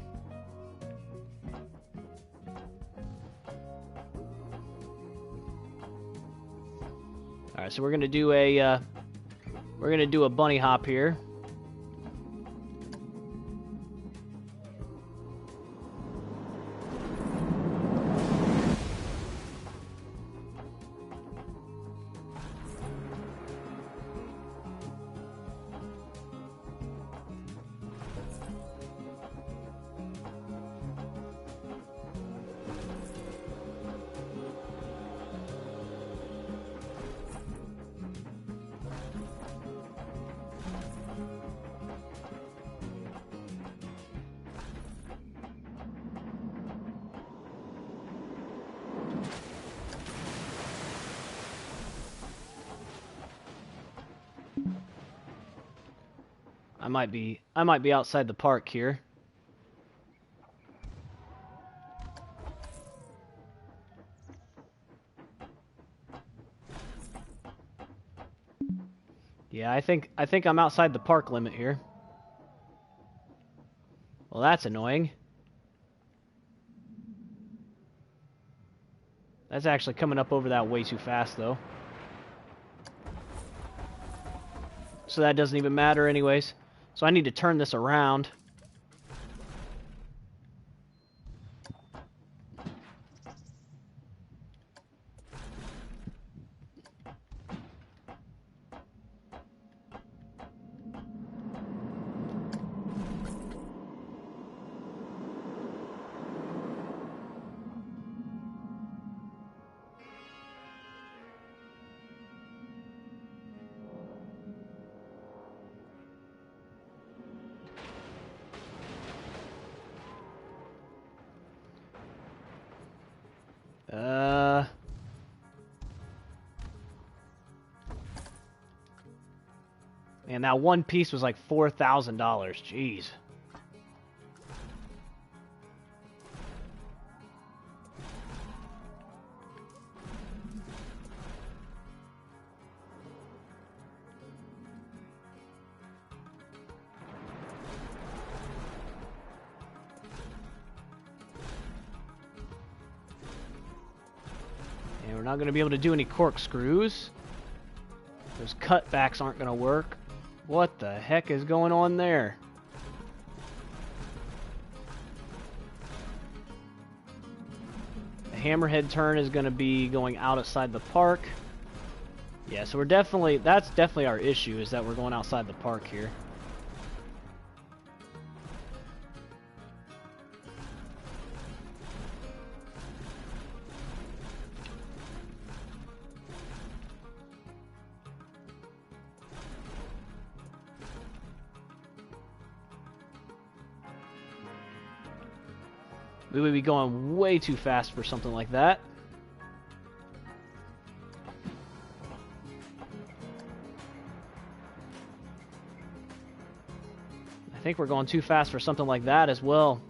Alright, so we're gonna do a bunny hop here. I might be outside the park here. Yeah, I think I'm outside the park limit here. Well, that's annoying. That's actually coming up over that way too fast, though. So that doesn't even matter anyways. So I need to turn this around. And that one piece was like $4,000. Jeez. And we're not going to be able to do any corkscrews. Those cutbacks aren't going to work. What the heck is going on there? The hammerhead turn is going to be going outside the park. Yeah, so that's definitely our issue, is that we're going outside the park here. We would be going way too fast for something like that. think we're going too fast for something like that as well.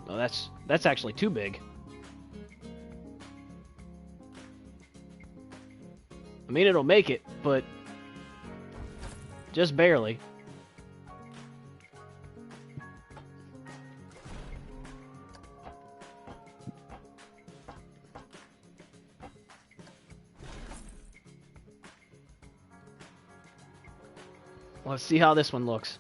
Oh, that's actually too big. I mean, it'll make it, but just barely. Let's see how this one looks.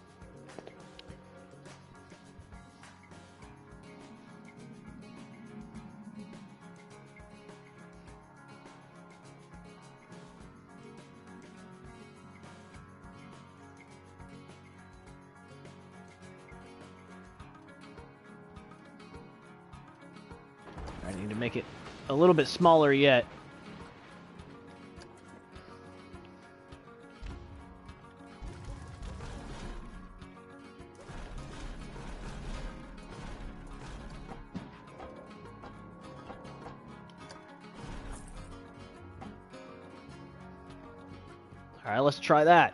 I need to make it a little bit smaller yet. All right, let's try that.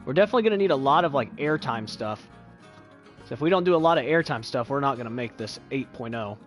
We're definitely going to need a lot of like airtime stuff. So if we don't do a lot of airtime stuff, we're not going to make this 8.0.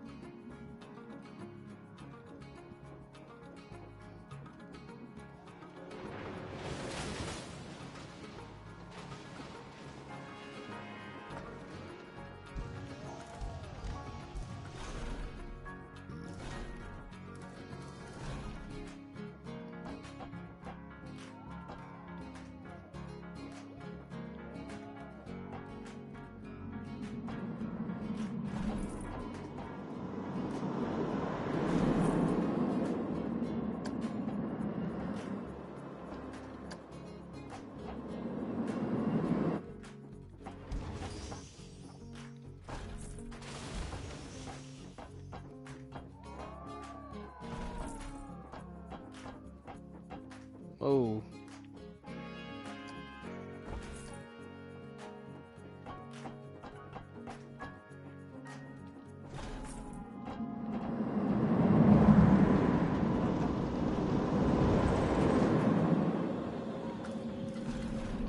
Oh.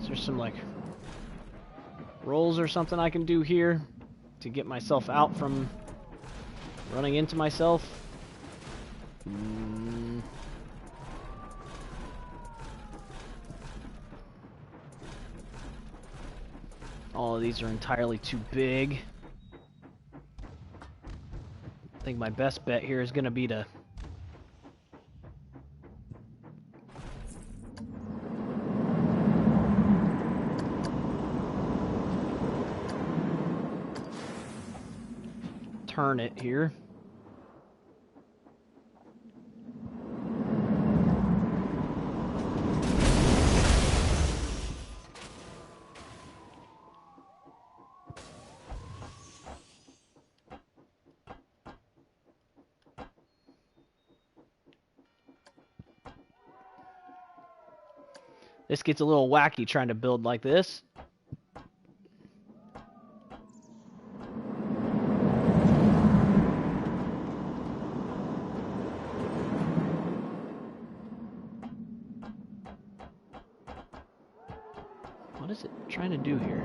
Is there some like rolls or something I can do here to get myself out from running into myself? All of these are entirely too big. I think my best bet here is going to be to turn it here. This gets a little wacky trying to build like this. What is it trying to do here?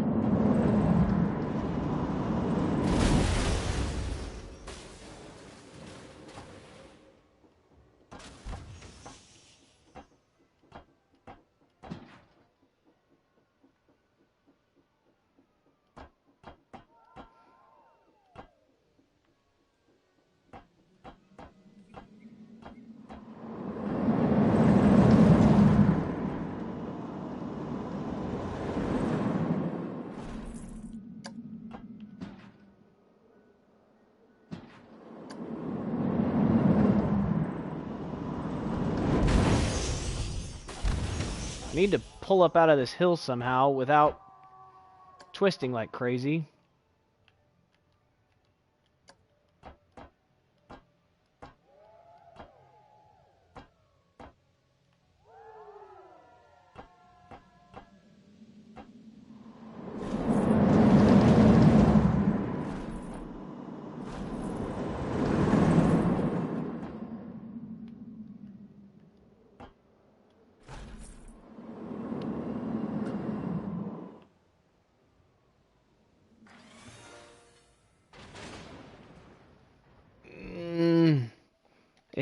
I need to pull up out of this hill somehow without twisting like crazy.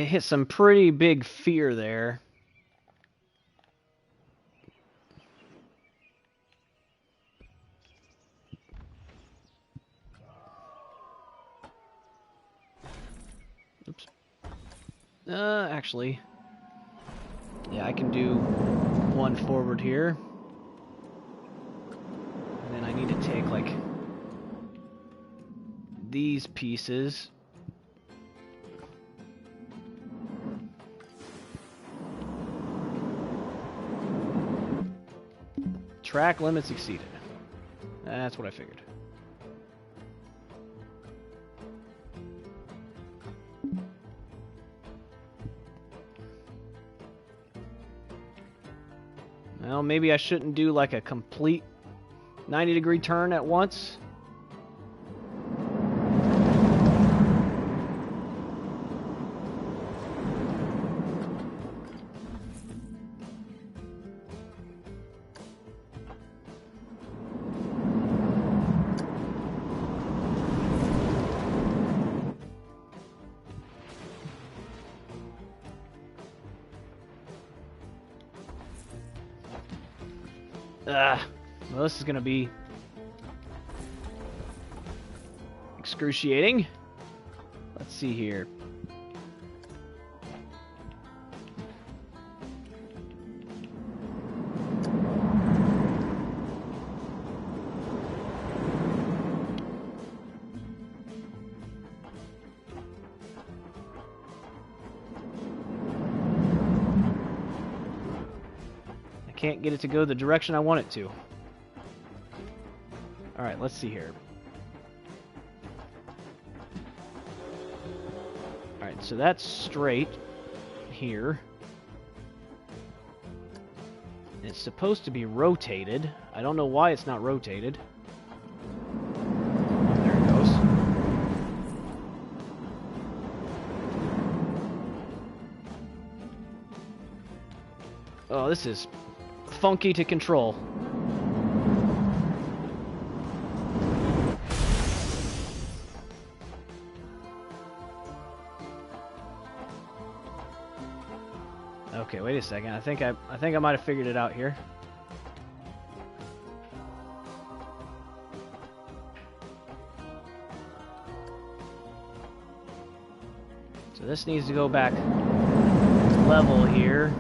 It hit some pretty big fear there. Oops. Actually, yeah, I can do one forward here. And then I need to take, like, these pieces. Track limits exceeded. That's what I figured. Well, maybe I shouldn't do like a complete 90-degree turn at once. Well, this is going to be excruciating. Let's see here. I can't get it to go the direction I want it to. Alright, let's see here. Alright, so that's straight here. It's supposed to be rotated. I don't know why it's not rotated. There it goes. Oh, this is funky to control. Okay, wait a second. I think I might have figured it out here. So this needs to go back level here.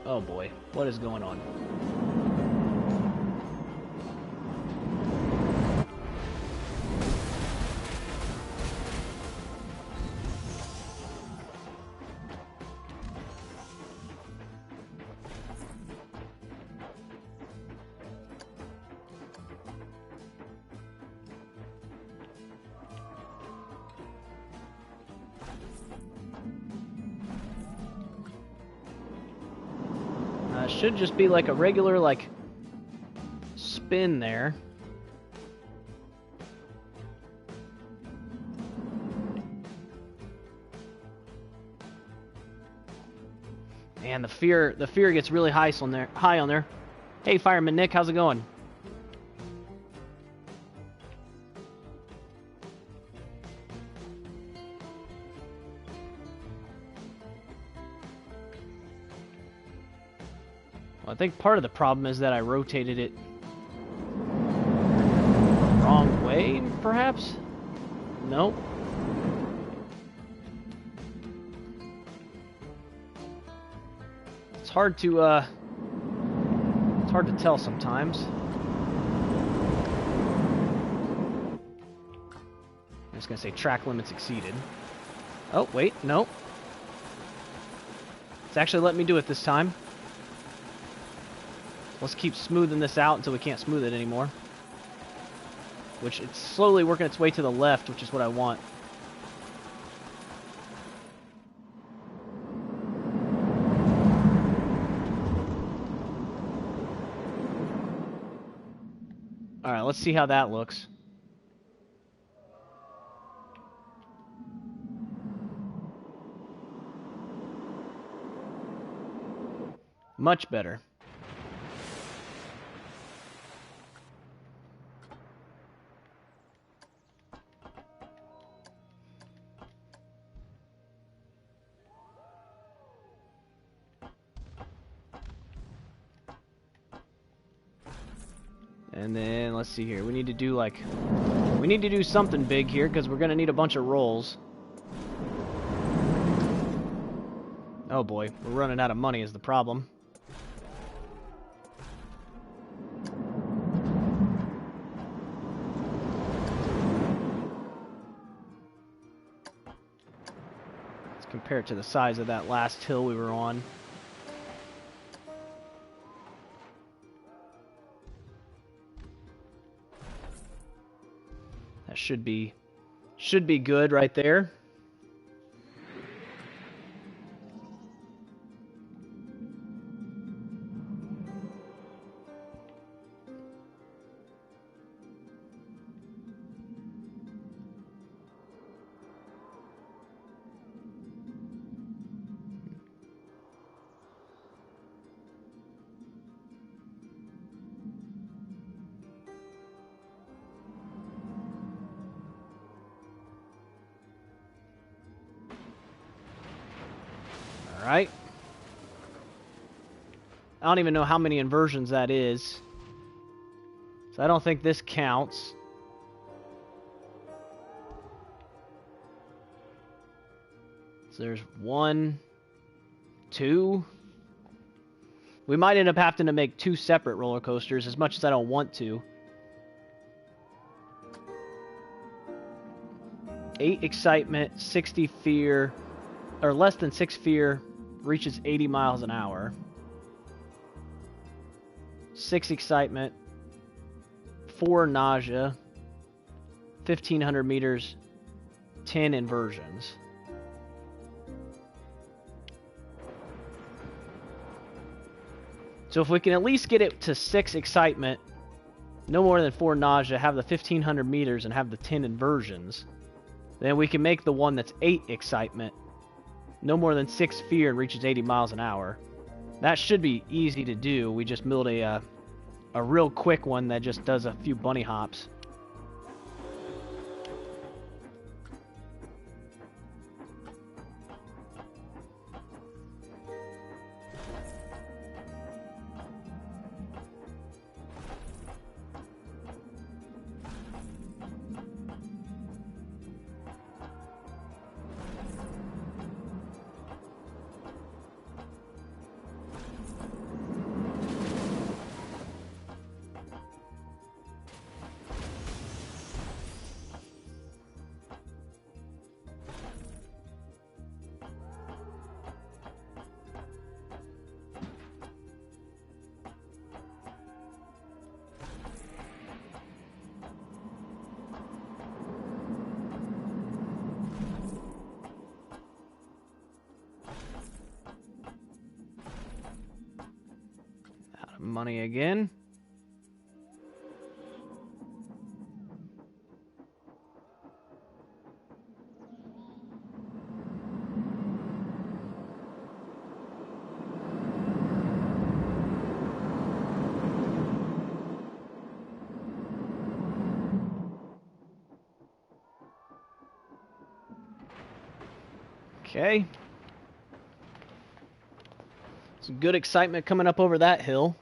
Oh boy, what is going on? Should just be like a regular, like, spin there. And the fear gets really high on there. Hey, Fireman Nick, how's it going? I think part of the problem is that I rotated it the wrong way, perhaps? Nope. It's hard to tell sometimes. I'm just gonna say track limits exceeded. Oh, wait, no. It's actually letting me do it this time. Let's keep smoothing this out until we can't smooth it anymore. Which, it's slowly working its way to the left, which is what I want. Alright, let's see how that looks. Much better. And then, let's see here. We need to do, like... We need to do something big here, because we're going to need a bunch of rolls. Oh boy, we're running out of money is the problem. Let's compare it to the size of that last hill we were on. That should be good right there. Alright. I don't even know how many inversions that is. So I don't think this counts. So there's 1, 2. We might end up having to make 2 separate roller coasters, as much as I don't want to. 8 excitement, 60 fear, or less than 6 fear, reaches 80 miles an hour. 6 excitement, 4 nausea, 1,500 meters, 10 inversions. So if we can at least get it to 6 excitement, no more than 4 nausea, have the 1,500 meters, and have the 10 inversions, then we can make the one that's 8 excitement, no more than 6 fear, and reaches 80 miles an hour. That should be easy to do. We just build a real quick one that just does a few bunny hops. Money again. Okay. Some good excitement coming up over that hill.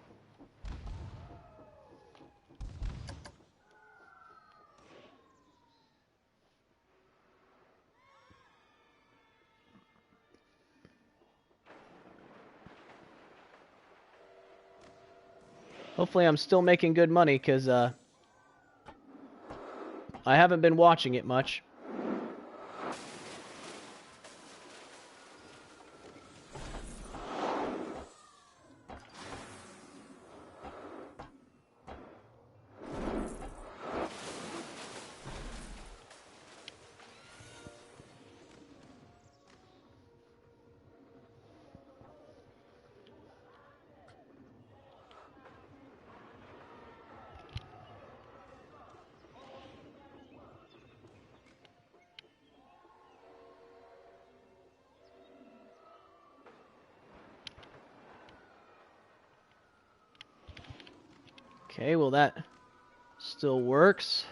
Hopefully I'm still making good money, because I haven't been watching it much. Okay, well that still works.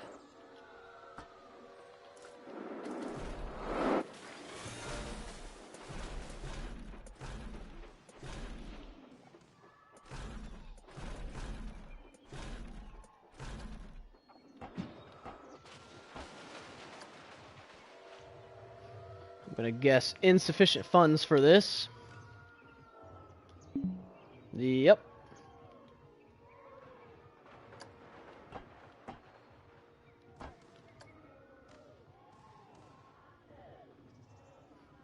gonna guess insufficient funds for this. Yep.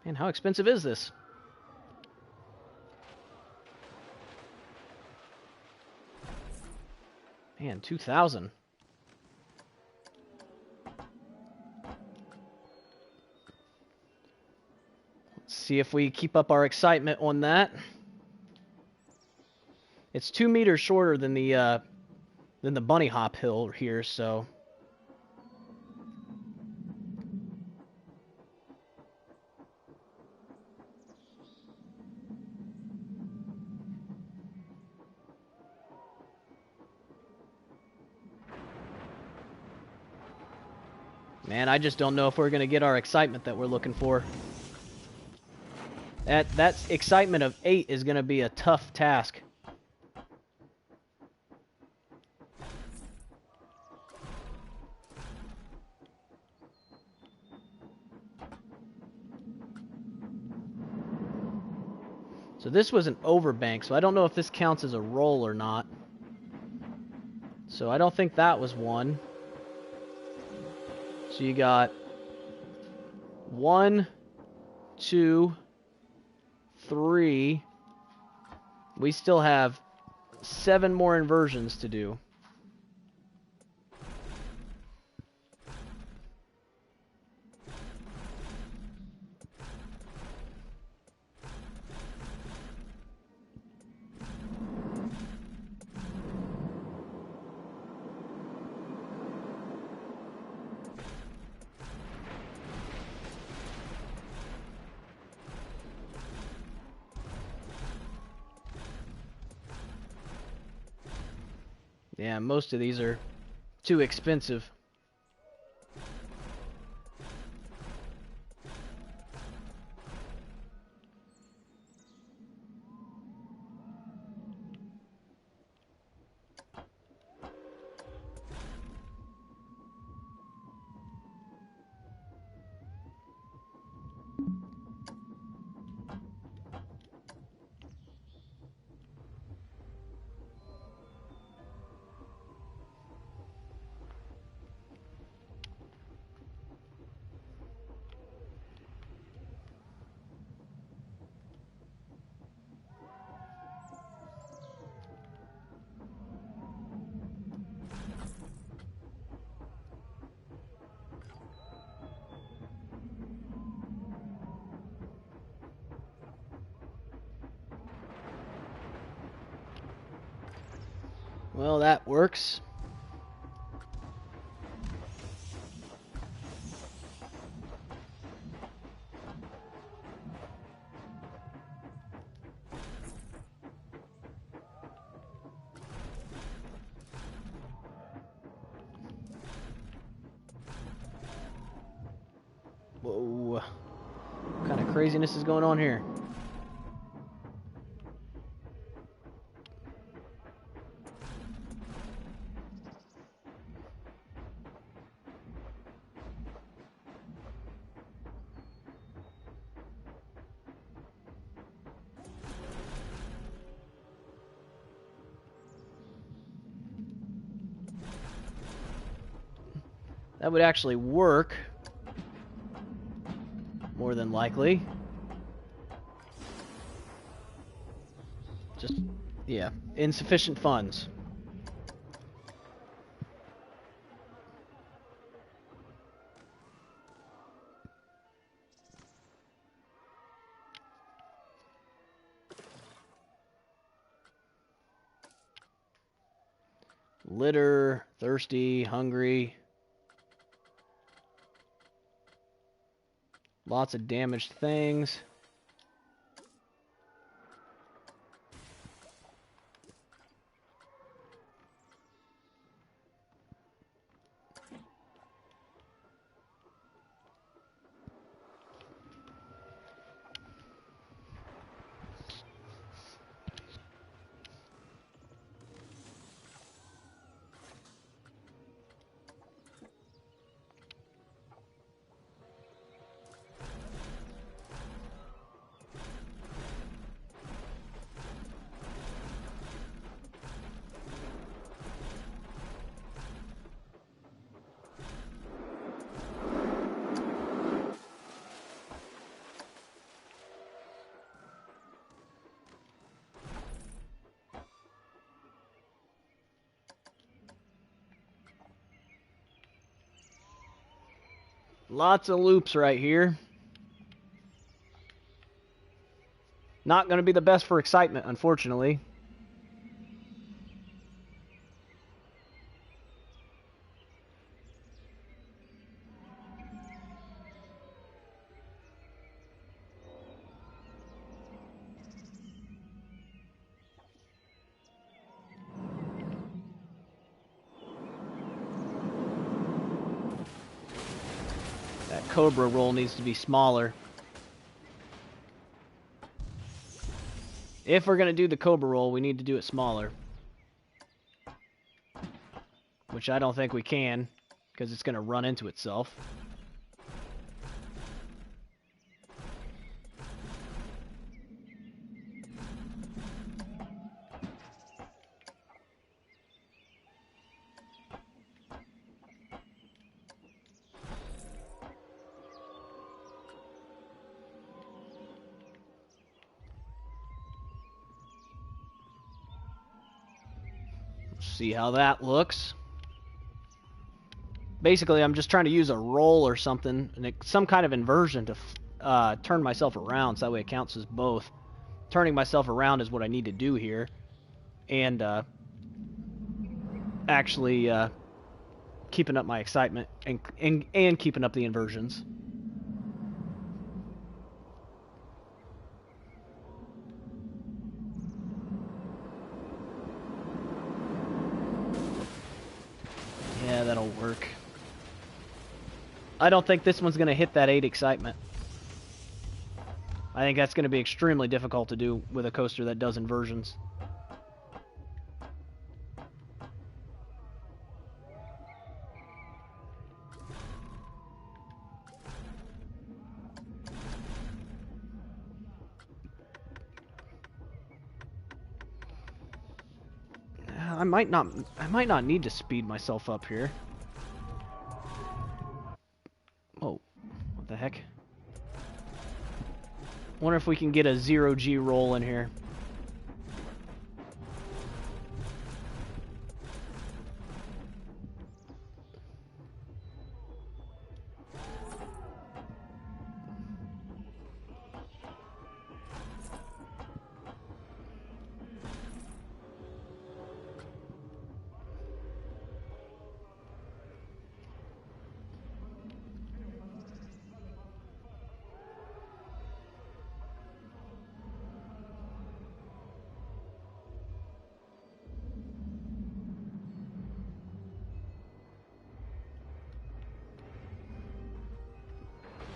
Man, how expensive is this? Man, 2,000. Let's see if we keep up our excitement on that. It's 2 meters shorter than the bunny hop hill here, so. Man, I just don't know if we're going to get our excitement that we're looking for. That excitement of 8 is going to be a tough task. So this was an overbank, so I don't know if this counts as a roll or not. So I don't think that was one. So you got 1, 2, 3. We still have 7 more inversions to do. Yeah, most of these are too expensive. Well, that works. Whoa. What kind of craziness is going on here? That would actually work, more than likely. Just, yeah, insufficient funds. Litter, thirsty, hungry. Lots of damaged things. Lots of loops right here. Not going to be the best for excitement, unfortunately. That Cobra roll needs to be smaller. If we're going to do the Cobra roll, we need to do it smaller. Which I don't think we can, because it's going to run into itself. See how that looks. Basically, I'm just trying to use a roll or something, some kind of inversion to turn myself around, so that way it counts as both. Turning myself around is what I need to do here, and actually keeping up my excitement and keeping up the inversions. Yeah, that'll work. I don't think this one's going to hit that 8 excitement. I think that's going to be extremely difficult to do with a coaster that does inversions. I might not need to speed myself up here. Oh, what the heck? Wonder if we can get a 0G roll in here.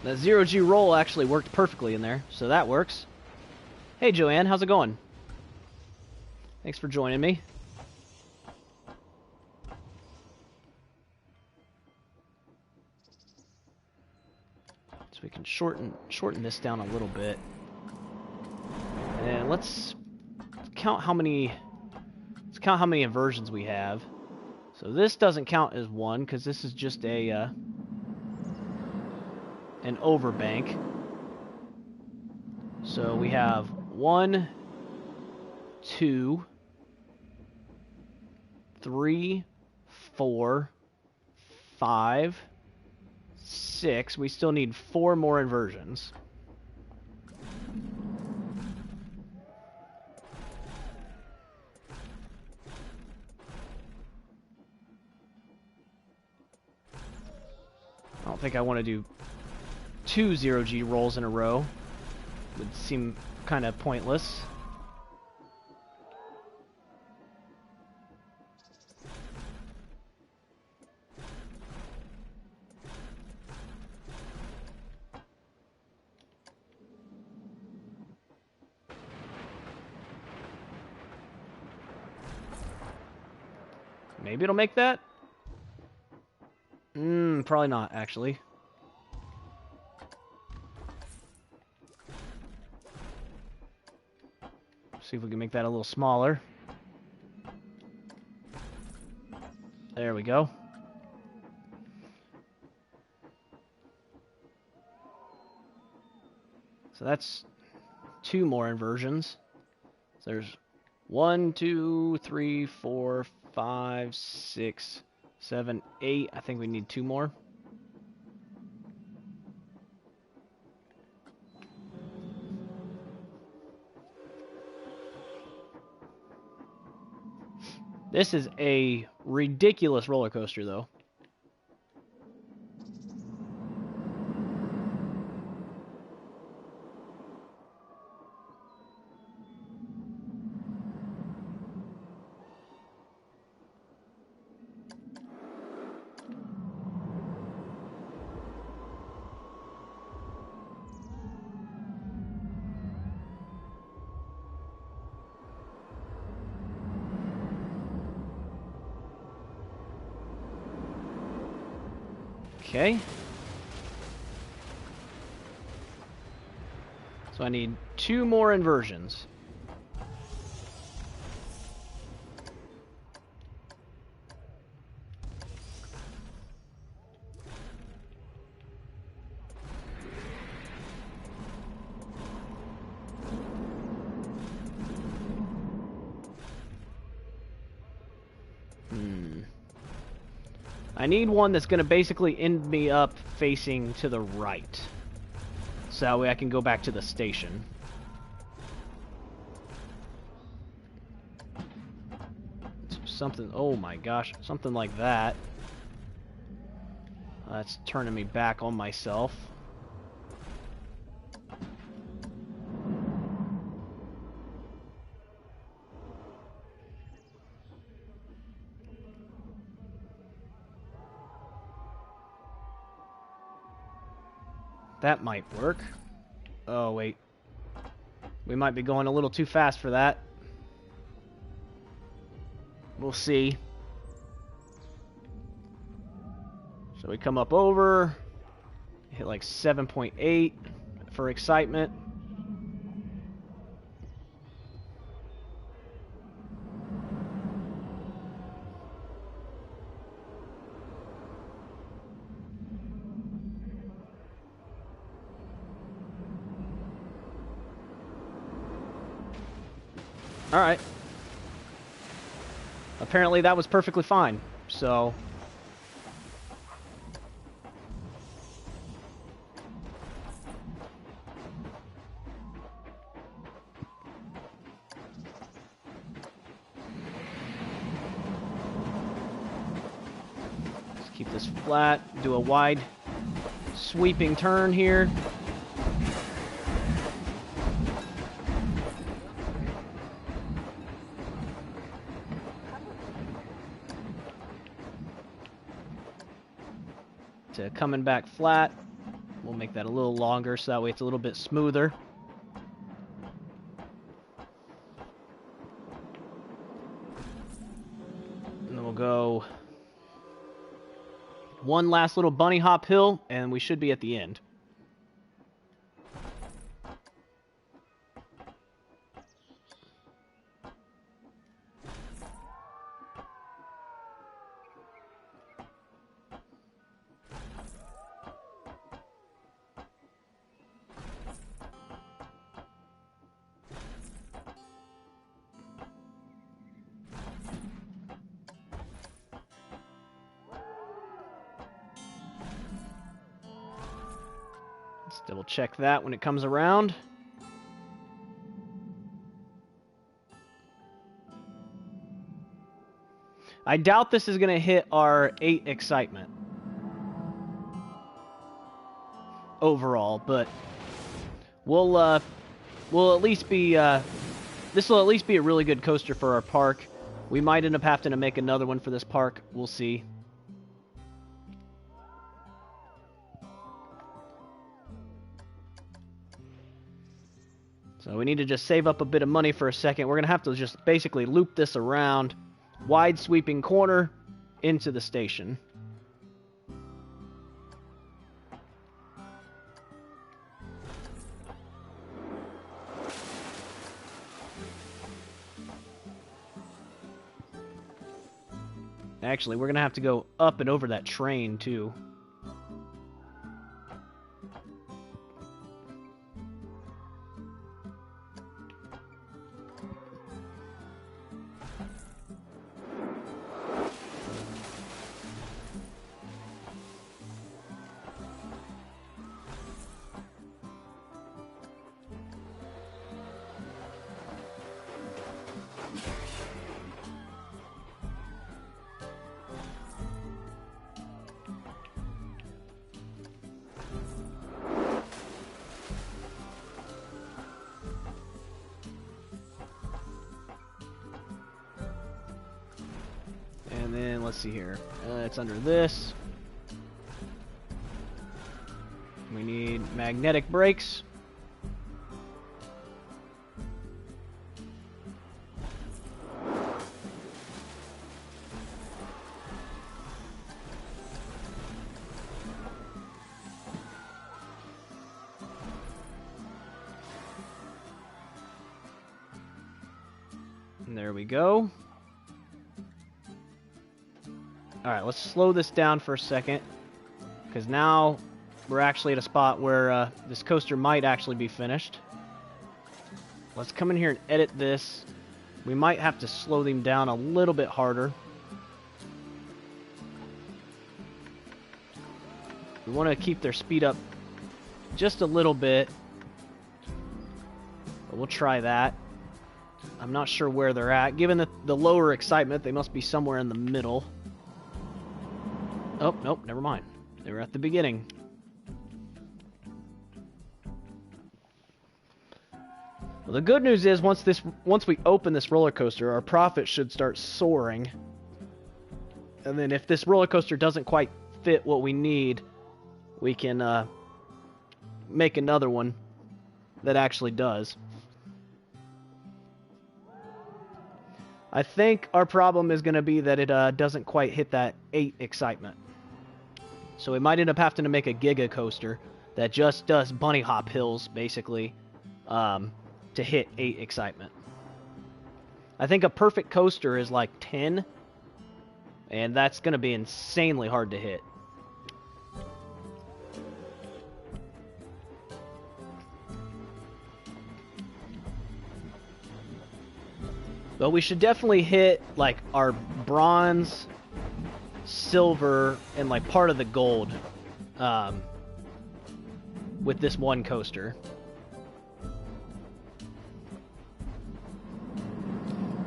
That 0G roll actually worked perfectly in there, so that works. Hey Joanne, how's it going? Thanks for joining me. So we can shorten this down a little bit. And let's count how many inversions we have. So this doesn't count as one because this is just a an overbank. So we have 1, 2, 3, 4, 5, 6. We still need 4 more inversions. I don't think I want to do 2 0G rolls in a row. Would seem kind of pointless. Maybe it'll make that? Probably not, actually. See if we can make that a little smaller. There we go. So that's 2 more inversions. So there's 1, 2, 3, 4, 5, 6, 7, 8. I think we need 2 more. This is a ridiculous roller coaster, though. Okay. So I need 2 more inversions. I need one that's going to basically end me up facing to the right. So that way I can go back to the station. Something, oh my gosh, something like that. That's turning me back on myself. That might work. Oh, wait. We might be going a little too fast for that. We'll see. So we come up over, hit like 7.8 for excitement. All right. Apparently that was perfectly fine. So let's keep this flat, do a wide sweeping turn here. To coming back flat. We'll make that a little longer so that way it's a little bit smoother. And then we'll go one last little bunny hop hill and we should be at the end. Let's double check that when it comes around. I doubt this is going to hit our 8 excitement overall, but we'll at least be this will at least be a really good coaster for our park. We might end up having to make another one for this park. We'll see. So we need to just save up a bit of money for a second. We're going to have to just basically loop this around. Wide sweeping corner into the station. Actually, we're going to have to go up and over that train, too. And then, let's see here. It's under this. We need magnetic brakes. And there we go. Alright, let's slow this down for a second, because now we're actually at a spot where this coaster might actually be finished. Let's come in here and edit this. We might have to slow them down a little bit harder. We want to keep their speed up just a little bit, but we'll try that. I'm not sure where they're at. Given the lower excitement, they must be somewhere in the middle. Oh, nope, never mind. They were at the beginning. Well, the good news is once we open this roller coaster, our profit should start soaring. And then if this roller coaster doesn't quite fit what we need, we can make another one that actually does. I think our problem is going to be that it doesn't quite hit that 8 excitement. So we might end up having to make a Giga Coaster that just does bunny hop hills, basically, to hit 8 excitement. I think a perfect coaster is like 10, and that's going to be insanely hard to hit. But we should definitely hit, like, our bronze, silver, and, like, part of the gold with this one coaster.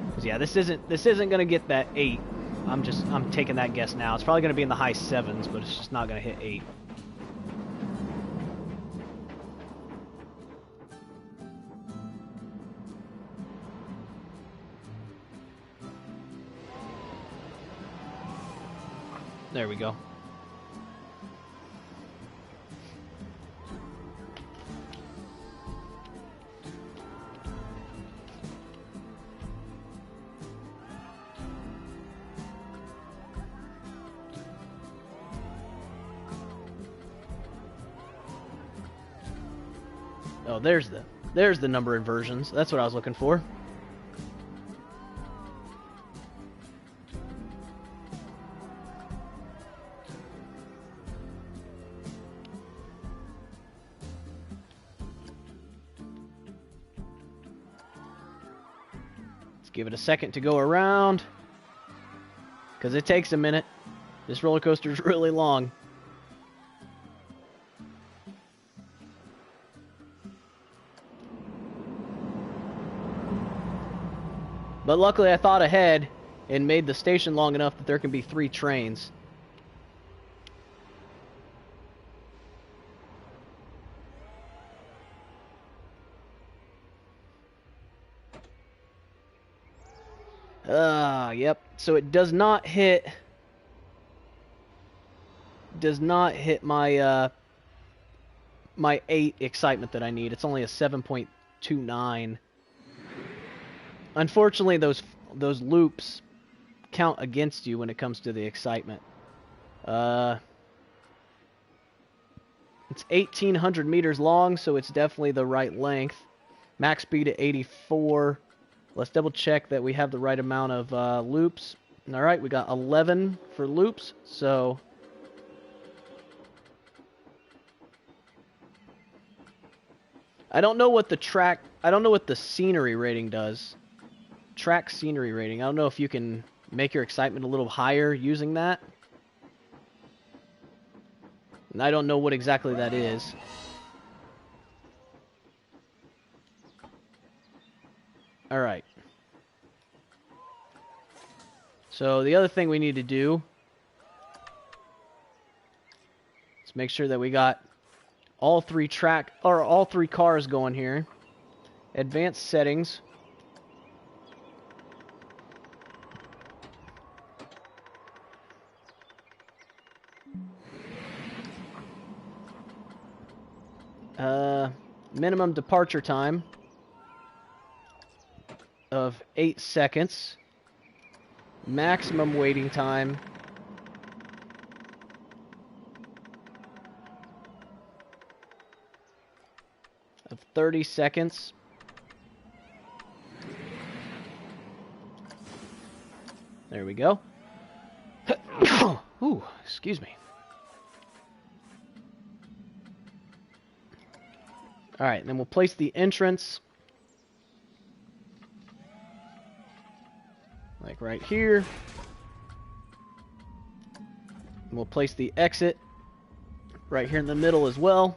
Because, yeah, this isn't going to get that 8. I'm taking that guess now. It's probably going to be in the high 7s, but it's just not going to hit 8. There we go. Oh, there's the number inversions. That's what I was looking for. Give it a second to go around, because it takes a minute. This roller coaster is really long. But luckily I thought ahead and made the station long enough that there can be 3 trains. Yep. So it does not hit my my 8 excitement that I need. It's only a 7.29. Unfortunately, those loops count against you when it comes to the excitement. It's 1,800 meters long, so it's definitely the right length. Max speed at 84. Let's double check that we have the right amount of loops. Alright, we got 11 for loops, so... I don't know what the scenery rating does. Track scenery rating. I don't know if you can make your excitement a little higher using that. And I don't know what exactly that is. Alright. So the other thing we need to do is make sure that we got all three cars going here. Advanced settings. minimum departure time of 8 seconds. Maximum waiting time of 30 seconds. There we go. Ooh, excuse me. Alright, then we'll place the entrance like right here. And we'll place the exit right here in the middle as well.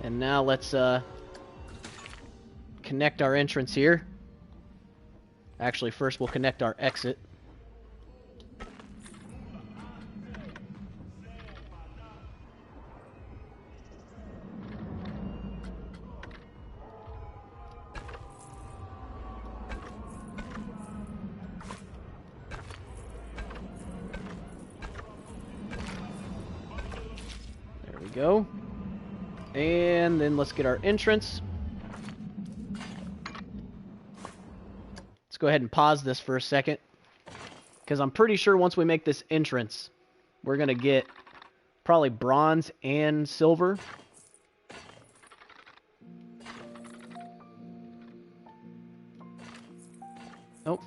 And now let's connect our entrance here. Actually, first we'll connect our exit. There we go. And then let's get our entrance. Let's go ahead and pause this for a second, because I'm pretty sure once we make this entrance, we're going to get probably bronze and silver. Oh.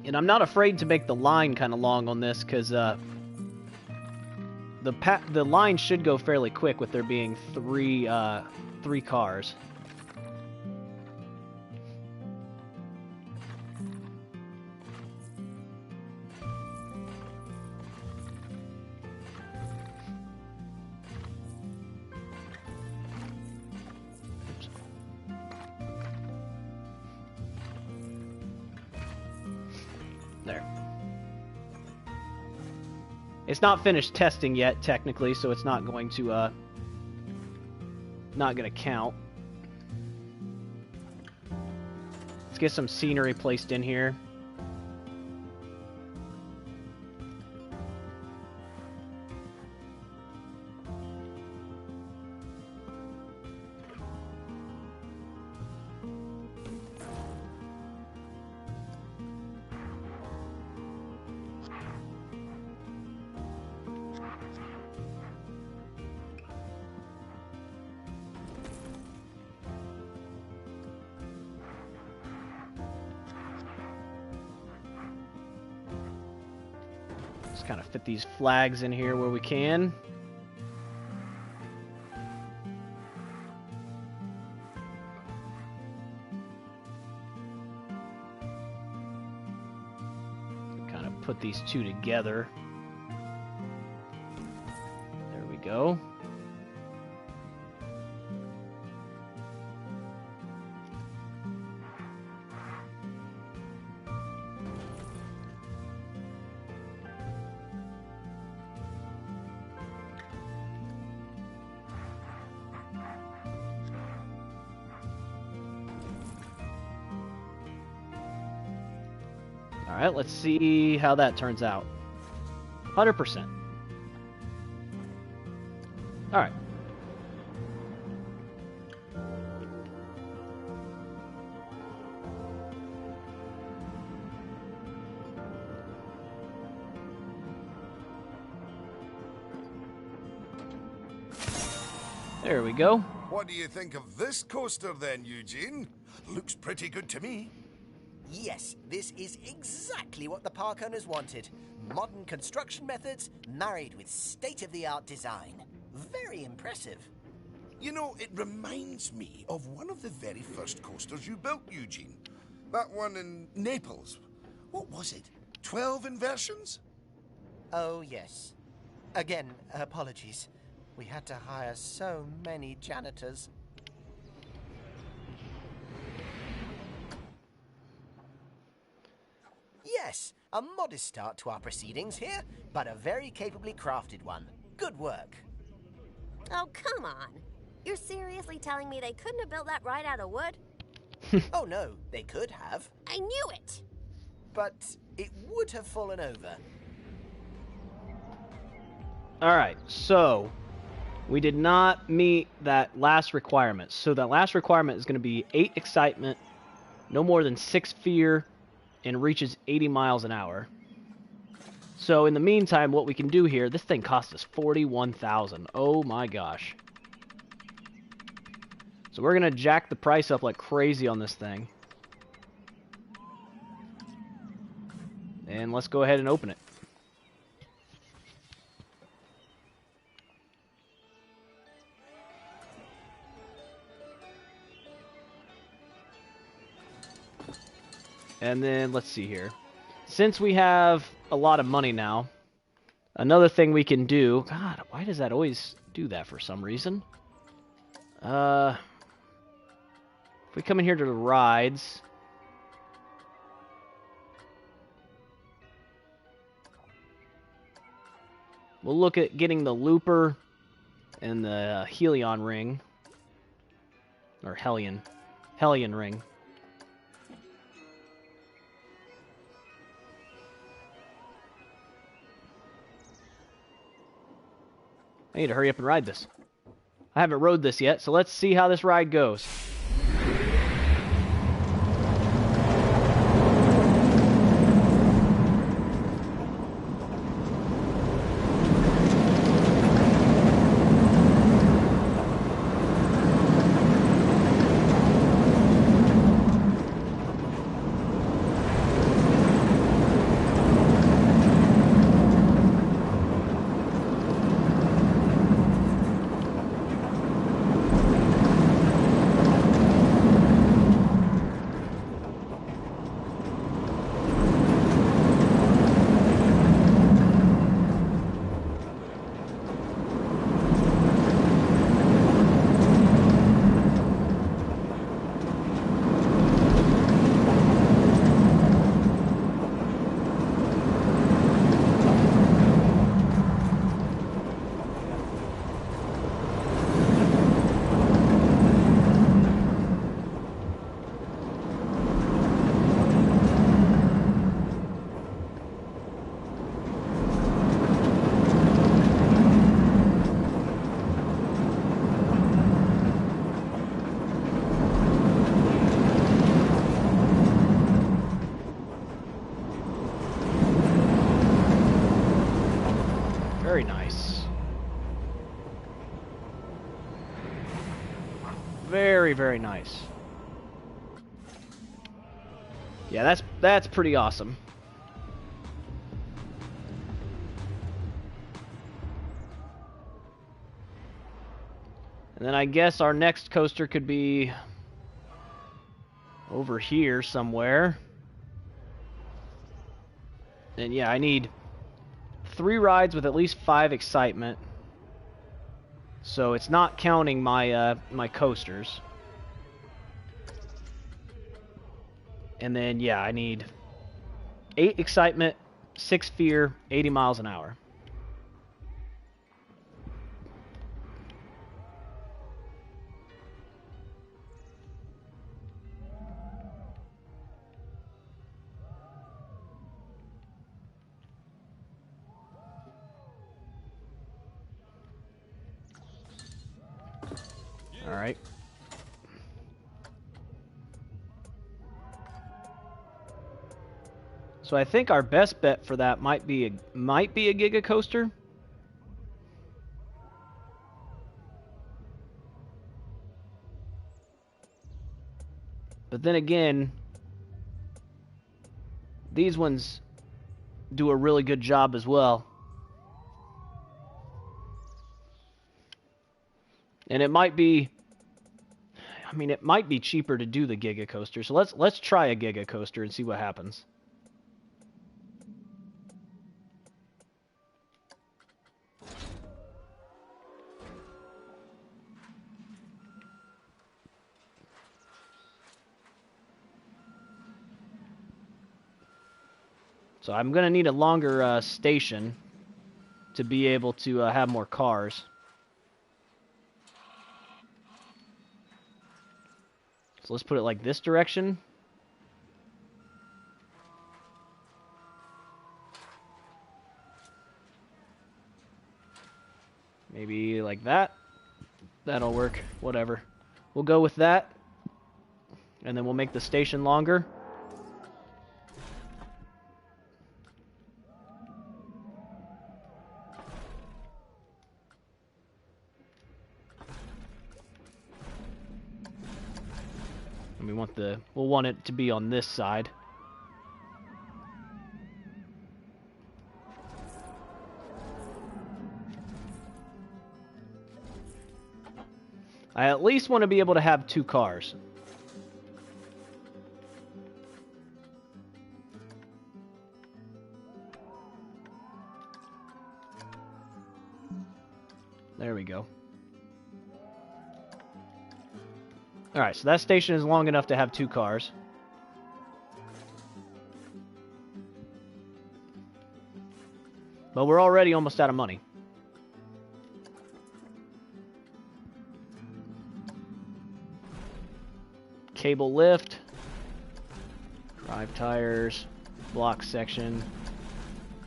And I'm not afraid to make the line kind of long on this, because the line should go fairly quick with there being three cars. There. It's not finished testing yet, technically, so it's not going to count. Let's get some scenery placed in here. Just kind of fit these flags in here where we can. Kind of put these two together. There we go. Alright, let's see how that turns out. 100%. Alright. There we go. What do you think of this coaster then, Eugene? Looks pretty good to me. Yes, this is exactly what the park owners wanted. Modern construction methods married with state-of-the-art design. Very impressive. You know, it reminds me of one of the very first coasters you built, Eugene. That one in Naples. What was it? 12 inversions? Oh, yes. Again, apologies. We had to hire so many janitors. Yes, a modest start to our proceedings here, but a very capably crafted one. Good work. Oh, come on. You're seriously telling me they couldn't have built that right out of wood? Oh no, they could have, I knew it! but it would have fallen over. Alright, so we did not meet that last requirement. So that last requirement is going to be 8 excitement, no more than 6 fear, and reaches 80 miles an hour. So in the meantime, what we can do here, this thing cost us 41,000. Oh my gosh. So we're going to jack the price up like crazy on this thing. And let's go ahead and open it. And then, let's see here. Since we have a lot of money now, another thing we can do... God, why does that always do that for some reason? If we come in here to the rides... We'll look at getting the Looper and the Helion ring. Or Hellion ring. I need to hurry up and ride this. I haven't rode this yet, so let's see how this ride goes. Very nice. Very, very nice. Yeah, that's pretty awesome. And then I guess our next coaster could be over here somewhere. And yeah, I need 3 rides with at least 5 excitement. So it's not counting my my coasters. And then yeah, I need 8 excitement, 6 fear, 80 miles an hour. All right. So I think our best bet for that might be a Giga Coaster. But then again, these ones do a really good job as well. And it might be, I mean, it might be cheaper to do the Giga Coaster. So let's try a Giga Coaster and see what happens. So I'm going to need a longer station to be able to have more cars. So let's put it like this direction. Maybe like that. That'll work. Whatever. We'll go with that. And then we'll make the station longer. And we'll want it to be on this side. I at least want to be able to have 2 cars. There we go. Alright, so that station is long enough to have 2 cars. But we're already almost out of money. Cable lift. Drive tires. Block section.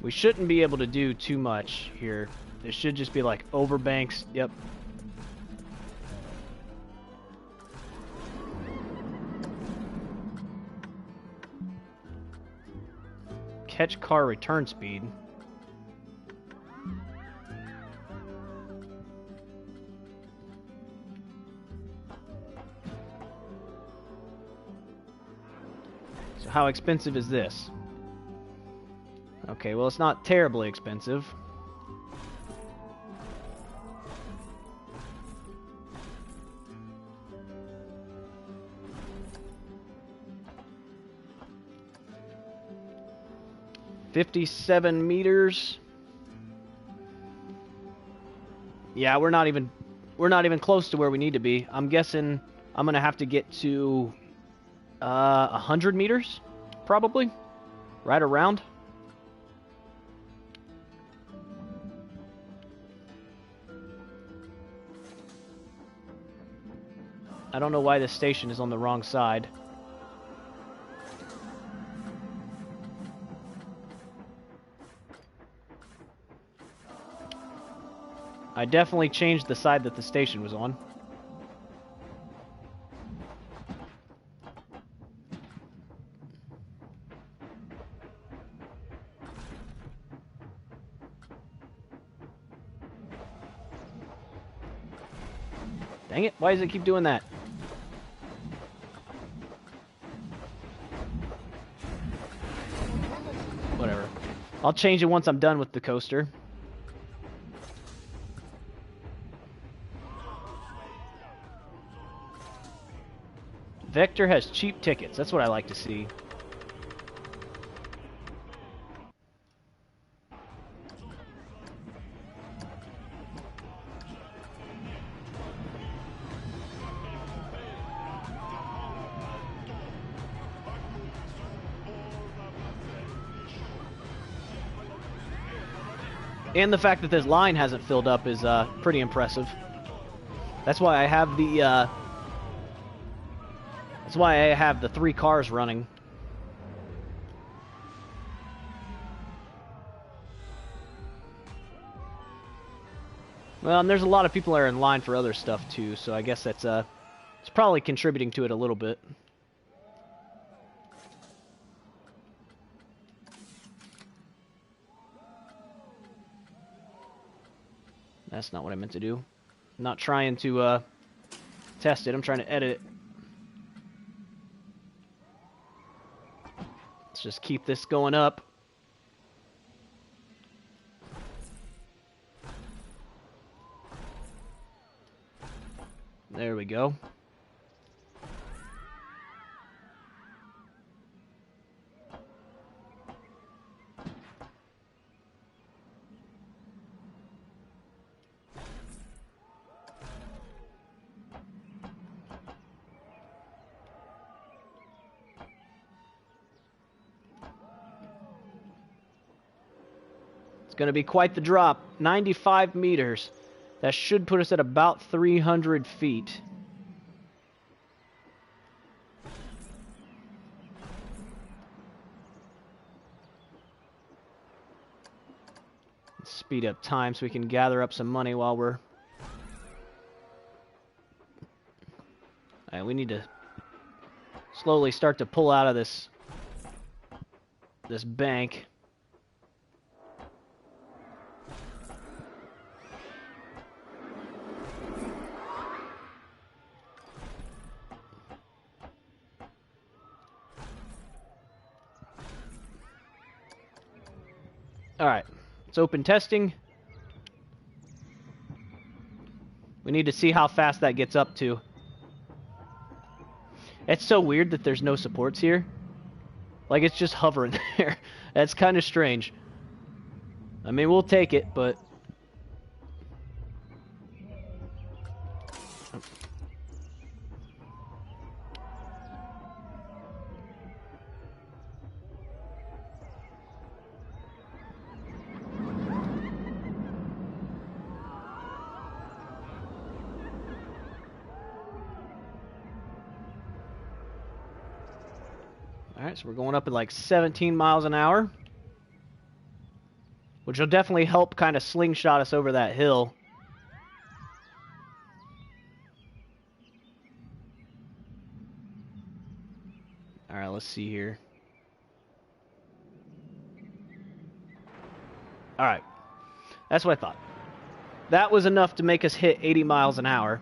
We shouldn't be able to do too much here. It should just be like overbanks. Yep. Catch car return speed. So how expensive is this? Okay, well it's not terribly expensive. $57 meters. Yeah, we're not even close to where we need to be. I'm guessing I'm gonna have to get to 100 meters, probably, right around. I don't know why this station is on the wrong side. I definitely changed the side that the station was on. Dang it, why does it keep doing that? Whatever. I'll change it once I'm done with the coaster. Vector has cheap tickets. That's what I like to see. And the fact that this line hasn't filled up is pretty impressive. That's why I have the That's why I have the 3 cars running. Well, and there's a lot of people that are in line for other stuff too, so I guess that's it's probably contributing to it a little bit. That's not what I meant to do. I'm not trying to test it, I'm trying to edit it. Let's just keep this going up. There we go. Going to be quite the drop. 95 meters. That should put us at about 300 feet. Let's speed up time so we can gather up some money while we're... Alright, we need to slowly start to pull out of this bank. Alright, let's open testing. We need to see how fast that gets up to. It's so weird that there's no supports here. Like, it's just hovering there. That's kind of strange. I mean, we'll take it, but... Alright, so we're going up at like 17 miles an hour. Which will definitely help kind of slingshot us over that hill. Alright, let's see here. Alright. That's what I thought. That was enough to make us hit 80 miles an hour.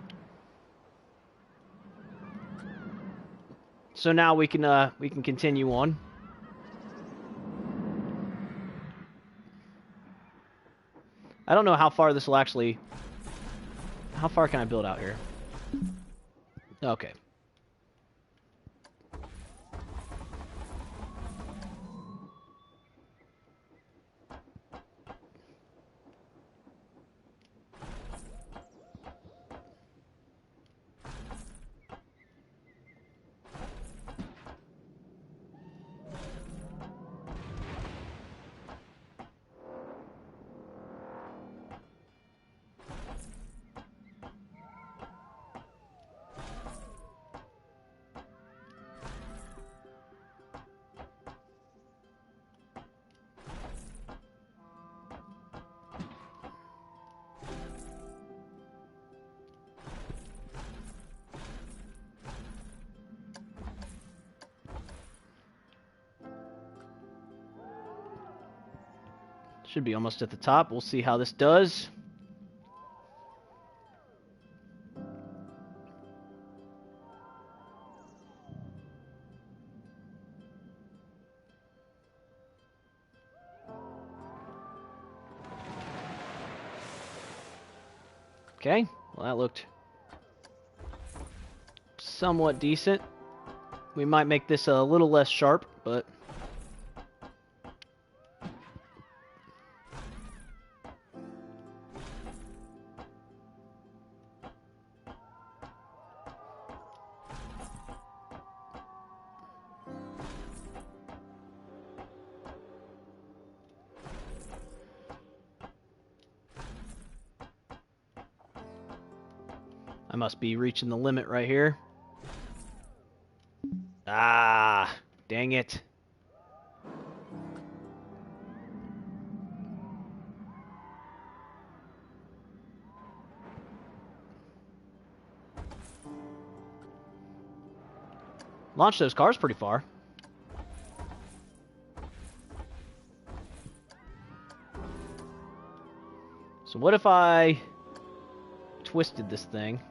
So now we can continue on. I don't know how far this will actually... How far can I build out here? Okay. Should be almost at the top. We'll see how this does. Okay, well that looked somewhat decent. We might make this a little less sharp, but... I must be reaching the limit right here. Ah, dang it. Launch those cars pretty far. So what if I twisted this thing?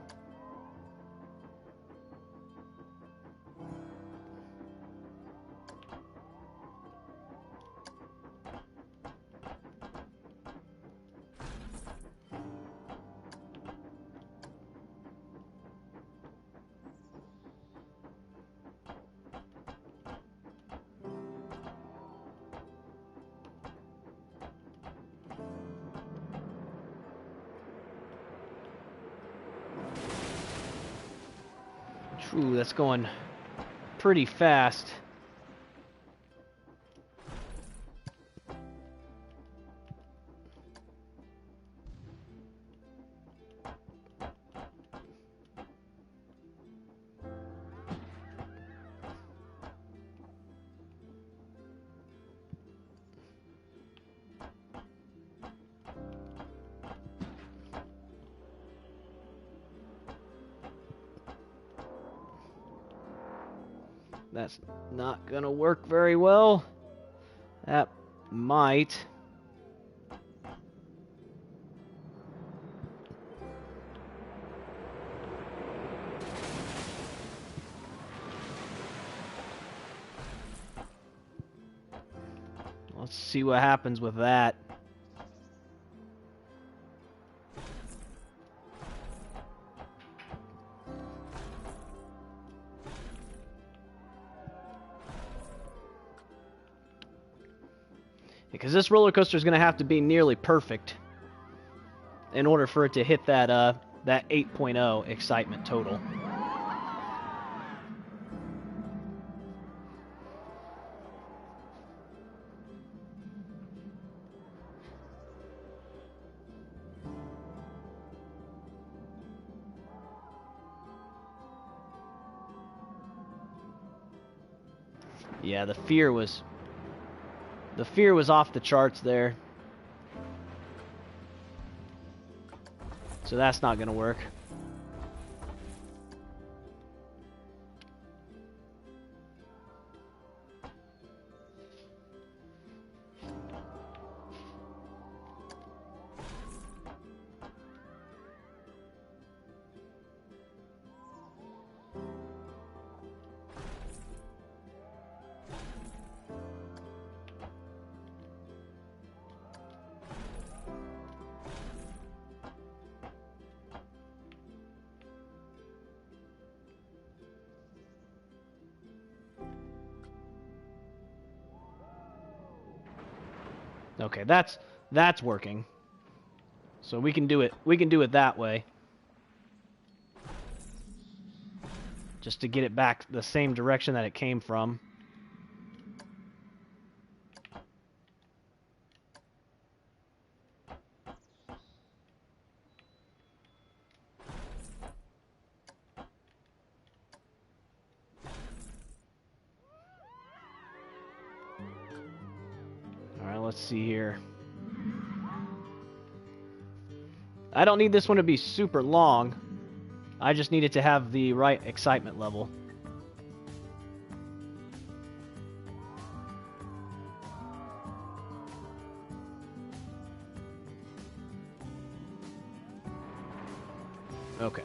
Ooh, that's going pretty fast. That's not gonna work very well. That might. Let's see what happens with that. Because this roller coaster is going to have to be nearly perfect in order for it to hit that that 8.0 excitement total. Yeah, the fear was off the charts there. So that's not going to work. Okay, that's working. So we can do it that way. Just to get it back the same direction that it came from. Alright, let's see here. I don't need this one to be super long. I just need it to have the right excitement level. Okay.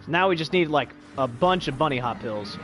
Now we just need, like, a bunch of bunny hop hills.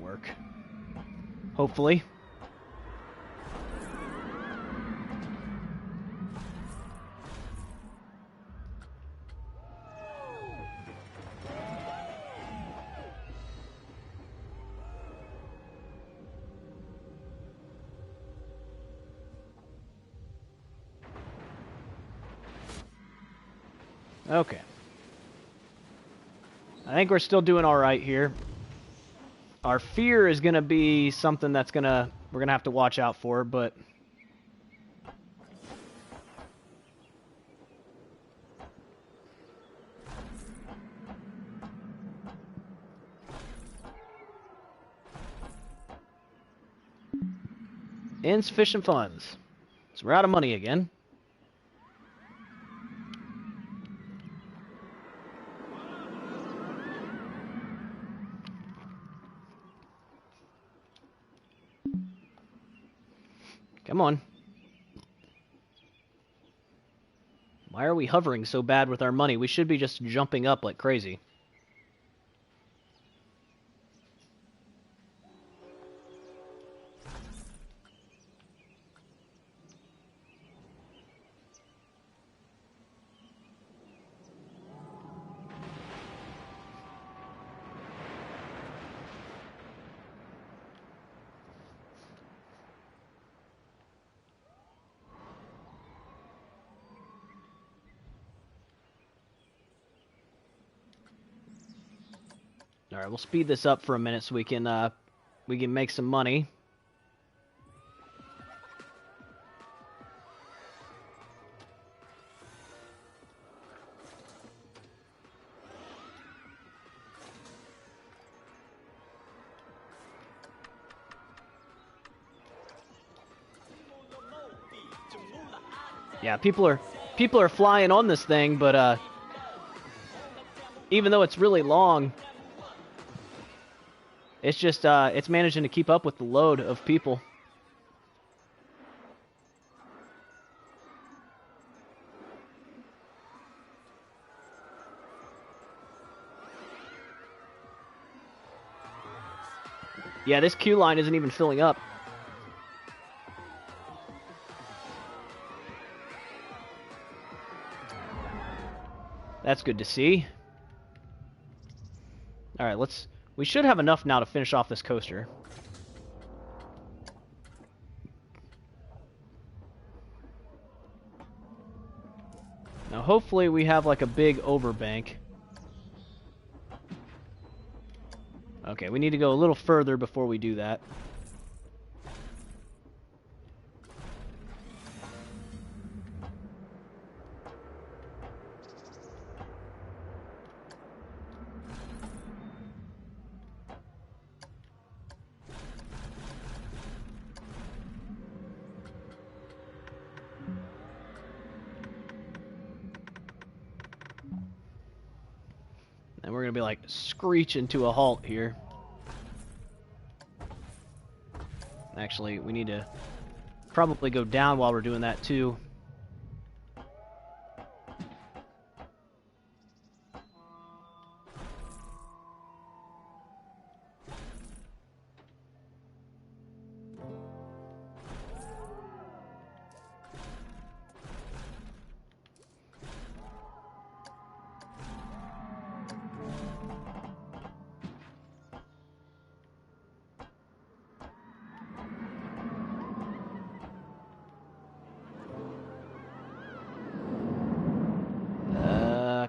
Work. Hopefully. Okay. I think we're still doing all right here. Our fear is going to be something that's we're going to have to watch out for, but Insufficient funds. So we're out of money again. Come on. Why are we hovering so bad with our money? We should be just jumping up like crazy. All right, we'll speed this up for a minute so we can make some money. Yeah, people are flying on this thing, but even though it's really long, it's just it's managing to keep up with the load of people. Yeah, this queue line isn't even filling up. That's good to see. All right, we should have enough now to finish off this coaster. Now, hopefully we have like a big overbank. Okay, we need to go a little further before we do that. And we're gonna be like screeching to a halt here. Actually, we need to probably go down while we're doing that too.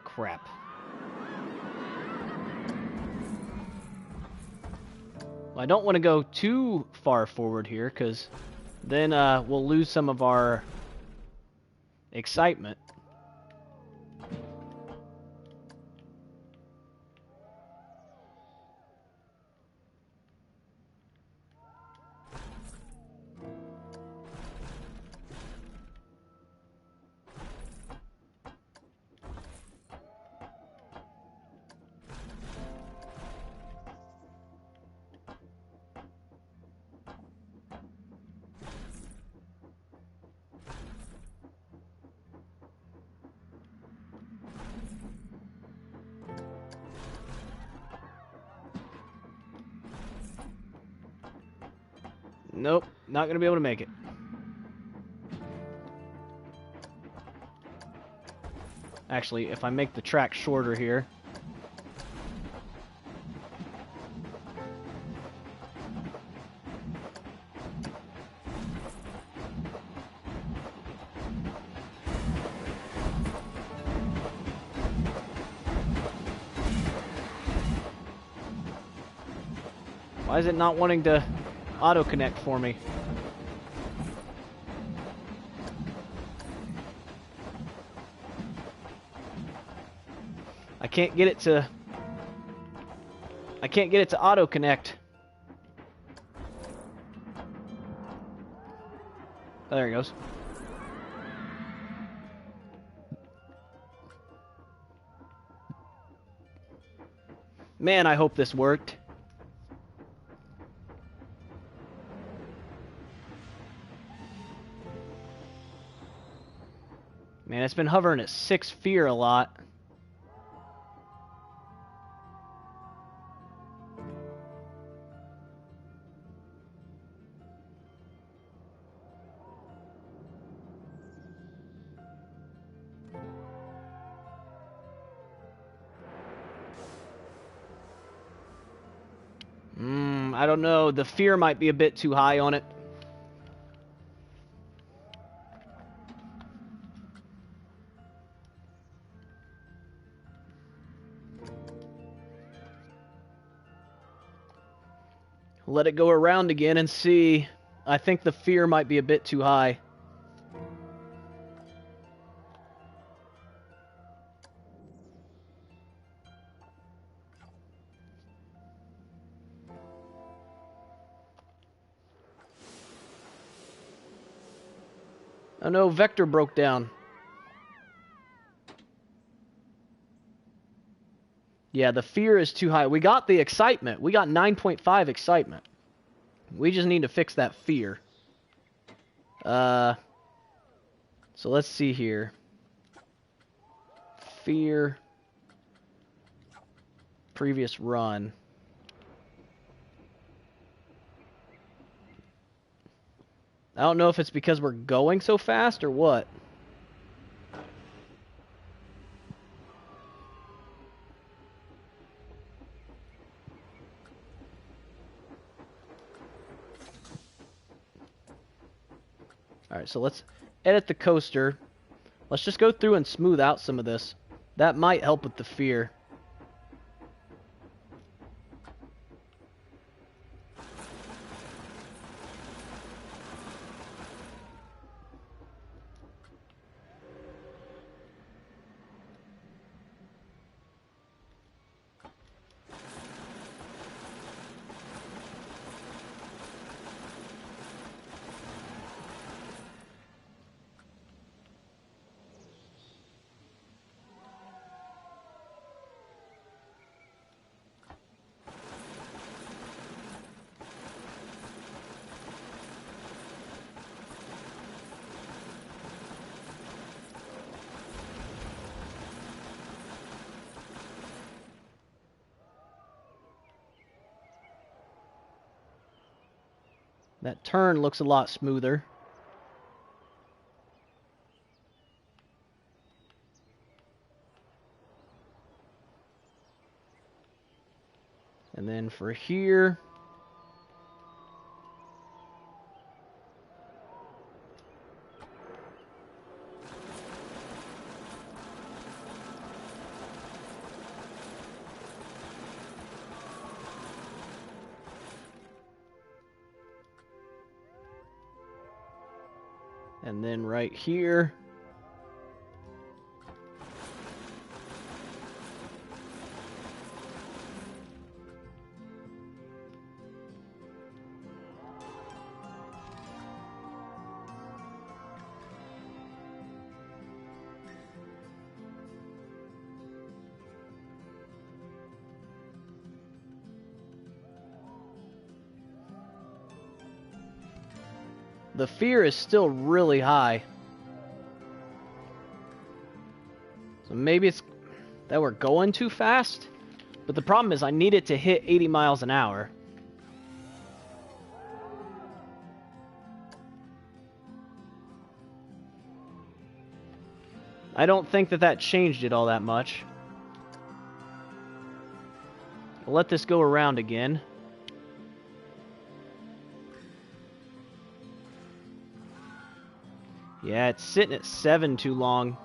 Crap. Well, I don't want to go too far forward here, because then we'll lose some of our excitement. Nope, not going to be able to make it. Actually, if I make the track shorter here. Why is it not wanting to auto-connect for me? I can't get it to auto-connect. Oh, there he goes. Man, I hope this worked. Man, it's been hovering at 6 fear a lot. I don't know. The fear might be a bit too high on it. Let it go around again and see. I think the fear might be a bit too high. Oh no, Vector broke down. Yeah, the fear is too high. We got the excitement. We got 9.5 excitement. We just need to fix that fear. So let's see here. Fear. Previous run. I don't know if it's because we're going so fast or what. Alright, so let's edit the coaster. Let's just go through and smooth out some of this. That might help with the fear. That turn looks a lot smoother. And then for here... And then right here. The fear is still really high. So maybe it's that we're going too fast. But the problem is I need it to hit 80 miles an hour. I don't think that changed it all that much. I'll let this go around again. Yeah, it's sitting at 7 too long.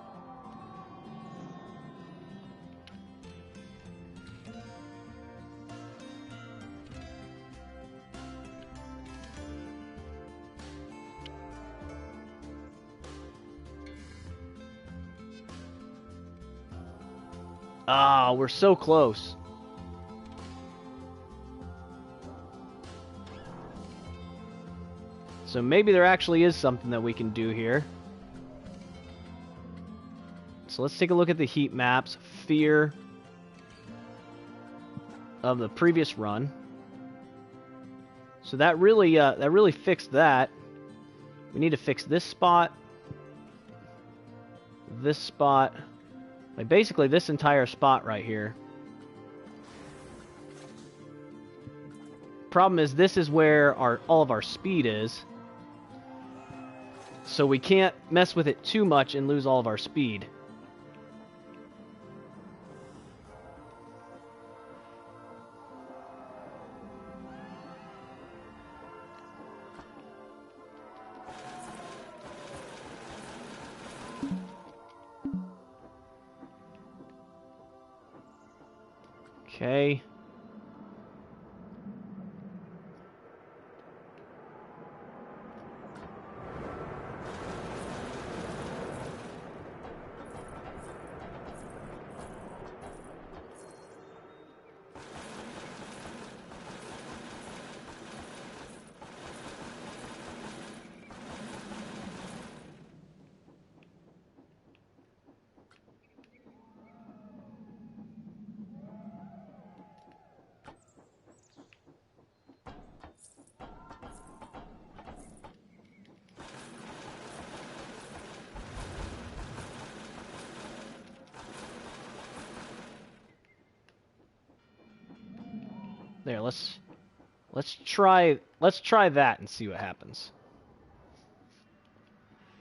Ah, we're so close. So maybe there actually is something that we can do here. So let's take a look at the heat maps. Fear of the previous run. So that really fixed that. We need to fix this spot. This spot. Like basically this entire spot right here. Problem is this is where all of our speed is. So we can't mess with it too much and lose all of our speed. Okay. There, let's try that and see what happens.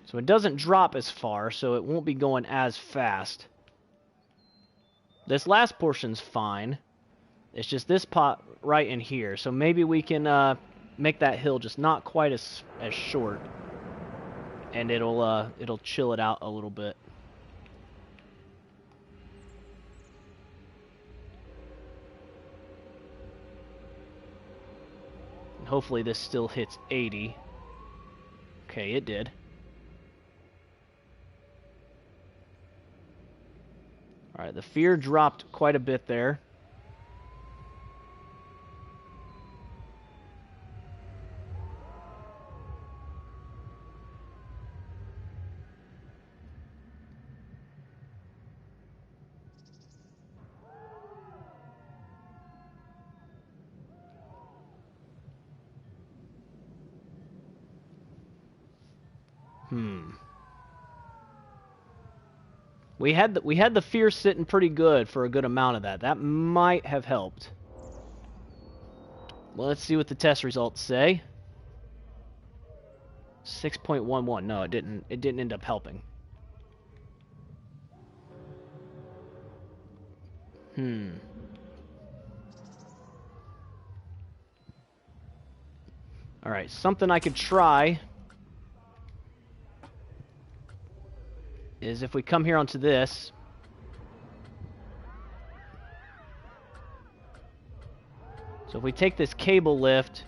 So it doesn't drop as far, so it won't be going as fast. This last portion's fine. It's just this pot right in here. So maybe we can make that hill just not quite as short, and it'll chill it out a little bit. Hopefully this still hits 80. Okay, it did. Alright, the fear dropped quite a bit there. We had the fear sitting pretty good for a good amount of that. That might have helped. Well, let's see what the test results say. 6.11. No, it didn't. It didn't end up helping. All right, something I could try is if we come here onto this. So if we take this cable lift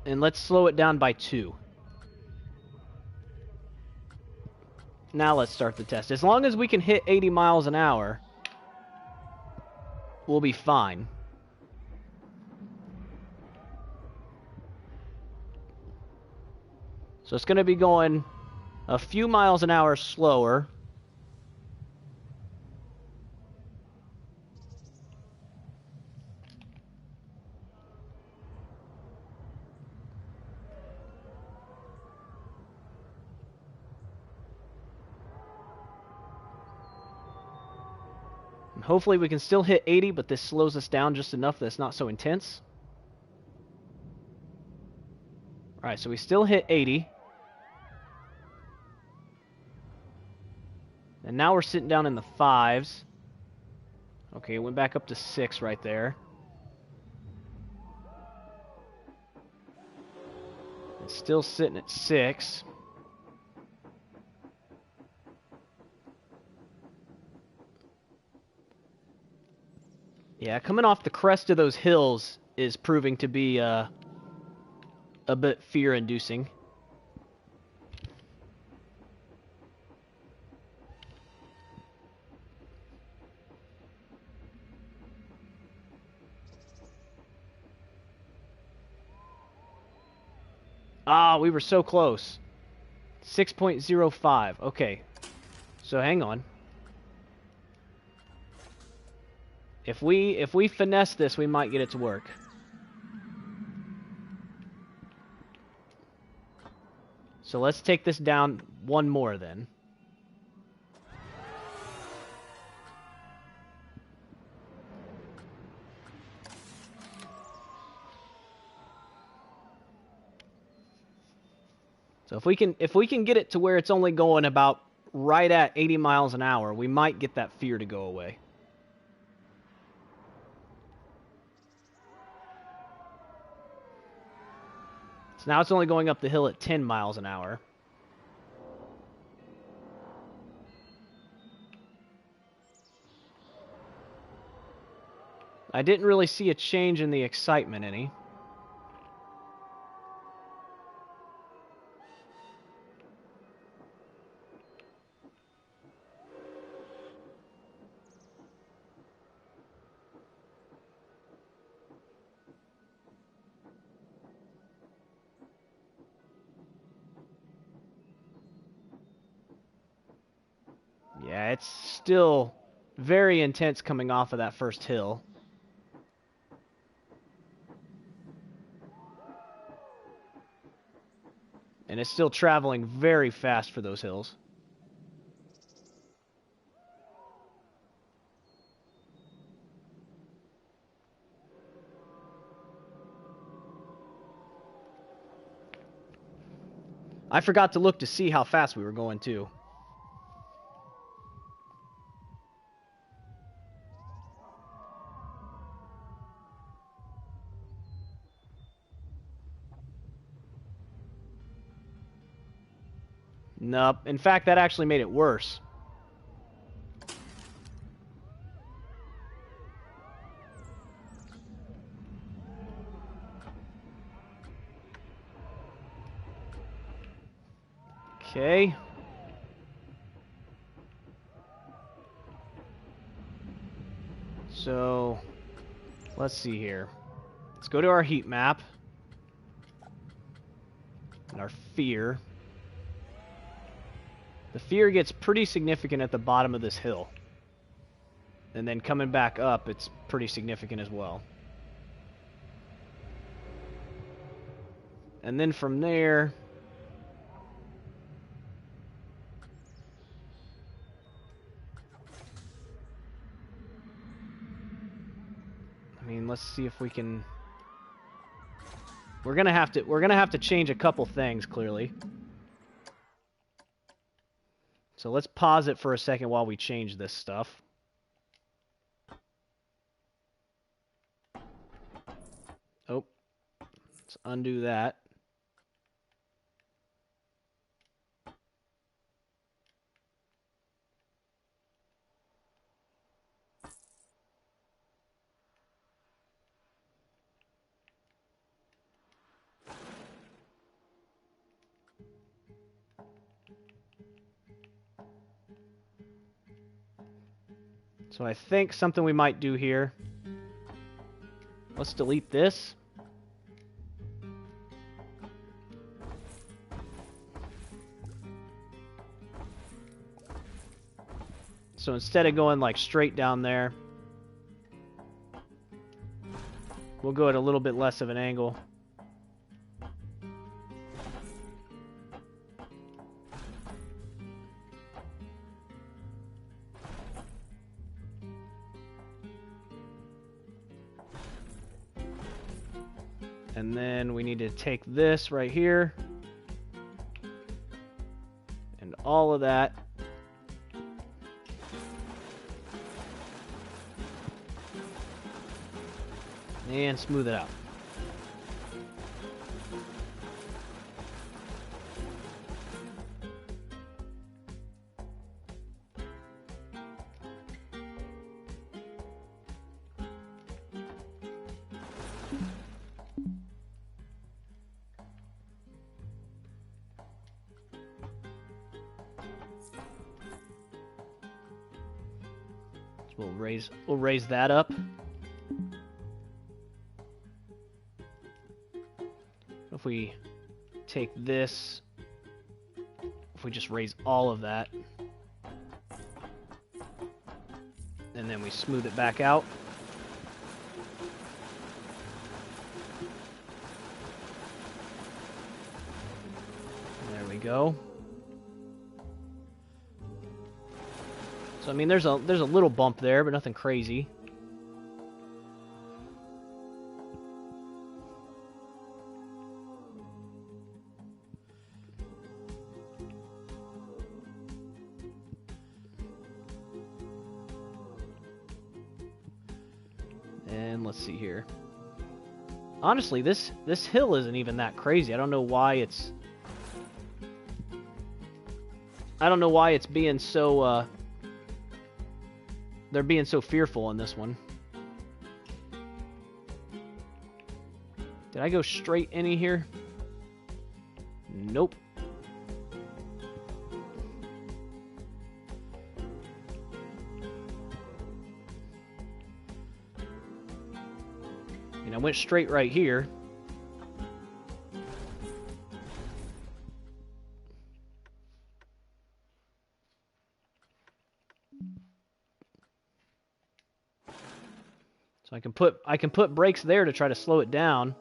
and let's slow it down by 2. Now let's start the test. As long as we can hit 80 miles an hour, we'll be fine. So it's going to be going a few miles an hour slower. And hopefully we can still hit 80, but this slows us down just enough that it's not so intense. Alright, so we still hit 80. And now we're sitting down in the 5s. Okay, it went back up to 6 right there. It's still sitting at 6. Yeah, coming off the crest of those hills is proving to be a bit fear-inducing. Ah, we were so close. 6.05. Okay. So hang on. If we finesse this, we might get it to work. So let's take this down one more then. So if we can get it to where it's only going about right at 80 miles an hour, we might get that fear to go away. So now it's only going up the hill at 10 miles an hour. I didn't really see a change in the excitement any. Yeah, it's still very intense coming off of that first hill. And it's still traveling very fast for those hills. I forgot to look to see how fast we were going too. Nope. In fact, that actually made it worse. Okay. So, let's see here. Let's go to our heat map. And our fear. The fear gets pretty significant at the bottom of this hill. And then coming back up, it's pretty significant as well. And then from there... I mean, let's see if we can... We're gonna have to change a couple things, clearly. So let's pause it for a second while we change this stuff. Oh. Let's undo that. So I think something we might do here. Let's delete this. So instead of going like straight down there, we'll go at a little bit less of an angle. And then we need to take this right here and all of that. And smooth it out. So we'll raise that up. If we take this, if we just raise all of that, and then we smooth it back out. There we go. So I mean, there's a little bump there, but nothing crazy. And let's see here. Honestly, this hill isn't even that crazy. I don't know why it's being so they're being so fearful on this one. Did I go straight any here? Nope. And I went straight right here. So I can put brakes there to try to slow it down.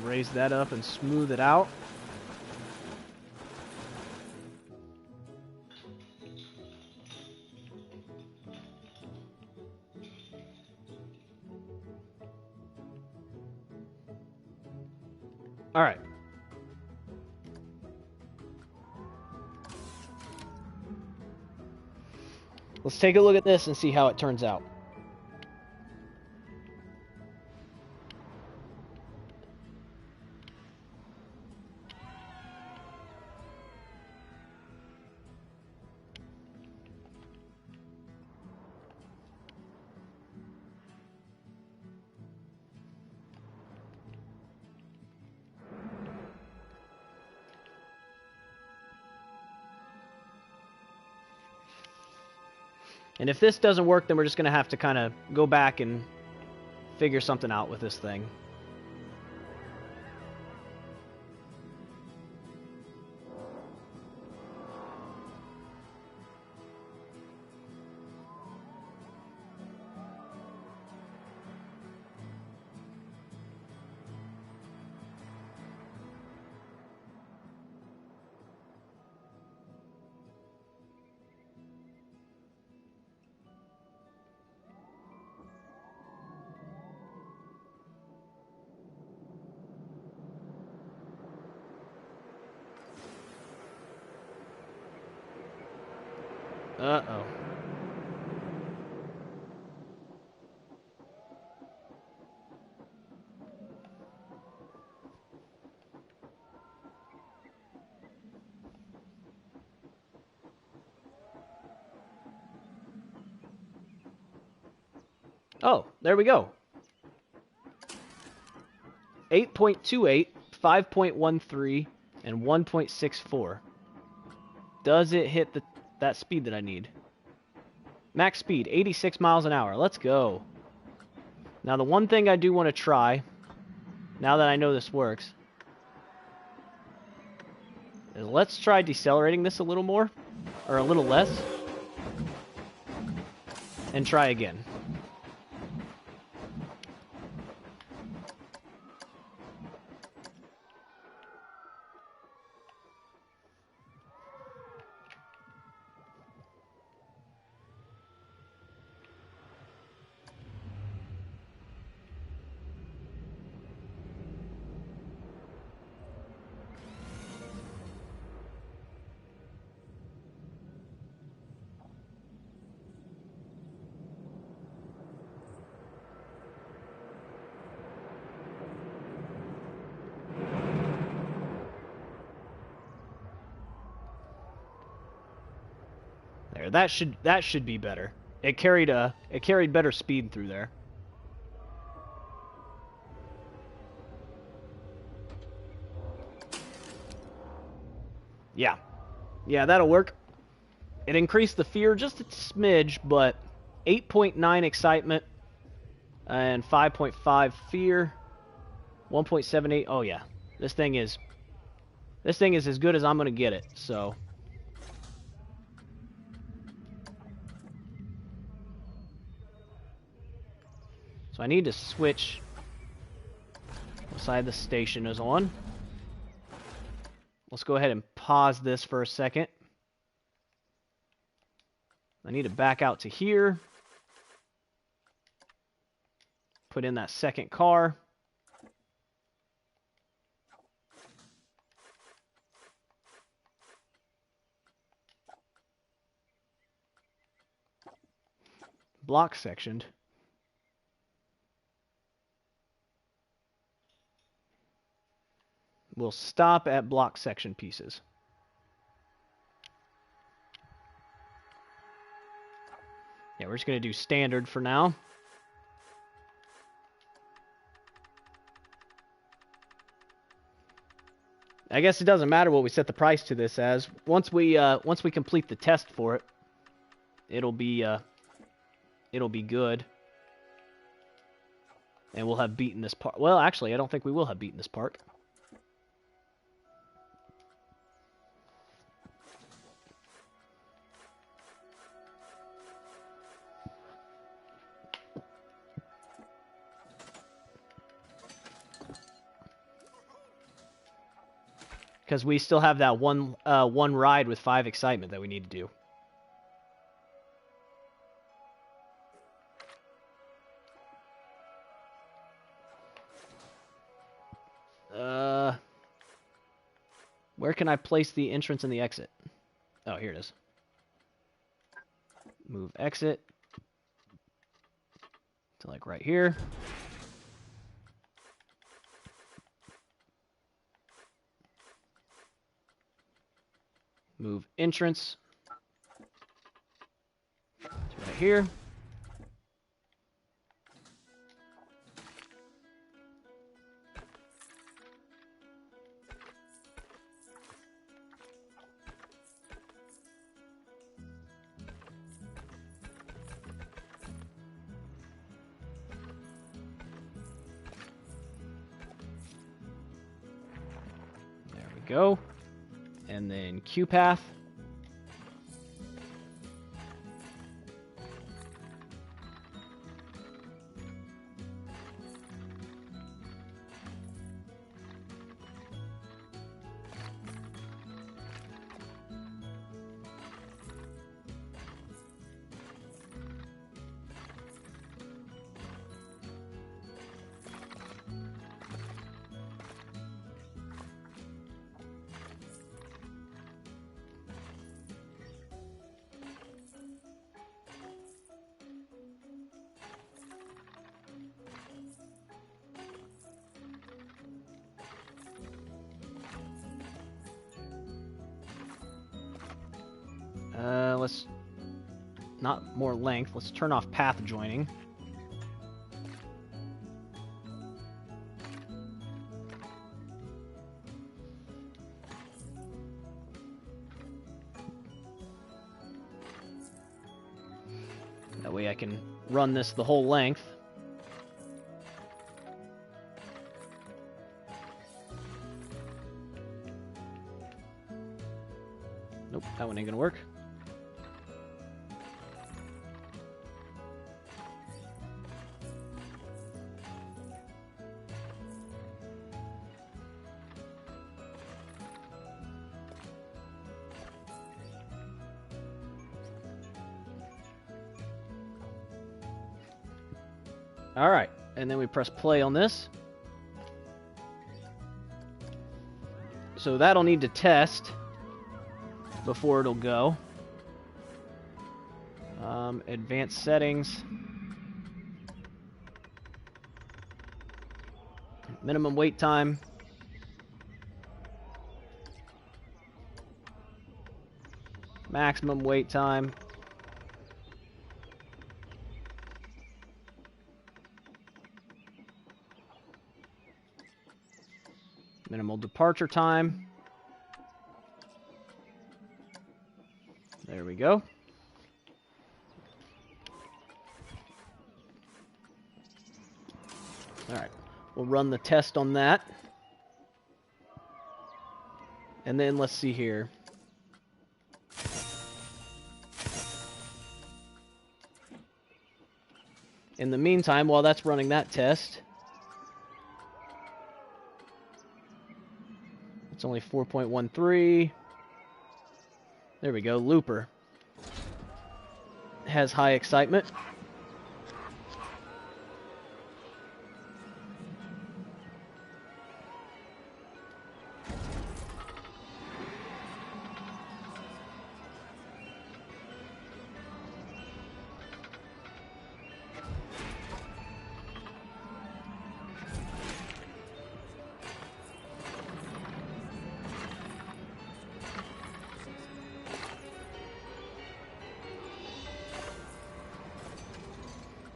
Raise that up and smooth it out. All right. Let's take a look at this and see how it turns out. And if this doesn't work, then we're just going to have to kind of go back and figure something out with this thing. Uh-oh. Oh, there we go. 8.28, 5.13, and 1.64. Does it hit that speed that I need? Max speed, 86 miles an hour. Let's go. Now, the one thing I do want to try, now that I know this works, is let's try decelerating this a little more, or a little less, and try again. there. That should be better. It carried better speed through there. Yeah. Yeah, that'll work. It increased the fear just a smidge, but 8.9 excitement and 5.5 fear. 1.78. Oh yeah. This thing is as good as I'm going to get it. So I need to switch what side the station is on. Let's go ahead and pause this for a second. I need to back out to here. Put in that second car. Block sectioned. We'll stop at block section pieces. Yeah, we're just going to do standard for now. I guess it doesn't matter what we set the price to this as. Once we complete the test for it, it'll be good. And we'll have beaten this park. Well, actually, I don't think we will have beaten this park. Because we still have that one ride with 5 excitement that we need to do. Where can I place the entrance and the exit? Oh, here it is. Move exit to like right here. Move entrance to right here. There we go. And then Q path. Let's not more length. Let's turn off path joining. That way I can run this the whole length. Nope, that one ain't gonna work. Alright, and then we press play on this. So that'll need to test before it'll go. Advanced settings. Minimum wait time. Maximum wait time. Normal departure time. There we go. Alright, we'll run the test on that. And then let's see here. In the meantime, while that's running that test, it's only 4.13. There we go, Looper has high excitement.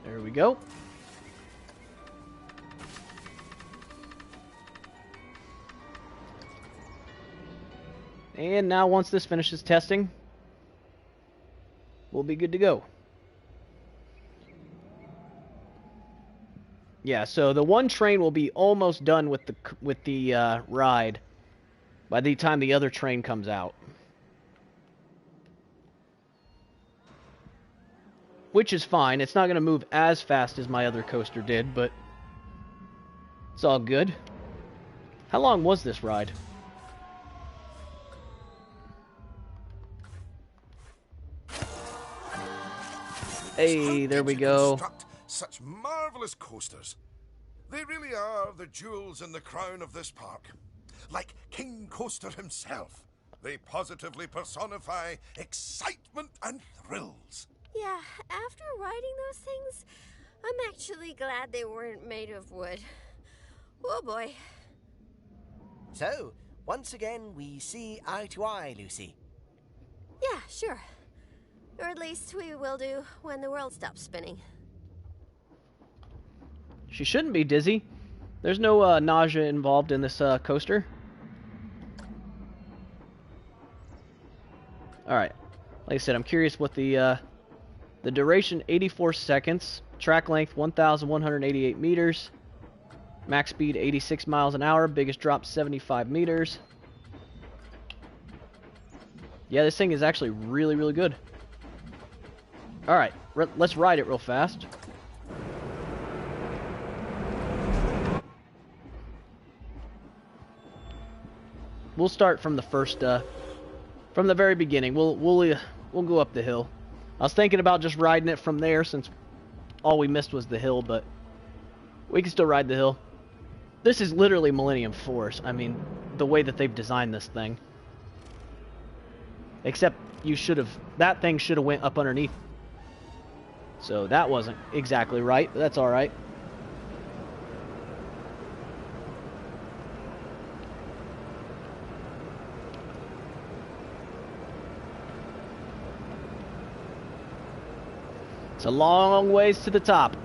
There we go. And now once this finishes testing, we'll be good to go. Yeah, so the one train will be almost done with the ride by the time the other train comes out. Which is fine. It's not going to move as fast as my other coaster did, but it's all good. How long was this ride? Hey, there we go. Construct such marvelous coasters. They really are the jewels in the crown of this park. Like King Coaster himself, they positively personify excitement and thrills. Yeah, after riding those things, I'm actually glad they weren't made of wood. Oh boy. So, once again, we see eye to eye, Lucy. Yeah, sure. Or at least we will do when the world stops spinning. She shouldn't be dizzy. There's no nausea involved in this coaster. Alright. Like I said, I'm curious what the duration, 84 seconds. Track length, 1,188 meters. Max speed, 86 miles an hour. Biggest drop, 75 meters. Yeah, this thing is actually really, really good. Alright, let's ride it real fast. We'll start from the first, from the very beginning. We'll go up the hill. I was thinking about just riding it from there since all we missed was the hill, but we can still ride the hill. This is literally Millennium Force. I mean, the way that they've designed this thing. Except that thing should have went up underneath. So that wasn't exactly right, but that's alright. It's a long ways to the top.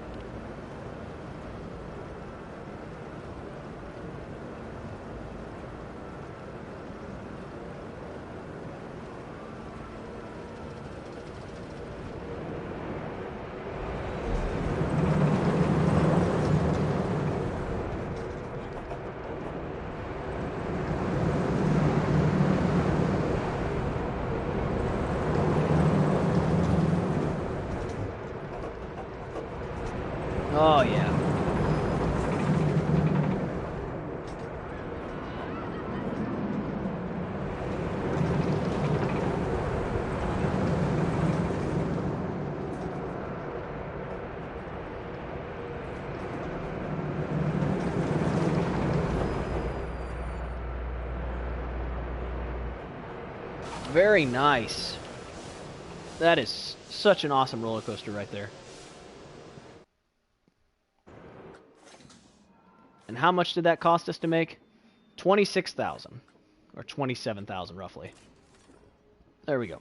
Oh, yeah. Very nice. That is such an awesome roller coaster right there. And how much did that cost us to make? 26,000 or 27,000 roughly. There we go.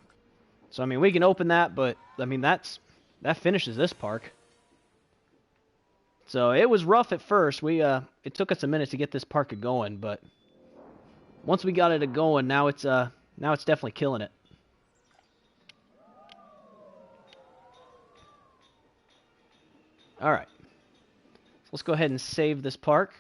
So I mean, we can open that, but I mean that finishes this park. So it was rough at first. It took us a minute to get this park going, but once we got it going, now it's definitely killing it. All right. So let's go ahead and save this park.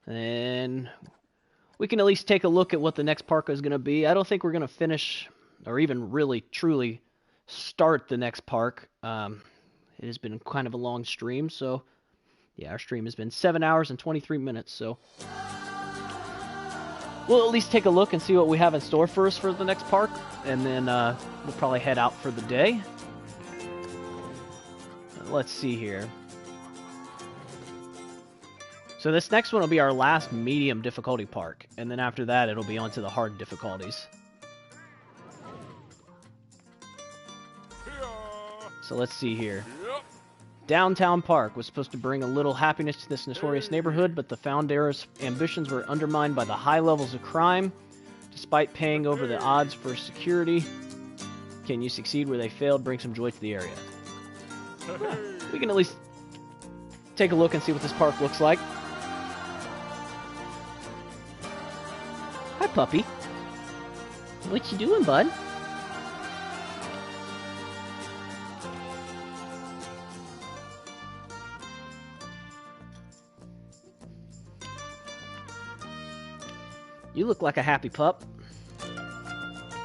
And we can at least take a look at what the next park is going to be. I don't think we're going to finish or even really truly start the next park. It has been kind of a long stream, so yeah, our stream has been 7 hours and 23 minutes, so we'll at least take a look and see what we have in store for us for the next park, and then we'll probably head out for the day. Let's see here. So this next one will be our last medium difficulty park, and then after that it'll be on to the hard difficulties. So let's see here. Downtown Park was supposed to bring a little happiness to this notorious neighborhood, but the founder's ambitions were undermined by the high levels of crime. Despite paying over the odds for security, can you succeed where they failed? Bring some joy to the area. We can at least take a look and see what this park looks like. Hi, puppy. What you doing, bud? You look like a happy pup.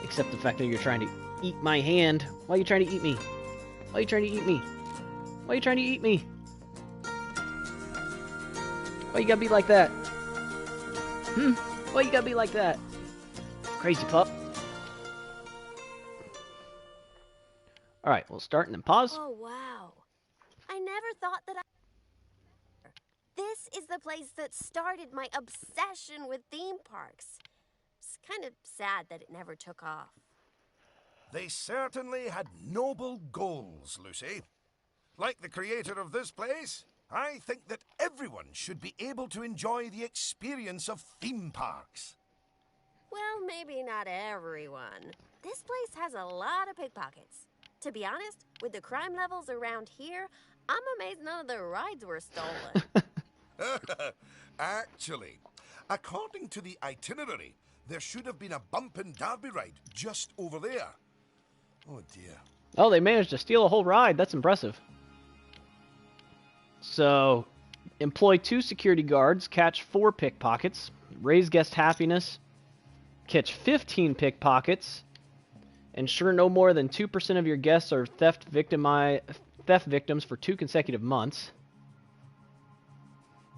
Except the fact that you're trying to eat my hand. Why are you trying to eat me? Why are you trying to eat me? Why are you trying to eat me? Why you gotta be like that? Why you gotta be like that? Crazy pup. Alright, we'll start and then pause. Oh, wow. I never thought that This is the place that started my obsession with theme parks. It's kind of sad that it never took off. They certainly had noble goals, Lucy. Like the creator of this place, I think that everyone should be able to enjoy the experience of theme parks. Well, maybe not everyone. This place has a lot of pickpockets. To be honest, with the crime levels around here, I'm amazed none of the rides were stolen. Actually, according to the itinerary, there should have been a bumpin' derby ride just over there. Oh dear. Oh, they managed to steal a whole ride. That's impressive. So, employ 2 security guards, catch 4 pickpockets, raise guest happiness, catch 15 pickpockets, ensure no more than 2% of your guests are theft victims for 2 consecutive months,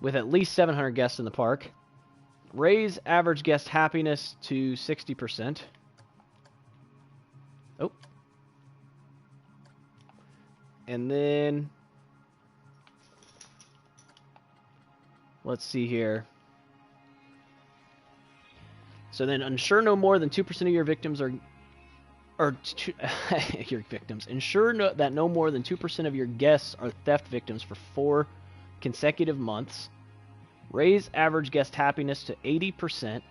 with at least 700 guests in the park, raise average guest happiness to 60%. Oh. And then let's see here. So then ensure no more than 2% of your victims are your victims. Ensure that no more than 2% of your guests are theft victims for 4 consecutive months. Raise average guest happiness to 80%.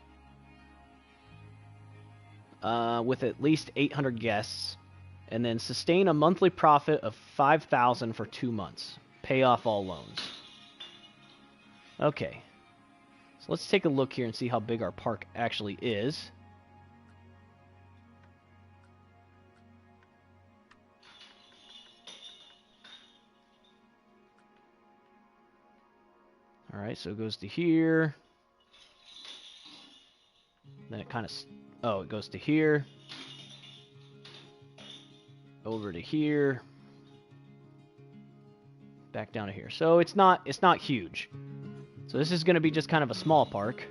With at least 800 guests. And then sustain a monthly profit of $5,000 for 2 months. Pay off all loans. Okay. So let's take a look here and see how big our park actually is. Alright, so it goes to here. Then it kind of... Oh, it goes to here. Over to here. Back down to here. So it's not huge. So this is going to be just kind of a small park.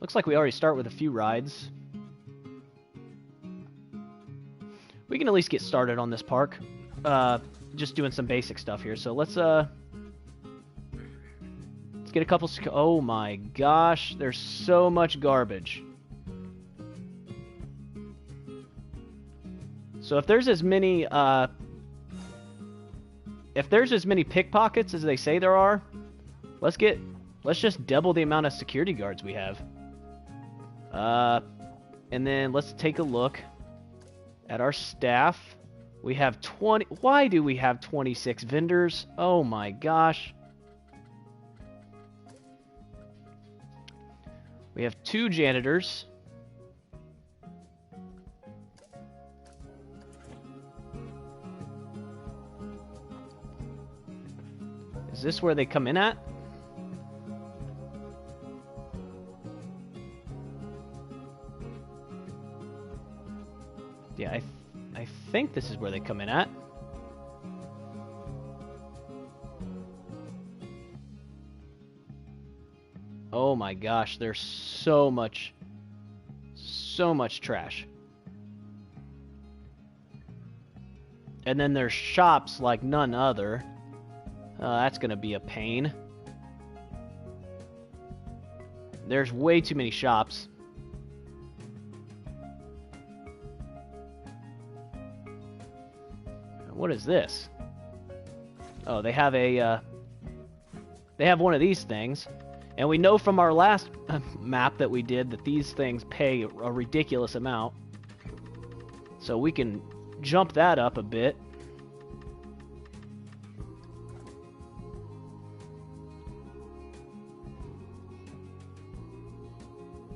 Looks like we already start with a few rides. We can at least get started on this park. Just doing some basic stuff here. So let's get a couple... Oh my gosh, there's so much garbage. So if there's as many pickpockets as they say there are, let's just double the amount of security guards we have. And then let's take a look at our staff. We have 20... Why do we have 26 vendors? Oh my gosh. We have 2 janitors. Is this where they come in at? Yeah, I think this is where they come in at. Oh my gosh, there's so much trash. And then there's shops like none other. That's gonna be a pain. There's way too many shops. What is this? Oh, they have a, they have one of these things. And we know from our last map that we did that these things pay a ridiculous amount. So we can jump that up a bit.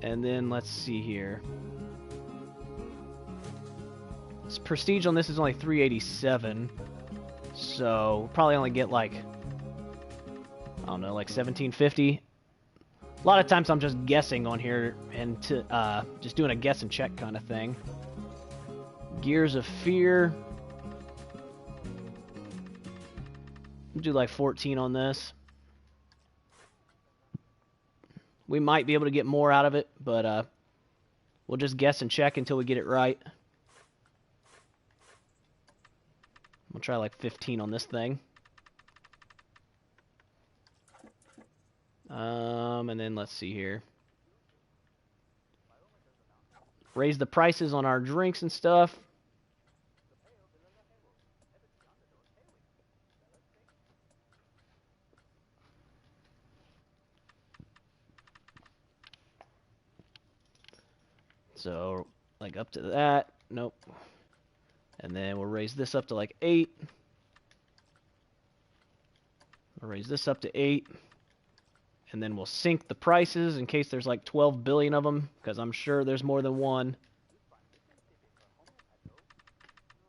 And then let's see here. Prestige on this is only 387, so we'll probably only get like, I don't know, like 1750. A lot of times I'm just guessing on here and just doing a guess and check kind of thing. Gears of Fear. We'll do like 14 on this. We might be able to get more out of it, but we'll just guess and check until we get it right. We'll try like 15 on this thing. And then let's see here. Raise the prices on our drinks and stuff. So, like up to that. Nope. And then we'll raise this up to like 8. We'll raise this up to 8. And then we'll sync the prices in case there's like 12 billion of them, because I'm sure there's more than one.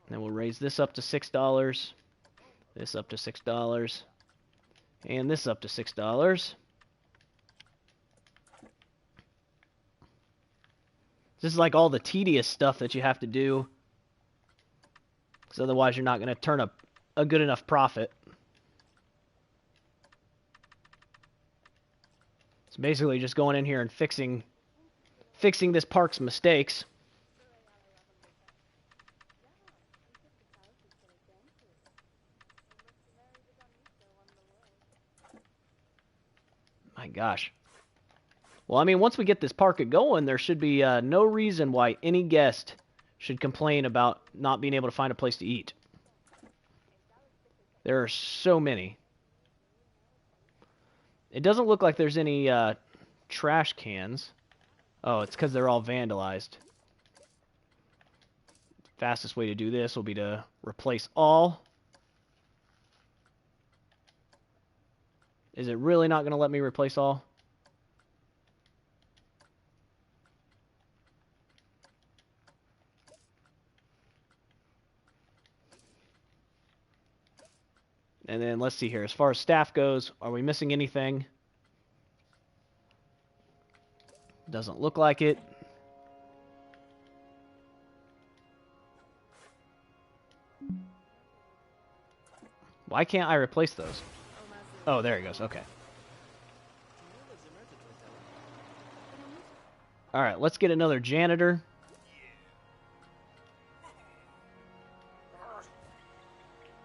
And then we'll raise this up to $6. This up to $6. And this up to $6. This is like all the tedious stuff that you have to do. Because otherwise you're not going to turn a good enough profit. It's basically just going in here and fixing this park's mistakes. My gosh. Well, I mean, once we get this park going, there should be no reason why any guest should complain about not being able to find a place to eat. There are so many. It doesn't look like there's any trash cans. Oh, it's because they're all vandalized. Fastest way to do this will be to replace all. Is it really not going to let me replace all? And then let's see here. As far as staff goes, are we missing anything? Doesn't look like it. Why can't I replace those? Oh, there it goes. Okay. All right, let's get another janitor.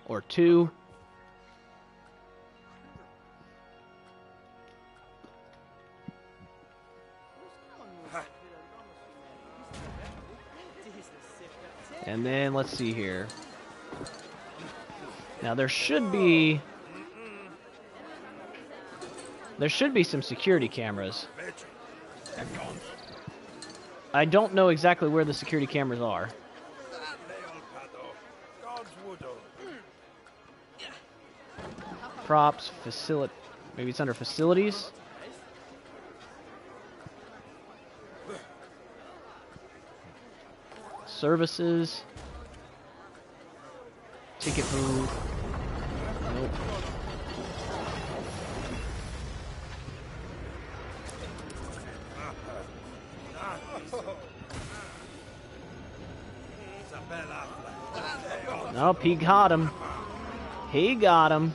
Or 2. And then let's see here. Now there should be some security cameras. I don't know exactly where the security cameras are. Props, facility. Maybe it's under facilities. Services. Ticket booth. Nope. Nope, he got him. He got him.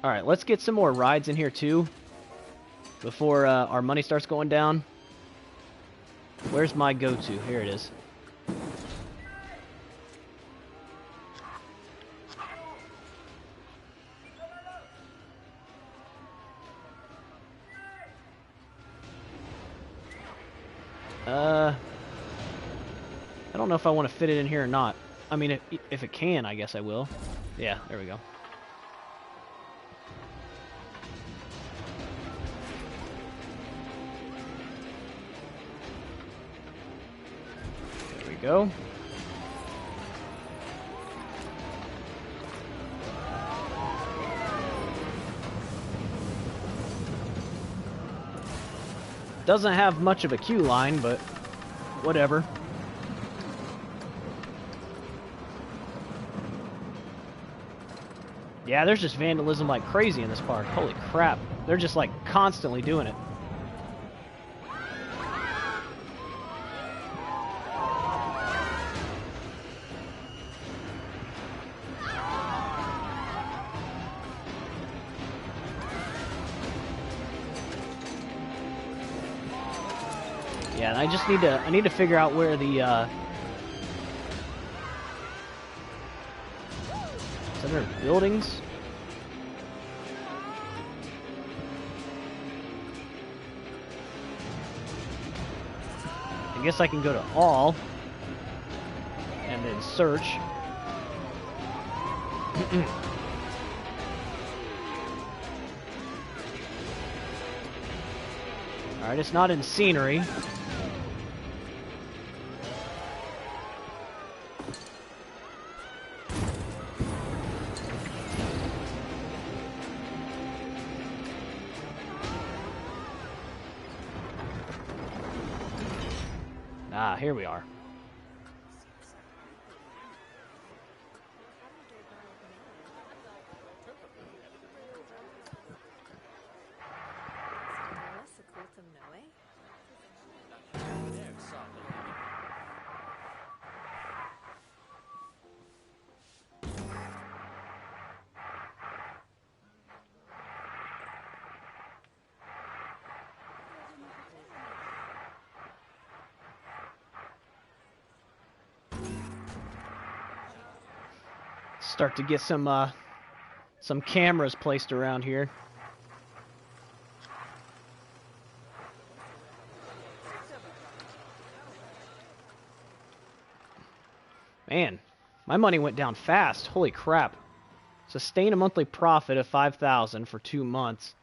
Alright, let's get some more rides in here too before our money starts going down. Where's my go-to? Here it is. I don't know if I want to fit it in here or not. I mean, if it can, I guess I will. Yeah, there we go. There we go. Doesn't have much of a queue line, but whatever. Yeah, there's just vandalism like crazy in this park. Holy crap. They're just like constantly doing it. Yeah, and I just need to figure out where the center buildings. I guess I can go to all and then search. Alright, it's not in scenery. Ah, here we are. Start to get some cameras placed around here. Man, my money went down fast. Holy crap. Sustain a monthly profit of 5,000 for 2 months.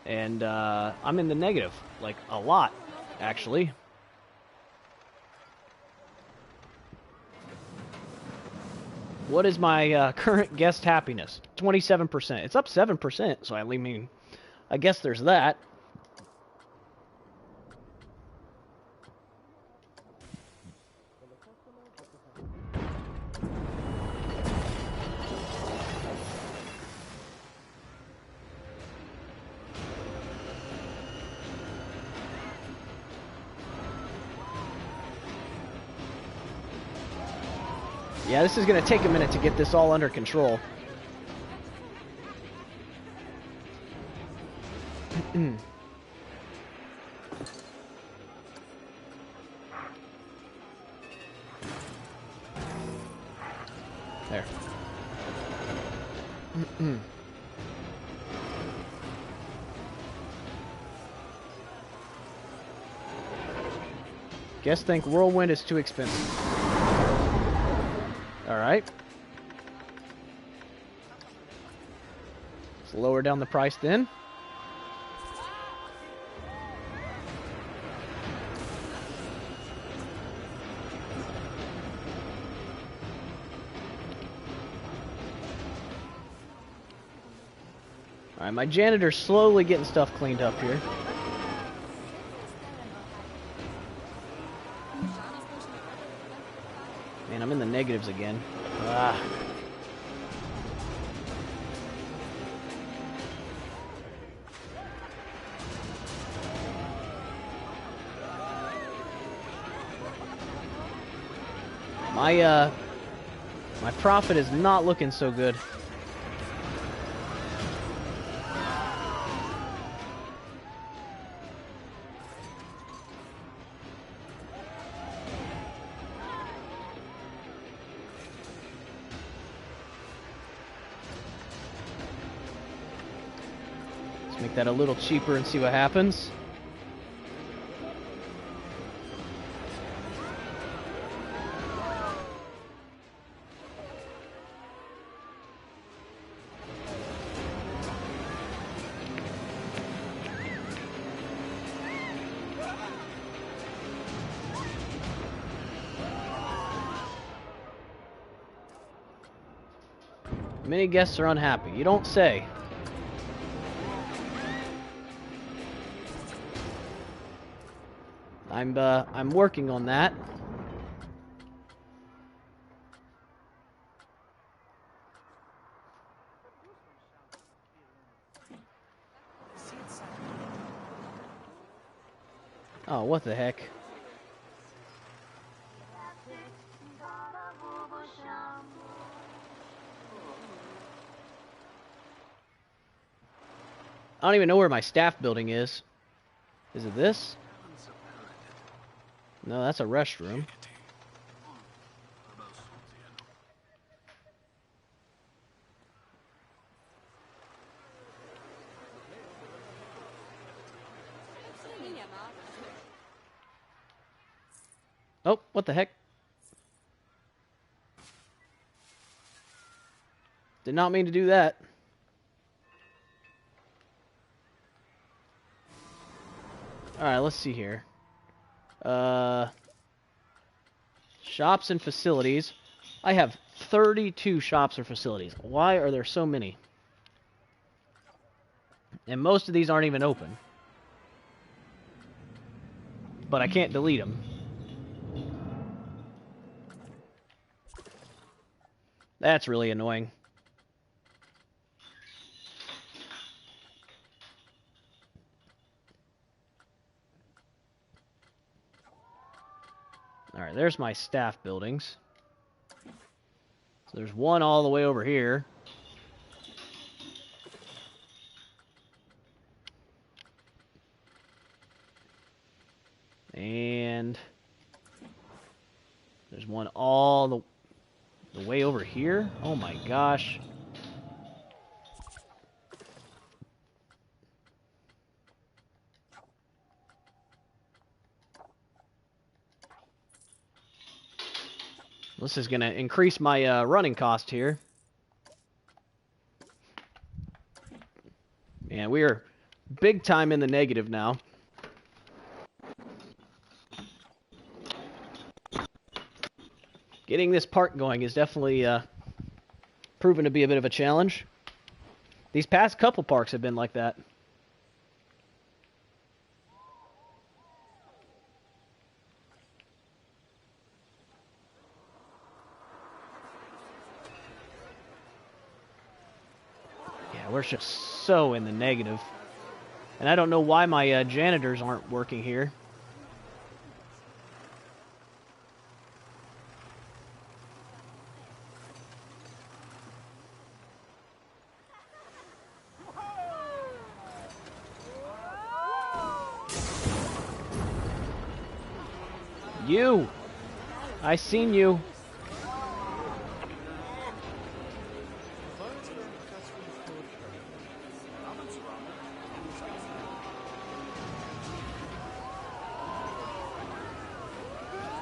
And I'm in the negative. Like, a lot, actually. What is my current guest happiness? 27%. It's up 7%, so I mean, I guess there's that. Yeah, this is going to take a minute to get this all under control. There. Guess think Whirlwind is too expensive. Alright. Let's lower down the price then. Alright, my janitor's slowly getting stuff cleaned up here. Man, I'm in the negatives again. Ah. My profit is not looking so good. Let's make that a little cheaper and see what happens. Many guests are unhappy. You don't say. I'm working on that. Oh, what the heck? I don't even know where my staff building is. Is it this? No, that's a restroom. Oh, what the heck? Did not mean to do that. Alright, let's see here. Shops and facilities. I have 32 shops or facilities. Why are there so many? And most of these aren't even open. But I can't delete them. That's really annoying. Alright, there's my staff buildings. So there's one all the way over here. And there's one all the way over here. Oh my gosh. This is going to increase my running cost here. And we are big time in the negative now. Getting this park going is definitely proven to be a bit of a challenge. These past couple parks have been like that. We're just so in the negative. And I don't know why my janitors aren't working here. You! I seen you.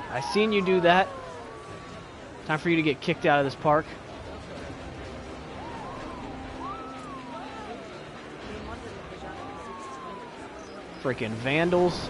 I seen you do that. Time for you to get kicked out of this park. Freaking vandals.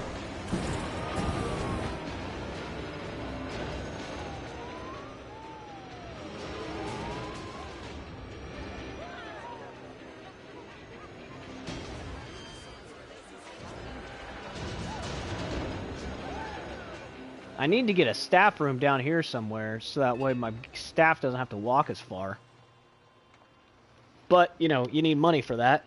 I need to get a staff room down here somewhere so that way my staff doesn't have to walk as far. But, you know, you need money for that.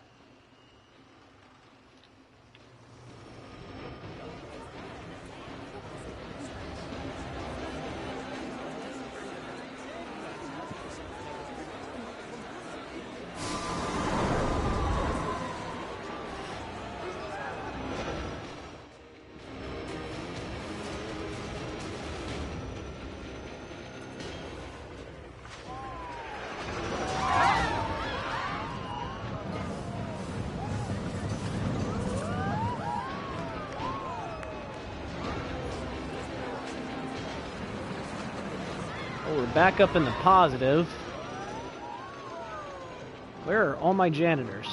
We're back up in the positive. Where are all my janitors?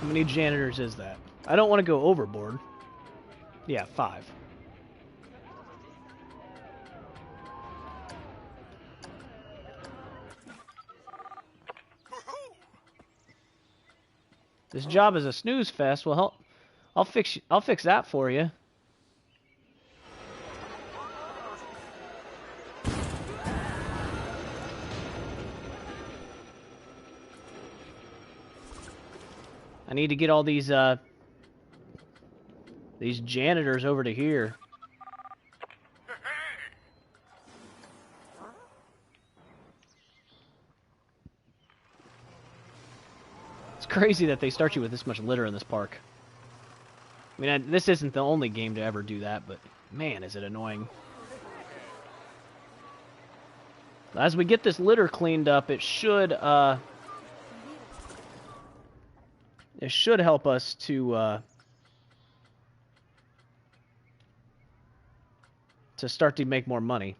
How many janitors is that? I don't want to go overboard. Yeah, 5. This job is a snooze fest. Well, I'll fix that for you. I need to get all these janitors over to here. It's crazy that they start you with this much litter in this park. I mean, this isn't the only game to ever do that, but man, is it annoying. As we get this litter cleaned up, it should help us to start to make more money.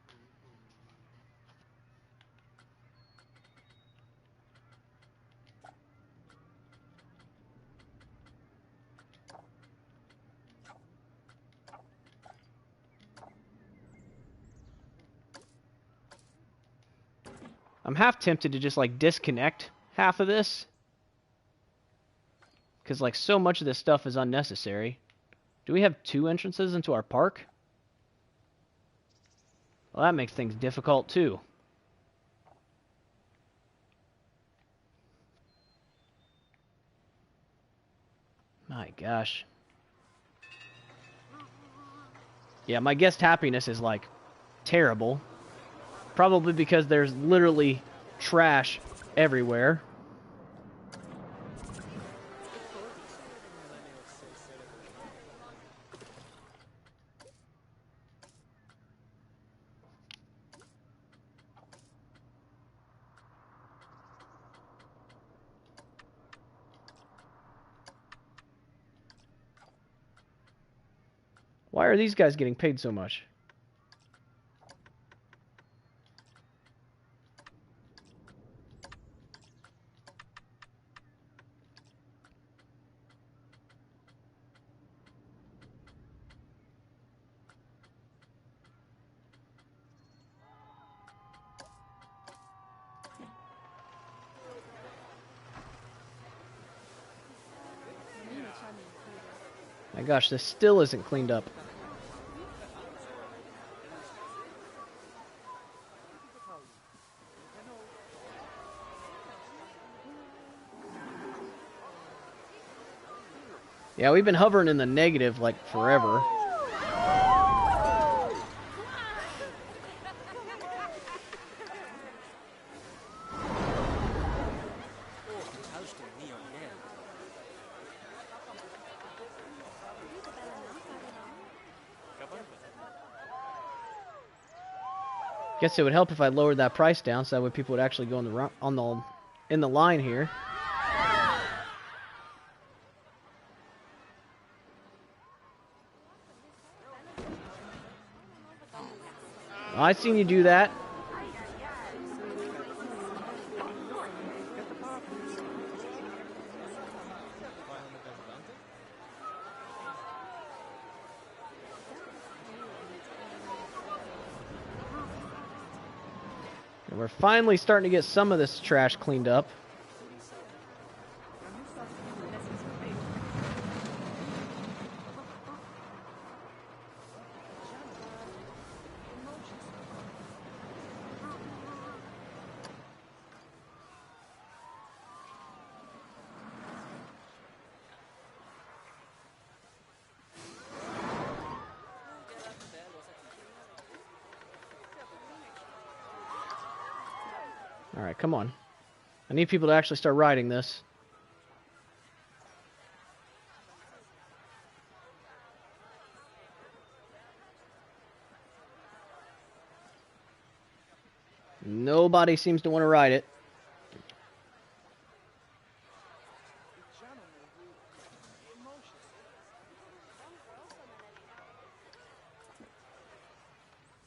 I'm half tempted to just like disconnect half of this, because like so much of this stuff is unnecessary. Do we have 2 entrances into our park? Well, that makes things difficult too. My gosh. Yeah, my guest happiness is like terrible. Probably because there's literally trash everywhere. Why are these guys getting paid so much? My gosh, this still isn't cleaned up. Yeah, we've been hovering in the negative like forever. Guess it would help if I lowered that price down, so that way people would actually go in the line here. Oh, I seen you do that. And we're finally starting to get some of this trash cleaned up. Alright, come on. I need people to actually start riding this. Nobody seems to want to ride it.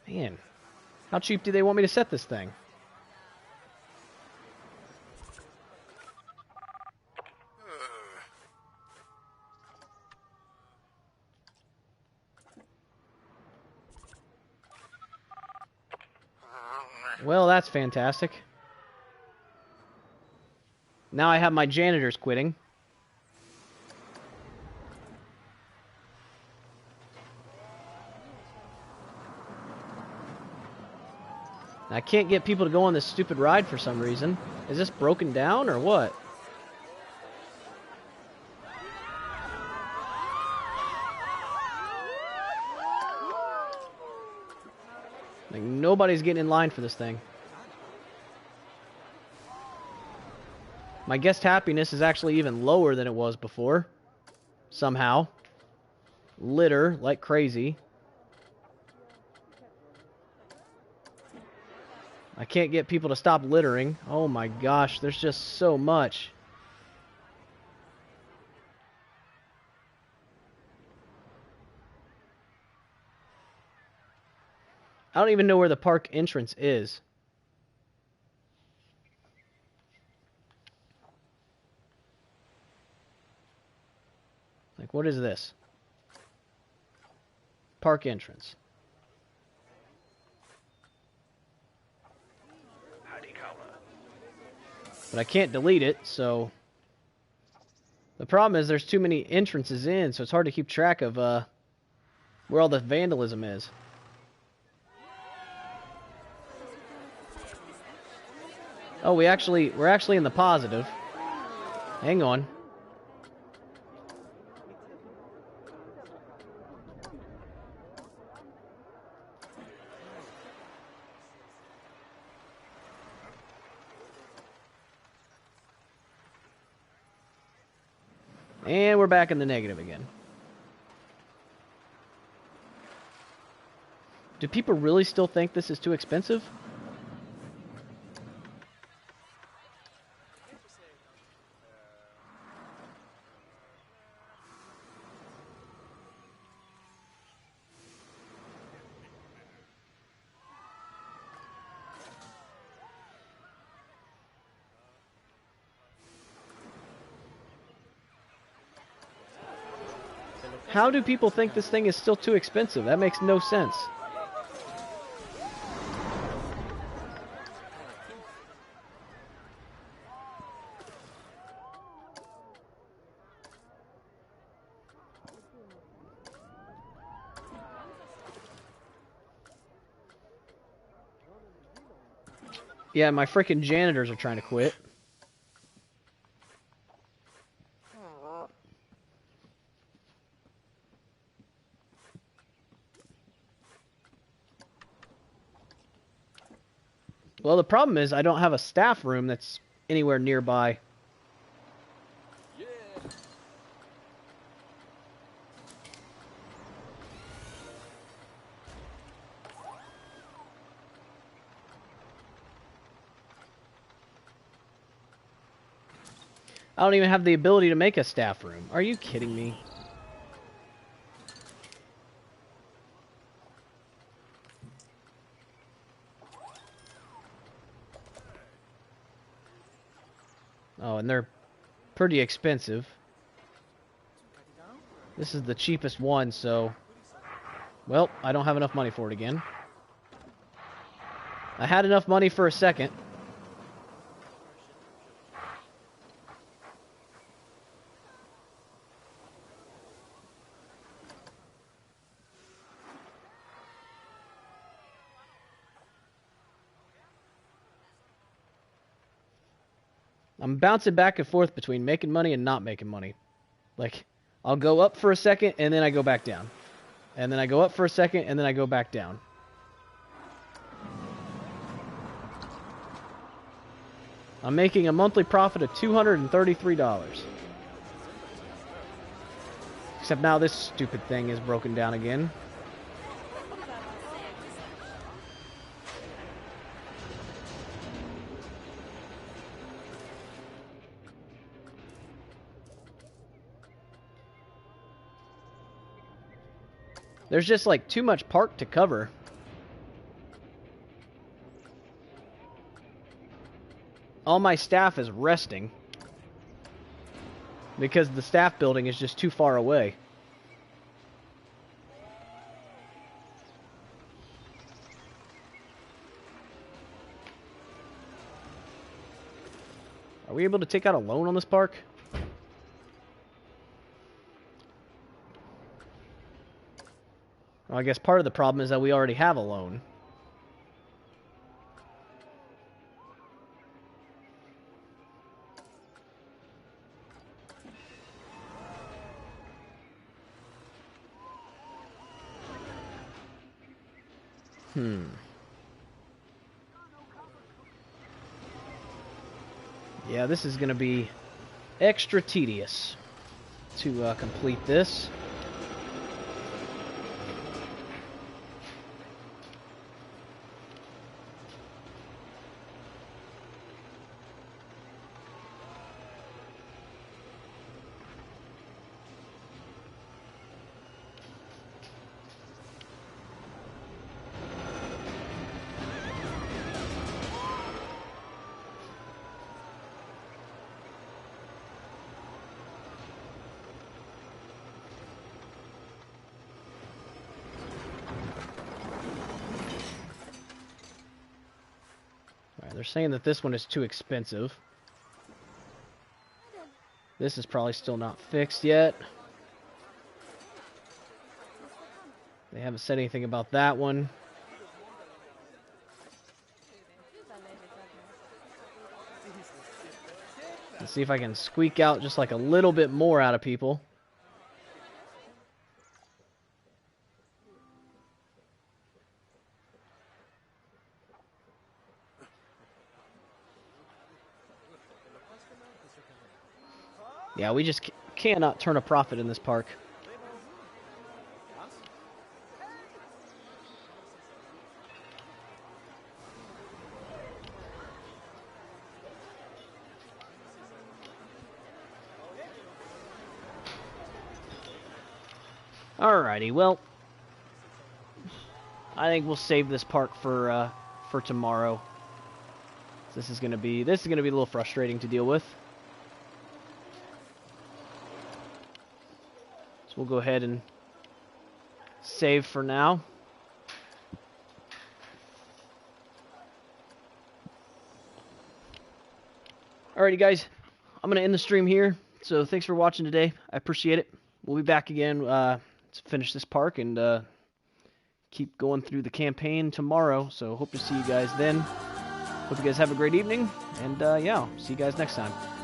Man, how cheap do they want me to set this thing? Well, that's fantastic. Now I have my janitors quitting. I can't get people to go on this stupid ride for some reason. Is this broken down or what? Like, nobody's getting in line for this thing. My guest happiness is actually even lower than it was before. Somehow. Litter like crazy. I can't get people to stop littering. Oh my gosh, there's just so much. I don't even know where the park entrance is. Like, what is this? Park entrance. But I can't delete it, so... The problem is there's too many entrances in, so it's hard to keep track of where all the vandalism is. Oh, we're actually in the positive. Hang on. And we're back in the negative again. Do people really still think this is too expensive? How do people think this thing is still too expensive? That makes no sense. Yeah, my freaking janitors are trying to quit. Well, the problem is I don't have a staff room that's anywhere nearby. I don't even have the ability to make a staff room. Are you kidding me? Oh, and they're pretty expensive. This is the cheapest one, so... Well, I don't have enough money for it again. I had enough money for a second. I'm bouncing back and forth between making money and not making money. Like, I'll go up for a second, and then I go back down. And then I go up for a second, and then I go back down. I'm making a monthly profit of $233. Except now this stupid thing is broken down again. There's just like too much park to cover. All my staff is resting because the staff building is just too far away. Are we able to take out a loan on this park? Well, I guess part of the problem is that we already have a loan. Yeah, this is going to be extra tedious to complete this. They're saying that this one is too expensive. This is probably still not fixed yet. They haven't said anything about that one. Let's see if I can squeak out just like a little bit more out of people. Yeah, we just cannot turn a profit in this park. Alrighty, well, I think we'll save this park for tomorrow. This is gonna be a little frustrating to deal with. So we'll go ahead and save for now. Alrighty, guys, I'm gonna end the stream here. So thanks for watching today. I appreciate it. We'll be back again to finish this park and keep going through the campaign tomorrow. So hope to see you guys then. Hope you guys have a great evening, and yeah, see you guys next time.